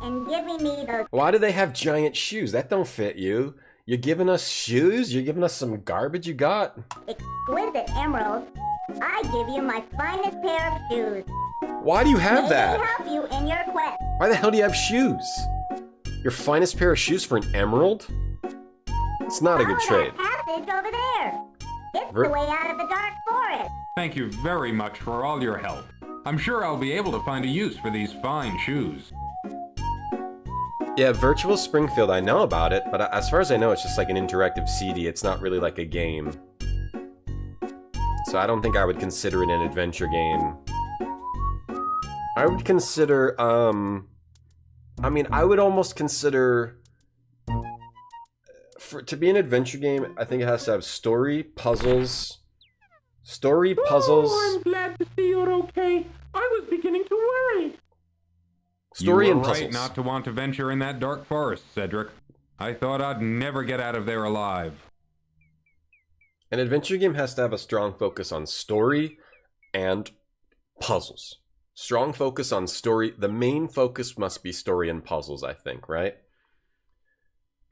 In giving me those... Why do they have giant shoes? That don't fit you. You're giving us shoes? You're giving us some garbage you got? Exquisite emeralds. I give you my finest pair of shoes. Why do you have that? May help you in your quest. Why the hell do you have shoes? Your finest pair of shoes for an emerald? It's not a good trade. Passage over there. It's the way out of the dark forest. Thank you very much for all your help. I'm sure I'll be able to find a use for these fine shoes. Yeah, Virtual Springfield, I know about it, but as far as I know, it's just like an interactive CD. It's not really like a game. So I don't think I would consider it an adventure game. I would consider, I mean, I would almost consider... to be an adventure game, I think it has to have story, puzzles... Oh, I'm glad to see you're okay. I was beginning to worry. Story you and were puzzles. right not to want to venture in that dark forest, Cedric. I thought I'd never get out of there alive. An adventure game has to have a strong focus on story and puzzles. Strong focus on story. The main focus must be story and puzzles, I think, right?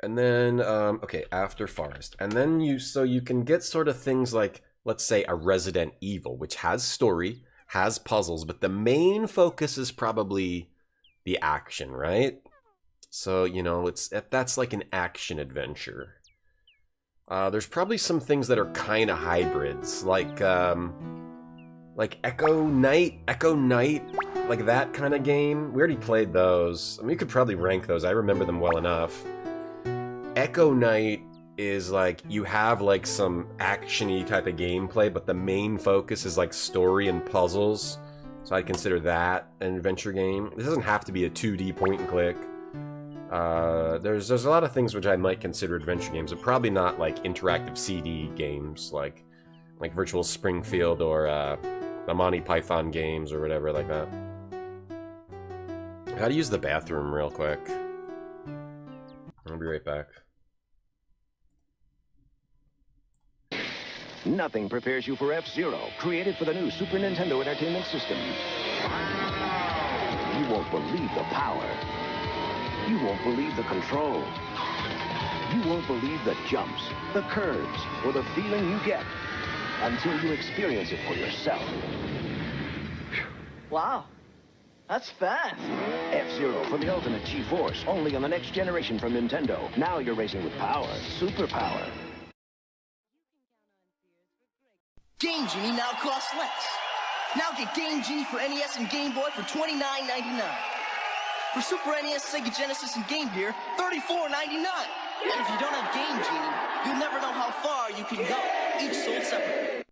And then, okay, after forest. And then you can get sort of things like, let's say, a Resident Evil, which has story, has puzzles, but the main focus is probably the action, right? So, you know, that's like an action adventure. There's probably some things that are kind of hybrids, like Echo Knight, like that kind of game. We already played those. I mean, you could probably rank those. I remember them well enough. Echo Knight is like, you have like some action-y type of gameplay, but the main focus is like story and puzzles. So I'd consider that an adventure game. This doesn't have to be a 2D point and click. There's a lot of things which I might consider adventure games, but probably not like interactive CD games like Virtual Springfield or the Monty Python games or whatever like that. gotta use the bathroom real quick. I'll be right back. Nothing prepares you for F-Zero, created for the new Super Nintendo Entertainment System. You won't believe the power. You won't believe the control. You won't believe the jumps, the curves, or the feeling you get until you experience it for yourself. Wow, that's fast. F-Zero for the ultimate G-Force, only on the next generation from Nintendo. Now you're racing with power, superpower. Game Genie now costs less. Now get Game Genie for NES and Game Boy for $29.99. For Super NES, Sega Genesis, and Game Gear, $34.99. And if you don't have Game Genie, you'll never know how far you can go, each sold separately.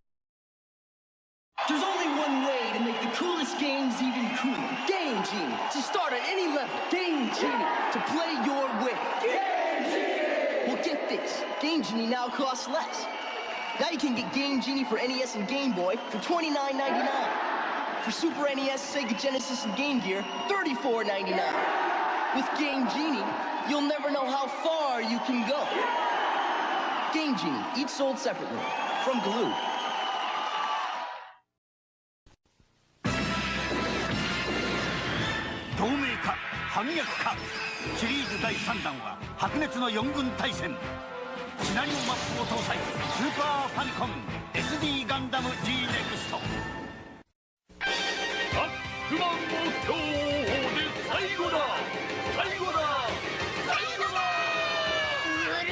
There's only one way to make the coolest games even cooler. Game Genie, to start at any level. Game Genie, to play your way. Game Genie! Well, get this. Game Genie now costs less. Now you can get Game Genie for NES and Game Boy for $29.99. For Super NES, Sega Genesis, and Game Gear, $34.99. With Game Genie, you'll never know how far you can go. Game Genie, each sold separately. From Galoob. SD ガンダム G ネクスト悪魔の今日で最後だ最後だ最後だうる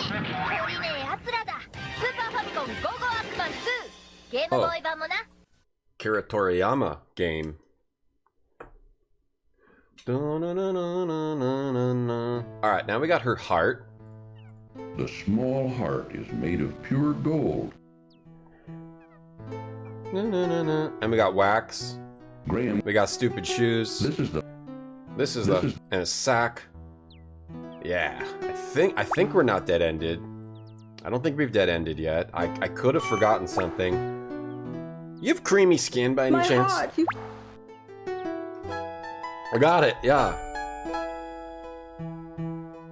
せえ懲りねえやつらだスーパーファミコンゴーゴーアックマン2ゲームボーイ版もな Kira Toriyama game. Alright, now we got her heart. The small heart is made of pure gold. And we got wax. Graham. We got stupid shoes. This is the and a sack. Yeah, I think we're not dead ended. I don't think we've dead ended yet. I could have forgotten something. You have creamy skin by any chance? Heart, I got it. Yeah.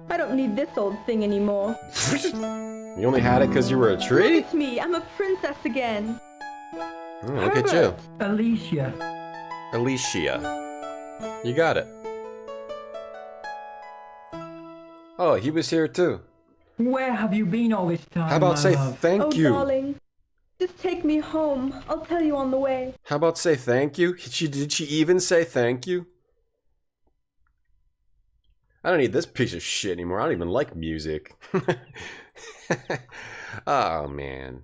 I don't need this old thing anymore. You only had it because you were a tree? It's me. I'm a princess again. Oh, look at you. Alicia. Alicia. You got it. Oh, he was here too. Where have you been all this time? How about say thank you? Darling, just take me home. I'll tell you on the way. How about say thank you? Did she even say thank you? I don't need this piece of shit anymore. I don't even like music. Oh man.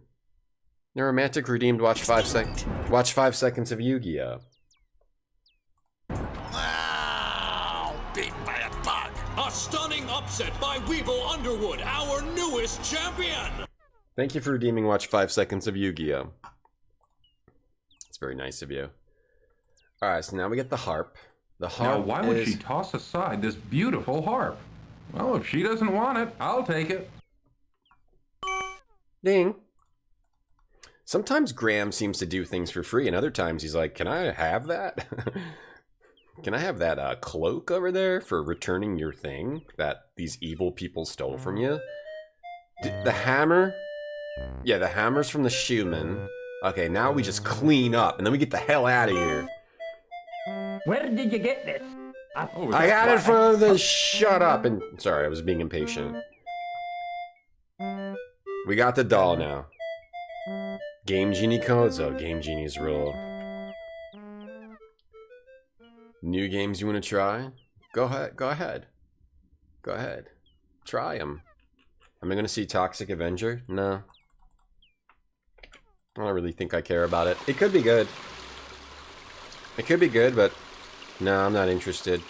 Neuromantic redeemed watch 5 seconds of Yu-Gi-Oh! Wow! Beaten by a bug! A stunning upset by Weevil Underwood, our newest champion! Thank you for redeeming watch 5 seconds of Yu-Gi-Oh! It's very nice of you. Alright, so now we get the harp. The harp now, why would she toss aside this beautiful harp? Well, if she doesn't want it, I'll take it. Ding. Sometimes Graham seems to do things for free, and other times he's like, can I have that? Can I have that cloak over there for returning your thing that these evil people stole from you? The hammer? Yeah, the hammer's from the shoeman. Okay, now we just clean up, and then we get the hell out of here. Where did you get this? I got it from the... Shut up! And sorry, I was being impatient. We got the doll now. Game Genie codes? Oh, Game Genie's rule. New games you want to try? Go ahead. Go ahead. Go ahead. Try them. Am I going to see Toxic Avenger? No. I don't really think I care about it. It could be good. It could be good, but no, I'm not interested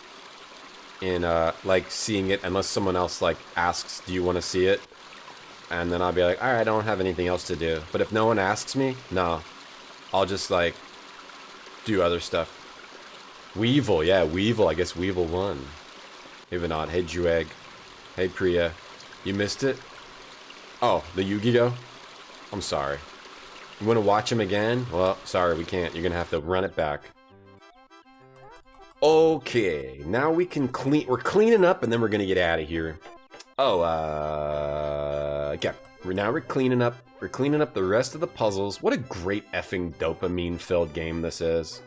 in like seeing it unless someone else like asks, do you want to see it? And then I'll be like, alright, I don't have anything else to do. But if no one asks me, no. I'll just like do other stuff. Weevil, yeah, Weevil. I guess Weevil won. Maybe not. Hey, Jueg. Hey, Priya. You missed it? Oh, the Yu-Gi-Oh? I'm sorry. You want to watch him again? Well, sorry, we can't. You're going to have to run it back. Okay, now we can clean. We're cleaning up, and then we're gonna get out of here. Oh, yeah. Now we're cleaning up. We're cleaning up the rest of the puzzles. What a great effing dopamine-filled game this is.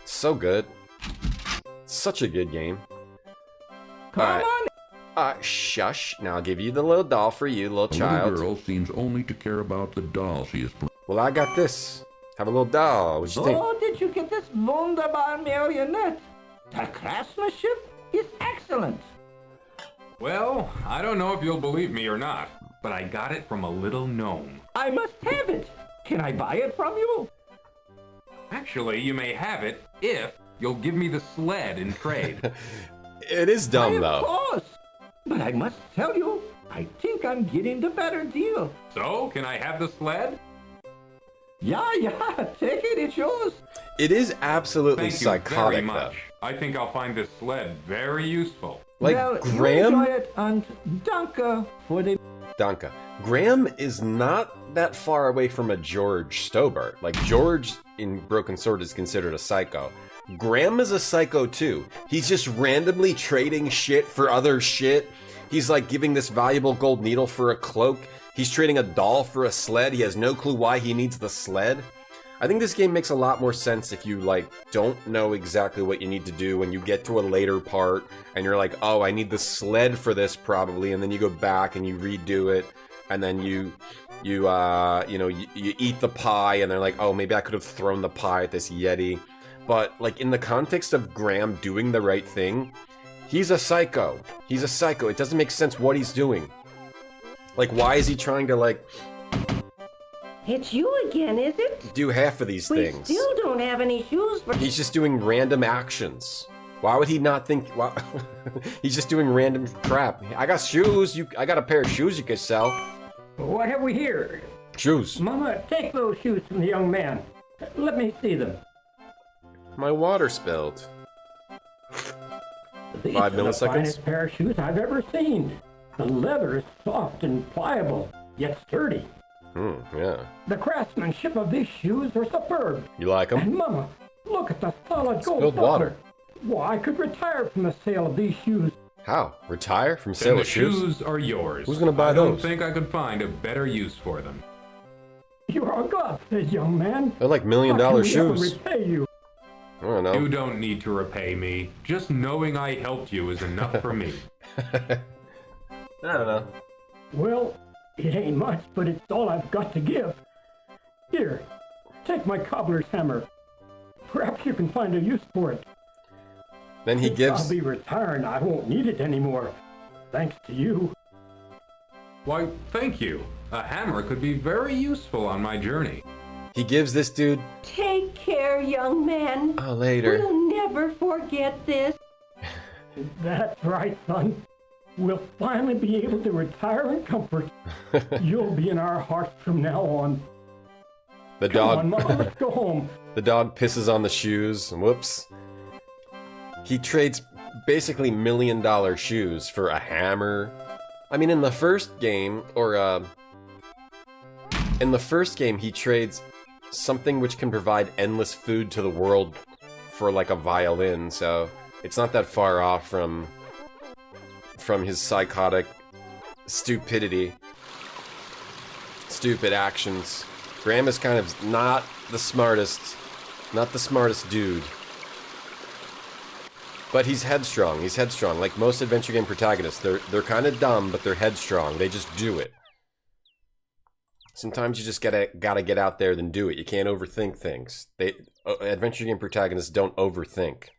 So good. Such a good game. Come on. Shush. Now I'll give you the little doll for you, little child. The little girl seems only to care about the doll she is. Well, I got this. Have a little doll. What you think? Oh, did you get this wunderbar marionette? The craftsmanship is excellent. Well, I don't know if you'll believe me or not, but I got it from a little gnome. I must have it. Can I buy it from you? Actually, you may have it if you'll give me the sled in trade. It is dumb, though. Of course. But I must tell you, I think I'm getting the better deal. So, can I have the sled? Yeah, take it, it's yours. It is absolutely Thank psychotic, you very much. I think I'll find this sled very useful. Like, well, Graham? you enjoy it, and danke for the... Danke. Graham is not that far away from a George Stobart. Like, George in Broken Sword is considered a psycho. Graham is a psycho too. He's just randomly trading shit for other shit. He's like giving this valuable gold needle for a cloak. He's trading a doll for a sled. He has no clue why he needs the sled. I think this game makes a lot more sense if you like don't know exactly what you need to do when you get to a later part and you're like, oh, I need the sled for this probably, and then you go back and you redo it, and then you eat the pie, and they're like, oh, maybe I could have thrown the pie at this Yeti. But like in the context of Graham doing the right thing, he's a psycho. He's a psycho. It doesn't make sense what he's doing. Like, why is he trying to like It's you again, is it? do half of these things? We still don't have any shoes for... He's just doing random actions. Why would he not think... Why? He's just doing random crap. I got shoes. I got a pair of shoes you could sell. What have we here? Shoes. Mama, take those shoes from the young man. Let me see them. My water spilled. These 5 are the milliseconds? finest pair of shoes I've ever seen. The leather is soft and pliable, yet sturdy. Yeah. The craftsmanship of these shoes are superb. You like them? And Mama, look at the solid gold Spilled water. buckle. Why, I could retire from the sale of these shoes. How? Retire from Then sale the of shoes? shoes are yours. Who's gonna buy I don't those? think I could find a better use for them. You are a god, young man. They're like $1 million How can we ever shoes. repay you? I don't know. You don't need to repay me. Just knowing I helped you is enough for me. I don't know. Well, it ain't much, but it's all I've got to give. Here, take my cobbler's hammer. Perhaps you can find a use for it. Then he Since gives... I'll be retiring, I won't need it anymore. Thanks to you. Why, thank you. A hammer could be very useful on my journey. He gives this dude... Take care, young man. Oh, later. We'll never forget this. That's right, son. We'll finally be able to retire in comfort. You'll be in our hearts from now on. The Come dog... on, Mom, let's go home. The dog pisses on the shoes. Whoops. He trades basically $1 million shoes for a hammer. I mean, in the first game, in the first game, he trades something which can provide endless food to the world for like a violin, so it's not that far off from his psychotic stupidity. Stupid actions. Graham is kind of not the smartest dude. But he's headstrong. He's headstrong. Like most adventure game protagonists, they're kind of dumb, but they're headstrong. They just do it. Sometimes you just gotta get out there and do it. You can't overthink things. Adventure game protagonists don't overthink.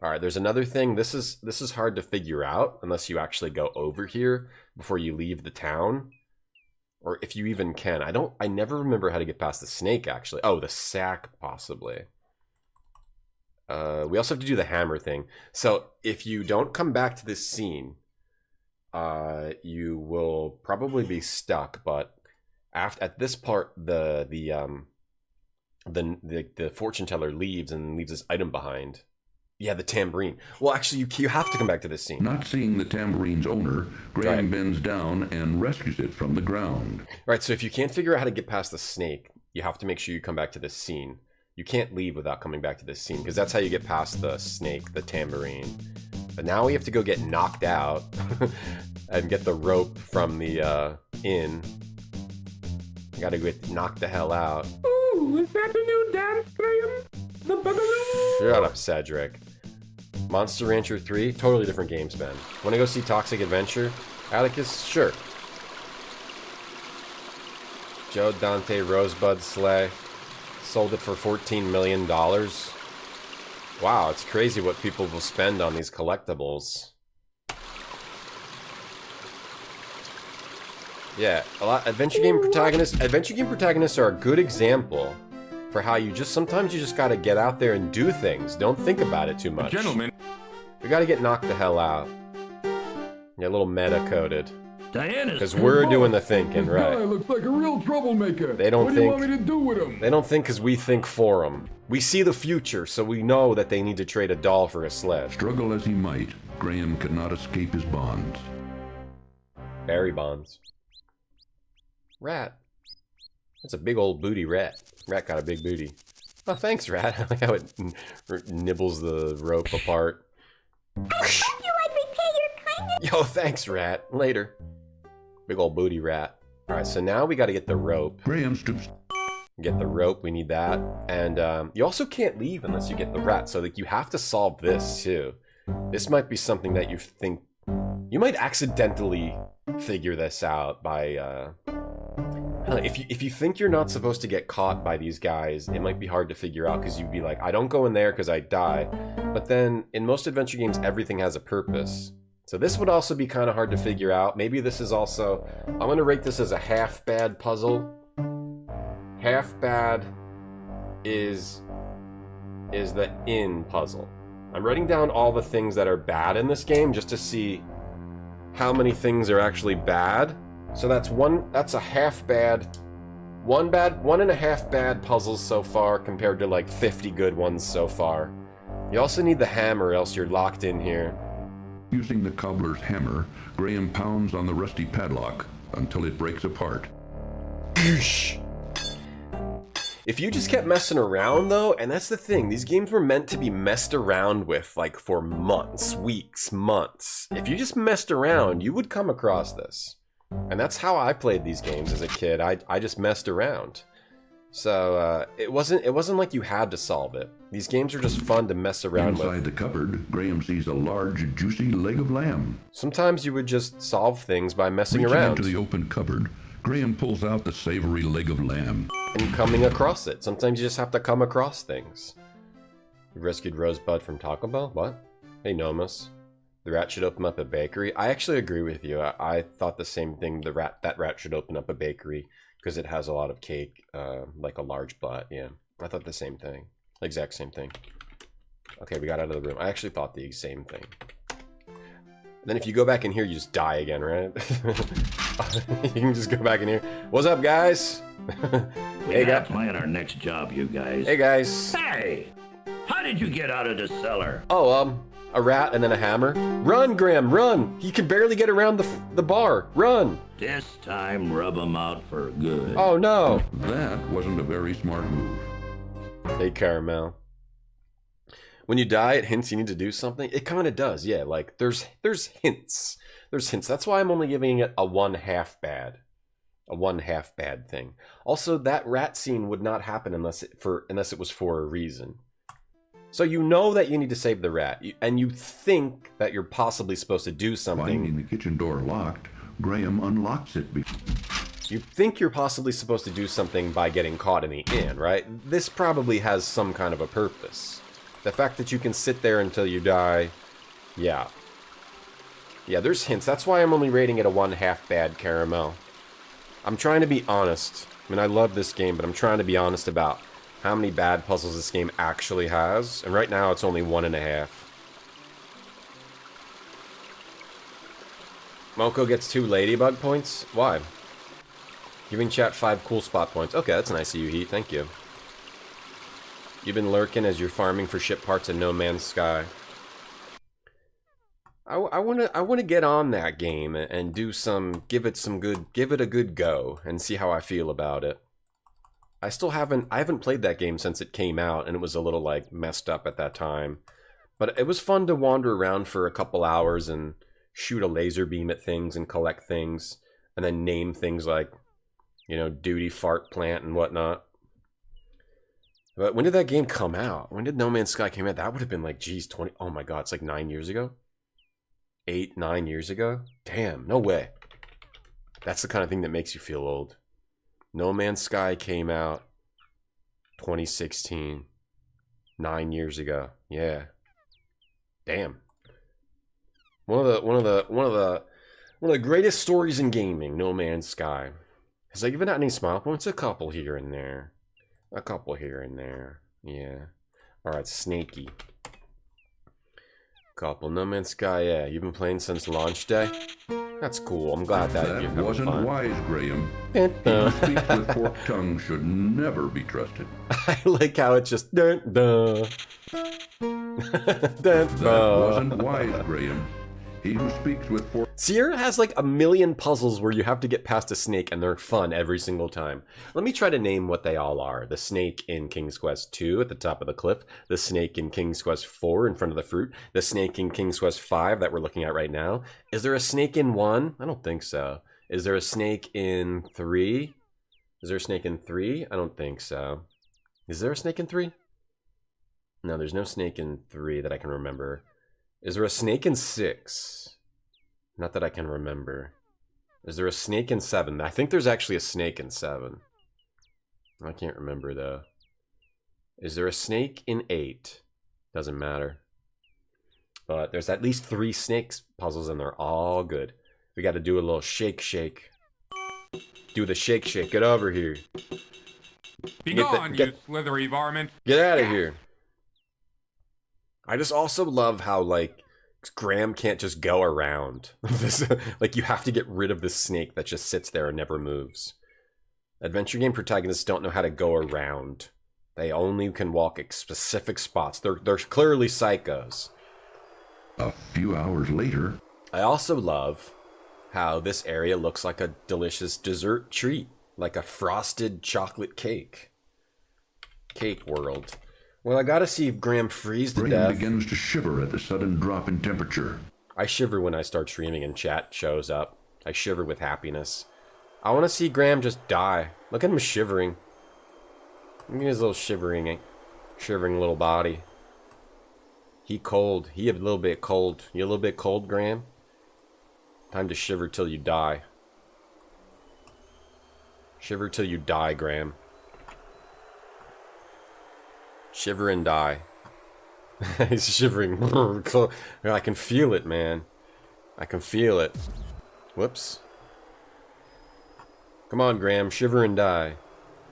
All right, there's another thing. This is hard to figure out unless you actually go over here before you leave the town, or if you even can. I never remember how to get past the snake actually. Oh, the sack possibly. We also have to do the hammer thing. So if you don't come back to this scene, you will probably be stuck. But at this part, the fortune teller leaves and leaves this item behind. Yeah, the tambourine. Well, actually, you have to come back to this scene. Not seeing the tambourine's owner, Graham bends down and rescues it from the ground. Right, so if you can't figure out how to get past the snake, you have to make sure you come back to this scene. You can't leave without coming back to this scene, because that's how you get past the snake, the tambourine. But now we have to go get knocked out and get the rope from the inn. Gotta get knocked the hell out. Ooh, is that a new dance, Graham? The Boogaloo? Shut up, Cedric. Monster Rancher 3, totally different games, Ben. Wanna go see Toxic Adventure? Atticus, sure. Joe Dante Rosebud Sleigh. Sold it for $14 million. Wow, it's crazy what people will spend on these collectibles. Yeah, a lot. Adventure game protagonists are a good example for how sometimes you just gotta get out there and do things. Don't think about it too much. Gentlemen, we gotta get knocked the hell out. Yeah, a little meta coded. Diana's because we're doing the thinking, This right? guy looks like a real troublemaker. They don't what think. What do you want me to do with him? They don't think because we think for them. We see the future, so we know that they need to trade a doll for a sled. Struggle as he might, Graham could not escape his bonds. Barry Bonds. Rat. That's a big old booty rat. Rat got a big booty. Oh, thanks, Rat. I like how it nibbles the rope apart. Yo, thanks, Rat. Later. Big old booty rat. Alright, so now we gotta get the rope. Graham stoops. Get the rope, we need that. And you also can't leave unless you get the rat, so like you have to solve this too. This might be something that you think... You might accidentally figure this out by... If you think you're not supposed to get caught by these guys, it might be hard to figure out because you'd be like, I don't go in there because I die. But then, in most adventure games, everything has a purpose. So this would also be kind of hard to figure out. Maybe this is also... I'm going to rate this as a half-bad puzzle. Half-bad is the inn puzzle. I'm writing down all the things that are bad in this game just to see how many things are actually bad. So that's a half-bad... One and a half bad puzzles so far compared to like 50 good ones so far. You also need the hammer, else you're locked in here. Using the cobbler's hammer, Graham pounds on the rusty padlock until it breaks apart. If you just kept messing around though, and that's the thing, these games were meant to be messed around with like for months, weeks, months. If you just messed around, you would come across this. And that's how I played these games as a kid. I just messed around. So it wasn't like you had to solve it. These games are just fun to mess around with. Inside the cupboard, Graham sees a large, juicy leg of lamb. Sometimes you would just solve things by messing Reaching around. into the open cupboard, Graham pulls out the savory leg of lamb. And coming across it. Sometimes you just have to come across things. You rescued Rosebud from Taco Bell? What? Hey, Nomus. The rat should open up a bakery. I actually agree with you. I thought the same thing. That rat should open up a bakery because it has a lot of cake, like a large butt. Yeah, I thought the same thing. Exact same thing. Okay, we got out of the room. I actually thought the same thing. Then if you go back in here, you just die again, right? You can just go back in here. What's up, guys? We gotta plan our next job, you guys. Hey, guys. Hey! How did you get out of the cellar? Oh, a rat and then a hammer. Run, Graham, run! He can barely get around the bar. Run! This time, rub him out for good. Oh, no! That wasn't a very smart move. Hey, Caramel. When you die, it hints you need to do something. It kind of does, yeah. Like, there's hints. There's hints. That's why I'm only giving it a 1/2 bad. A 1/2 bad thing. Also, that rat scene would not happen unless it was for a reason. So you know that you need to save the rat, and you think that you're possibly supposed to do something. Finding the kitchen door locked, Graham unlocks it. You think you're possibly supposed to do something by getting caught in the inn, right? This probably has some kind of a purpose. The fact that you can sit there until you die, yeah. Yeah, there's hints. That's why I'm only rating it a 1/2 bad, Caramel. I'm trying to be honest. I mean, I love this game, but I'm trying to be honest about how many bad puzzles this game actually has. And right now, it's only 1.5. Moko gets 2 ladybug points? Why? Giving chat 5 cool spot points. Okay, that's nice of you, Heat. Thank you. You've been lurking as you're farming for ship parts in No Man's Sky. I wanna get on that game and do some, give it a good go and see how I feel about it. I haven't played that game since it came out, and it was a little like messed up at that time. But it was fun to wander around for a couple hours and shoot a laser beam at things and collect things, and then name things like, you know, Duty Fart Plant and whatnot. But when did that game come out? When did No Man's Sky come out? That would have been like, geez, 20... Oh my god, it's like 9 years ago? 8, 9 years ago? Damn, no way. That's the kind of thing that makes you feel old. No Man's Sky came out 2016. 9 years ago. Yeah. Damn. One of the greatest stories in gaming, No Man's Sky. Has it given out any smile points? A couple here and there. A couple here and there. Yeah. Alright, Snaky. Couple. No Man's Sky, yeah. You've been playing since launch day? That's cool. I'm glad that you're having wasn't fun. wise, Graham. He who speaks with forked tongue should never be trusted. I like how it's just... Dun, dun. That wasn't wise, Graham. He who speaks with forked... Sierra has like a million puzzles where you have to get past a snake and they're fun every single time. Let me try to name what they all are. The snake in King's Quest 2 at the top of the cliff. The snake in King's Quest 4 in front of the fruit. The snake in King's Quest 5 that we're looking at right now. Is there a snake in 1? I don't think so. Is there a snake in 3? Is there a snake in 3? I don't think so. Is there a snake in 3? No, there's no snake in 3 that I can remember. Is there a snake in 6? Not that I can remember. Is there a snake in 7? I think there's actually a snake in 7. I can't remember though. Is there a snake in 8? Doesn't matter. But there's at least 3 snakes puzzles and they're all good. We got to do a little shake shake. Do the shake shake. Get over here. Be gone, you slithery varmint. Get out of here. I just also love how, like, Graham can't just go around. Like, you have to get rid of this snake that just sits there and never moves. Adventure game protagonists don't know how to go around. They only can walk at specific spots. They're clearly psychos. A few hours later... I also love how this area looks like a delicious dessert treat. Like a frosted chocolate cake. Cake world. Well, I gotta see if Graham freezes to death. Graham begins to shiver at the sudden drop in temperature. I shiver when I start streaming and chat shows up. I shiver with happiness. I want to see Graham just die. Look at him shivering. Look at his little shivering little body. He cold. He a little bit cold. You a little bit cold, Graham? Time to shiver till you die. Shiver till you die, Graham. Shiver and die. He's shivering. I can feel it, man. I can feel it. Whoops. Come on, Graham. Shiver and die.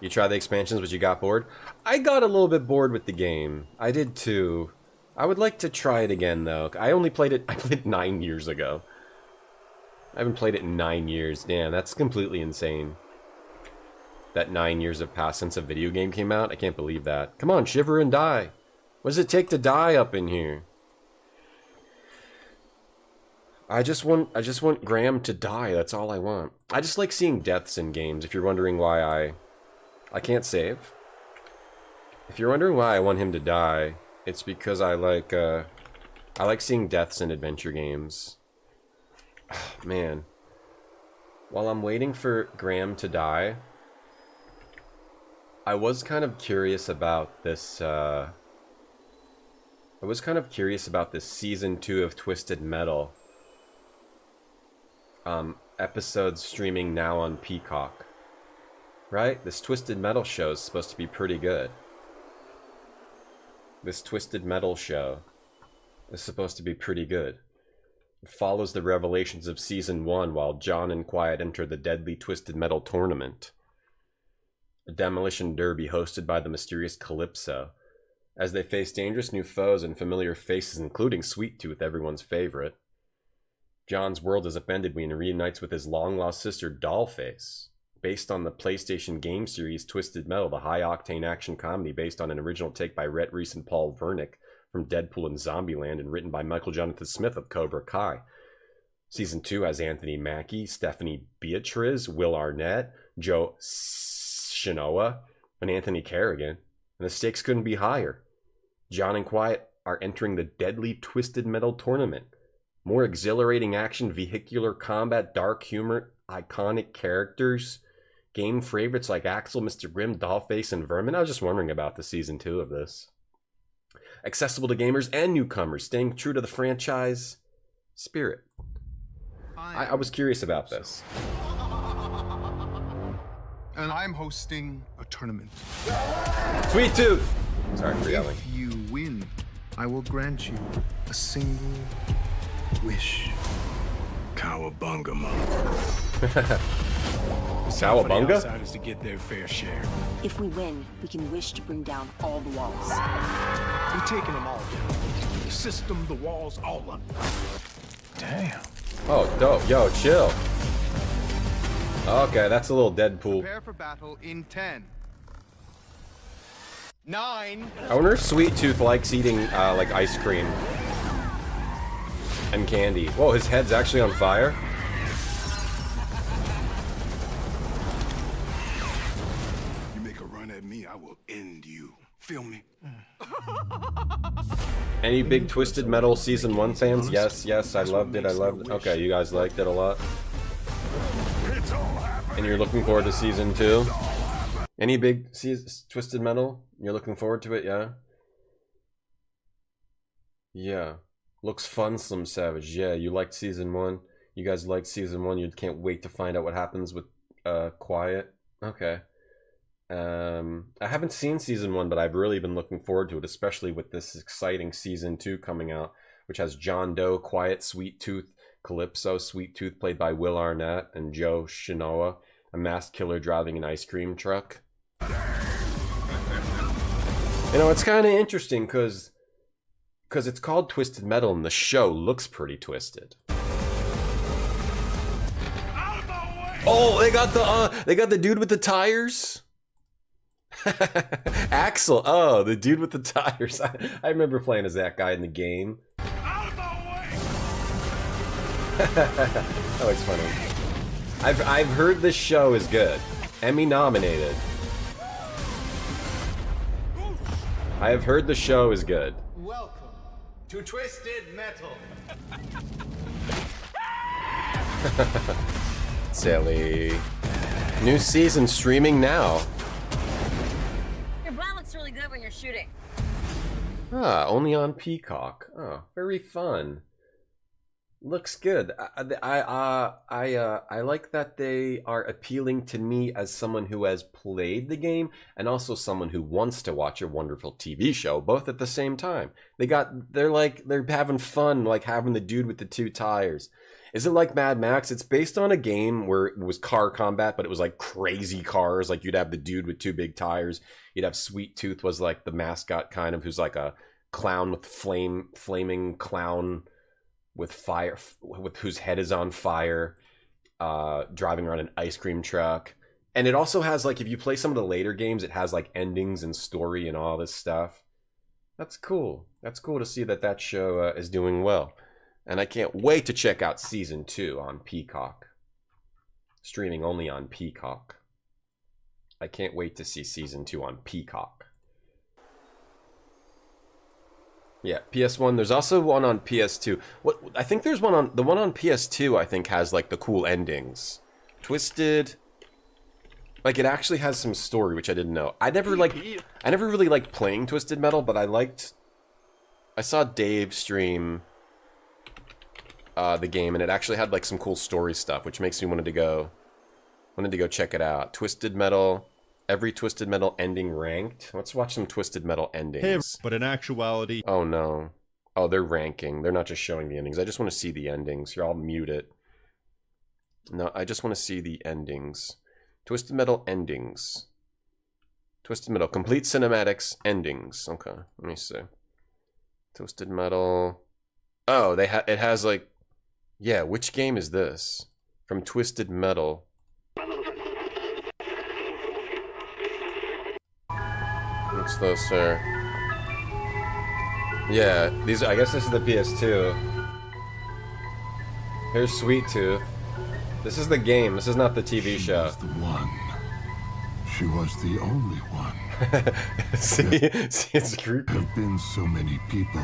You tried the expansions, but you got bored? I got a little bit bored with the game. I did too. I would like to try it again, though. I played it 9 years ago. I haven't played it in 9 years. Damn, that's completely insane. That 9 years have passed since a video game came out. I can't believe that. Come on, shiver and die. What does it take to die up in here? I just want Graham to die. That's all I want. I just like seeing deaths in games. If you're wondering why I can't save. If you're wondering why I want him to die, it's because I like seeing deaths in adventure games. Oh, man. While I'm waiting for Graham to die, I was kind of curious about this, Season 2 of Twisted Metal. Episodes streaming now on Peacock. Right? This Twisted Metal show is supposed to be pretty good. This Twisted Metal show is supposed to be pretty good. It follows the revelations of Season 1 while John and Quiet enter the deadly Twisted Metal tournament. A demolition derby hosted by the mysterious Calypso, as they face dangerous new foes and familiar faces, including Sweet Tooth, everyone's favorite. John's world is upended when he reunites with his long-lost sister Dollface. Based on the PlayStation game series Twisted Metal, the high-octane action comedy based on an original take by Rhett Reese and Paul Wernick from Deadpool and Zombieland and written by Michael Jonathan Smith of Cobra Kai. Season 2 has Anthony Mackie, Stephanie Beatriz, Will Arnett, Joe Shinoa, and Anthony Kerrigan, and the stakes couldn't be higher. John and Quiet are entering the deadly Twisted Metal tournament. More exhilarating action, vehicular combat, dark humor, iconic characters, game favorites like Axel, Mr. Grimm, Dollface, and Vermin. I was just wondering about the season 2 of this. Accessible to gamers and newcomers, staying true to the franchise spirit. I was curious about this. And I'm hosting a tournament. Sweet Tooth! Sorry for yelling. If you win, I will grant you a single wish. Cowabunga, Cowabunga? Outsiders to get their fair share. If we win, we can wish to bring down all the walls. We're taking them all down. The system, the walls, all of them. Damn. Oh, dope. Yo, chill. Okay, that's a little Deadpool. Prepare for battle in 10, 9. I wonder if Sweet Tooth likes eating like ice cream and candy. Whoa, his head's actually on fire. You make a run at me, I will end you. Feel me? Any big Twisted Metal Season 1 fans? Yes, yes, I loved it, I loved it. Okay, you guys liked it a lot. And you're looking forward to Season 2? Any big Twisted Metal? You're looking forward to it, yeah? Yeah. Looks fun, Slim Savage. Yeah, you liked Season 1. You guys liked Season 1. You can't wait to find out what happens with Quiet. Okay. I haven't seen Season 1, but I've really been looking forward to it, especially with this exciting Season 2 coming out, which has John Doe, Quiet, Sweet Tooth, Calypso, Sweet Tooth played by Will Arnett, and Joe Shinoa, a masked killer driving an ice cream truck. You know, it's kind of interesting because it's called Twisted Metal and the show looks pretty twisted. Oh, they got the dude with the tires. Axel, oh, the dude with the tires. I remember playing as that guy in the game. That looks funny. I've heard this show is good. Emmy nominated. I have heard the show is good. Welcome to Twisted Metal. Silly. New season streaming now. Your bra looks really good when you're shooting. Ah, only on Peacock. Oh, very fun. Looks good. I like that they are appealing to me as someone who has played the game and also someone who wants to watch a wonderful TV show, both at the same time. They're having fun, like having the dude with the 2 tires. Is it like Mad Max? It's based on a game where it was car combat, but it was like crazy cars. Like you'd have the dude with 2 big tires. You'd have Sweet Tooth was like the mascot kind of, who's like a clown with flaming clown with fire, with whose head is on fire, driving around an ice cream truck. And it also has, like, if you play some of the later games, it has like endings and story and all this stuff. That's cool. That's cool to see that show is doing well. And I can't wait to check out Season 2 on Peacock. Streaming only on Peacock. I can't wait to see Season 2 on Peacock. Yeah, PS1. There's also one on PS2. I think there's one on... The one on PS2, I think, has, like, the cool endings. Twisted... Like, it actually has some story, which I didn't know. I never really liked playing Twisted Metal, but I saw Dave stream the game, and it actually had, like, some cool story stuff, which makes me wanted to go check it out. Twisted Metal... Every Twisted Metal ending ranked. Let's watch some Twisted Metal endings. Hey, but in actuality... Oh, no. Oh, they're ranking. They're not just showing the endings. I just want to see the endings. Here, I'll mute it. No, I just want to see the endings. Twisted Metal endings. Twisted Metal. Complete cinematics endings. Okay, let me see. Twisted Metal... Oh, it has, like... Yeah, which game is this? From Twisted Metal... What's this, sir? Yeah, these. I guess this is the PS2. Here's Sweet Tooth. This is the game. This is not the TV show. The one She was the only one. see, it's creepy. There have been so many people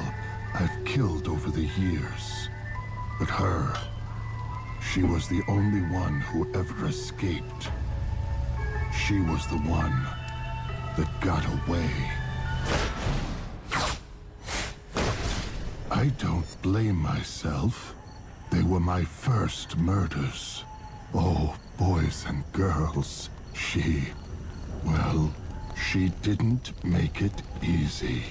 I've killed over the years. But her, she was the only one who ever escaped. She was the one that got away. I don't blame myself. They were my first murders. Oh, boys and girls. Well, she didn't make it easy.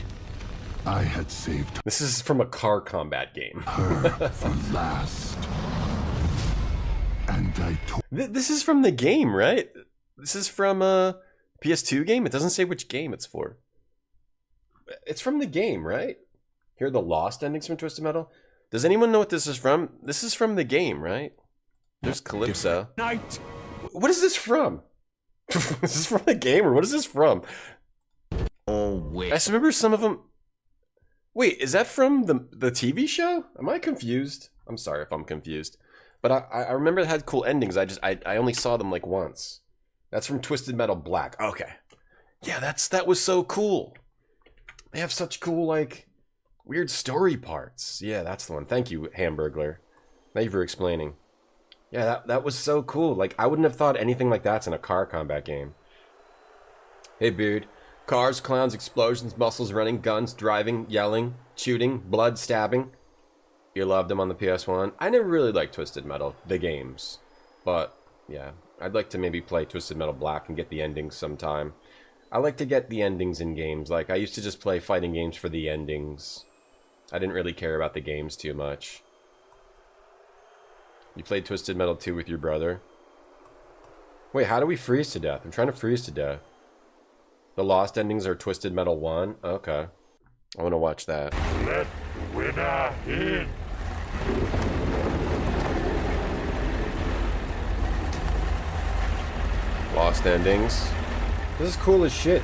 I had saved This is from a car combat game. her for last. And I told... This is from the game, right? This is from a PS2 game? It doesn't say which game it's for. It's from the game, right? Here are the lost endings from Twisted Metal. Does anyone know what this is from? This is from the game, right? There's Calypso. Night. What is this from? Is this from the game, or what is this from? Oh, wait. I just remember some of them... Wait, is that from the TV show? Am I confused? I'm sorry if I'm confused. But I remember it had cool endings. I only saw them like once. That's from Twisted Metal Black. Okay. Yeah, that was so cool. They have such cool, like, weird story parts. Yeah, that's the one. Thank you, Hamburglar. Thank you for explaining. Yeah, that was so cool. Like, I wouldn't have thought anything like that's in a car combat game. Hey, Beard. Cars, clowns, explosions, muscles running, guns, driving, yelling, shooting, blood, stabbing. You loved them on the PS1. I never really liked Twisted Metal, the games. But, yeah, I'd like to maybe play Twisted Metal Black and get the endings sometime. I like to get the endings in games. Like, I used to just play fighting games for the endings. I didn't really care about the games too much. You played Twisted Metal 2 with your brother? Wait, how do we freeze to death? I'm trying to freeze to death. The lost endings are Twisted Metal 1? Okay. I want to watch that. Let the winner in. Lost endings. This is cool as shit.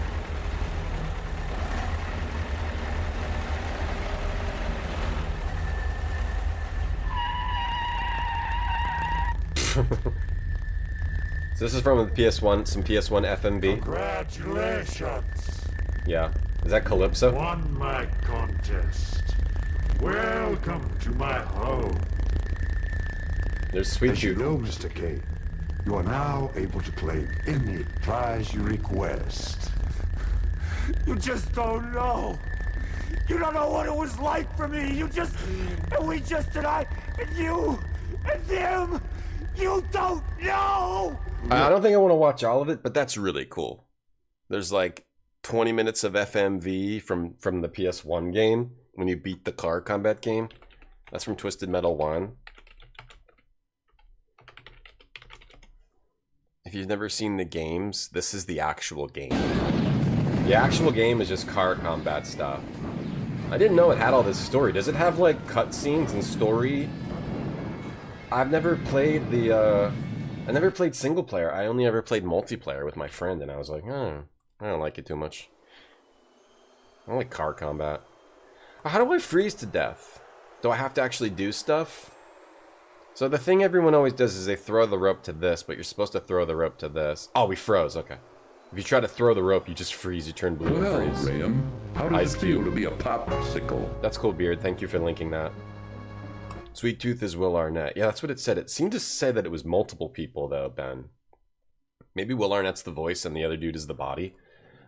So this is from the PS1, some PS1 FMV. Congratulations. Yeah. Is that Calypso? Won my contest. Welcome to my home. There's Sweet As you know, Mr. K, you are now able to claim any prize you request. You just don't know. You don't know what it was like for me. And you, and them. You don't know. I don't think I want to watch all of it, but that's really cool. There's like 20 minutes of FMV from the PS1 game when you beat the car combat game. That's from Twisted Metal 1. If you've never seen the games, this is the actual game. The actual game is just car combat stuff. I didn't know it had all this story. Does it have like cutscenes and story? I've never played I never played single player. I only ever played multiplayer with my friend, and I was like, I don't like it too much. I don't like car combat. How do I freeze to death? Do I have to actually do stuff? So the thing everyone always does is they throw the rope to this, but you're supposed to throw the rope to this. Oh, we froze. Okay. If you try to throw the rope, you just freeze. You turn blue Well, and freeze. Graham, how does Ice it feel Cube. to be a popsicle? That's cool, Beard. Thank you for linking that. Sweet Tooth is Will Arnett. Yeah, that's what it said. It seemed to say that it was multiple people, though, Ben. Maybe Will Arnett's the voice and the other dude is the body.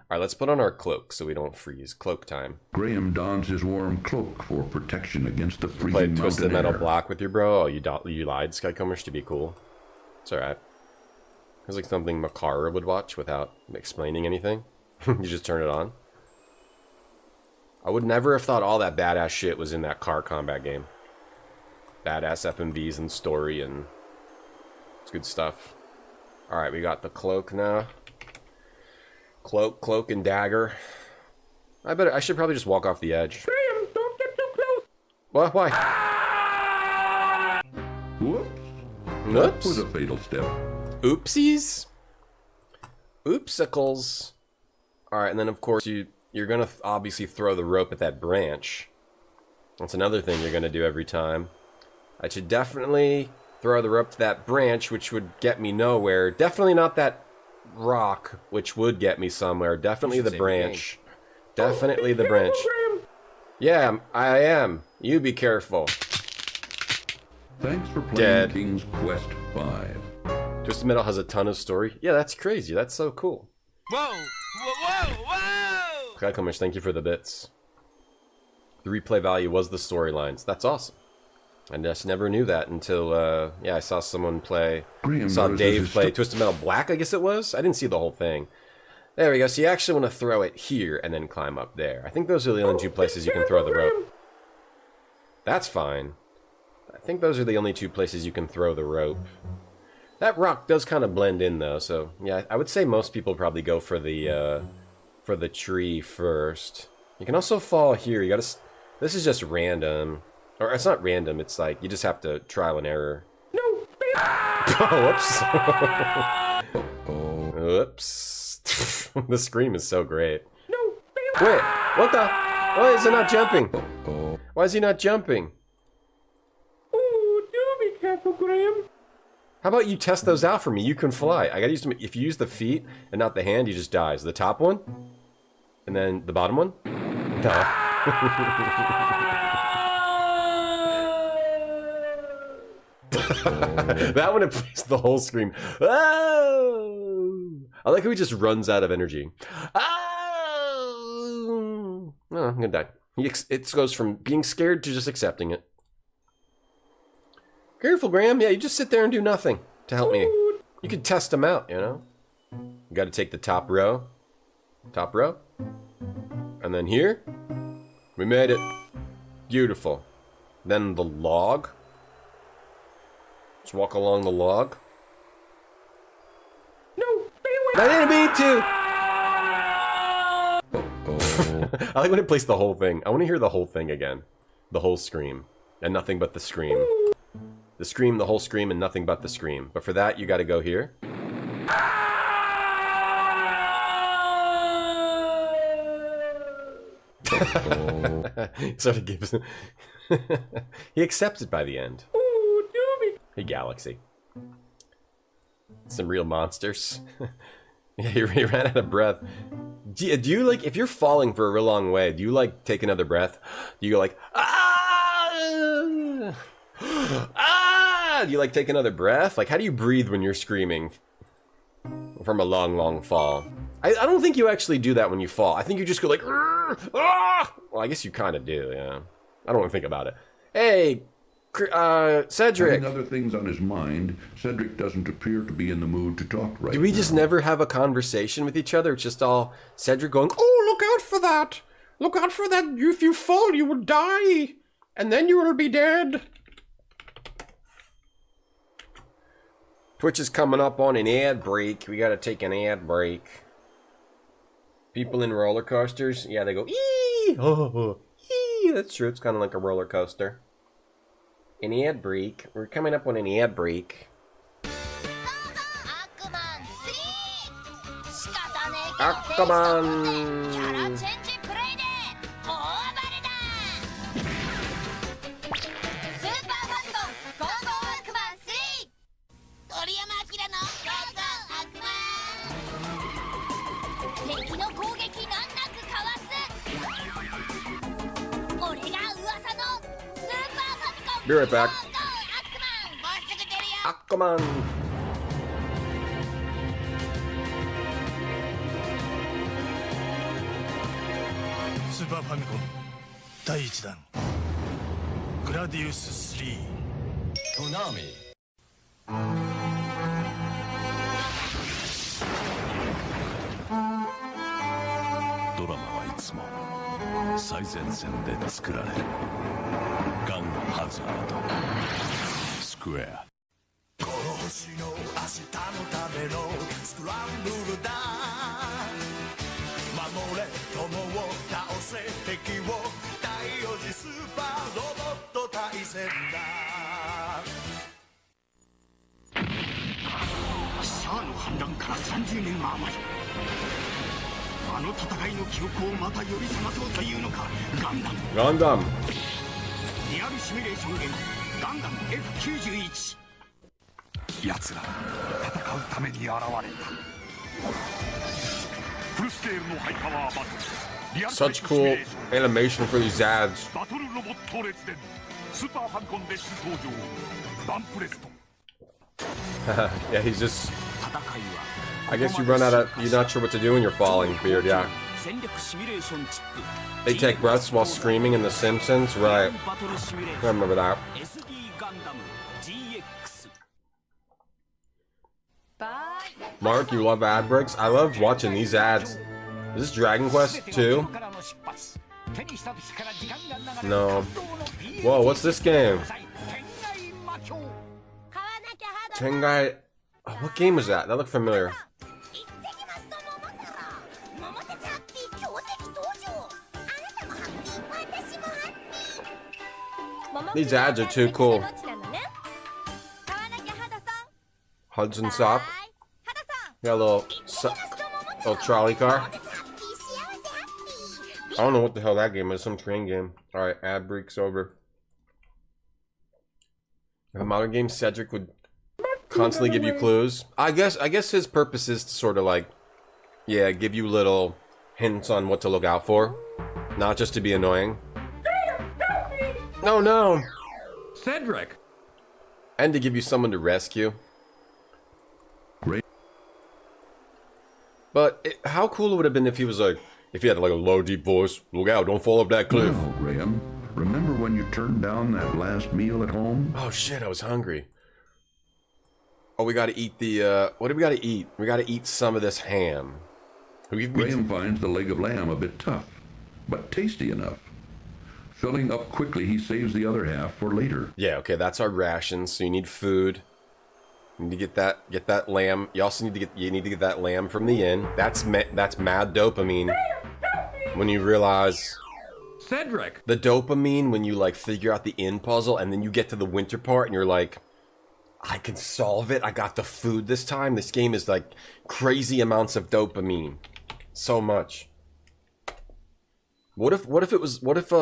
Alright, let's put on our cloak so we don't freeze. Cloak time. Graham dons his warm cloak for protection against the freezing Played Twisted mountain Metal air. Black with your bro? Oh, you lied, Skycombers, to be cool. It's alright. It's like something Makara would watch without explaining anything. You just turn it on. I would never have thought all that badass shit was in that car combat game. Badass FMVs and story, and it's good stuff. Alright, we got the cloak now. Cloak and dagger. I should probably just walk off the edge. Graham, don't get too close. What? Why? Whoops. Whoops. That was a fatal step. Oopsies. Oopsicles. Alright, and then of course you're gonna obviously throw the rope at that branch. That's another thing you're gonna do every time. I should definitely throw the rope to that branch, which would get me nowhere. Definitely not that rock, which would get me somewhere. Definitely the branch. Definitely the branch. Yeah, I am. You be careful. Thanks for playing Dead. King's Quest 5. Twisted Metal has a ton of story. Yeah, that's crazy. That's so cool. Whoa! Whoa! Kakamish, thank you for the bits. The replay value was the storylines. That's awesome. I just never knew that until, yeah, I saw someone play. Graham Saw notices Dave his play Twisted Metal Black, I guess it was? I didn't see the whole thing. There we go. So you actually want to throw it here and then climb up there. I think those are the only two places you can throw the rope. That's fine. I think those are the only two places you can throw the rope. That rock does kind of blend in, though, so yeah, I would say most people probably go for the tree first. You can also fall here. You gotta. This is just random, or it's not random. It's like you just have to trial and error. No. Oh, whoops. Whoops. The scream is so great. No. Wait. What the? Why is it not jumping? Why is he not jumping? Oh, do be careful, Graham. How about you test those out for me? You can fly. I gotta use them. If you use the feet and not the hand, he just dies. The top one, and then the bottom one. No. That one, it plays the whole scream. Oh! I like how he just runs out of energy. Oh! Oh, I'm gonna die. It goes from being scared to just accepting it. Careful, Graham. Yeah, you just sit there and do nothing to help me. You can test them out, you know? You gotta take the top row. Top row. And then here. We made it. Beautiful. Then the log. Let's walk along the log. No, I didn't mean to! I like when it plays the whole thing. I want to hear the whole thing again. The whole scream. And nothing but the scream. The scream, the whole scream, and nothing but the scream. But for that, you gotta go here. Sort of gives. He accepts it by the end. Hey, Galaxy. Some real monsters. Yeah, he ran out of breath. Do you, like, if you're falling for a real long way, do you, like, take another breath? Do you go, like, ah! Ah! Do you, like, take another breath? Like, how do you breathe when you're screaming from a long, long fall? I don't think you actually do that when you fall. I think you just go, like, ah! Well, I guess you kind of do, yeah. I don't want to think about it. Hey, Cedric. Having other things on his mind, Cedric doesn't appear to be in the mood to talk right now. Do we just never have a conversation with each other? It's just all Cedric going, oh, look out for that. Look out for that. If you fall, you will die. And then you will be dead. Twitch is coming up on an ad break. We gotta take an ad break. People in roller coasters, yeah, they go, ee! Oh, ee! That's true. It's kind of like a roller coaster. An ad break. We're coming up on an ad break. Aquaman! Be right back. Aquaman! Super Famicom 第1弾グラディウス3トナミドラマはいつも最前線で作られるガンハザードスクエアこの星の明日のためのスクランブルだ守れ友を倒せ敵を太陽時スーパーロボット対戦だシャアの反乱から30年余りあの戦いの記憶をまた呼び覚まそうというのかガンダムリアルシミュレーションゲームガンダム F91 奴ら戦うために現れた Such cool animation for these ads. Yeah, he's just... I guess you run out of... You're not sure what to do when you're falling, Beard, yeah. They take breaths while screaming in The Simpsons, right. I remember that. Mark, you love ad breaks? I love watching these ads. Is this Dragon Quest 2? No. Whoa, what's this game? Tengai... Oh, what game was that? That looked familiar. These ads are too cool. Hudson Sock. Got a little trolley car. I don't know what the hell that game is. Some train game. Alright, ad breaks over. In a modern game, Cedric would constantly give you clues. I guess his purpose is to sort of like, yeah, give you little hints on what to look out for. Not just to be annoying. No, no! Cedric! And to give you someone to rescue. Great. But how cool it would have been if he was like, if he had like a low, deep voice. Look out, don't fall up that cliff. Well, Graham, remember when you turned down that last meal at home? Oh shit, I was hungry. Oh, we gotta eat the, what do we gotta eat? We gotta eat some of this ham. Graham finds the leg of lamb a bit tough, but tasty enough. Filling up quickly, he saves the other half for later. Yeah, okay, that's our rations. So you need food. You need to get that lamb. You also need to get that lamb from the inn. That's mad dopamine. When you realize Cedric, the dopamine when you like figure out the inn puzzle and then you get to the winter part and you're like, I can solve it. I got the food this time. This game is like crazy amounts of dopamine. So much. What if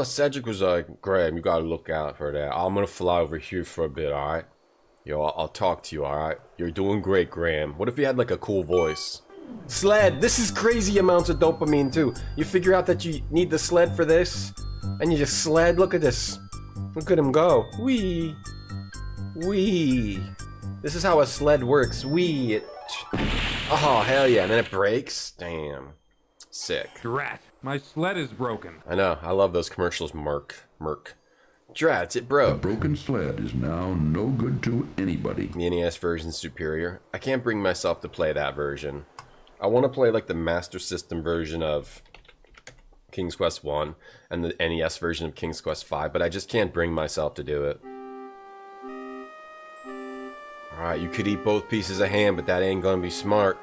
Cedric was like, Graham, you gotta look out for that. I'm gonna fly over here for a bit, alright? Yo, I'll talk to you, alright? You're doing great, Graham. What if he had like a cool voice? Sled! This is crazy amounts of dopamine too. You figure out that you need the sled for this, and you just sled. Look at this. Look at him go. Wee. Wee. This is how a sled works. Wee. Oh, hell yeah. And then it breaks. Damn. Sick. Drat. My sled is broken. I know. I love those commercials, Merc. Drats, it broke. A broken sled is now no good to anybody. The NES version's superior. I can't bring myself to play that version. I want to play like the Master System version of King's Quest 1 and the NES version of King's Quest 5, but I just can't bring myself to do it. Alright, you could eat both pieces of ham, but that ain't gonna be smart.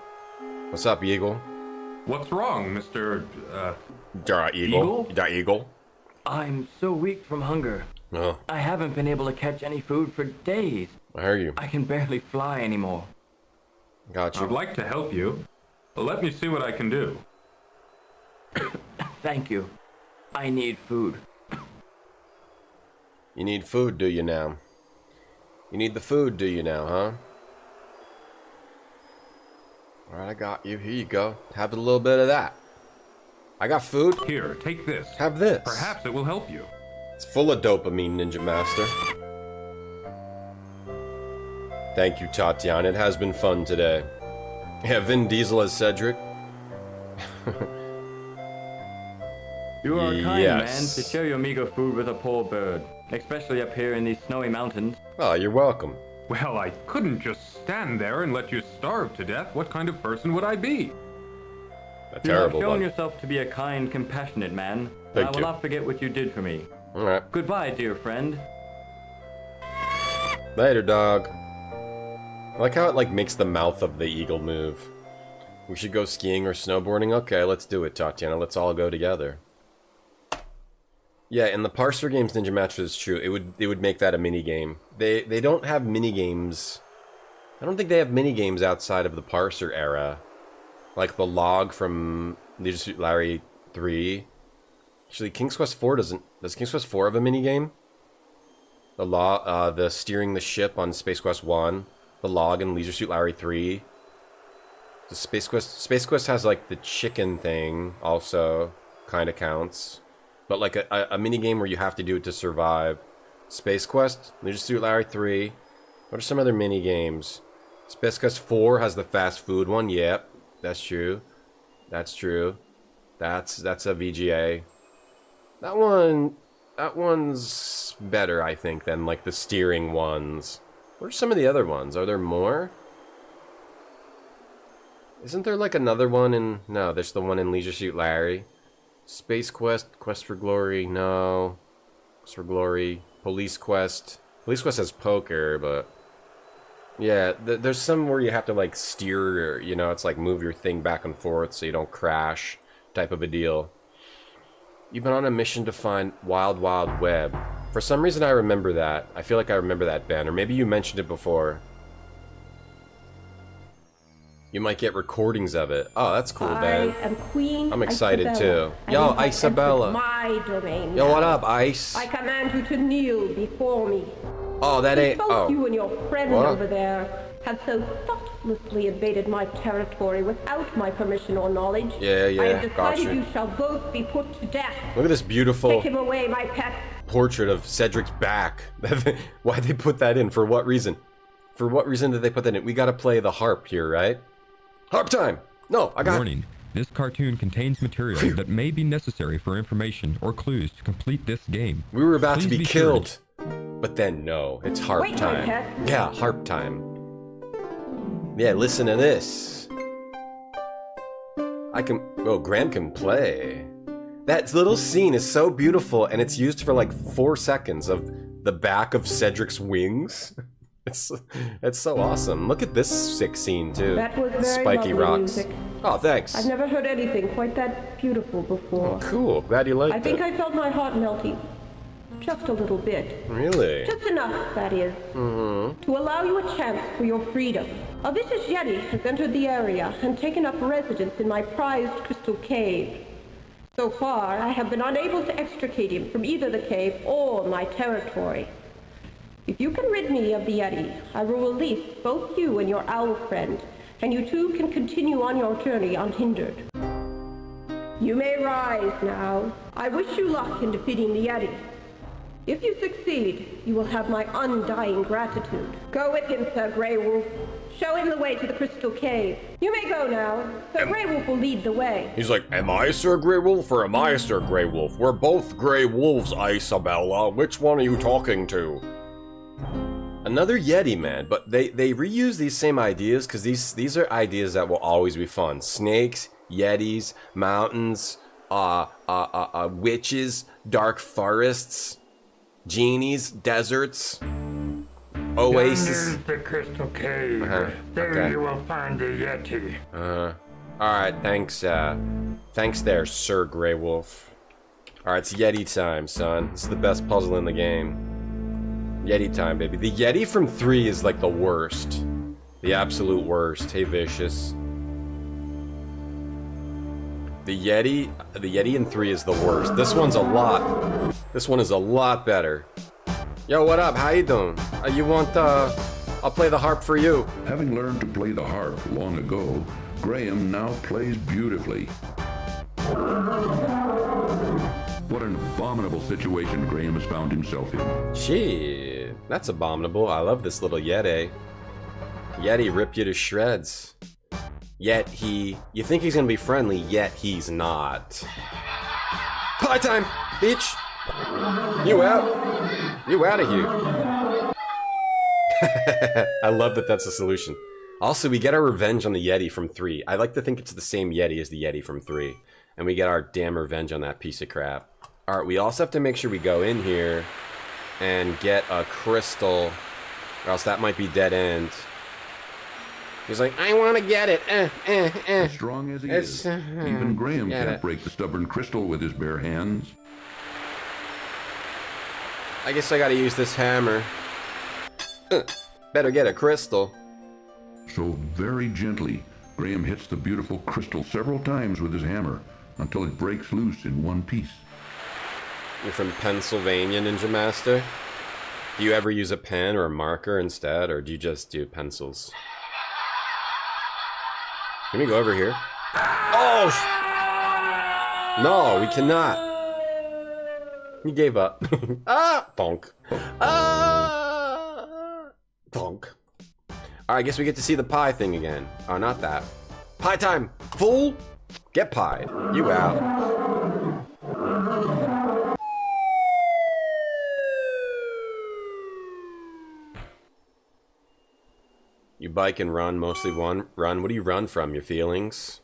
What's up, Eagle? What's wrong, Mr. Eagle? I'm so weak from hunger. Oh. I haven't been able to catch any food for days. I hear you. I can barely fly anymore. Got you. I'd like to help you. But let me see what I can do. Thank you. I need food. You need food, do you now? You need the food, do you now, huh? Alright, I got you. Here you go. Have a little bit of that. I got food. Here, take this. Have this. Perhaps it will help you. It's full of dopamine, Ninja Master. Thank you, Tatiana. It has been fun today. Yeah, Vin Diesel as Cedric. You are kind, Yes. man, to share your meager food with a poor bird, especially up here in these snowy mountains. Oh, you're welcome. Well, I couldn't just stand there and let you starve to death. What kind of person would I be? A You terrible have shown one. yourself to be a kind, compassionate man. Thank I will you. not forget what you did for me. Alright. Goodbye, dear friend. Later, dog. I like how it like makes the mouth of the eagle move. We should go skiing or snowboarding? Okay, let's do it, Tatiana. Let's all go together. Yeah, in the parser games, Ninja Master is true. It would make that a mini game. They don't have mini games. I don't think they have mini games outside of the parser era, like the log from Leisure Suit Larry 3. Actually, King's Quest 4 doesn't. Does King's Quest 4 have a mini game? The steering the ship on Space Quest 1, the log in Leisure Suit Larry 3. The Space Quest has like the chicken thing also kind of counts. But like a mini game where you have to do it to survive. Space Quest, Leisure Suit Larry 3. What are some other mini games? Space Quest 4 has the fast food one. Yep, that's true. That's true. That's a VGA. That one's better, I think, than like the steering ones. What are some of the other ones? Are there more? Isn't there like another one in... No, there's the one in Leisure Suit Larry. Space Quest, Quest for Glory, no. Quest for Glory, Police Quest. Police Quest has poker, but... Yeah, there's some where you have to like steer, you know, it's like move your thing back and forth so you don't crash type of a deal. You've been on a mission to find Wild Wild Web. For some reason I remember that. I feel like I remember that, Ben, or maybe you mentioned it before. You might get recordings of it. Oh, that's cool, Ben. I am Queen. I'm excited Isabella, too. Yo, Isabella. My domain. Yo, now. what up, Ice? I command you to kneel before me. Oh, that ain't. Both Oh. you and your friend What? over there have so thoughtlessly invaded my territory without my permission or knowledge. Yeah, I yeah, have decided gotcha. you shall both be put to death. Look at this beautiful Take him away, my pet. portrait of Cedric's back. Why'd they put that in? For what reason? For what reason did they put that in? We gotta play the harp here, right? Harp time! No, I got... Warning. This cartoon contains material that may be necessary for information or clues to complete this game. We were about to Please be sure killed. But then, no. It's harp Wait, my time. pet. Yeah, harp time. Yeah, listen to this. I can... Oh, Graham can play. That little scene is so beautiful, and it's used for like 4 seconds of the back of Cedric's wings. It's so awesome. Look at this sick scene, too. That was very Spiky lovely rocks. music. Oh, thanks. I've never heard anything quite that beautiful before. Oh, cool. Glad you liked I think it. I felt my heart melting. Just a little bit. Really? Just enough, that is. Mm-hmm. To allow you a chance for your freedom. A vicious Yeti has entered the area and taken up residence in my prized crystal cave. So far, I have been unable to extricate him from either the cave or my territory. If you can rid me of the Yeti, I will release both you and your owl friend, and you two can continue on your journey unhindered. You may rise now. I wish you luck in defeating the Yeti. If you succeed, you will have my undying gratitude. Go with him, Sir Grey Wolf. Show him the way to the Crystal Cave. You may go now. Sir Grey Wolf will lead the way. He's like, am I Sir Grey Wolf or am I Sir Grey Wolf? We're both Grey Wolves, Isabella. Which one are you talking to? Another Yeti, man, but they reuse these same ideas because these are ideas that will always be fun. Snakes, Yetis, mountains, witches, dark forests, genies, deserts, oasis. Yonder is the Crystal Cave. There okay. you will find the Yeti. Alright, thanks, thanks there, Sir Grey Wolf. Alright, it's Yeti time, son. This is the best puzzle in the game. Yeti time, baby. The Yeti from 3 is like the worst. The absolute worst. Hey, Vicious. The Yeti in 3 is the worst. This one is a lot better. Yo, what up? How you doing? You want, I'll play the harp for you. Having learned to play the harp long ago, Graham now plays beautifully. What an abominable situation Graham has found himself in. Shit, that's abominable. I love this little Yeti. Yeti rip you to shreds. Yet you think he's gonna be friendly, yet he's not. Pie time, bitch! You out? You out of here. I love that that's the solution. Also, we get our revenge on the Yeti from 3. I like to think it's the same Yeti as the Yeti from 3. And we get our damn revenge on that piece of crap. Alright, we also have to make sure we go in here and get a crystal, or else that might be dead end. He's like, I want to get it. As strong as he is, even Graham can't break the stubborn crystal with his bare hands. I guess I gotta use this hammer. Better get a crystal. So very gently, Graham hits the beautiful crystal several times with his hammer until it breaks loose in one piece. You're from Pennsylvania, Ninja Master? Do you ever use a pen or a marker instead, or do you just do pencils? Can we go over here? Oh! No, we cannot. He gave up. Ah! Bonk. Ah! Bonk. Alright, I guess we get to see the pie thing again. Oh, not that. Pie time! Fool! Get pied. You out. You bike and run, mostly run. What do you run from? Your feelings?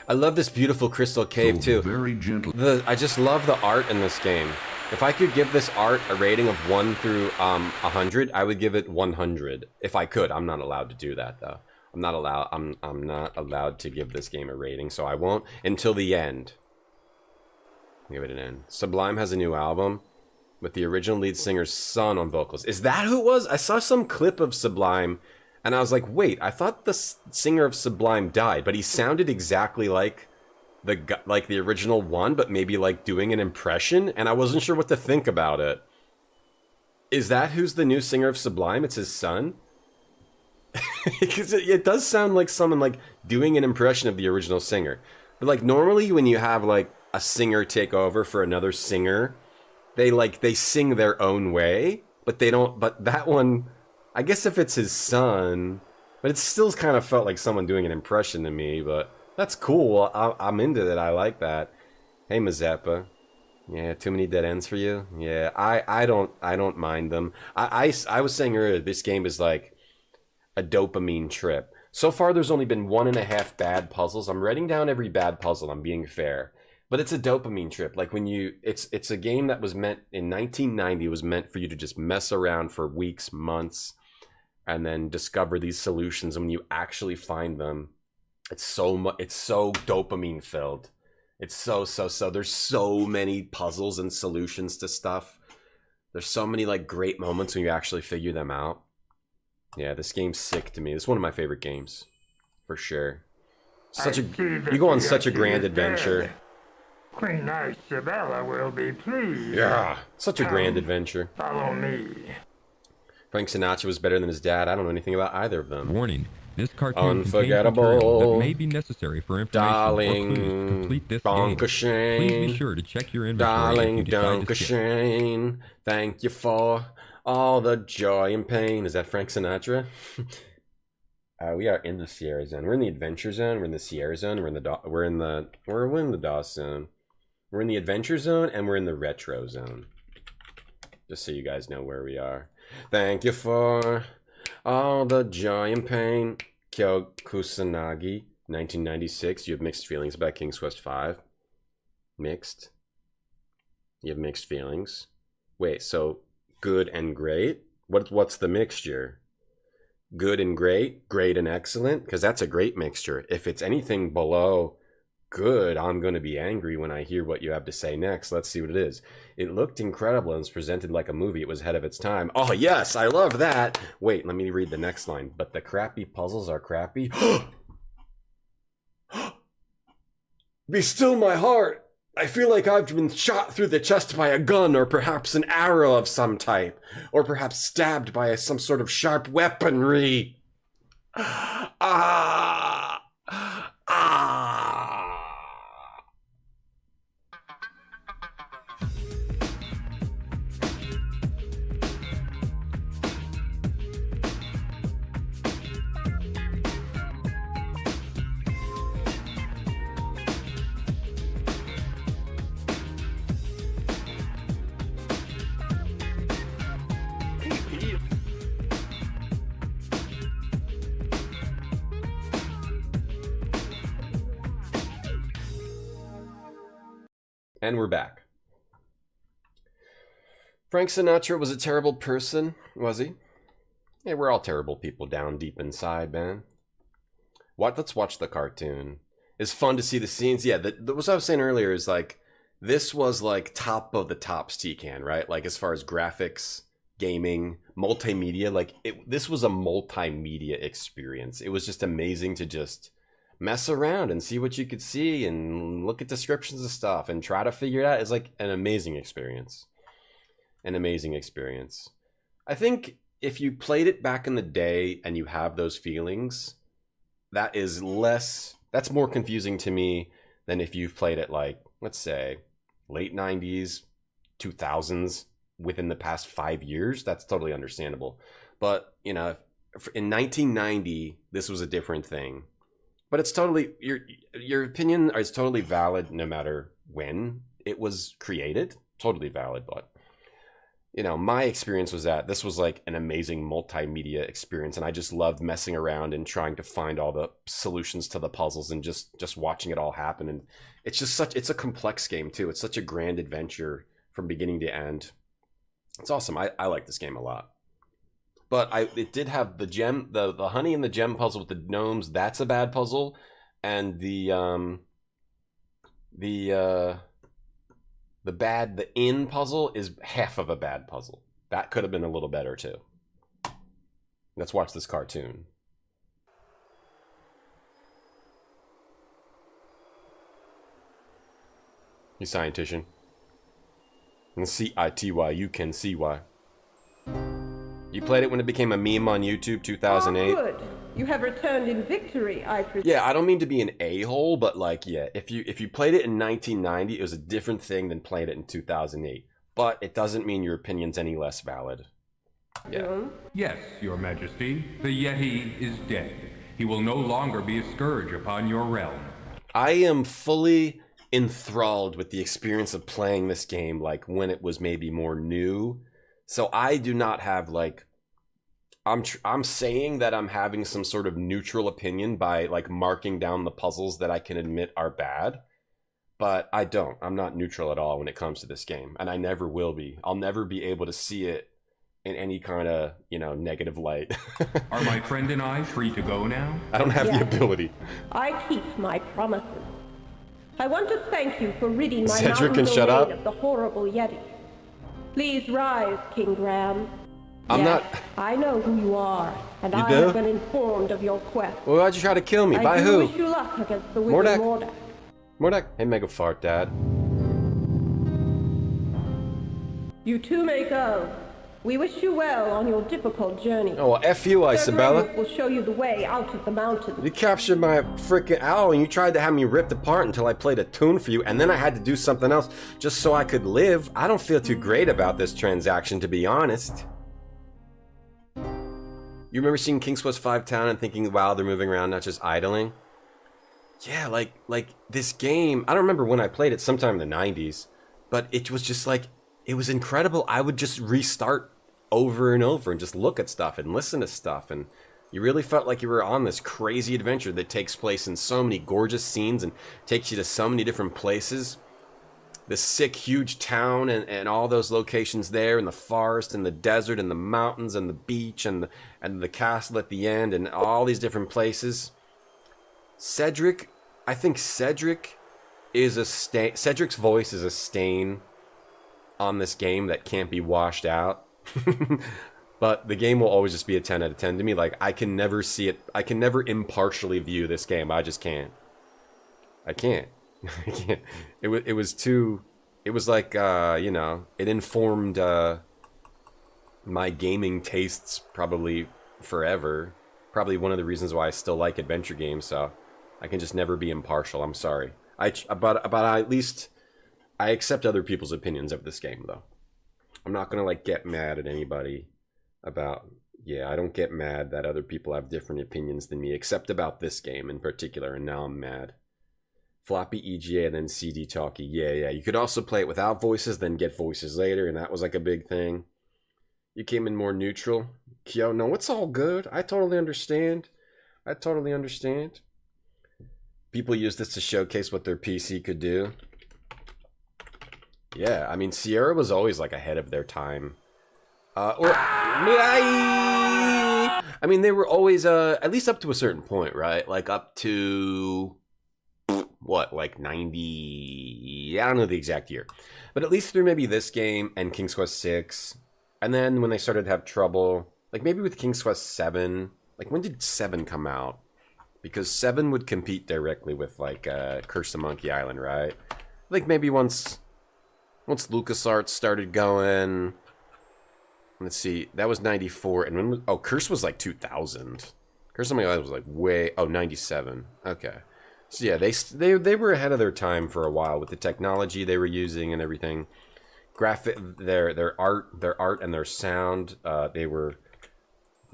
I love this beautiful crystal cave too. Very gentle. I just love the art in this game. If I could give this art a rating of 1 through 100, I would give it 100. If I could, I'm not allowed to do that though. I'm not not allowed to give this game a rating, so I won't until the end. Give it an end. Sublime has a new album with the original lead singer's son on vocals. Is that who it was? I saw some clip of Sublime and I was like, wait, I thought the singer of Sublime died, but he sounded exactly like the original one, but maybe like doing an impression, and I wasn't sure what to think about it. Is that who's the new singer of Sublime? It's his son? Because it does sound like someone like doing an impression of the original singer. But like normally when you have like a singer take over for another singer, they sing their own way, but they don't. But that one, I guess if it's his son, but it still kind of felt like someone doing an impression to me. But that's cool. I'm into that. I like that. Hey Mazeppa. Yeah, too many dead ends for you. Yeah, I don't mind them. I was saying earlier, this game is like a dopamine trip. So far, there's only been 1.5 bad puzzles. I'm writing down every bad puzzle. I'm being fair. But it's a dopamine trip. Like when it's a game that was meant in 1990 was meant for you to just mess around for weeks, months, and then discover these solutions. And when you actually find them, it's so dopamine filled. It's so. There's so many puzzles and solutions to stuff. There's so many like great moments when you actually figure them out. Yeah, this game's sick to me. It's one of my favorite games, for sure. You go on such a grand adventure. Queen Isabella will be pleased. Yeah, such a grand adventure. Follow me. Frank Sinatra was better than his dad. I don't know anything about either of them. Warning. This cartoon Unforgettable. contains material that may be necessary for information Darling, or clues to complete this game. Please be sure to check your inventory Darling, if you decide to skip. Shane, thank you for all the joy and pain. Is that Frank Sinatra? We are in the Sierra Zone. We're in the Adventure Zone. We're in the Sierra Zone. We're in the DOS Zone. We're in the Adventure Zone, and we're in the Retro Zone. Just so you guys know where we are. Thank you for all the joy and pain. Kyo Kusanagi, 1996. You have mixed feelings about King's Quest V. Mixed? You have mixed feelings? Wait, so good and great? What's the mixture? Good and great? Great and excellent? Because that's a great mixture. If it's anything below good, I'm going to be angry when I hear what you have to say next. Let's see what it is. It looked incredible and was presented like a movie. It was ahead of its time. Oh, yes, I love that. Wait, let me read the next line. But the crappy puzzles are crappy. Be still my heart. I feel like I've been shot through the chest by a gun, or perhaps an arrow of some type, or perhaps stabbed by some sort of sharp weaponry. Ah! And we're back. Frank Sinatra was a terrible person, was he? Yeah, we're all terrible people down deep inside, man. Let's watch the cartoon. It's fun to see the scenes. Yeah, what I was saying earlier is like, this was like top of the tops TCAN, right? Like as far as graphics, gaming, multimedia, like this was a multimedia experience. It was just amazing to just mess around and see what you could see and look at descriptions of stuff and try to figure it out. It's like an amazing experience. an amazing experience. I think if you played it back in the day and you have those feelings, that's more confusing to me than if you've played it like, let's say, late 90s, 2000s, within the past 5 years. That's totally understandable. But, you know, in 1990, this was a different thing. But it's totally, your opinion is totally valid no matter when it was created. Totally valid, but, you know, my experience was that this was like an amazing multimedia experience, and I just loved messing around and trying to find all the solutions to the puzzles and just watching it all happen. And it's just it's a complex game too. It's such a grand adventure from beginning to end. It's awesome. I like this game a lot. But it did have the gem, the honey and the gem puzzle with the gnomes. That's a bad puzzle, and the inn puzzle is half of a bad puzzle. That could have been a little better too. Let's watch this cartoon. You scientician. And C-I-T-Y, you can see why. You played it when it became a meme on YouTube, 2008. Oh, good. You have returned in victory, I presume. Yeah, I don't mean to be an a-hole, but like, yeah, if you played it in 1990, it was a different thing than playing it in 2008. But it doesn't mean your opinion's any less valid. Yeah. Yes, Your Majesty. The Yeti is dead. He will no longer be a scourge upon your realm. I am fully enthralled with the experience of playing this game, like when it was maybe more new. So I do not have like, I'm saying that I'm having some sort of neutral opinion by like marking down the puzzles that I can admit are bad, but I don't. I'm not neutral at all when it comes to this game, and I never will be. I'll never be able to see it in any kind of, you know, negative light. Are my friend and I free to go now? I don't have the ability. I keep my promises. I want to thank you for ridding my Cedric mountain can shut domain up. of the horrible Yeti. Please rise, King Graham. I'm Yes, not. I know who you are, and You I do? have been informed of your quest. Well, why'd you try to kill me? By I do who? wish you luck against the wicked Mordak. Mordak. Hey, Mega Fart Dad. You too may go. We wish you well on your difficult journey. Oh, well, F you, Isabella. Cedric will show you the way out of the mountains. You captured my freaking owl and you tried to have me ripped apart until I played a tune for you, and then I had to do something else just so I could live. I don't feel too great about this transaction, to be honest. You remember seeing King's Quest V Town and thinking, wow, they're moving around, not just idling? Yeah, like this game, I don't remember when I played it, sometime in the 90s, but it was just like, it was incredible. I would just restart over and over and just look at stuff and listen to stuff, and you really felt like you were on this crazy adventure that takes place in so many gorgeous scenes and takes you to so many different places. This sick, huge town and all those locations there, in the forest and the desert and the mountains and the beach and the castle at the end and all these different places. Cedric, I think Cedric is a stain. Cedric's voice is a stain on this game that can't be washed out. But the game will always just be a 10 out of 10 to me. Like, I can never see it. I can never impartially view this game. I just can't. I can't. I can't. It was too. It was like, you know, it informed my gaming tastes probably forever. Probably one of the reasons why I still like adventure games. So I can just never be impartial. I'm sorry. But at least I accept other people's opinions of this game, though. I'm not gonna like get mad at anybody about. Yeah, I don't get mad that other people have different opinions than me, except about this game in particular. And now I'm mad. Floppy EGA and then CD talkie. Yeah. You could also play it without voices, then get voices later, and that was like a big thing. You came in more neutral. Kyo, no, it's all good. I totally understand. People use this to showcase what their PC could do. Yeah, I mean, Sierra was always like ahead of their time. I mean, they were always, at least up to a certain point, right? Like up to, what, like 90, I don't know the exact year. But at least through maybe this game and King's Quest VI. And then when they started to have trouble, like maybe with King's Quest 7, like when did 7 come out? Because 7 would compete directly with like Curse of Monkey Island, right? Like maybe once LucasArts started going, Let's see. That was 94. And when was, oh, Curse was like 2000. Curse of My Life was like way... Oh, 97. Okay. So yeah, they were ahead of their time for a while with the technology they were using and everything. Their art and their sound, they were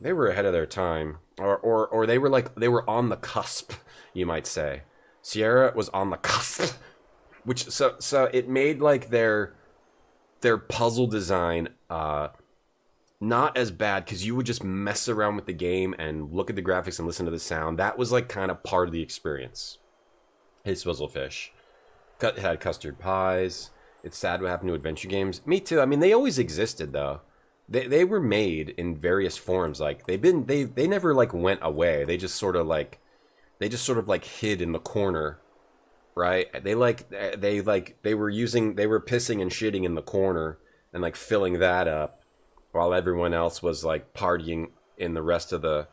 ahead of their time. Or they were on the cusp, you might say. Sierra was on the cusp. Which so it made like their puzzle design not as bad, because you would just mess around with the game and look at the graphics and listen to the sound. That was like kind of part of the experience. Hey, Swizzlefish. Had custard pies. It's sad what happened to adventure games. Me too. I mean, they always existed though. They were made in various forms. Like they never like went away. They just sort of like hid in the corner, right? They were pissing and shitting in the corner and like filling that up, while everyone else was like partying in the rest of the,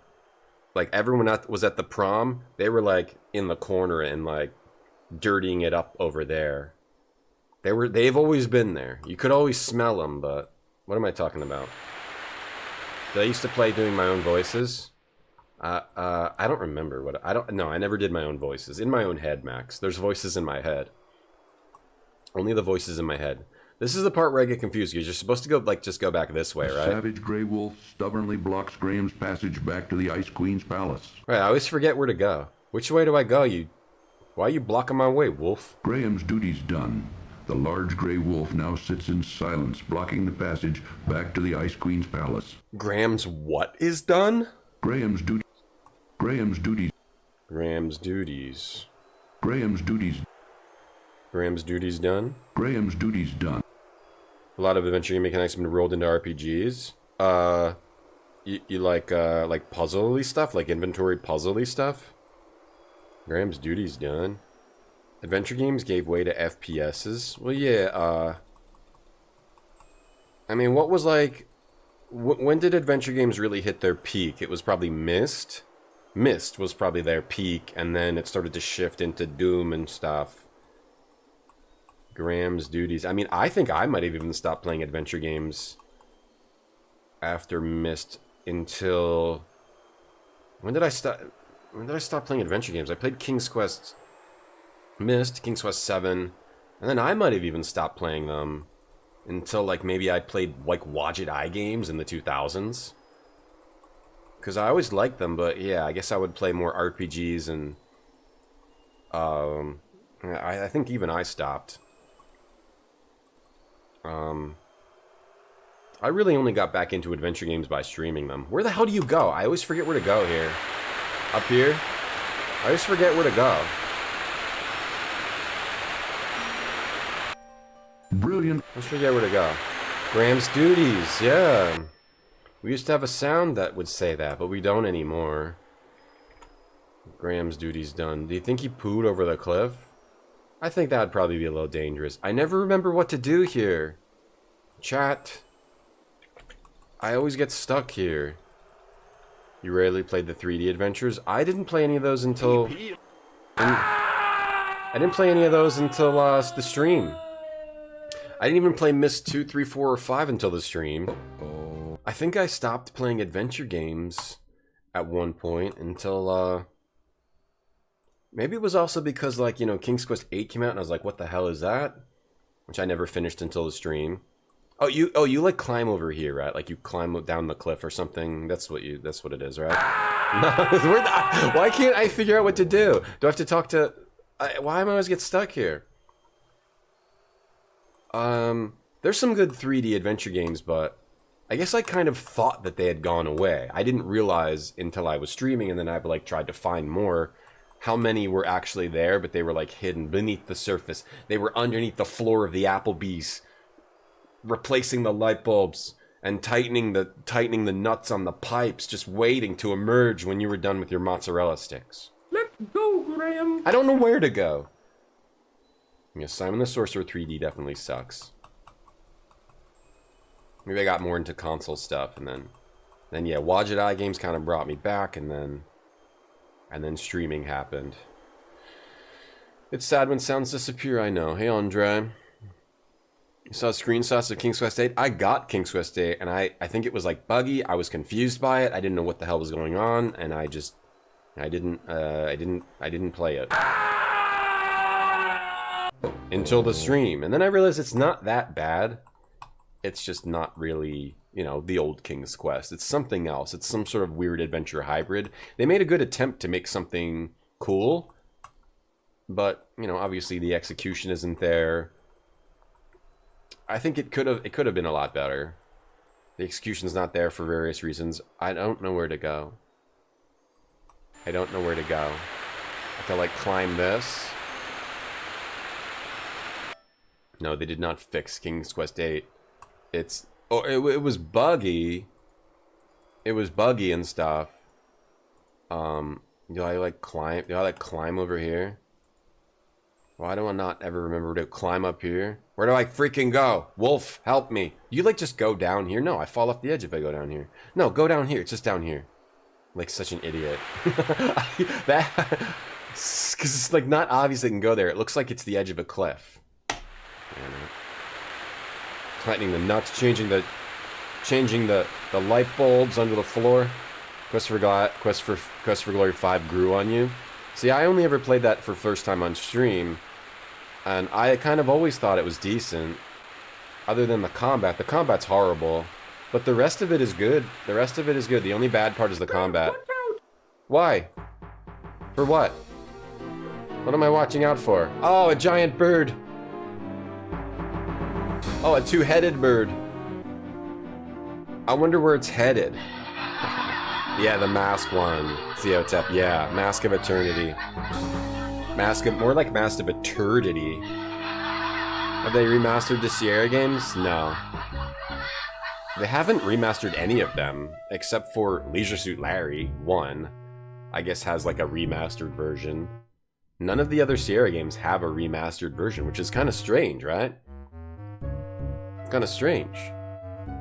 like everyone was at the prom. They were like in the corner and like dirtying it up over there. They've always been there. You could always smell them, but what am I talking about? Did I used to play doing my own voices? I don't remember I never did my own voices. In my own head, Max. There's voices in my head. Only the voices in my head. This is the part where I get confused, because you're supposed to go, like, just go back this way, right? Savage Grey Wolf stubbornly blocks Graham's passage back to the Ice Queen's palace. Right, I always forget where to go. Which way do I go? Why are you blocking my way, Wolf? Graham's duty's done. The large grey wolf now sits in silence, blocking the passage back to the Ice Queen's palace. Graham's what is done? Graham's duties. Graham's duties. Graham's duties done. Graham's duties done. A lot of adventure game mechanics have been rolled into RPGs. You like puzzle-y stuff, like inventory puzzle-y stuff? Graham's duties done. Adventure games gave way to FPSs. Well, yeah, I mean, what was like... when did adventure games really hit their peak? It was probably Myst. Myst was probably their peak, and then it started to shift into Doom and stuff. Graham's duties. I mean, I think I might have even stopped playing adventure games after Myst until... When did I stop playing adventure games? I played King's Quest... Myst, King's Quest 7, and then I might have even stopped playing them until, like, maybe I played, like, Wadget Eye games in the 2000s. Because I always liked them, but yeah, I guess I would play more RPGs, and I think even I stopped. I really only got back into adventure games by streaming them. Where the hell do you go? I always forget where to go here. Up here? I always forget where to go. Brilliant. Let's forget where to go. Graham's duties, yeah. We used to have a sound that would say that, but we don't anymore. Graham's duties done. Do you think he pooed over the cliff? I think that would probably be a little dangerous. I never remember what to do here. Chat. I always get stuck here. You rarely played the 3D adventures? I didn't play any of those until... I didn't play any of those until the stream. I didn't even play Myst 2, 3, 4, or 5 until the stream. I think I stopped playing adventure games at one point until, maybe it was also because, like, you know, King's Quest 8 came out and I was like, what the hell is that? Which I never finished until the stream. Oh, you like climb over here, right? Like you climb down the cliff or something. That's what it is, right? Why can't I figure out what to do? Do I have to talk to... why am I always get stuck here? There's some good 3D adventure games, but I guess I kind of thought that they had gone away. I didn't realize until I was streaming, and then I like tried to find more, how many were actually there, but they were like hidden beneath the surface. They were underneath the floor of the Applebee's, replacing the light bulbs and tightening the nuts on the pipes, just waiting to emerge when you were done with your mozzarella sticks. Let's go, Graham. I don't know where to go. Yeah, Simon the Sorcerer 3D definitely sucks. Maybe I got more into console stuff, and then yeah, Wadget Eye games kind of brought me back, and then streaming happened. It's sad when sounds disappear, I know. Hey, Andre. You saw screenshots of King's Quest 8? I got King's Quest 8, and I think it was like buggy. I was confused by it. I didn't know what the hell was going on, and I didn't play it until the stream, and then I realized it's not that bad. It's just not really, you know, the old King's Quest. It's something else. It's some sort of weird adventure hybrid. They made a good attempt to make something cool, but, you know, obviously the execution isn't there. I think it could have been a lot better. The execution's not there for various reasons. I don't know where to go. I don't know where to go. I have to, like, climb this. No, they did not fix King's Quest 8. It's... Oh, it was buggy. It was buggy and stuff. Do I, like, climb? Do I, like, climb over here? Why do I not ever remember to climb up here? Where do I freaking go? Wolf, help me. You, like, just go down here? No, I fall off the edge if I go down here. No, go down here. It's just down here. Like, such an idiot. Because it's, like, not obvious I can go there. It looks like it's the edge of a cliff. Tightening the nuts, changing the light bulbs under the floor. Quest for Glory 5 grew on you. See, I only ever played that for first time on stream, and I kind of always thought it was decent. Other than the combat. The combat's horrible, but the rest of it is good. The rest of it is good. The only bad part is the combat. Why? For what? What am I watching out for? Oh, a giant bird. Oh, a two-headed bird. I wonder where it's headed. Yeah, the mask one. See how it's up. Yeah, Mask of Eternity. More like Mask of Eternity. Have they remastered the Sierra games? No. They haven't remastered any of them, except for Leisure Suit Larry 1. I guess has like a remastered version. None of the other Sierra games have a remastered version, which is kind of strange, right? Kind of strange.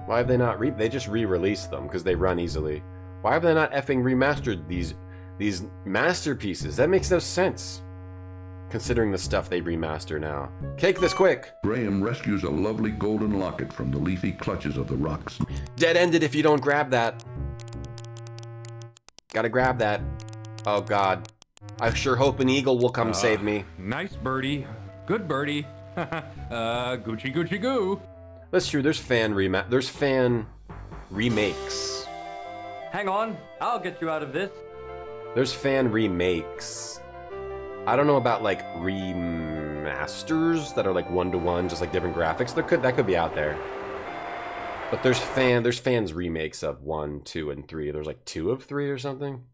Why have they not they just re-released them because they run easily. Why have they not effing remastered these masterpieces? That makes no sense, considering the stuff they remaster now. Cake this quick! Graham rescues a lovely golden locket from the leafy clutches of the rocks. Dead-ended if you don't grab that. Gotta grab that. Oh god. I sure hope an eagle will come save me. Nice birdie. Good birdie. Gucci Gucci Goo. That's true, there's fan remakes. Hang on, I'll get you out of this. There's fan remakes. I don't know about like remasters that are like one-to-one, just like different graphics. That could be out there. But there's fans remakes of 1, 2, and 3. There's like 2 of 3 or something.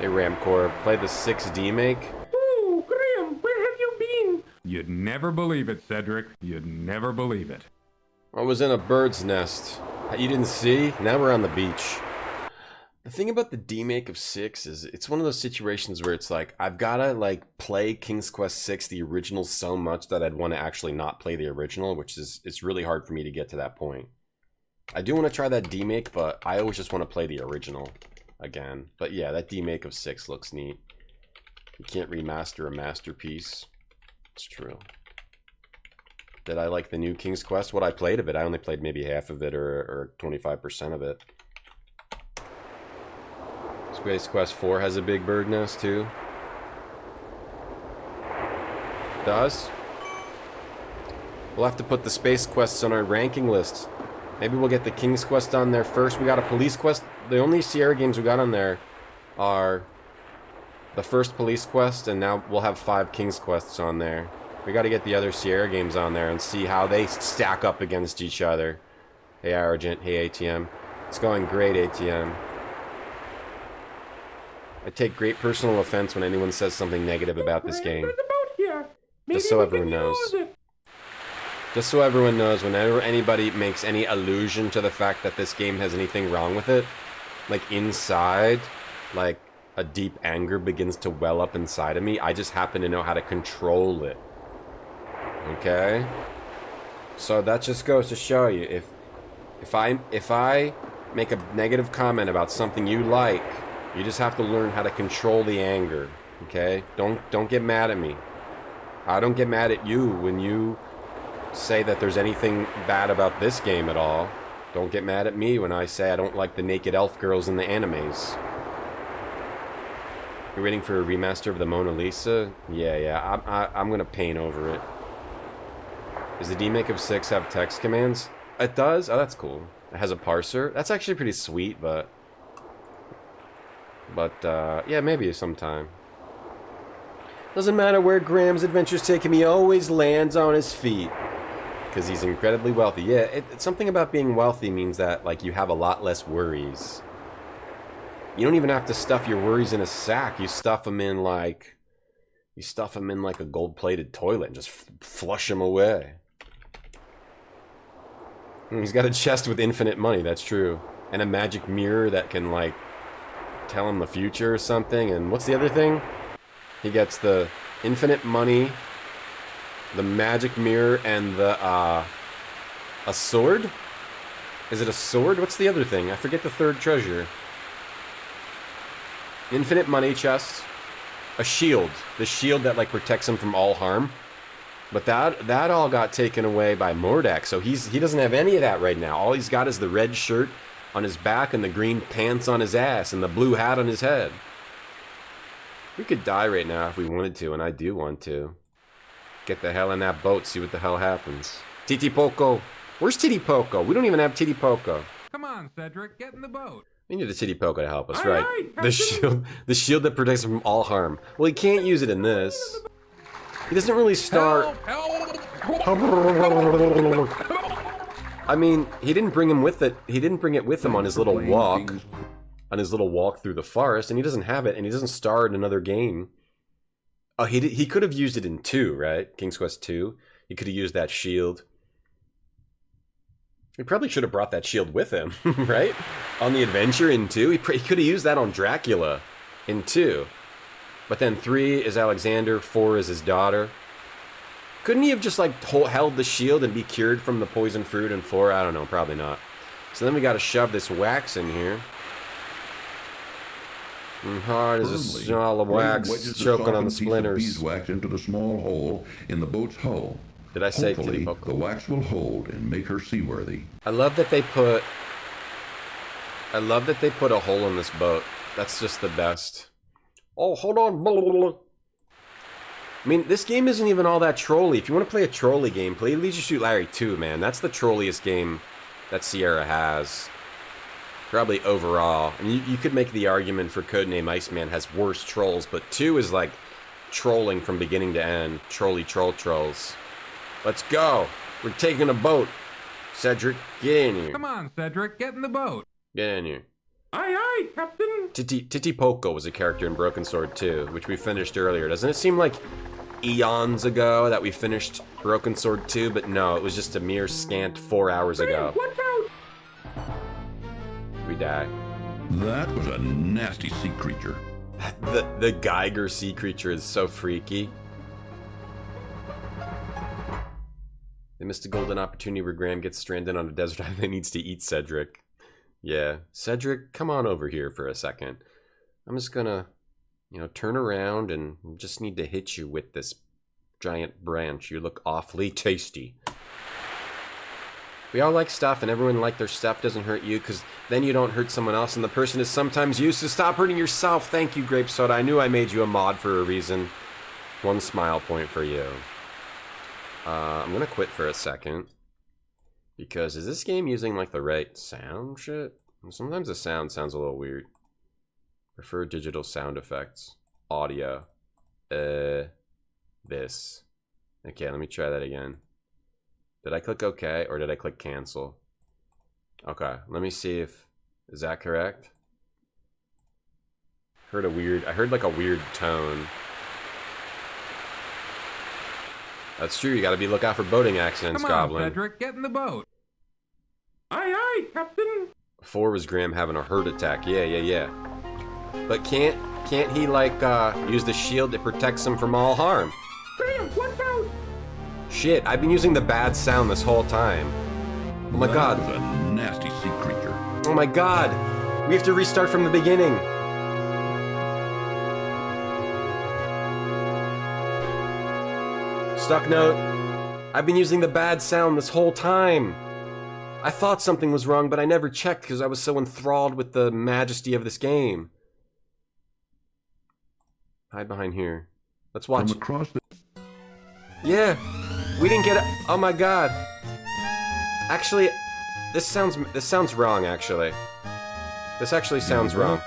Hey Ramcore, play the 6D make. Oh, Graham, where have you been? You'd never believe it, Cedric. You'd never believe it. I was in a bird's nest. You didn't see? Now we're on the beach. The thing about the D-Make of 6 is it's one of those situations where it's like, I've gotta like play King's Quest 6, the original, so much that I'd want to actually not play the original, which is, it's really hard for me to get to that point. I do want to try that D-Make, but I always just want to play the original again. But yeah, that D-Make of 6 looks neat. You can't remaster a masterpiece. It's true. Did I like the new King's Quest? What I played of it, I only played maybe half of it or 25% of it. Space Quest 4 has a big bird nest too. Does? We'll have to put the Space Quests on our ranking list. Maybe we'll get the King's Quest on there first. We got a Police Quest. The only Sierra games we got on there are the first Police Quest, and now we'll have 5 King's Quests on there. We got to get the other Sierra games on there and see how they stack up against each other. Hey Argent, hey ATM. It's going great, ATM. I take great personal offense when anyone says something negative about this game. Just so everyone knows. Just so everyone knows, whenever anybody makes any allusion to the fact that this game has anything wrong with it, like inside, like a deep anger begins to well up inside of me, I just happen to know how to control it. Okay? So that just goes to show you, if I make a negative comment about something you like, you just have to learn how to control the anger. Okay? Don't get mad at me. I don't get mad at you when you say that there's anything bad about this game at all. Don't get mad at me when I say I don't like the naked elf girls in the animes. You're waiting for a remaster of the Mona Lisa? Yeah. I'm gonna paint over it. Does the demake of 6 have text commands? It does? Oh, that's cool. It has a parser. That's actually pretty sweet, but yeah, maybe sometime. Doesn't matter where Graham's adventures take him, he always lands on his feet. Because he's incredibly wealthy. Yeah, it's something about being wealthy means that, like, you have a lot less worries. You don't even have to stuff your worries in a sack. You stuff them in, like... You stuff them in, like, a gold-plated toilet and just flush them away. He's got a chest with infinite money, that's true. And a magic mirror that can, like, tell him the future or something. And what's the other thing? He gets the infinite money, the magic mirror, and the, a sword? Is it a sword? What's the other thing? I forget the third treasure. Infinite money chest. A shield. The shield that, like, protects him from all harm. But that all got taken away by Mordak, so he doesn't have any of that right now. All he's got is the red shirt on his back and the green pants on his ass and the blue hat on his head. We could die right now if we wanted to, and I do want to. Get the hell in that boat, see what the hell happens. Titi Poco. Where's Titi Poco? We don't even have Titi Poco. Come on, Cedric, get in the boat. We need a Titi Poco to help us, right? The shield that protects him from all harm. Well, he can't use it in this. He doesn't really start... I mean, he didn't bring him with it. He didn't bring it with him on his little walk. On his little walk through the forest, and he doesn't have it, and he doesn't star in another game. Oh, he could have used it in 2, right? King's Quest 2. He could have used that shield. He probably should have brought that shield with him, right? On the adventure in 2. He could have used that on Dracula in 2. But then 3 is Alexander, 4 is his daughter. Couldn't he have just, like, held the shield and be cured from the poison fruit in 4? I don't know, probably not. So then we gotta shove this wax in here. And hard as a small of wax, choking on the splinters. Beeswax into the small hole in the boat's hull. Did I say Hopefully, the wax will hold and make her seaworthy. I love that they put a hole in this boat. That's just the best. Oh, hold on. I mean, this game isn't even all that trolly. If you want to play a trolley game, play Leisure Suit Larry 2, man. That's the trolliest game that Sierra has. Probably overall. And you could make the argument for Codename Iceman has worse trolls, but 2 is like trolling from beginning to end. Trolls. Let's go. We're taking a boat. Cedric, get in here. Come on, Cedric, get in the boat. Get in here. Aye, aye, Captain. Titi Poco was a character in Broken Sword 2, which we finished earlier. Doesn't it seem like eons ago that we finished Broken Sword 2? But no, it was just a mere scant 4 hours ago. Watch out! We die. That was a nasty sea creature. The Geiger sea creature is so freaky. They missed a golden opportunity where Graham gets stranded on a desert island and needs to eat Cedric. Yeah, Cedric, come on over here for a second. I'm just gonna, turn around and just need to hit you with this giant branch. You look awfully tasty. We all like stuff, and everyone like their stuff doesn't hurt you, because then you don't hurt someone else, and the person is sometimes used to stop hurting yourself. Thank you, Grape Soda. I knew I made you a mod for a reason. 1 smile point for you. I'm gonna quit for a second. Because is this game using, like, the right sound shit? Sometimes the sound sounds a little weird. Prefer digital sound effects. Audio. This. Okay, let me try that again. Did I click OK, or did I click cancel? Okay, let me see if... Is that correct? I heard like a weird tone. That's true, you gotta look out for boating accidents, Goblin. Come on, Cedric, get in the boat. Aye, aye, Captain. 4 was Graham having a heart attack. Yeah. But can't he, like, use the shield that protects him from all harm? Graham, watch out! Shit, I've been using the bad sound this whole time. Oh my god. That was a nasty sea creature. Oh my god. We have to restart from the beginning. stuck note. I've been using the bad sound this whole time. I thought something was wrong, but I never checked because I was so enthralled with the majesty of this game. Hide behind here. Let's watch. From across the... Yeah, we didn't get it. Oh my god. Actually, this sounds wrong. Actually, this actually sounds wrong.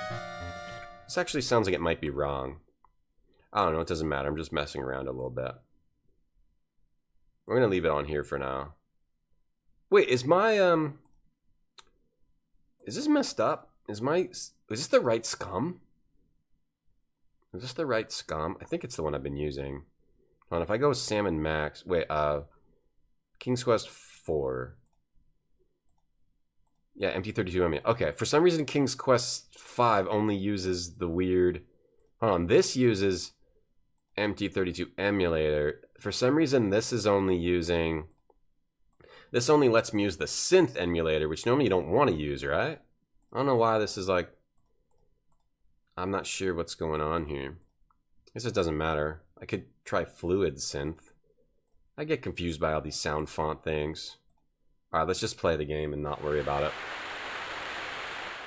This actually sounds like it might be wrong. I don't know. It doesn't matter. I'm just messing around a little bit. We're gonna leave it on here for now. Wait, is my is this messed up? Is this the right scum? Is this the right scum? I think it's the one I've been using. Hold on, if I go with Salmon Max, wait, King's Quest 4. Yeah, MT32 Emulator. Okay, for some reason King's Quest 5 only uses the weird... Hold on, this uses MT32 Emulator. For some reason this is only using... This only lets me use the synth emulator, which normally you don't want to use, right? I don't know why this is like... I'm not sure what's going on here. I guess it doesn't matter. I could try Fluid Synth. I get confused by all these sound font things. Alright, let's just play the game and not worry about it.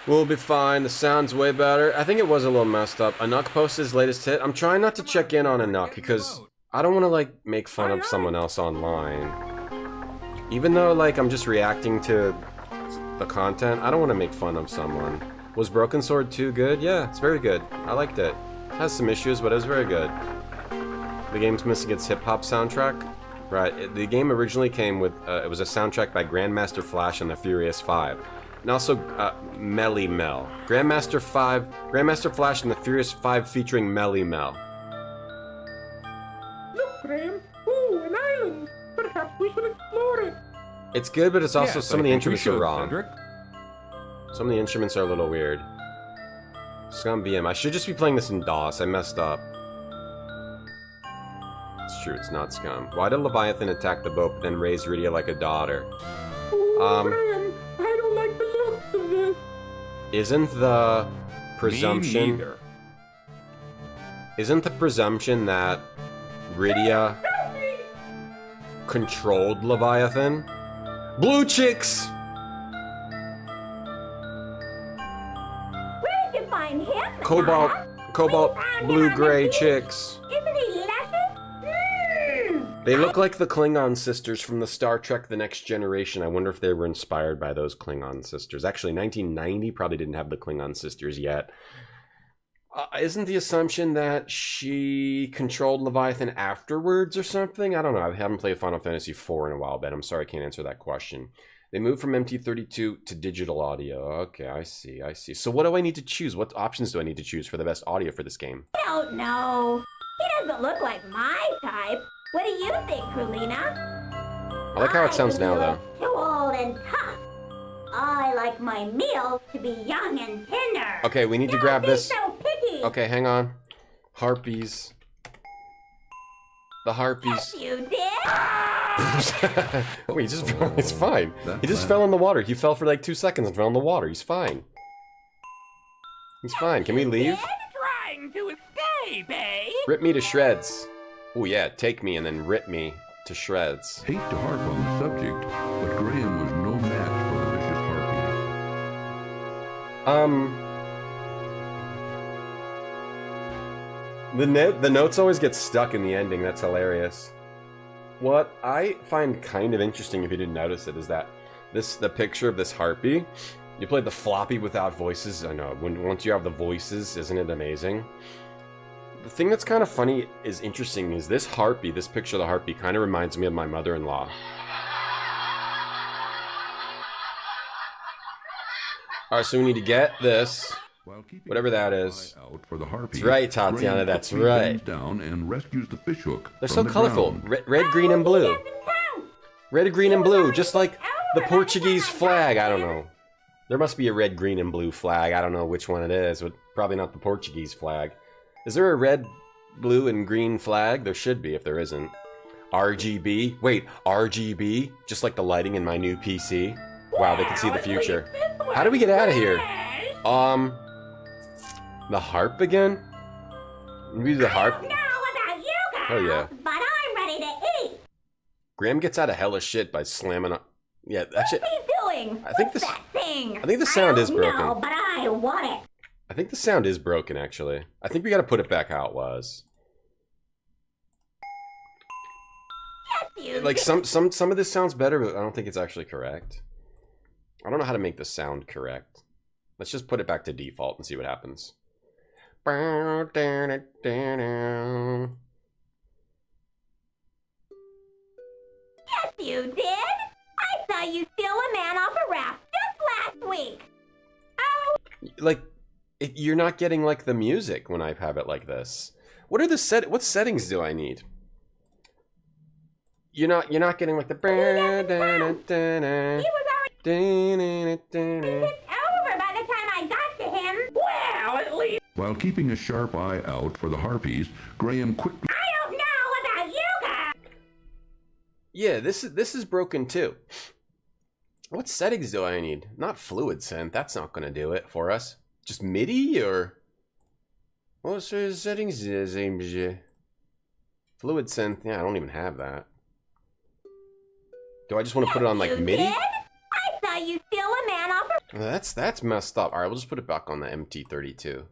We'll be fine. The sound's way better. I think it was a little messed up. Anuk posted his latest hit. I'm trying not to check in on Anuk because I don't want to like make fun of someone else online. Even though like I'm just reacting to the content, I don't want to make fun of someone. Was Broken Sword 2 good? Yeah, it's very good. I liked it. Has some issues, but it was very good. The game's missing its hip-hop soundtrack. Right, the game originally came with, it was a soundtrack by Grandmaster Flash and the Furious 5. And also, Melly Mel. Grandmaster Flash and the Furious 5 featuring Melly Mel. Look, Graham. Ooh, an island. Perhaps we should explore it. It's good, but it's also, Yes, some I of the think we instruments are should, wrong. Cedric. Some of the instruments are a little weird. Scum BM. I should just be playing this in DOS. I messed up. It's true, it's not Scum. Why did Leviathan attack the boat but then raise Rydia like a daughter? Graham, I don't like the looks of this. Isn't the presumption... Me neither. Isn't the presumption that Rydia controlled Leviathan? Blue chicks! Where'd you find him? Cobalt, blue, gray chicks. Isn't he luscious? They look like the Klingon sisters from the Star Trek The Next Generation. I wonder if they were inspired by those Klingon sisters. Actually, 1990 probably didn't have the Klingon sisters yet. Isn't the assumption that she controlled Leviathan afterwards or something? I don't know. I haven't played Final Fantasy IV in a while, Ben. I'm sorry I can't answer that question. They moved from MT32 to digital audio. Okay, I see. So what do I need to choose? What options do I need to choose for the best audio for this game? I don't know. He doesn't look like my type. What do you think, Krulina? I like how it sounds now, though. Too old and tough. I like my meals to be young and tender. Okay, we need to grab this. So picky. Okay, hang on. Harpies. The harpies. Yes, you did. Oh, he just fell. It's fine. He just fell in the water. He fell for like 2 seconds and fell in the water. He's fine. He's fine. Can we leave? Trying to escape, eh? Rip me to shreds. Oh yeah, take me and then rip me to shreds. Hate to harp on the subject, but Graham was no match for the vicious harpy. The notes always get stuck in the ending. That's hilarious. What I find kind of interesting, if you didn't notice it, is that the picture of this harpy. You played the floppy without voices. I know. Once you have the voices, isn't it amazing? The thing that's kind of funny is interesting is this harpy. This picture of the harpy kind of reminds me of my mother-in-law. All right, so we need to get this. Whatever that is. For the harpy, that's right, Tatiana, that's right. Down and rescues the fishhook. They're so colorful. Red, green, and blue. Red, green, and blue, just like the Portuguese flag. I don't know. There must be a red, green, and blue flag. I don't know which one it is, but probably not the Portuguese flag. Is there a red, blue, and green flag? There should be if there isn't. RGB? Wait, RGB? Just like the lighting in my new PC? Wow, they can see the future. How do we get out of here? The harp again? Maybe the harp? I don't know about you girls, Oh yeah. but I'm ready to eat. Graham gets out of hella shit by slamming up. Yeah, actually, What's he doing? I think What's this. that thing? I think the sound is broken. No, but I want it. I think the sound is broken. Actually, I think we got to put it back how it was. Yes, you Like some of this sounds better, but I don't think it's actually correct. I don't know how to make the sound correct. Let's just put it back to default and see what happens. Yes, you did. I saw you steal a man off a raft just last week. Oh, Like, you're not getting like the music when I have it like this. What are the what settings do I need? You're not getting like the. he was already tipped over by the time I got to him. Well, at least While keeping a sharp eye out for the harpies, Graham quickly... I don't know about you guys. Yeah, this is broken too. What settings do I need? Not fluid synth. That's not gonna do it for us. Just MIDI or what sort of settings is fluid synth? Yeah, I don't even have that. Do I just want to put it on like You MIDI? did? I saw you steal a man off a... That's messed up. All right, we'll just put it back on the MT32.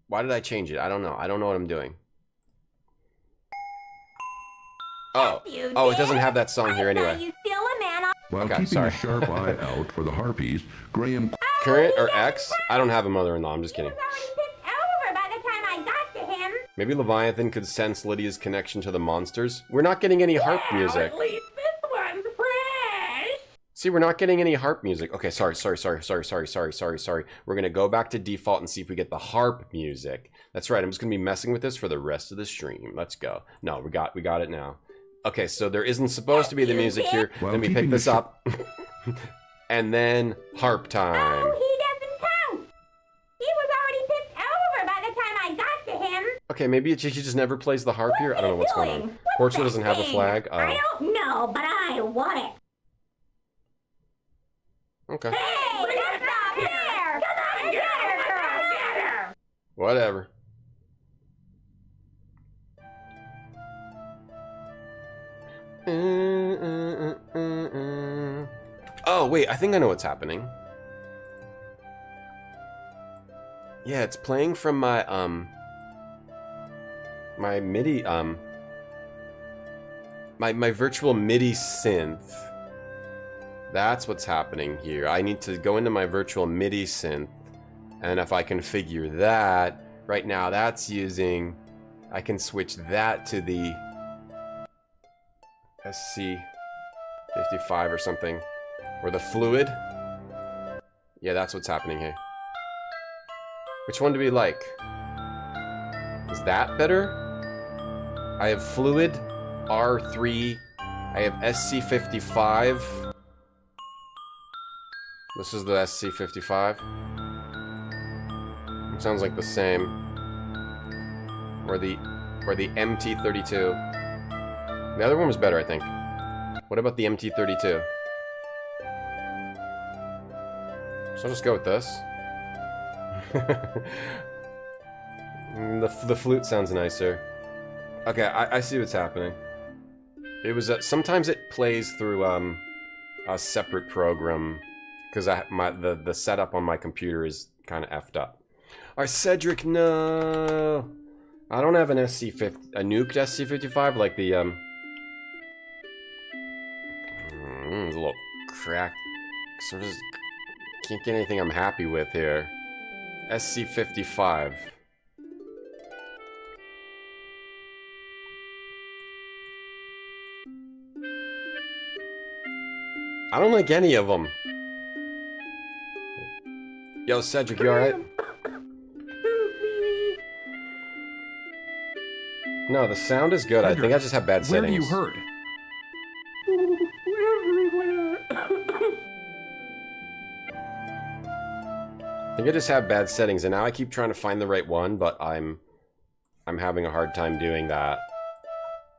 Why did I change it? I don't know. I don't know what I'm doing. Oh, You oh, it did? doesn't have that song here I saw anyway. you steal a man off... While Okay, keeping sorry. a sharp eye out for the harpies, Graham... Current or X? I don't have a mother-in-law. I'm just kidding. Over by the time I got to him. Maybe Leviathan could sense Lydia's connection to the monsters. We're not getting any harp music. At least this one's fresh. See, we're not getting any harp music. Okay, sorry. We're gonna go back to default and see if we get the harp music. That's right. I'm just gonna be messing with this for the rest of the stream. Let's go. No, we got it now. Okay, so there isn't supposed to be the music here. Well, Let me pick keeping this the up. And then harp time. Oh, he doesn't count. He was already tipped over by the time I got to him. Okay, maybe he just never plays the harp here. I don't know what's going on. Portugal doesn't have a flag. I don't know, but I want it. Okay. Hey, let's stop here. Come on, get her, girl, get her. Whatever. Oh, wait, I think I know what's happening. Yeah, it's playing from my, my MIDI, my virtual MIDI synth. That's what's happening here. I need to go into my virtual MIDI synth, and if I configure that, right now that's using, I can switch that to the SC55 or something. Or the fluid. Yeah, that's what's happening here. Which one do we like? Is that better? I have fluid, R3. I have SC55. This is the SC55. It sounds like the same. Or the MT32. The other one was better, I think. What about the MT32? So I'll just go with this. The flute sounds nicer. Okay, I see what's happening. It was sometimes it plays through a separate program because the setup on my computer is kind of effed up. Alright, Cedric, no, I don't have an SC50, a nuked SC55 like the it's a little cracked. So just can't get anything I'm happy with here. SC55. I don't like any of them. Yo, Cedric, you alright? No, the sound is good. Cedric, I think I just have bad where settings. do you hurt? Everywhere. I think I just have bad settings, and now I keep trying to find the right one, but I'm having a hard time doing that.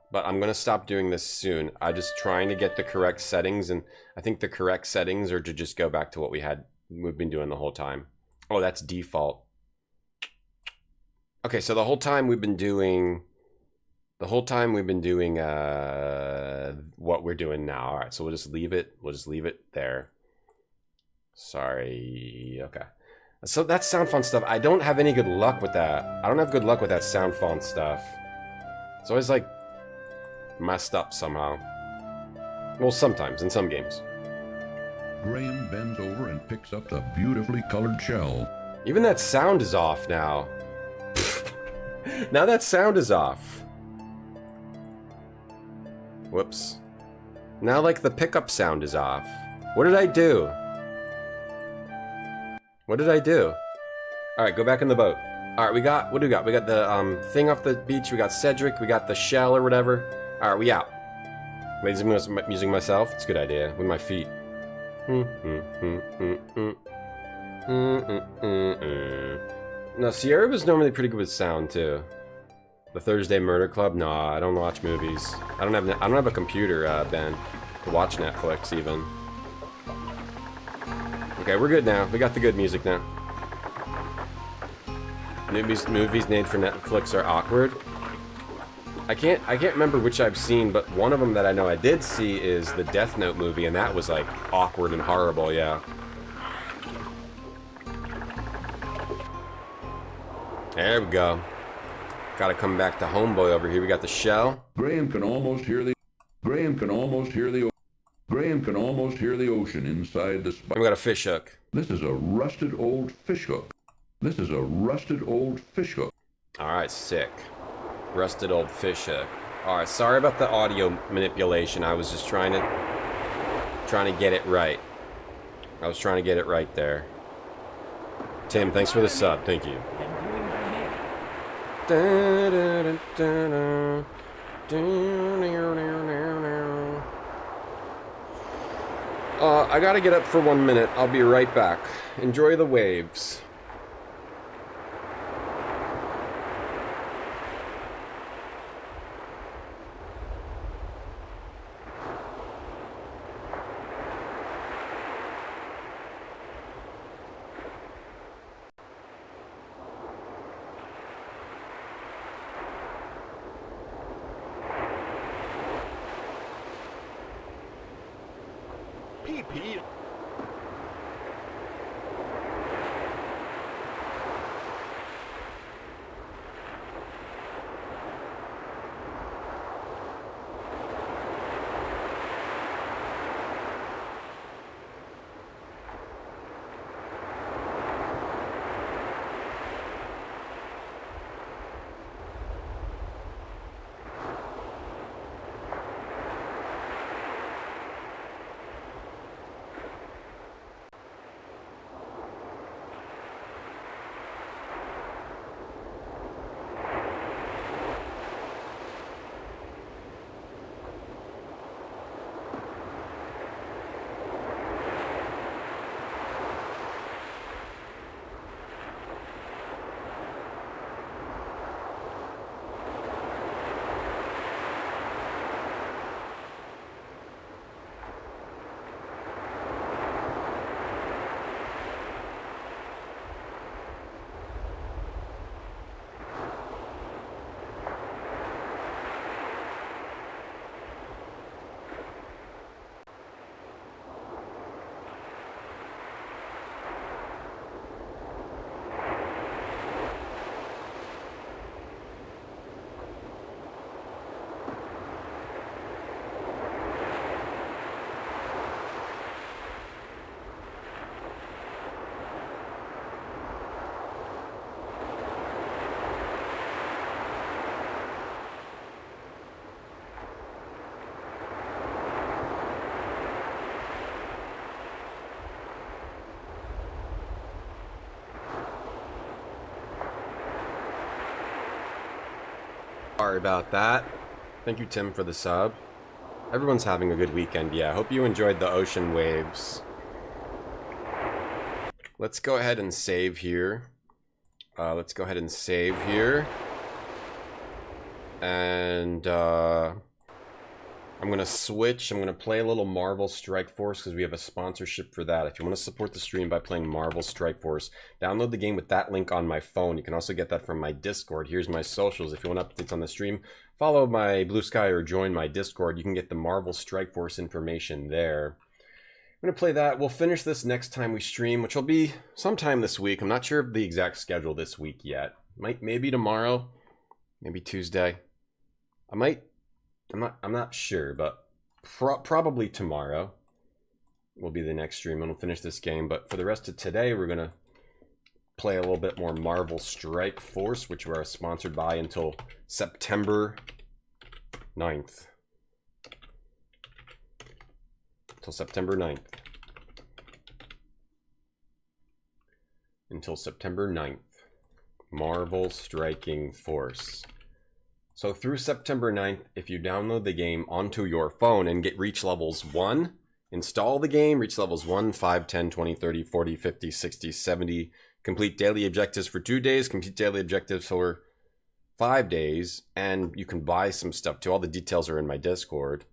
But I'm gonna stop doing this soon. I'm just trying to get the correct settings, and I think the correct settings are to just go back to what we've been doing the whole time. Oh, that's default. Okay, so the whole time we've been doing The whole time we've been doing what we're doing now. All right, so we'll just leave it. We'll just leave it there. Sorry. Okay. So that's sound font stuff. I don't have any good luck with that. I don't have good luck with that sound font stuff. It's always like messed up somehow. Well, sometimes in some games. Graham bends over and picks up the beautifully colored shell. Even that sound is off now. Now that sound is off. Whoops. Now like the pickup sound is off. What did I do? What did I do? Alright, go back in the boat. Alright, we got, what do we got? We got the thing off the beach, we got Cedric, we got the shell or whatever. Alright, we out. Ladies and gentlemen, I'm using myself. It's a good idea. With my feet. No, Sierra was normally pretty good with sound too. The Thursday Murder Club? Nah, I don't watch movies. I don't have a computer, Ben, to watch Netflix even. Okay, we're good now. We got the good music now. Movies made for Netflix are awkward. I can't remember which I've seen, but one of them that I know I did see is the Death Note movie, and that was like awkward and horrible, yeah. There we go. Gotta come back to homeboy over here. We got the shell. Graham can almost hear the ocean inside the spot. We got a fish hook. This is a rusted old fish hook. Alright, sick. Rusted old fish hook. Alright, sorry about the audio manipulation. I was just trying to get it right. I was trying to get it right there. Tim, thanks for the sub. Thank you. I gotta get up for 1 minute. I'll be right back. Enjoy the waves. PP. Sorry about that. Thank you, Tim, for the sub. Everyone's having a good weekend, yeah. Hope you enjoyed the ocean waves. Let's go ahead and save here. And, I'm going to switch. I'm going to play a little Marvel Strike Force because we have a sponsorship for that. If you want to support the stream by playing Marvel Strike Force, download the game with that link on my phone. You can also get that from my Discord. Here's my socials. If you want updates on the stream, follow my Blue Sky or join my Discord. You can get the Marvel Strike Force information there. I'm going to play that. We'll finish this next time we stream, which will be sometime this week. I'm not sure of the exact schedule this week yet. Maybe tomorrow, maybe Tuesday. I'm not sure, but probably tomorrow will be the next stream and we'll finish this game. But for the rest of today, we're going to play a little bit more Marvel Strike Force, which we're sponsored by until September 9th. Until September 9th. Until September 9th. Marvel Striking Force. So through September 9th, if you download the game onto your phone and get reach levels 1, install the game, reach levels 1, 5, 10, 20, 30, 40, 50, 60, 70, complete daily objectives for 2 days, complete daily objectives for 5 days, and you can buy some stuff too. All the details are in my Discord.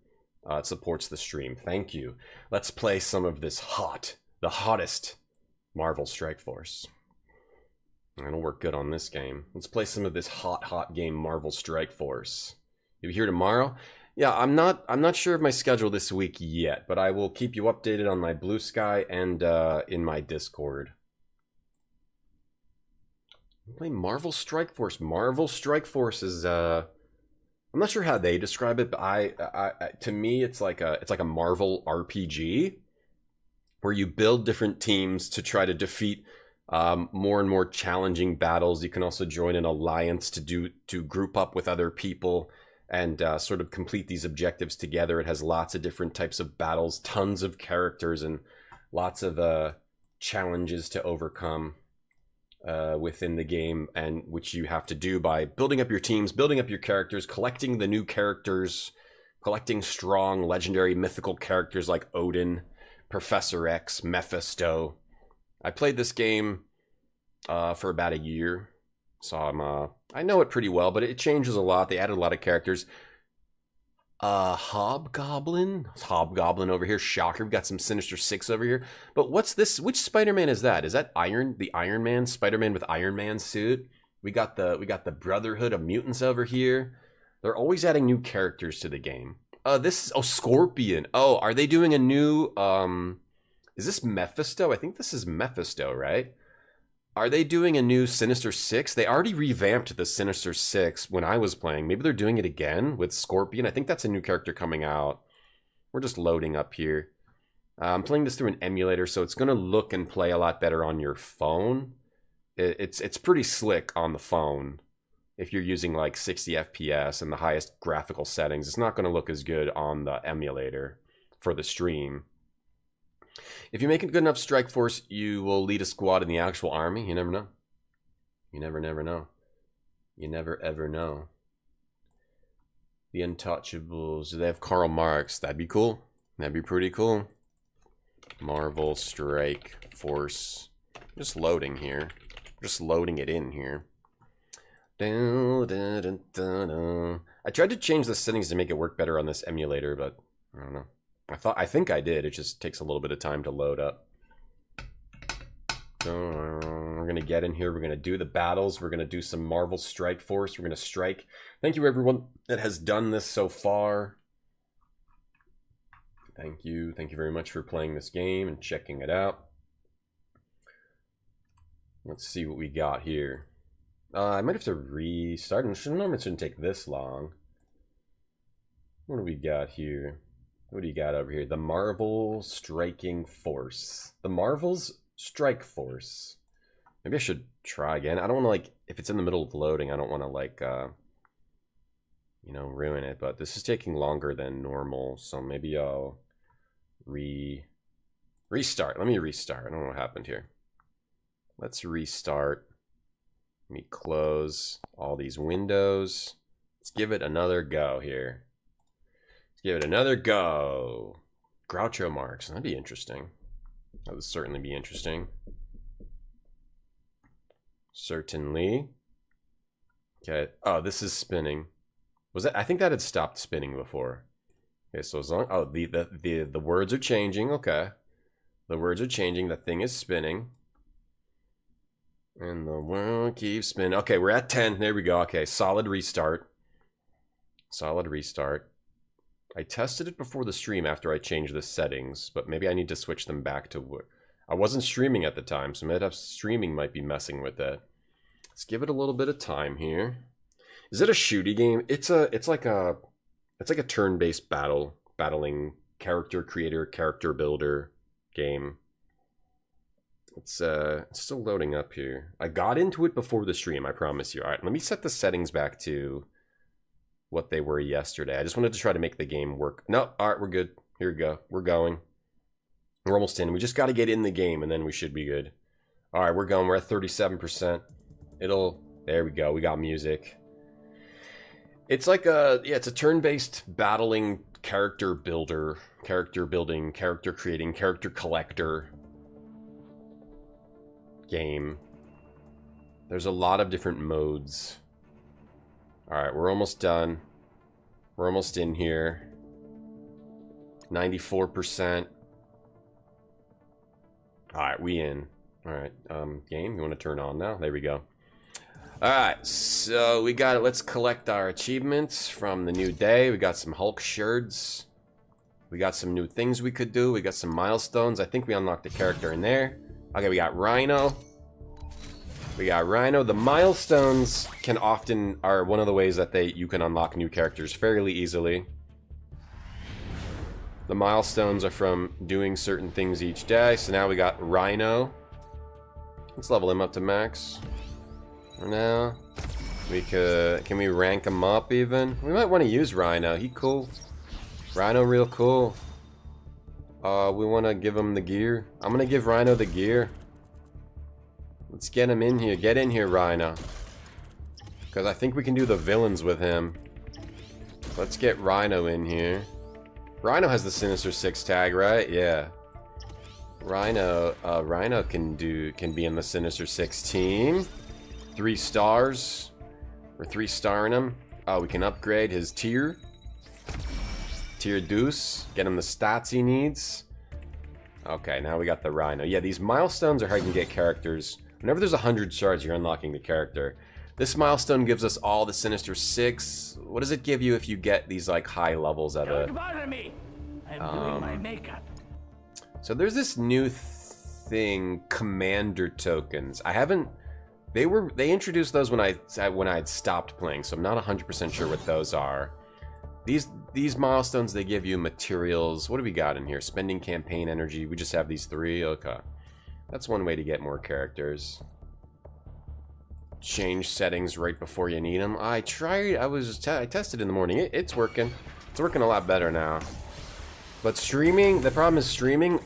It supports the stream. Thank you. Let's play some of this the hottest Marvel Strike Force. It'll work good on this game. Let's play some of this hot game, Marvel Strike Force. You'll be here tomorrow? Yeah, I'm not sure of my schedule this week yet, but I will keep you updated on my Blue Sky and in my Discord. I'm playing Marvel Strike Force. Marvel Strike Force is I'm not sure how they describe it, but I to me it's like a Marvel RPG where you build different teams to try to defeat more and more challenging battles. You can also join an alliance to group up with other people and sort of complete these objectives together. It has lots of different types of battles, tons of characters, and lots of challenges to overcome within the game, and which you have to do by building up your teams, building up your characters, collecting the new characters, collecting strong, legendary, mythical characters like Odin, Professor X, Mephisto. I played this game for about a year, so I know it pretty well, but it changes a lot. They added a lot of characters. Hobgoblin over here. Shocker. We've got some Sinister Six over here. But what's this? Which Spider-Man is that? Is that the Iron Man? Spider-Man with Iron Man suit. We got the Brotherhood of Mutants over here. They're always adding new characters to the game. This is Scorpion. Oh, are they doing a new is this Mephisto? I think this is Mephisto, right? Are they doing a new Sinister Six? They already revamped the Sinister Six when I was playing. Maybe they're doing it again with Scorpion. I think that's a new character coming out. We're just loading up here. I'm playing this through an emulator, so it's going to look and play a lot better on your phone. It's pretty slick on the phone. If you're using like 60 FPS and the highest graphical settings, it's not going to look as good on the emulator for the stream. If you make a good enough Strike Force, you will lead a squad in the actual army. You never know. You never know. You never ever know. The Untouchables. Do they have Karl Marx? That'd be cool. That'd be pretty cool. Marvel Strike Force. Just loading here. Just loading it in here. I tried to change the settings to make it work better on this emulator, but I don't know. I think I did. It just takes a little bit of time to load up. We're going to get in here. We're going to do the battles. We're going to do some Marvel Strike Force. We're going to strike. Thank you, everyone that has done this so far. Thank you. Thank you very much for playing this game and checking it out. Let's see what we got here. I might have to restart. It shouldn't take this long. What do we got here? What do you got over here? The Marvel Striking Force. The Marvel's Strike Force. Maybe I should try again. I don't want to, like, if it's in the middle of loading, I don't want to, like, you know, ruin it. But this is taking longer than normal, so maybe I'll restart. Let me restart. I don't know what happened here. Let's restart. Let me close all these windows. Let's give it another go here. Give it another go. Groucho Marx. That'd be interesting. That would certainly be interesting. Certainly. Okay. Oh, this is spinning. Was that? I think that had stopped spinning before. Okay, so as long... Oh, the words are changing. Okay. The words are changing. The thing is spinning. And the world keeps spinning. Okay, we're at 10. There we go. Okay, solid restart. Solid restart. I tested it before the stream after I changed the settings, but maybe I need to switch them back to... I wasn't streaming at the time, so maybe streaming might be messing with it. Let's give it a little bit of time here. Is it a shooty game? It's like a turn-based battling character creator, character builder game. It's still loading up here. I got into it before the stream, I promise you. All right, let me set the settings back to what they were yesterday. I just wanted to try to make the game work. No, all right, we're good. Here we go. We're going. We're almost in. We just got to get in the game, and then we should be good. All right, we're going. We're at 37%. There we go. We got music. It's like it's a turn-based battling character builder, character building, character creating, character collector game. There's a lot of different modes. All right, we're almost done. We're almost in here. 94%. All right, we in. All right, game, you want to turn on now? There we go. All right, so we got it. Let's collect our achievements from the new day. We got some Hulk sherds. We got some new things we could do. We got some milestones. I think we unlocked a character in there. Okay, we got Rhino. We got Rhino. The milestones are one of the ways that you can unlock new characters fairly easily. The milestones are from doing certain things each day. So now we got Rhino. Let's level him up to max. For now, can we rank him up even? We might want to use Rhino. He cool. Rhino real cool. We want to give him the gear. I'm gonna give Rhino the gear. Let's get him in here. Get in here, Rhino. Because I think we can do the villains with him. Let's get Rhino in here. Rhino has the Sinister Six tag, right? Yeah. Rhino can be in the Sinister Six team. 3 stars. We're 3-starring him. Oh, we can upgrade his tier. Tier deuce. Get him the stats he needs. Okay, now we got the Rhino. Yeah, these milestones are how you can get characters. Whenever there's 100 shards, you're unlocking the character. This milestone gives us all the Sinister Six. What does it give you if you get these like high levels of it? Don't bother me. I'm doing my makeup. So there's this new thing, commander tokens. They introduced those when I'd stopped playing, so I'm not 100% sure what those are. These milestones, they give you materials. What do we got in here? Spending campaign energy. We just have these 3. Okay. That's one way to get more characters. Change settings right before you need them. I tested in the morning. It's working. It's working a lot better now. But streaming, the problem is streaming,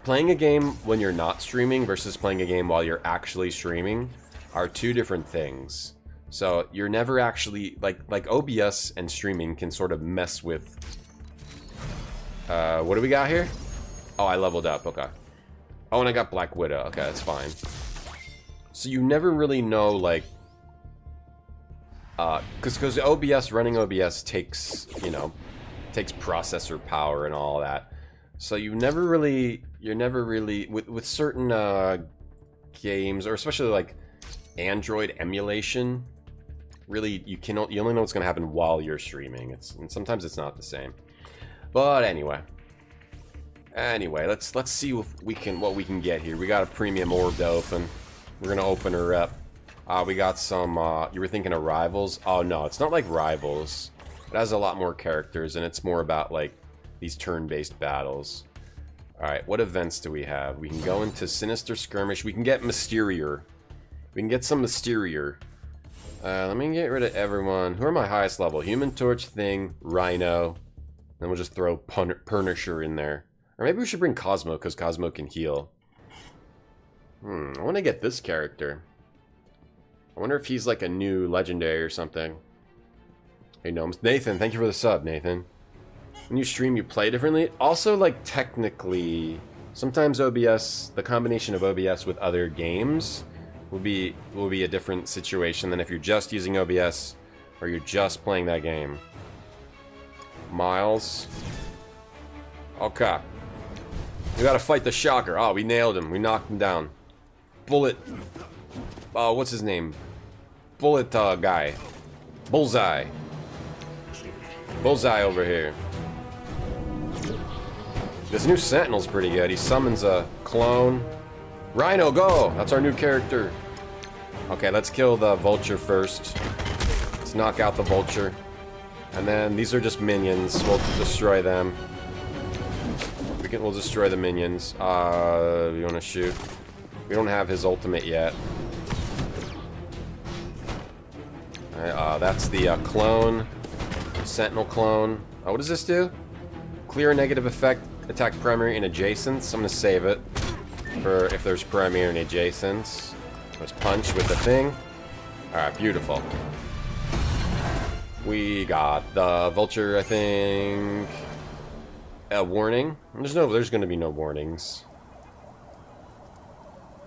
playing a game when you're not streaming versus playing a game while you're actually streaming are 2 different things. So you're never actually, like OBS and streaming can sort of mess with... what do we got here? Oh, I leveled up, okay. Oh, and I got Black Widow, okay, that's fine. So you never really know, like... Because running OBS takes, takes processor power and all that. So you're never really, with certain games, or especially like Android emulation, really you only know what's gonna happen while you're streaming. And sometimes it's not the same. But anyway, let's see what we can get here. We got a premium orb to open. We're gonna open her up. We got some. You were thinking of Rivals? Oh no, it's not like Rivals. It has a lot more characters, and it's more about like these turn-based battles. Alright, what events do we have? We can go into Sinister Skirmish. We can get Mysterior. We can get some Mysterior. Let me get rid of everyone. Who are my highest level? Human Torch, Thing, Rhino. Then we'll just throw Punisher in there. Or maybe we should bring Cosmo, because Cosmo can heal. I want to get this character. I wonder if he's like a new legendary or something. Hey, Gnomes. Nathan, thank you for the sub, Nathan. When you stream, you play differently. Also, like, technically, sometimes OBS, the combination of OBS with other games will be a different situation than if you're just using OBS or you're just playing that game. Miles. Okay. We gotta fight the Shocker. Oh, we nailed him. We knocked him down. Bullet. Oh, what's his name? Bullet guy. Bullseye. Bullseye over here. This new Sentinel's pretty good. He summons a clone. Rhino, go! That's our new character. Okay, let's kill the Vulture first. Let's knock out the Vulture. And then these are just minions. We'll destroy them. We'll destroy the minions. You wanna shoot? We don't have his ultimate yet. Alright, that's the clone. Sentinel clone. Oh, what does this do? Clear a negative effect. Attack primary and adjacents. I'm gonna save it for if there's primary and adjacents. Let's punch with the thing. Alright, beautiful. We got the Vulture, I think. A warning? There's gonna be no warnings.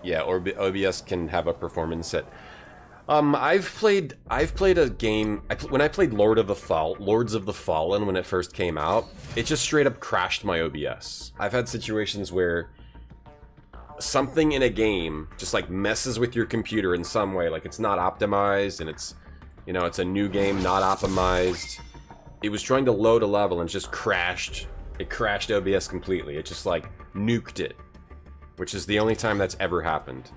Yeah, or OBS can have a performance set. I've played a game. When I played Lords of the Fallen when it first came out, it just straight up crashed my OBS. I've had situations where something in a game just like messes with your computer in some way, like it's not optimized and it's, you know, it's a new game, not optimized. It was trying to load a level and just crashed. It crashed OBS completely. It just like nuked it, which is the only time that's ever happened.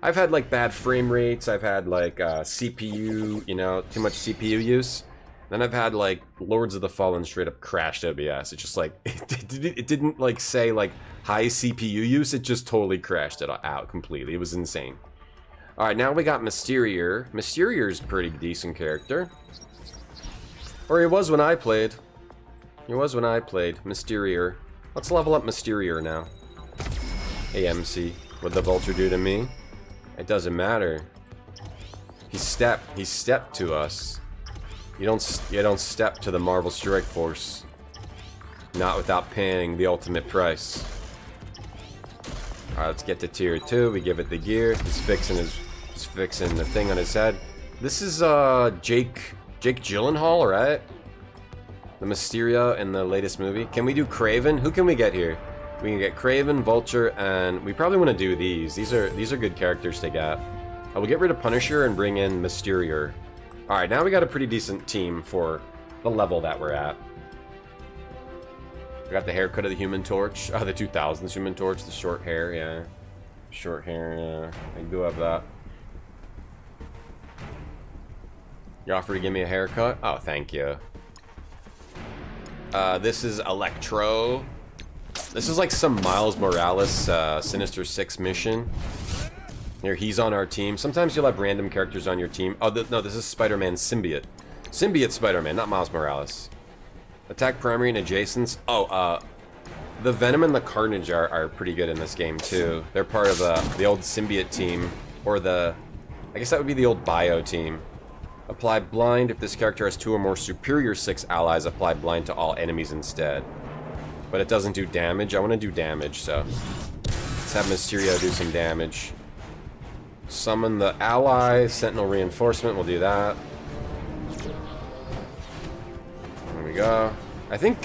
I've had like bad frame rates. I've had like CPU, you know, too much CPU use. Then I've had like Lords of the Fallen straight up crashed OBS. It's just like it didn't like say like high CPU use. It just totally crashed it out completely. It was insane. All right, now we got Mysterior. Mysterior's a pretty decent character, or he was when I played. He was when I played Mysterior. Let's level up Mysterior now. AMC. What'd the Vulture do to me? It doesn't matter. He stepped to us. You don't step to the Marvel Strike Force. Not without paying the ultimate price. Alright, let's get to tier 2. We give it the gear. He's fixing the thing on his head. This is Jake Gyllenhaal, right? The Mysterio in the latest movie. Can we do Kraven? Who can we get here? We can get Kraven, Vulture, and we probably want to do these. These are good characters to get. We'll get rid of Punisher and bring in Mysterior. Alright, now we got a pretty decent team for the level that we're at. We got the haircut of the Human Torch. Oh, the 2000s Human Torch, the short hair, yeah. Short hair, yeah. I do have that. You offer to give me a haircut? Oh, thank you. This is Electro. This is like some Miles Morales Sinister Six mission. Here, he's on our team. Sometimes you'll have random characters on your team. Oh, no, this is Spider-Man Symbiote. Symbiote Spider-Man, not Miles Morales. Attack primary and adjacents. Oh, the Venom and the Carnage are pretty good in this game, too. They're part of the old Symbiote team. Or the... I guess that would be the old Bio team. Apply blind. If this character has 2 or more superior 6 allies, apply blind to all enemies instead. But it doesn't do damage. I want to do damage, so... Let's have Mysterio do some damage. Summon the ally. Sentinel reinforcement. We'll do that. There we go. I think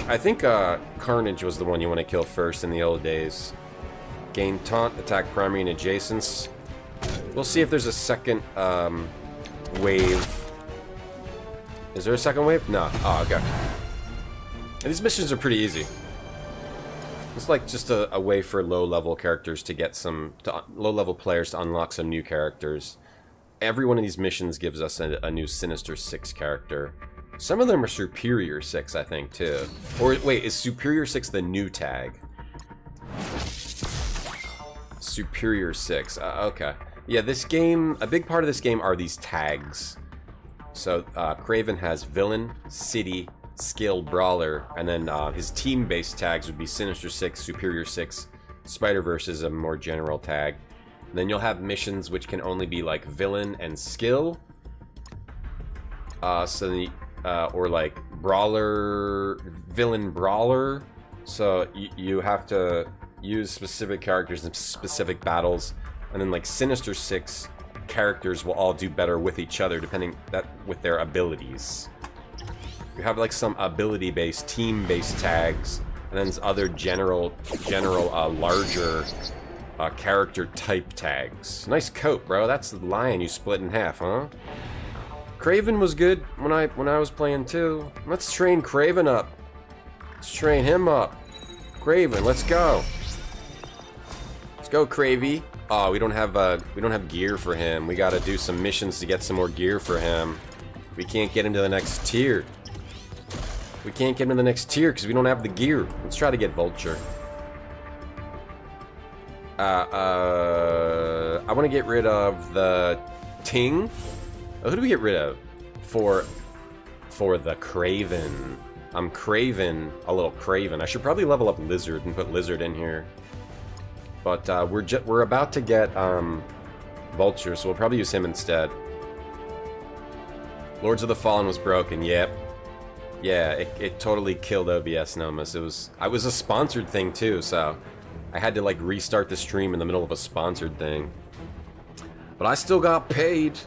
Carnage was the one you want to kill first in the old days. Gain taunt, attack primary and adjacents. We'll see if there's a second wave. Is there a second wave? No. Oh, okay. And these missions are pretty easy. It's like just a way for low-level characters to get low-level players to unlock some new characters. Every one of these missions gives us a new Sinister Six character. Some of them are Superior Six, I think, too. Or, wait, is Superior Six the new tag? Superior Six, okay. Yeah, this game, a big part of this game are these tags. So, Kraven has Villain, City, Skill, Brawler, and then his team-based tags would be Sinister Six, Superior Six, Spider-Verse is a more general tag. And then you'll have missions which can only be like Villain and Skill. Or like Brawler, Villain, Brawler. So you have to use specific characters in specific battles, and then like Sinister Six characters will all do better with each other depending with their abilities. You have like some ability-based, team-based tags, and then other general, larger character type tags. Nice coat, bro. That's the lion you split in half, huh? Craven was good when I was playing too. Let's train Craven up. Let's train him up. Craven, let's go. Let's go, Cravey. Oh, we don't have gear for him. We gotta do some missions to get some more gear for him. We can't get him to the next tier. We can't get him to the next tier because we don't have the gear. Let's try to get Vulture. I want to get rid of the Ting. Oh, who do we get rid of for the Craven? I'm Craven, a little Craven. I should probably level up Lizard and put Lizard in here. But we're about to get Vulture, so we'll probably use him instead. Lords of the Fallen was broken. Yep. Yeah, it totally killed OBS Nomus. It was a sponsored thing too, so I had to like restart the stream in the middle of a sponsored thing. But I still got paid.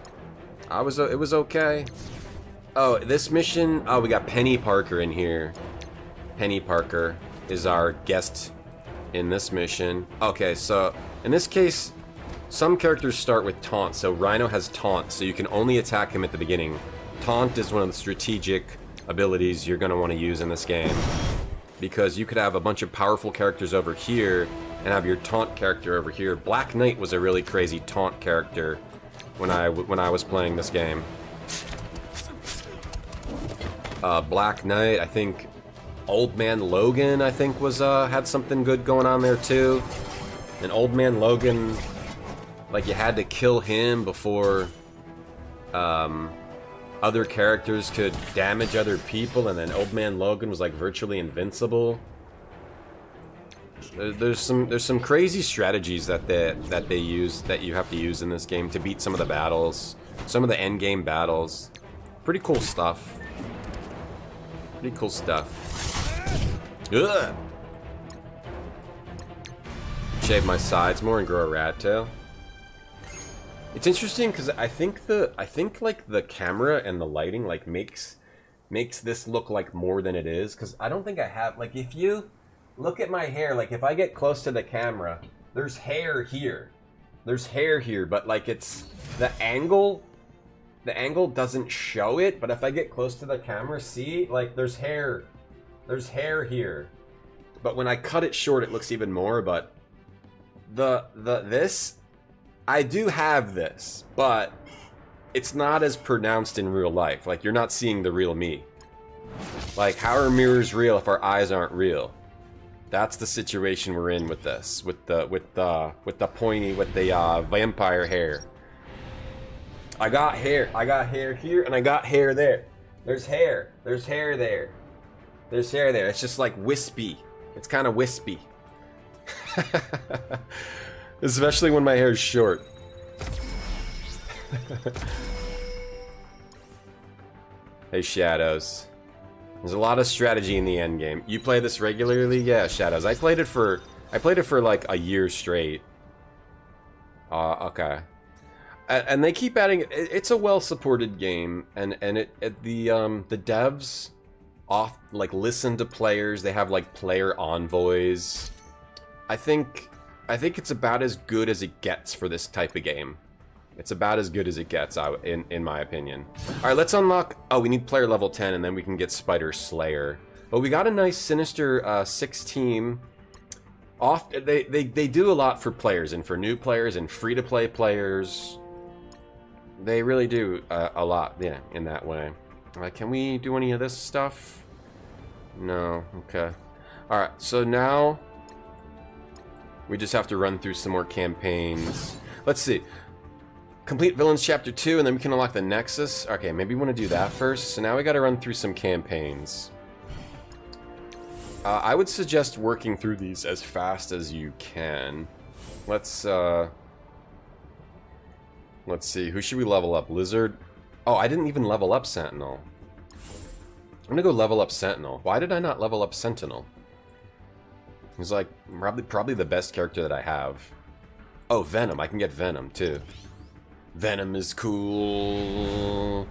It was okay. Oh, this mission. Oh, we got Penny Parker in here. Penny Parker is our guest in this mission. Okay, so in this case, some characters start with taunt. So Rhino has taunt, so you can only attack him at the beginning. Taunt is one of the strategic abilities you're going to want to use in this game, because you could have a bunch of powerful characters over here and have your taunt character over here. Black Knight was a really crazy taunt character when I was playing this game. Black Knight, I think Old Man Logan, I think was had something good going on there too. And Old Man Logan, like you had to kill him before other characters could damage other people, and then Old Man Logan was like virtually invincible. There's some crazy strategies that they use, that you have to use in this game to beat some of the battles, some of the end game battles. Pretty cool stuff. Pretty cool stuff. Ugh. Shave my sides more and grow a rat tail. It's interesting because I think like the camera and the lighting like makes this look like more than it is, because I don't think I have, like, if you look at my hair, like if I get close to the camera, there's hair here. There's hair here, but like it's the angle doesn't show it, but if I get close to the camera, see, like there's hair here. But when I cut it short, it looks even more, but this I do have this, but it's not as pronounced in real life. Like, you're not seeing the real me. Like, how are mirrors real if our eyes aren't real? That's the situation we're in with this, with the vampire hair. I got hair here, and I got hair there. There's hair there. There's hair there. It's just like wispy. It's kind of wispy. Especially when my hair is short. Hey, Shadows. There's a lot of strategy in the end game. You play this regularly? Yeah, Shadows. I played it for like a year straight. Okay. And they keep adding. It's a well-supported game, and the devs listen to players. They have like player envoys. I think it's about as good as it gets for this type of game. It's about as good as it gets, in my opinion. All right, let's unlock. Oh, we need player level 10, and then we can get Spider Slayer. But we got a nice Sinister 6 team. They do a lot for players, and for new players, and free-to-play players. They really do a lot, yeah, in that way. Can we do any of this stuff? No. Okay. All right. So now we just have to run through some more campaigns. Let's see. Complete Villains Chapter 2, and then we can unlock the Nexus. Okay, maybe we want to do that first. So now we got to run through some campaigns. I would suggest working through these as fast as you can. Let's see. Who should we level up? Lizard? Oh, I didn't even level up Sentinel. I'm gonna go level up Sentinel. Why did I not level up Sentinel? He's like probably the best character that I have. Oh, Venom. I can get Venom too. Venom is cool.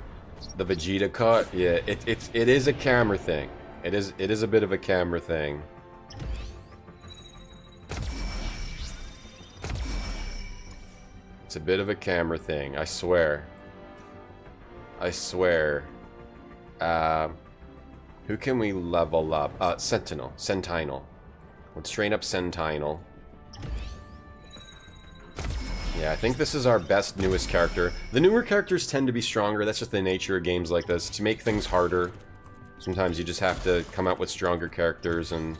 The Vegeta cut? Yeah, it is a camera thing. It is a bit of a camera thing. It's a bit of a camera thing, I swear. I swear. Who can we level up? Sentinel. Sentinel. Let's train up Sentinel. Yeah, I think this is our best, newest character. The newer characters tend to be stronger. That's just the nature of games like this. To make things harder, sometimes you just have to come out with stronger characters and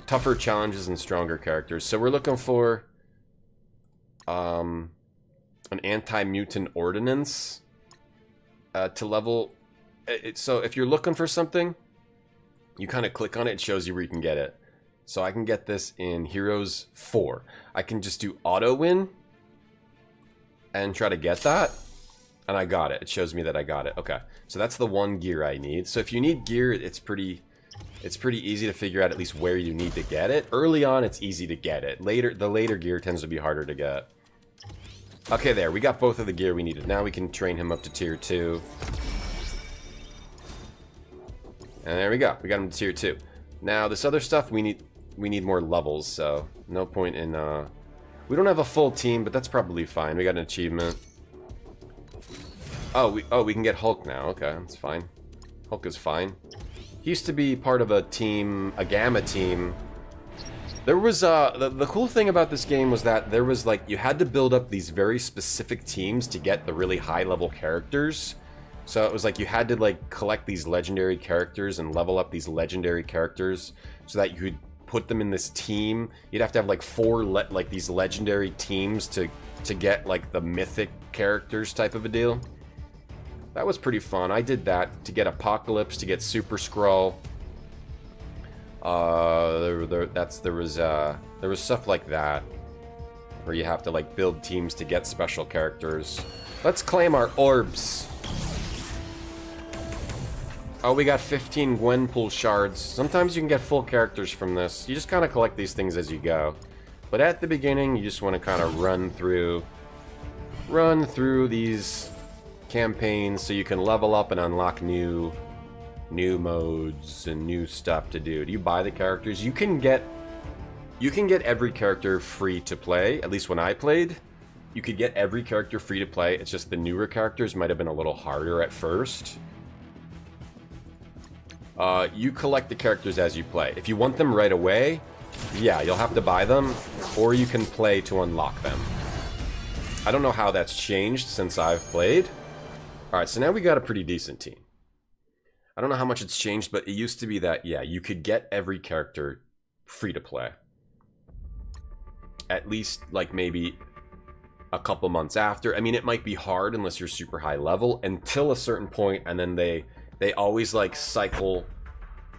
tougher challenges and stronger characters. So we're looking for an anti-mutant ordinance to level. So if you're looking for something, you kind of click on it. It shows you where you can get it. So I can get this in Heroes 4. I can just do auto win and try to get that. And I got it. It shows me that I got it. Okay. So that's the one gear I need. So if you need gear, it's pretty easy to figure out at least where you need to get it. Early on, it's easy to get it. The later gear tends to be harder to get. Okay, there. We got both of the gear we needed. Now we can train him up to tier 2. And there we go. We got him to tier 2. Now, this other stuff, we need more levels, so no point in, we don't have a full team, but that's probably fine. We got an achievement. Oh, we can get Hulk now. Okay, that's fine. Hulk is fine. He used to be part of a team, a Gamma team. There was, the cool thing about this game was that there was, like, you had to build up these very specific teams to get the really high-level characters. So it was like you had to, like, collect these legendary characters and level up these legendary characters so that you could put them in this team. You'd have to have like 4 these legendary teams to get like the mythic characters type of a deal. That was pretty fun. I did that to get Apocalypse, to get Super Skrull. There was stuff like that where you have to like build teams to get special characters. Let's claim our orbs. Oh, we got 15 Gwenpool shards. Sometimes you can get full characters from this. You just kind of collect these things as you go. But at the beginning, you just want to kind of run through these campaigns so you can level up and unlock new modes and new stuff to do. Do you buy the characters? You can get every character free to play. At least when I played, you could get every character free to play. It's just the newer characters might have been a little harder at first. You collect the characters as you play. If you want them right away, yeah, you'll have to buy them, or you can play to unlock them. I don't know how that's changed since I've played. Alright, so now we got a pretty decent team. I don't know how much it's changed, but it used to be that, yeah, you could get every character free to play. At least, like, maybe a couple months after. I mean, it might be hard unless you're super high level until a certain point, and then they always, like, cycle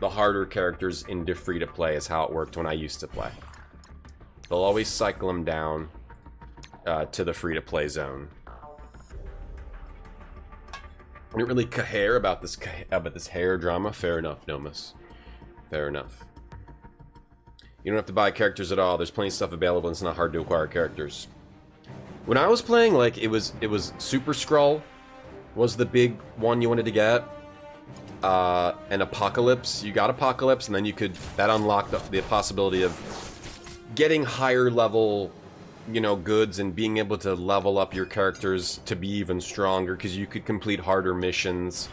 the harder characters into free-to-play is how it worked when I used to play. They'll always cycle them down to the free-to-play zone. I didn't really care about this hair drama. Fair enough, Nomus. Fair enough. You don't have to buy characters at all. There's plenty of stuff available, and it's not hard to acquire characters. When I was playing, like, it was Super Skrull was the big one you wanted to get. And Apocalypse. You got Apocalypse, and then that unlocked the possibility of getting higher level, you know, goods and being able to level up your characters to be even stronger, because you could complete harder missions,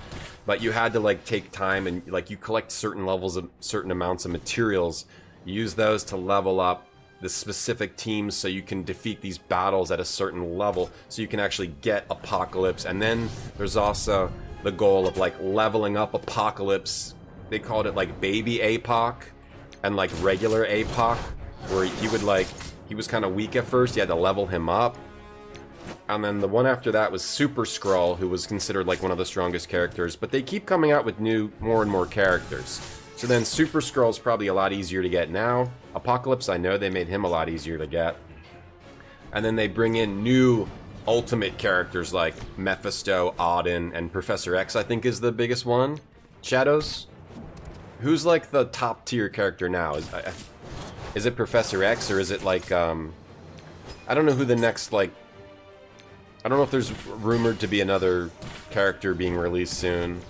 but you had to, like, take time and, like, you collect certain levels of certain amounts of materials, use those to level up the specific teams so you can defeat these battles at a certain level so you can actually get Apocalypse. And then there's also the goal of, like, leveling up Apocalypse. They called it, like, baby APOC and, like, regular APOC, where he was kind of weak at first. You had to level him up. And then the one after that was Super Skrull, who was considered, like, one of the strongest characters. But they keep coming out with more and more characters. So then Super Skrull's probably a lot easier to get now. Apocalypse, I know they made him a lot easier to get. And then they bring in new ultimate characters like Mephisto, Odin, and Professor X, I think, is the biggest one. Shadows? Who's, like, the top tier character now? Is it Professor X, or is it, like, I don't know who the next, like, I don't know if there's rumored to be another character being released soon.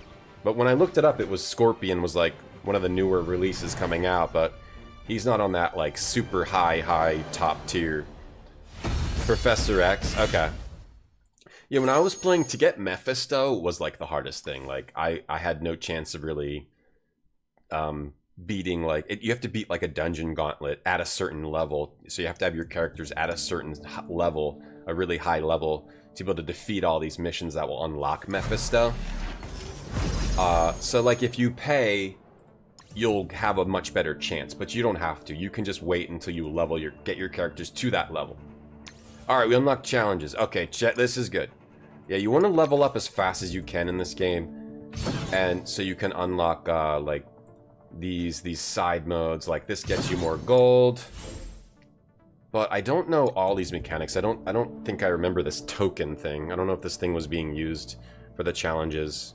But when I looked it up, it was Scorpion was like one of the newer releases coming out, but he's not on that like super high top tier. Professor X, okay. Yeah, when I was playing, to get Mephisto was like the hardest thing. Like I had no chance of really beating like you have to beat like a dungeon gauntlet at a certain level. So you have to have your characters at a certain level, a really high level, to be able to defeat all these missions that will unlock Mephisto. So like if you pay, you'll have a much better chance, but you don't have to. You can just wait until you get your characters to that level. Alright, we unlock challenges. Okay, this is good. Yeah, you want to level up as fast as you can in this game, and so you can unlock like these side modes. Like this gets you more gold, but I don't know all these mechanics. I don't think I remember this token thing. I don't know if this thing was being used for the challenges.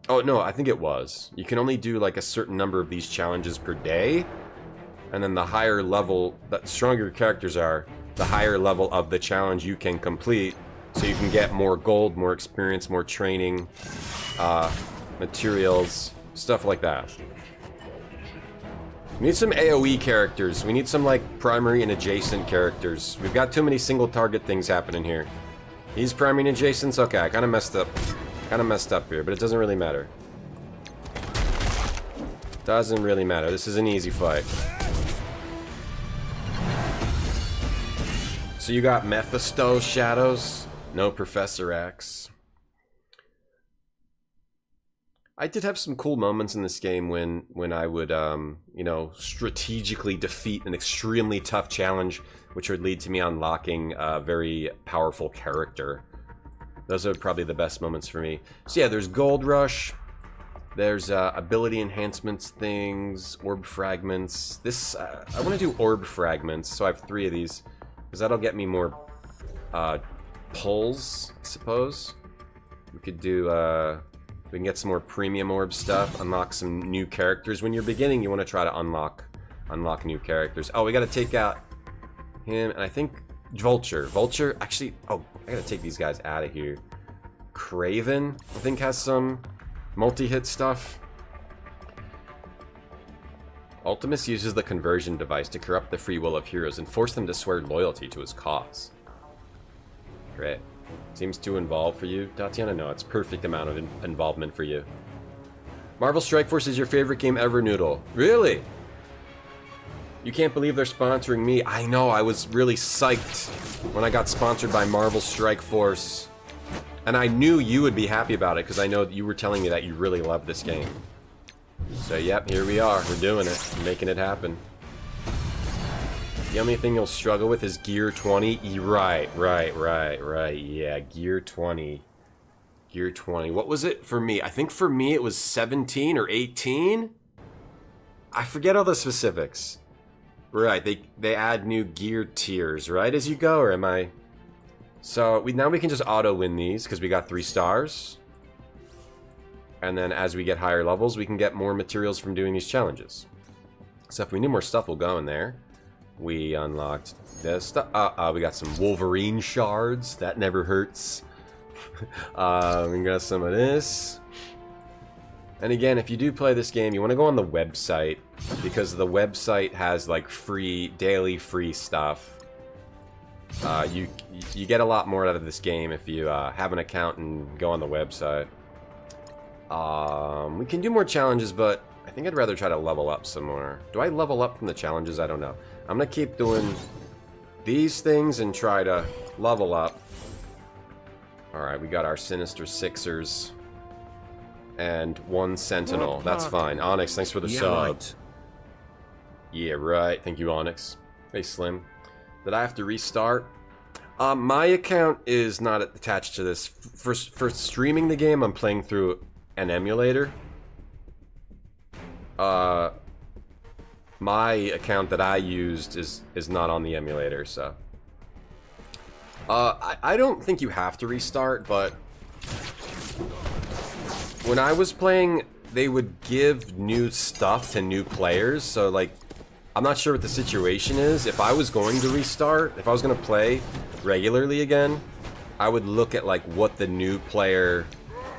Oh no, I think it was. You can only do like a certain number of these challenges per day, and then the higher level, the stronger your characters are, the higher level of the challenge you can complete, so you can get more gold, more experience, more training, materials, stuff like that. We need some AoE characters. We need some like primary and adjacent characters. We've got too many single target things happening here. These primary and adjacents? Okay, I kind of messed up. Here, but it doesn't really matter. Doesn't really matter. This is an easy fight. So you got Mephisto shadows, no Professor X. I did have some cool moments in this game when I would, you know, strategically defeat an extremely tough challenge, which would lead to me unlocking a very powerful character. Those are probably the best moments for me. So yeah, there's Gold Rush. There's ability enhancements things, orb fragments. This, I want to do orb fragments, so I have 3 of these, because that'll get me more pulls, I suppose. We could do, we can get some more premium orb stuff, unlock some new characters. When you're beginning, you want to try to unlock new characters. Oh, we got to take out him, and I think Vulture, actually, oh, I gotta take these guys out of here. Craven, I think, has some multi-hit stuff. Ultimus uses the conversion device to corrupt the free will of heroes and force them to swear loyalty to his cause. Great. Seems too involved for you, Tatiana? No, it's perfect amount of involvement for you. Marvel Strike Force is your favorite game ever, Noodle. Really? You can't believe they're sponsoring me. I know, I was really psyched when I got sponsored by Marvel Strike Force. And I knew you would be happy about it, because I know that you were telling me that you really love this game. So yep, here we are. We're doing it. We're making it happen. The only thing you'll struggle with is Gear 20. Right. Yeah, Gear 20. Gear 20. What was it for me? I think for me it was 17 or 18? I forget all the specifics. Right, they add new gear tiers, right, as you go, or am I... So, now we can just auto-win these, because we got 3 stars. And then as we get higher levels, we can get more materials from doing these challenges. So if we need more stuff, we'll go in there. We unlocked this stuff. We got some Wolverine shards. That never hurts. We got some of this. And again, if you do play this game, you want to go on the website, because the website has like daily free stuff. You get a lot more out of this game if you have an account and go on the website. We can do more challenges, but I think I'd rather try to level up some more. Do I level up from the challenges? I don't know. I'm gonna keep doing these things and try to level up. Alright, we got our Sinister Sixers. And 1 Sentinel. That's fine. Onyx, thanks for the sub. Right. Yeah, right. Thank you, Onyx. Hey, Slim. Did I have to restart? My account is not attached to this. For streaming the game, I'm playing through an emulator. My account that I used is not on the emulator, so... I don't think you have to restart, but... When I was playing, they would give new stuff to new players, so like, I'm not sure what the situation is. If I was going to restart, if I was going to play regularly again, I would look at like what the new player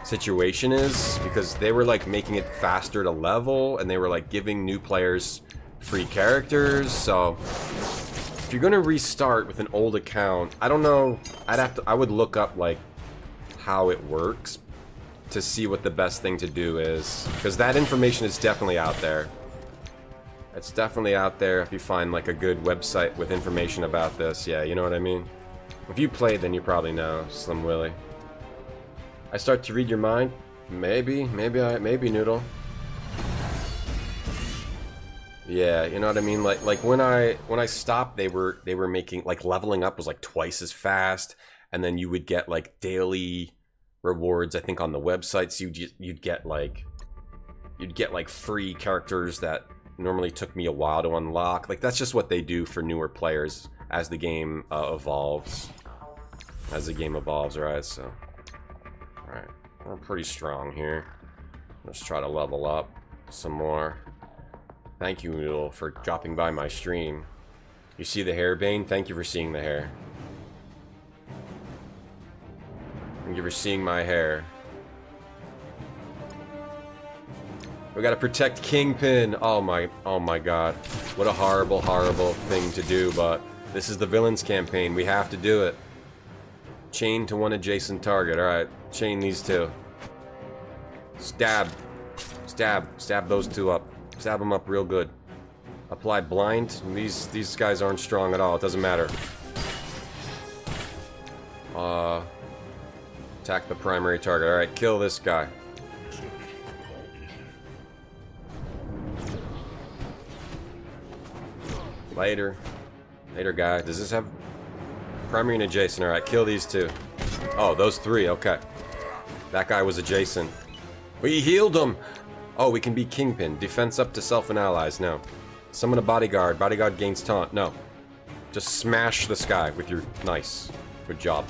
situation is, because they were like making it faster to level, and they were like giving new players free characters. So if you're gonna restart with an old account, I don't know, I would look up like how it works to see what the best thing to do is, because that information is definitely out there. It's definitely out there if you find like a good website with information about this. Yeah, you know what I mean? If you played, then you probably know, Slim Willy. I start to read your mind? Maybe Noodle. Yeah, you know what I mean? Like when I stopped, they were making like leveling up was like twice as fast, and then you would get like daily rewards, I think, on the website. So you'd get like free characters that normally took me a while to unlock. Like that's just what they do for newer players as the game evolves. As the game evolves, right? So, all right, we're pretty strong here. Let's try to level up some more. Thank you, Noodle, for dropping by my stream. You see the hair, Bane? Thank you for seeing the hair. Thank you for seeing my hair. We gotta protect Kingpin. Oh my god. What a horrible, horrible thing to do, but this is the villains campaign. We have to do it. Chain to one adjacent target. Alright, chain these two. Stab. Stab. Stab those two up. Stab them up real good. Apply blind. These guys aren't strong at all. It doesn't matter. Attack the primary target. Alright, kill this guy. Later, guy. Does this have primary and adjacent? Alright, kill these two. Oh, those three, okay. That guy was adjacent. We healed him! Oh, we can be Kingpin. Defense up to self and allies. No. Summon a bodyguard. Bodyguard gains taunt. No. Just smash this guy with your... Nice. Good job.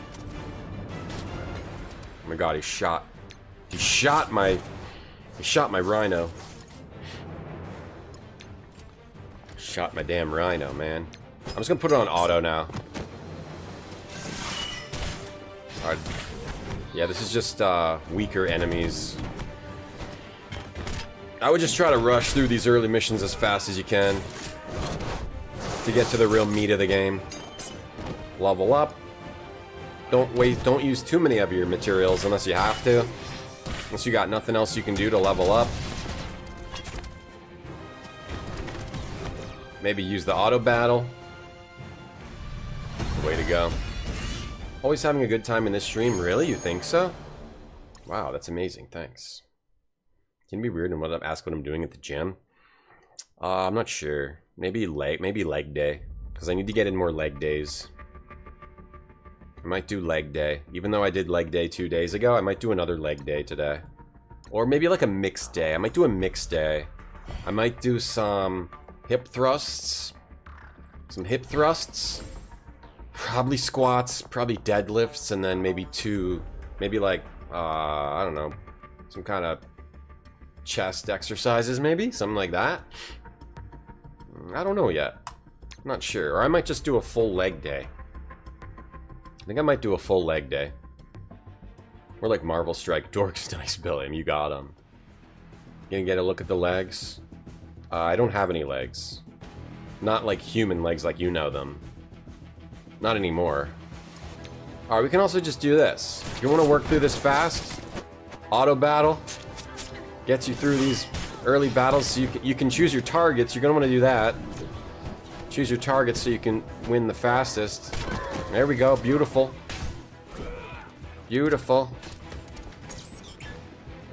Oh my god, he shot my rhino. Shot my damn rhino, man. I'm just gonna put it on auto now. Alright. Yeah, this is just weaker enemies. I would just try to rush through these early missions as fast as you can to get to the real meat of the game. Level up. Don't use too many of your materials unless you have to. Unless you got nothing else you can do to level up. Maybe use the auto battle. Way to go. Always having a good time in this stream? Really? You think so? Wow, that's amazing. Thanks. Can it be weird and ask what I'm doing at the gym? I'm not sure. Maybe leg day. Because I need to get in more leg days. I might do leg day. Even though I did leg day 2 days ago, I might do another leg day today. Or maybe like a mixed day. I might do a mixed day. I might do some hip thrusts. Some hip thrusts. Probably squats. Probably deadlifts. And then maybe like, I don't know. Some kind of chest exercises, maybe? Something like that? I don't know yet. I'm not sure. Or I might just do a full leg day. I think I might do a full leg day. Or like Marvel Strike Dorks. Nice, Billy. You got them. Gonna get a look at the legs. I don't have any legs. Not like human legs like you know them. Not anymore. Alright, we can also just do this. If you want to work through this fast, auto battle gets you through these early battles, so you can choose your targets. You're gonna want to do that. Choose your targets so you can win the fastest. There we go. Beautiful. Beautiful.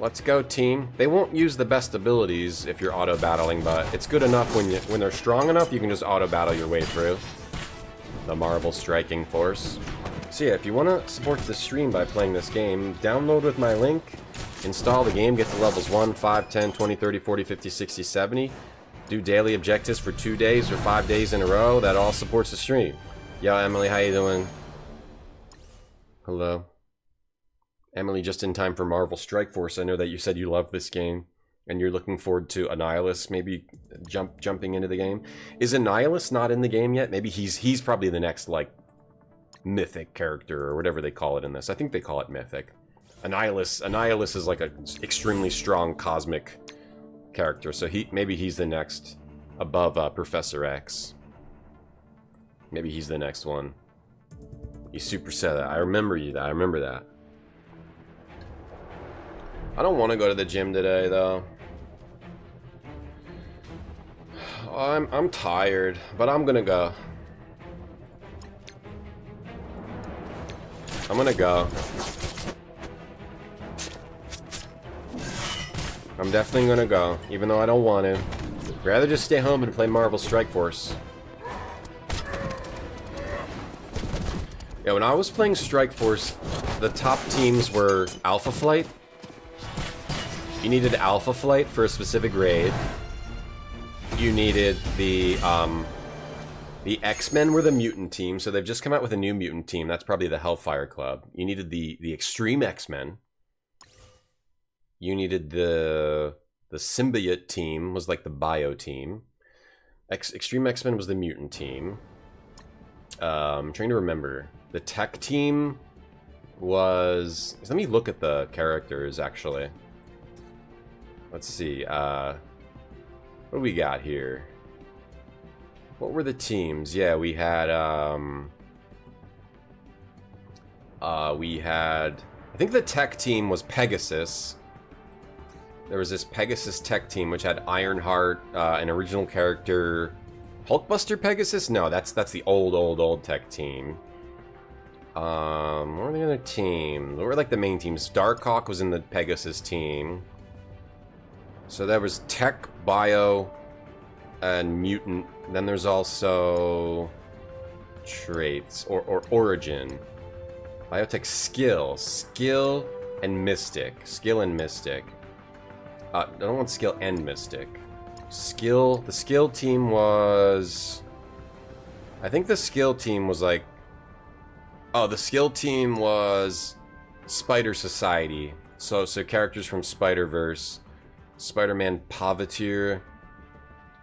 Let's go, team. They won't use the best abilities if you're auto battling, but it's good enough when they're strong enough. You can just auto battle your way through the Marvel Striking Force. So yeah, if you want to support the stream by playing this game, download with my link. Install the game, get to levels 1, 5, 10, 20, 30, 40, 50, 60, 70. Do daily objectives for 2 days or 5 days in a row. That all supports the stream. Yo, Emily, how you doing? Hello. Emily, just in time for Marvel Strike Force. I know that you said you love this game, and you're looking forward to Annihilus maybe jumping into the game. Is Annihilus not in the game yet? Maybe he's probably the next, like, mythic character, or whatever they call it in this. I think they call it mythic. Annihilus is like an extremely strong cosmic character, so maybe he's the next above Professor X. Maybe he's the next one. You super said that. I remember you that. I remember that. I don't want to go to the gym today, though. I'm tired, but I'm gonna go. I'm gonna go. I'm definitely gonna go, even though I don't want to. I'd rather just stay home and play Marvel Strike Force. Yeah, when I was playing Strike Force, the top teams were Alpha Flight. You needed Alpha Flight for a specific raid. You needed the X-Men were the mutant team, so they've just come out with a new mutant team. That's probably the Hellfire Club. You needed the Extreme X-Men. You needed the Symbiote team, was like the Bio team. Extreme X-Men was the mutant team. I'm trying to remember. The Tech team was... Let me look at the characters, actually. Let's see. What do we got here? What were the teams? Yeah, we had... I think the Tech team was Pegasus. There was this Pegasus Tech team, which had Ironheart, an original character... Hulkbuster Pegasus? No, that's the old Tech team. What were the other teams? What were like the main teams? Darkhawk was in the Pegasus team. So there was Tech, Bio, and Mutant. Then there's also traits or Origin. Biotech Skill and Mystic. Skill and Mystic. I don't want Skill and Mystic. The skill team was... I think the skill team was like... Oh, the skill team was Spider Society. So characters from Spider-Verse. Spider-Man Pavitier.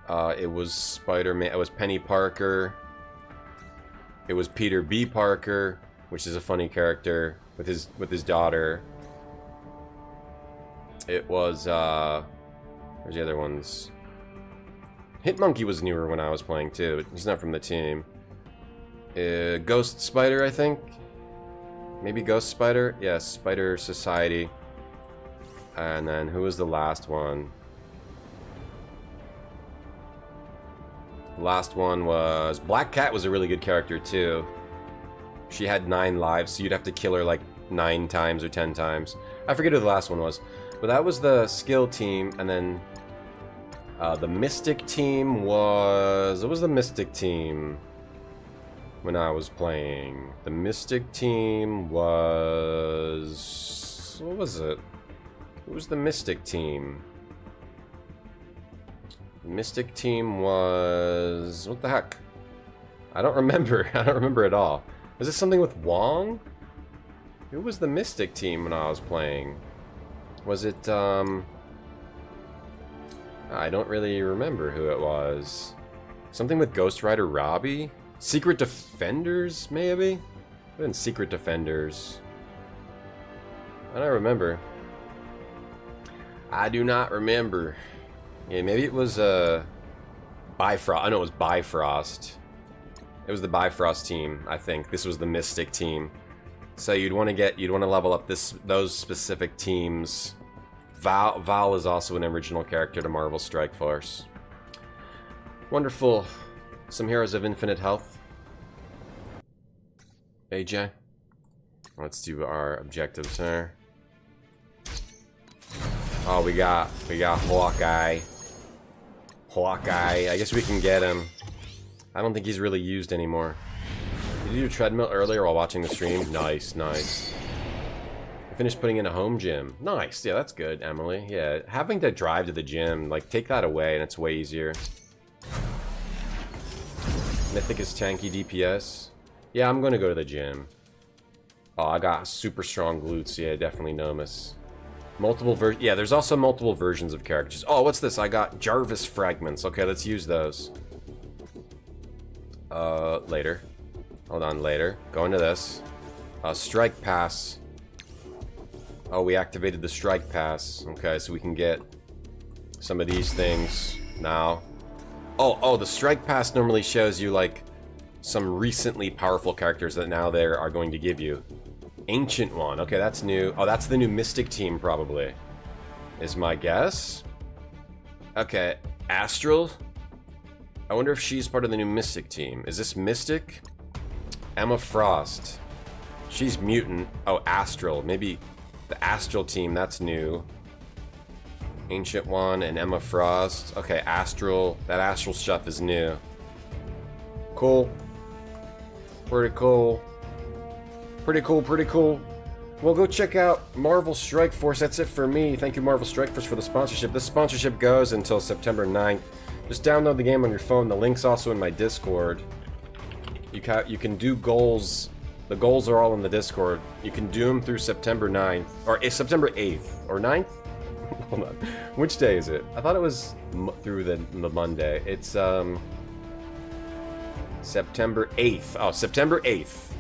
It was Spider-Man... It was Penny Parker. It was Peter B. Parker, which is a funny character with his daughter. It was, where's the other ones? Hitmonkey was newer when I was playing, too. He's not from the team. Ghost Spider, I think? Maybe Ghost Spider? Yeah, Spider Society. And then, who was the last one? The last one was... Black Cat was a really good character, too. She had 9 lives, so you'd have to kill her, like, 9 times or 10 times. I forget who the last one was. But that was the skill team, and then the Mystic team was... What was the Mystic team when I was playing? The Mystic team was... What was it? What was the Mystic team? The Mystic team was... What the heck? I don't remember. I don't remember at all. Was this something with Wong? Who was the Mystic team when I was playing? Was it, I don't really remember who it was. Something with Ghost Rider Robbie? Secret Defenders, maybe? What in Secret Defenders? I don't remember. I do not remember. Yeah, maybe it was, Bifrost. I know it was Bifrost. It was the Bifrost team, I think. This was the Mystic team. So you'd want to level up those specific teams. Val is also an original character to Marvel Strike Force. Wonderful. Some Heroes of Infinite Health. AJ. Let's do our objectives here. Oh, we got Hawkeye. Hawkeye. I guess we can get him. I don't think he's really used anymore. Did you do a treadmill earlier while watching the stream? Nice, nice. I finished putting in a home gym. Nice, yeah, that's good, Emily. Yeah, having to drive to the gym, like, take that away and it's way easier. Mythic is tanky DPS. Yeah, I'm gonna go to the gym. Oh, I got super strong glutes. Yeah, definitely Nomus. Yeah, there's also multiple versions of characters. Oh, what's this? I got Jarvis fragments. Okay, let's use those. Later. Hold on, later. Go into this. Strike pass. Oh, we activated the strike pass. Okay, so we can get some of these things now. Oh, the strike pass normally shows you, like, some recently powerful characters that now they are going to give you. Ancient One. Okay, that's new. Oh, that's the new Mystic team, probably. Is my guess. Okay, Astral. I wonder if she's part of the new Mystic team. Is this Mystic? Emma Frost. She's mutant. Oh, Astral. Maybe the Astral team, that's new. Ancient One and Emma Frost. Okay, Astral. That Astral stuff is new. Cool. Pretty cool. Pretty cool, pretty cool. Well, go check out Marvel Strike Force. That's it for me. Thank you, Marvel Strike Force, for the sponsorship. This sponsorship goes until September 9th. Just download the game on your phone. The link's also in my Discord. You can do goals. The goals are all in the Discord. You can do them through September 9th. Or September 8th. Or 9th? Hold on. Which day is it? I thought it was through the Monday. It's, September 8th. Oh, September 8th.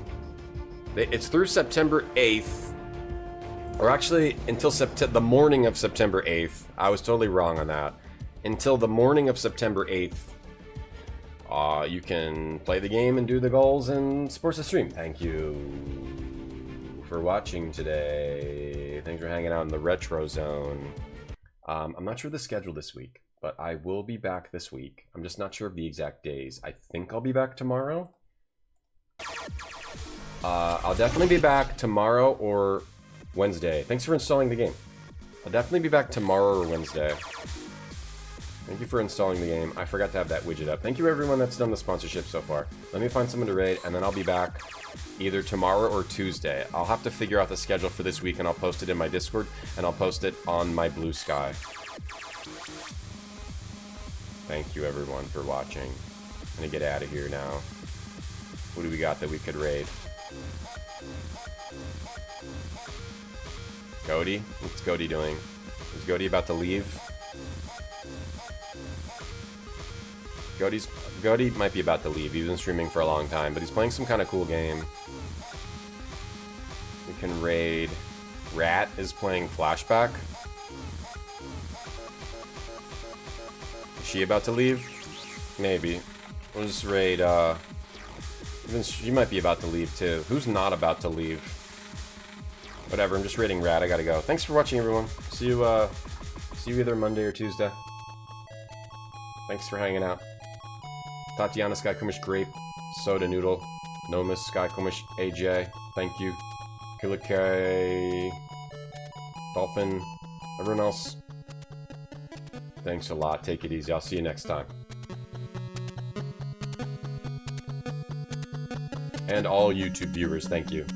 It's through September 8th. Or actually, until the morning of September 8th. I was totally wrong on that. Until the morning of September 8th. You can play the game and do the goals and support the stream. Thank you for watching today. Thanks for hanging out in the Retro Zone. I'm not sure of the schedule this week, but I will be back this week. I'm just not sure of the exact days. I think I'll be back tomorrow. I'll definitely be back tomorrow or Wednesday. Thanks for installing the game. I'll definitely be back tomorrow or Wednesday. Thank you for installing the game. I forgot to have that widget up. Thank you everyone that's done the sponsorship so far. Let me find someone to raid, and then I'll be back either tomorrow or Tuesday. I'll have to figure out the schedule for this week, and I'll post it in my Discord, and I'll post it on my Blue Sky. Thank you everyone for watching. I'm gonna get out of here now. What do we got that we could raid? Cody? What's Cody doing? Is Cody about to leave? Cody might be about to leave. He's been streaming for a long time, but he's playing some kind of cool game. We can raid. Rat is playing Flashback. Is she about to leave? Maybe. We'll just raid, even she might be about to leave too. Who's not about to leave? Whatever, I'm just raiding Rat. I gotta go. Thanks for watching, everyone. See you either Monday or Tuesday. Thanks for hanging out. Tatiana, Sky Kumish, Grape, Soda Noodle, Nomus, Sky Kumish, AJ, thank you. Killer K, Dolphin, everyone else. Thanks a lot. Take it easy. I'll see you next time. And all YouTube viewers, thank you.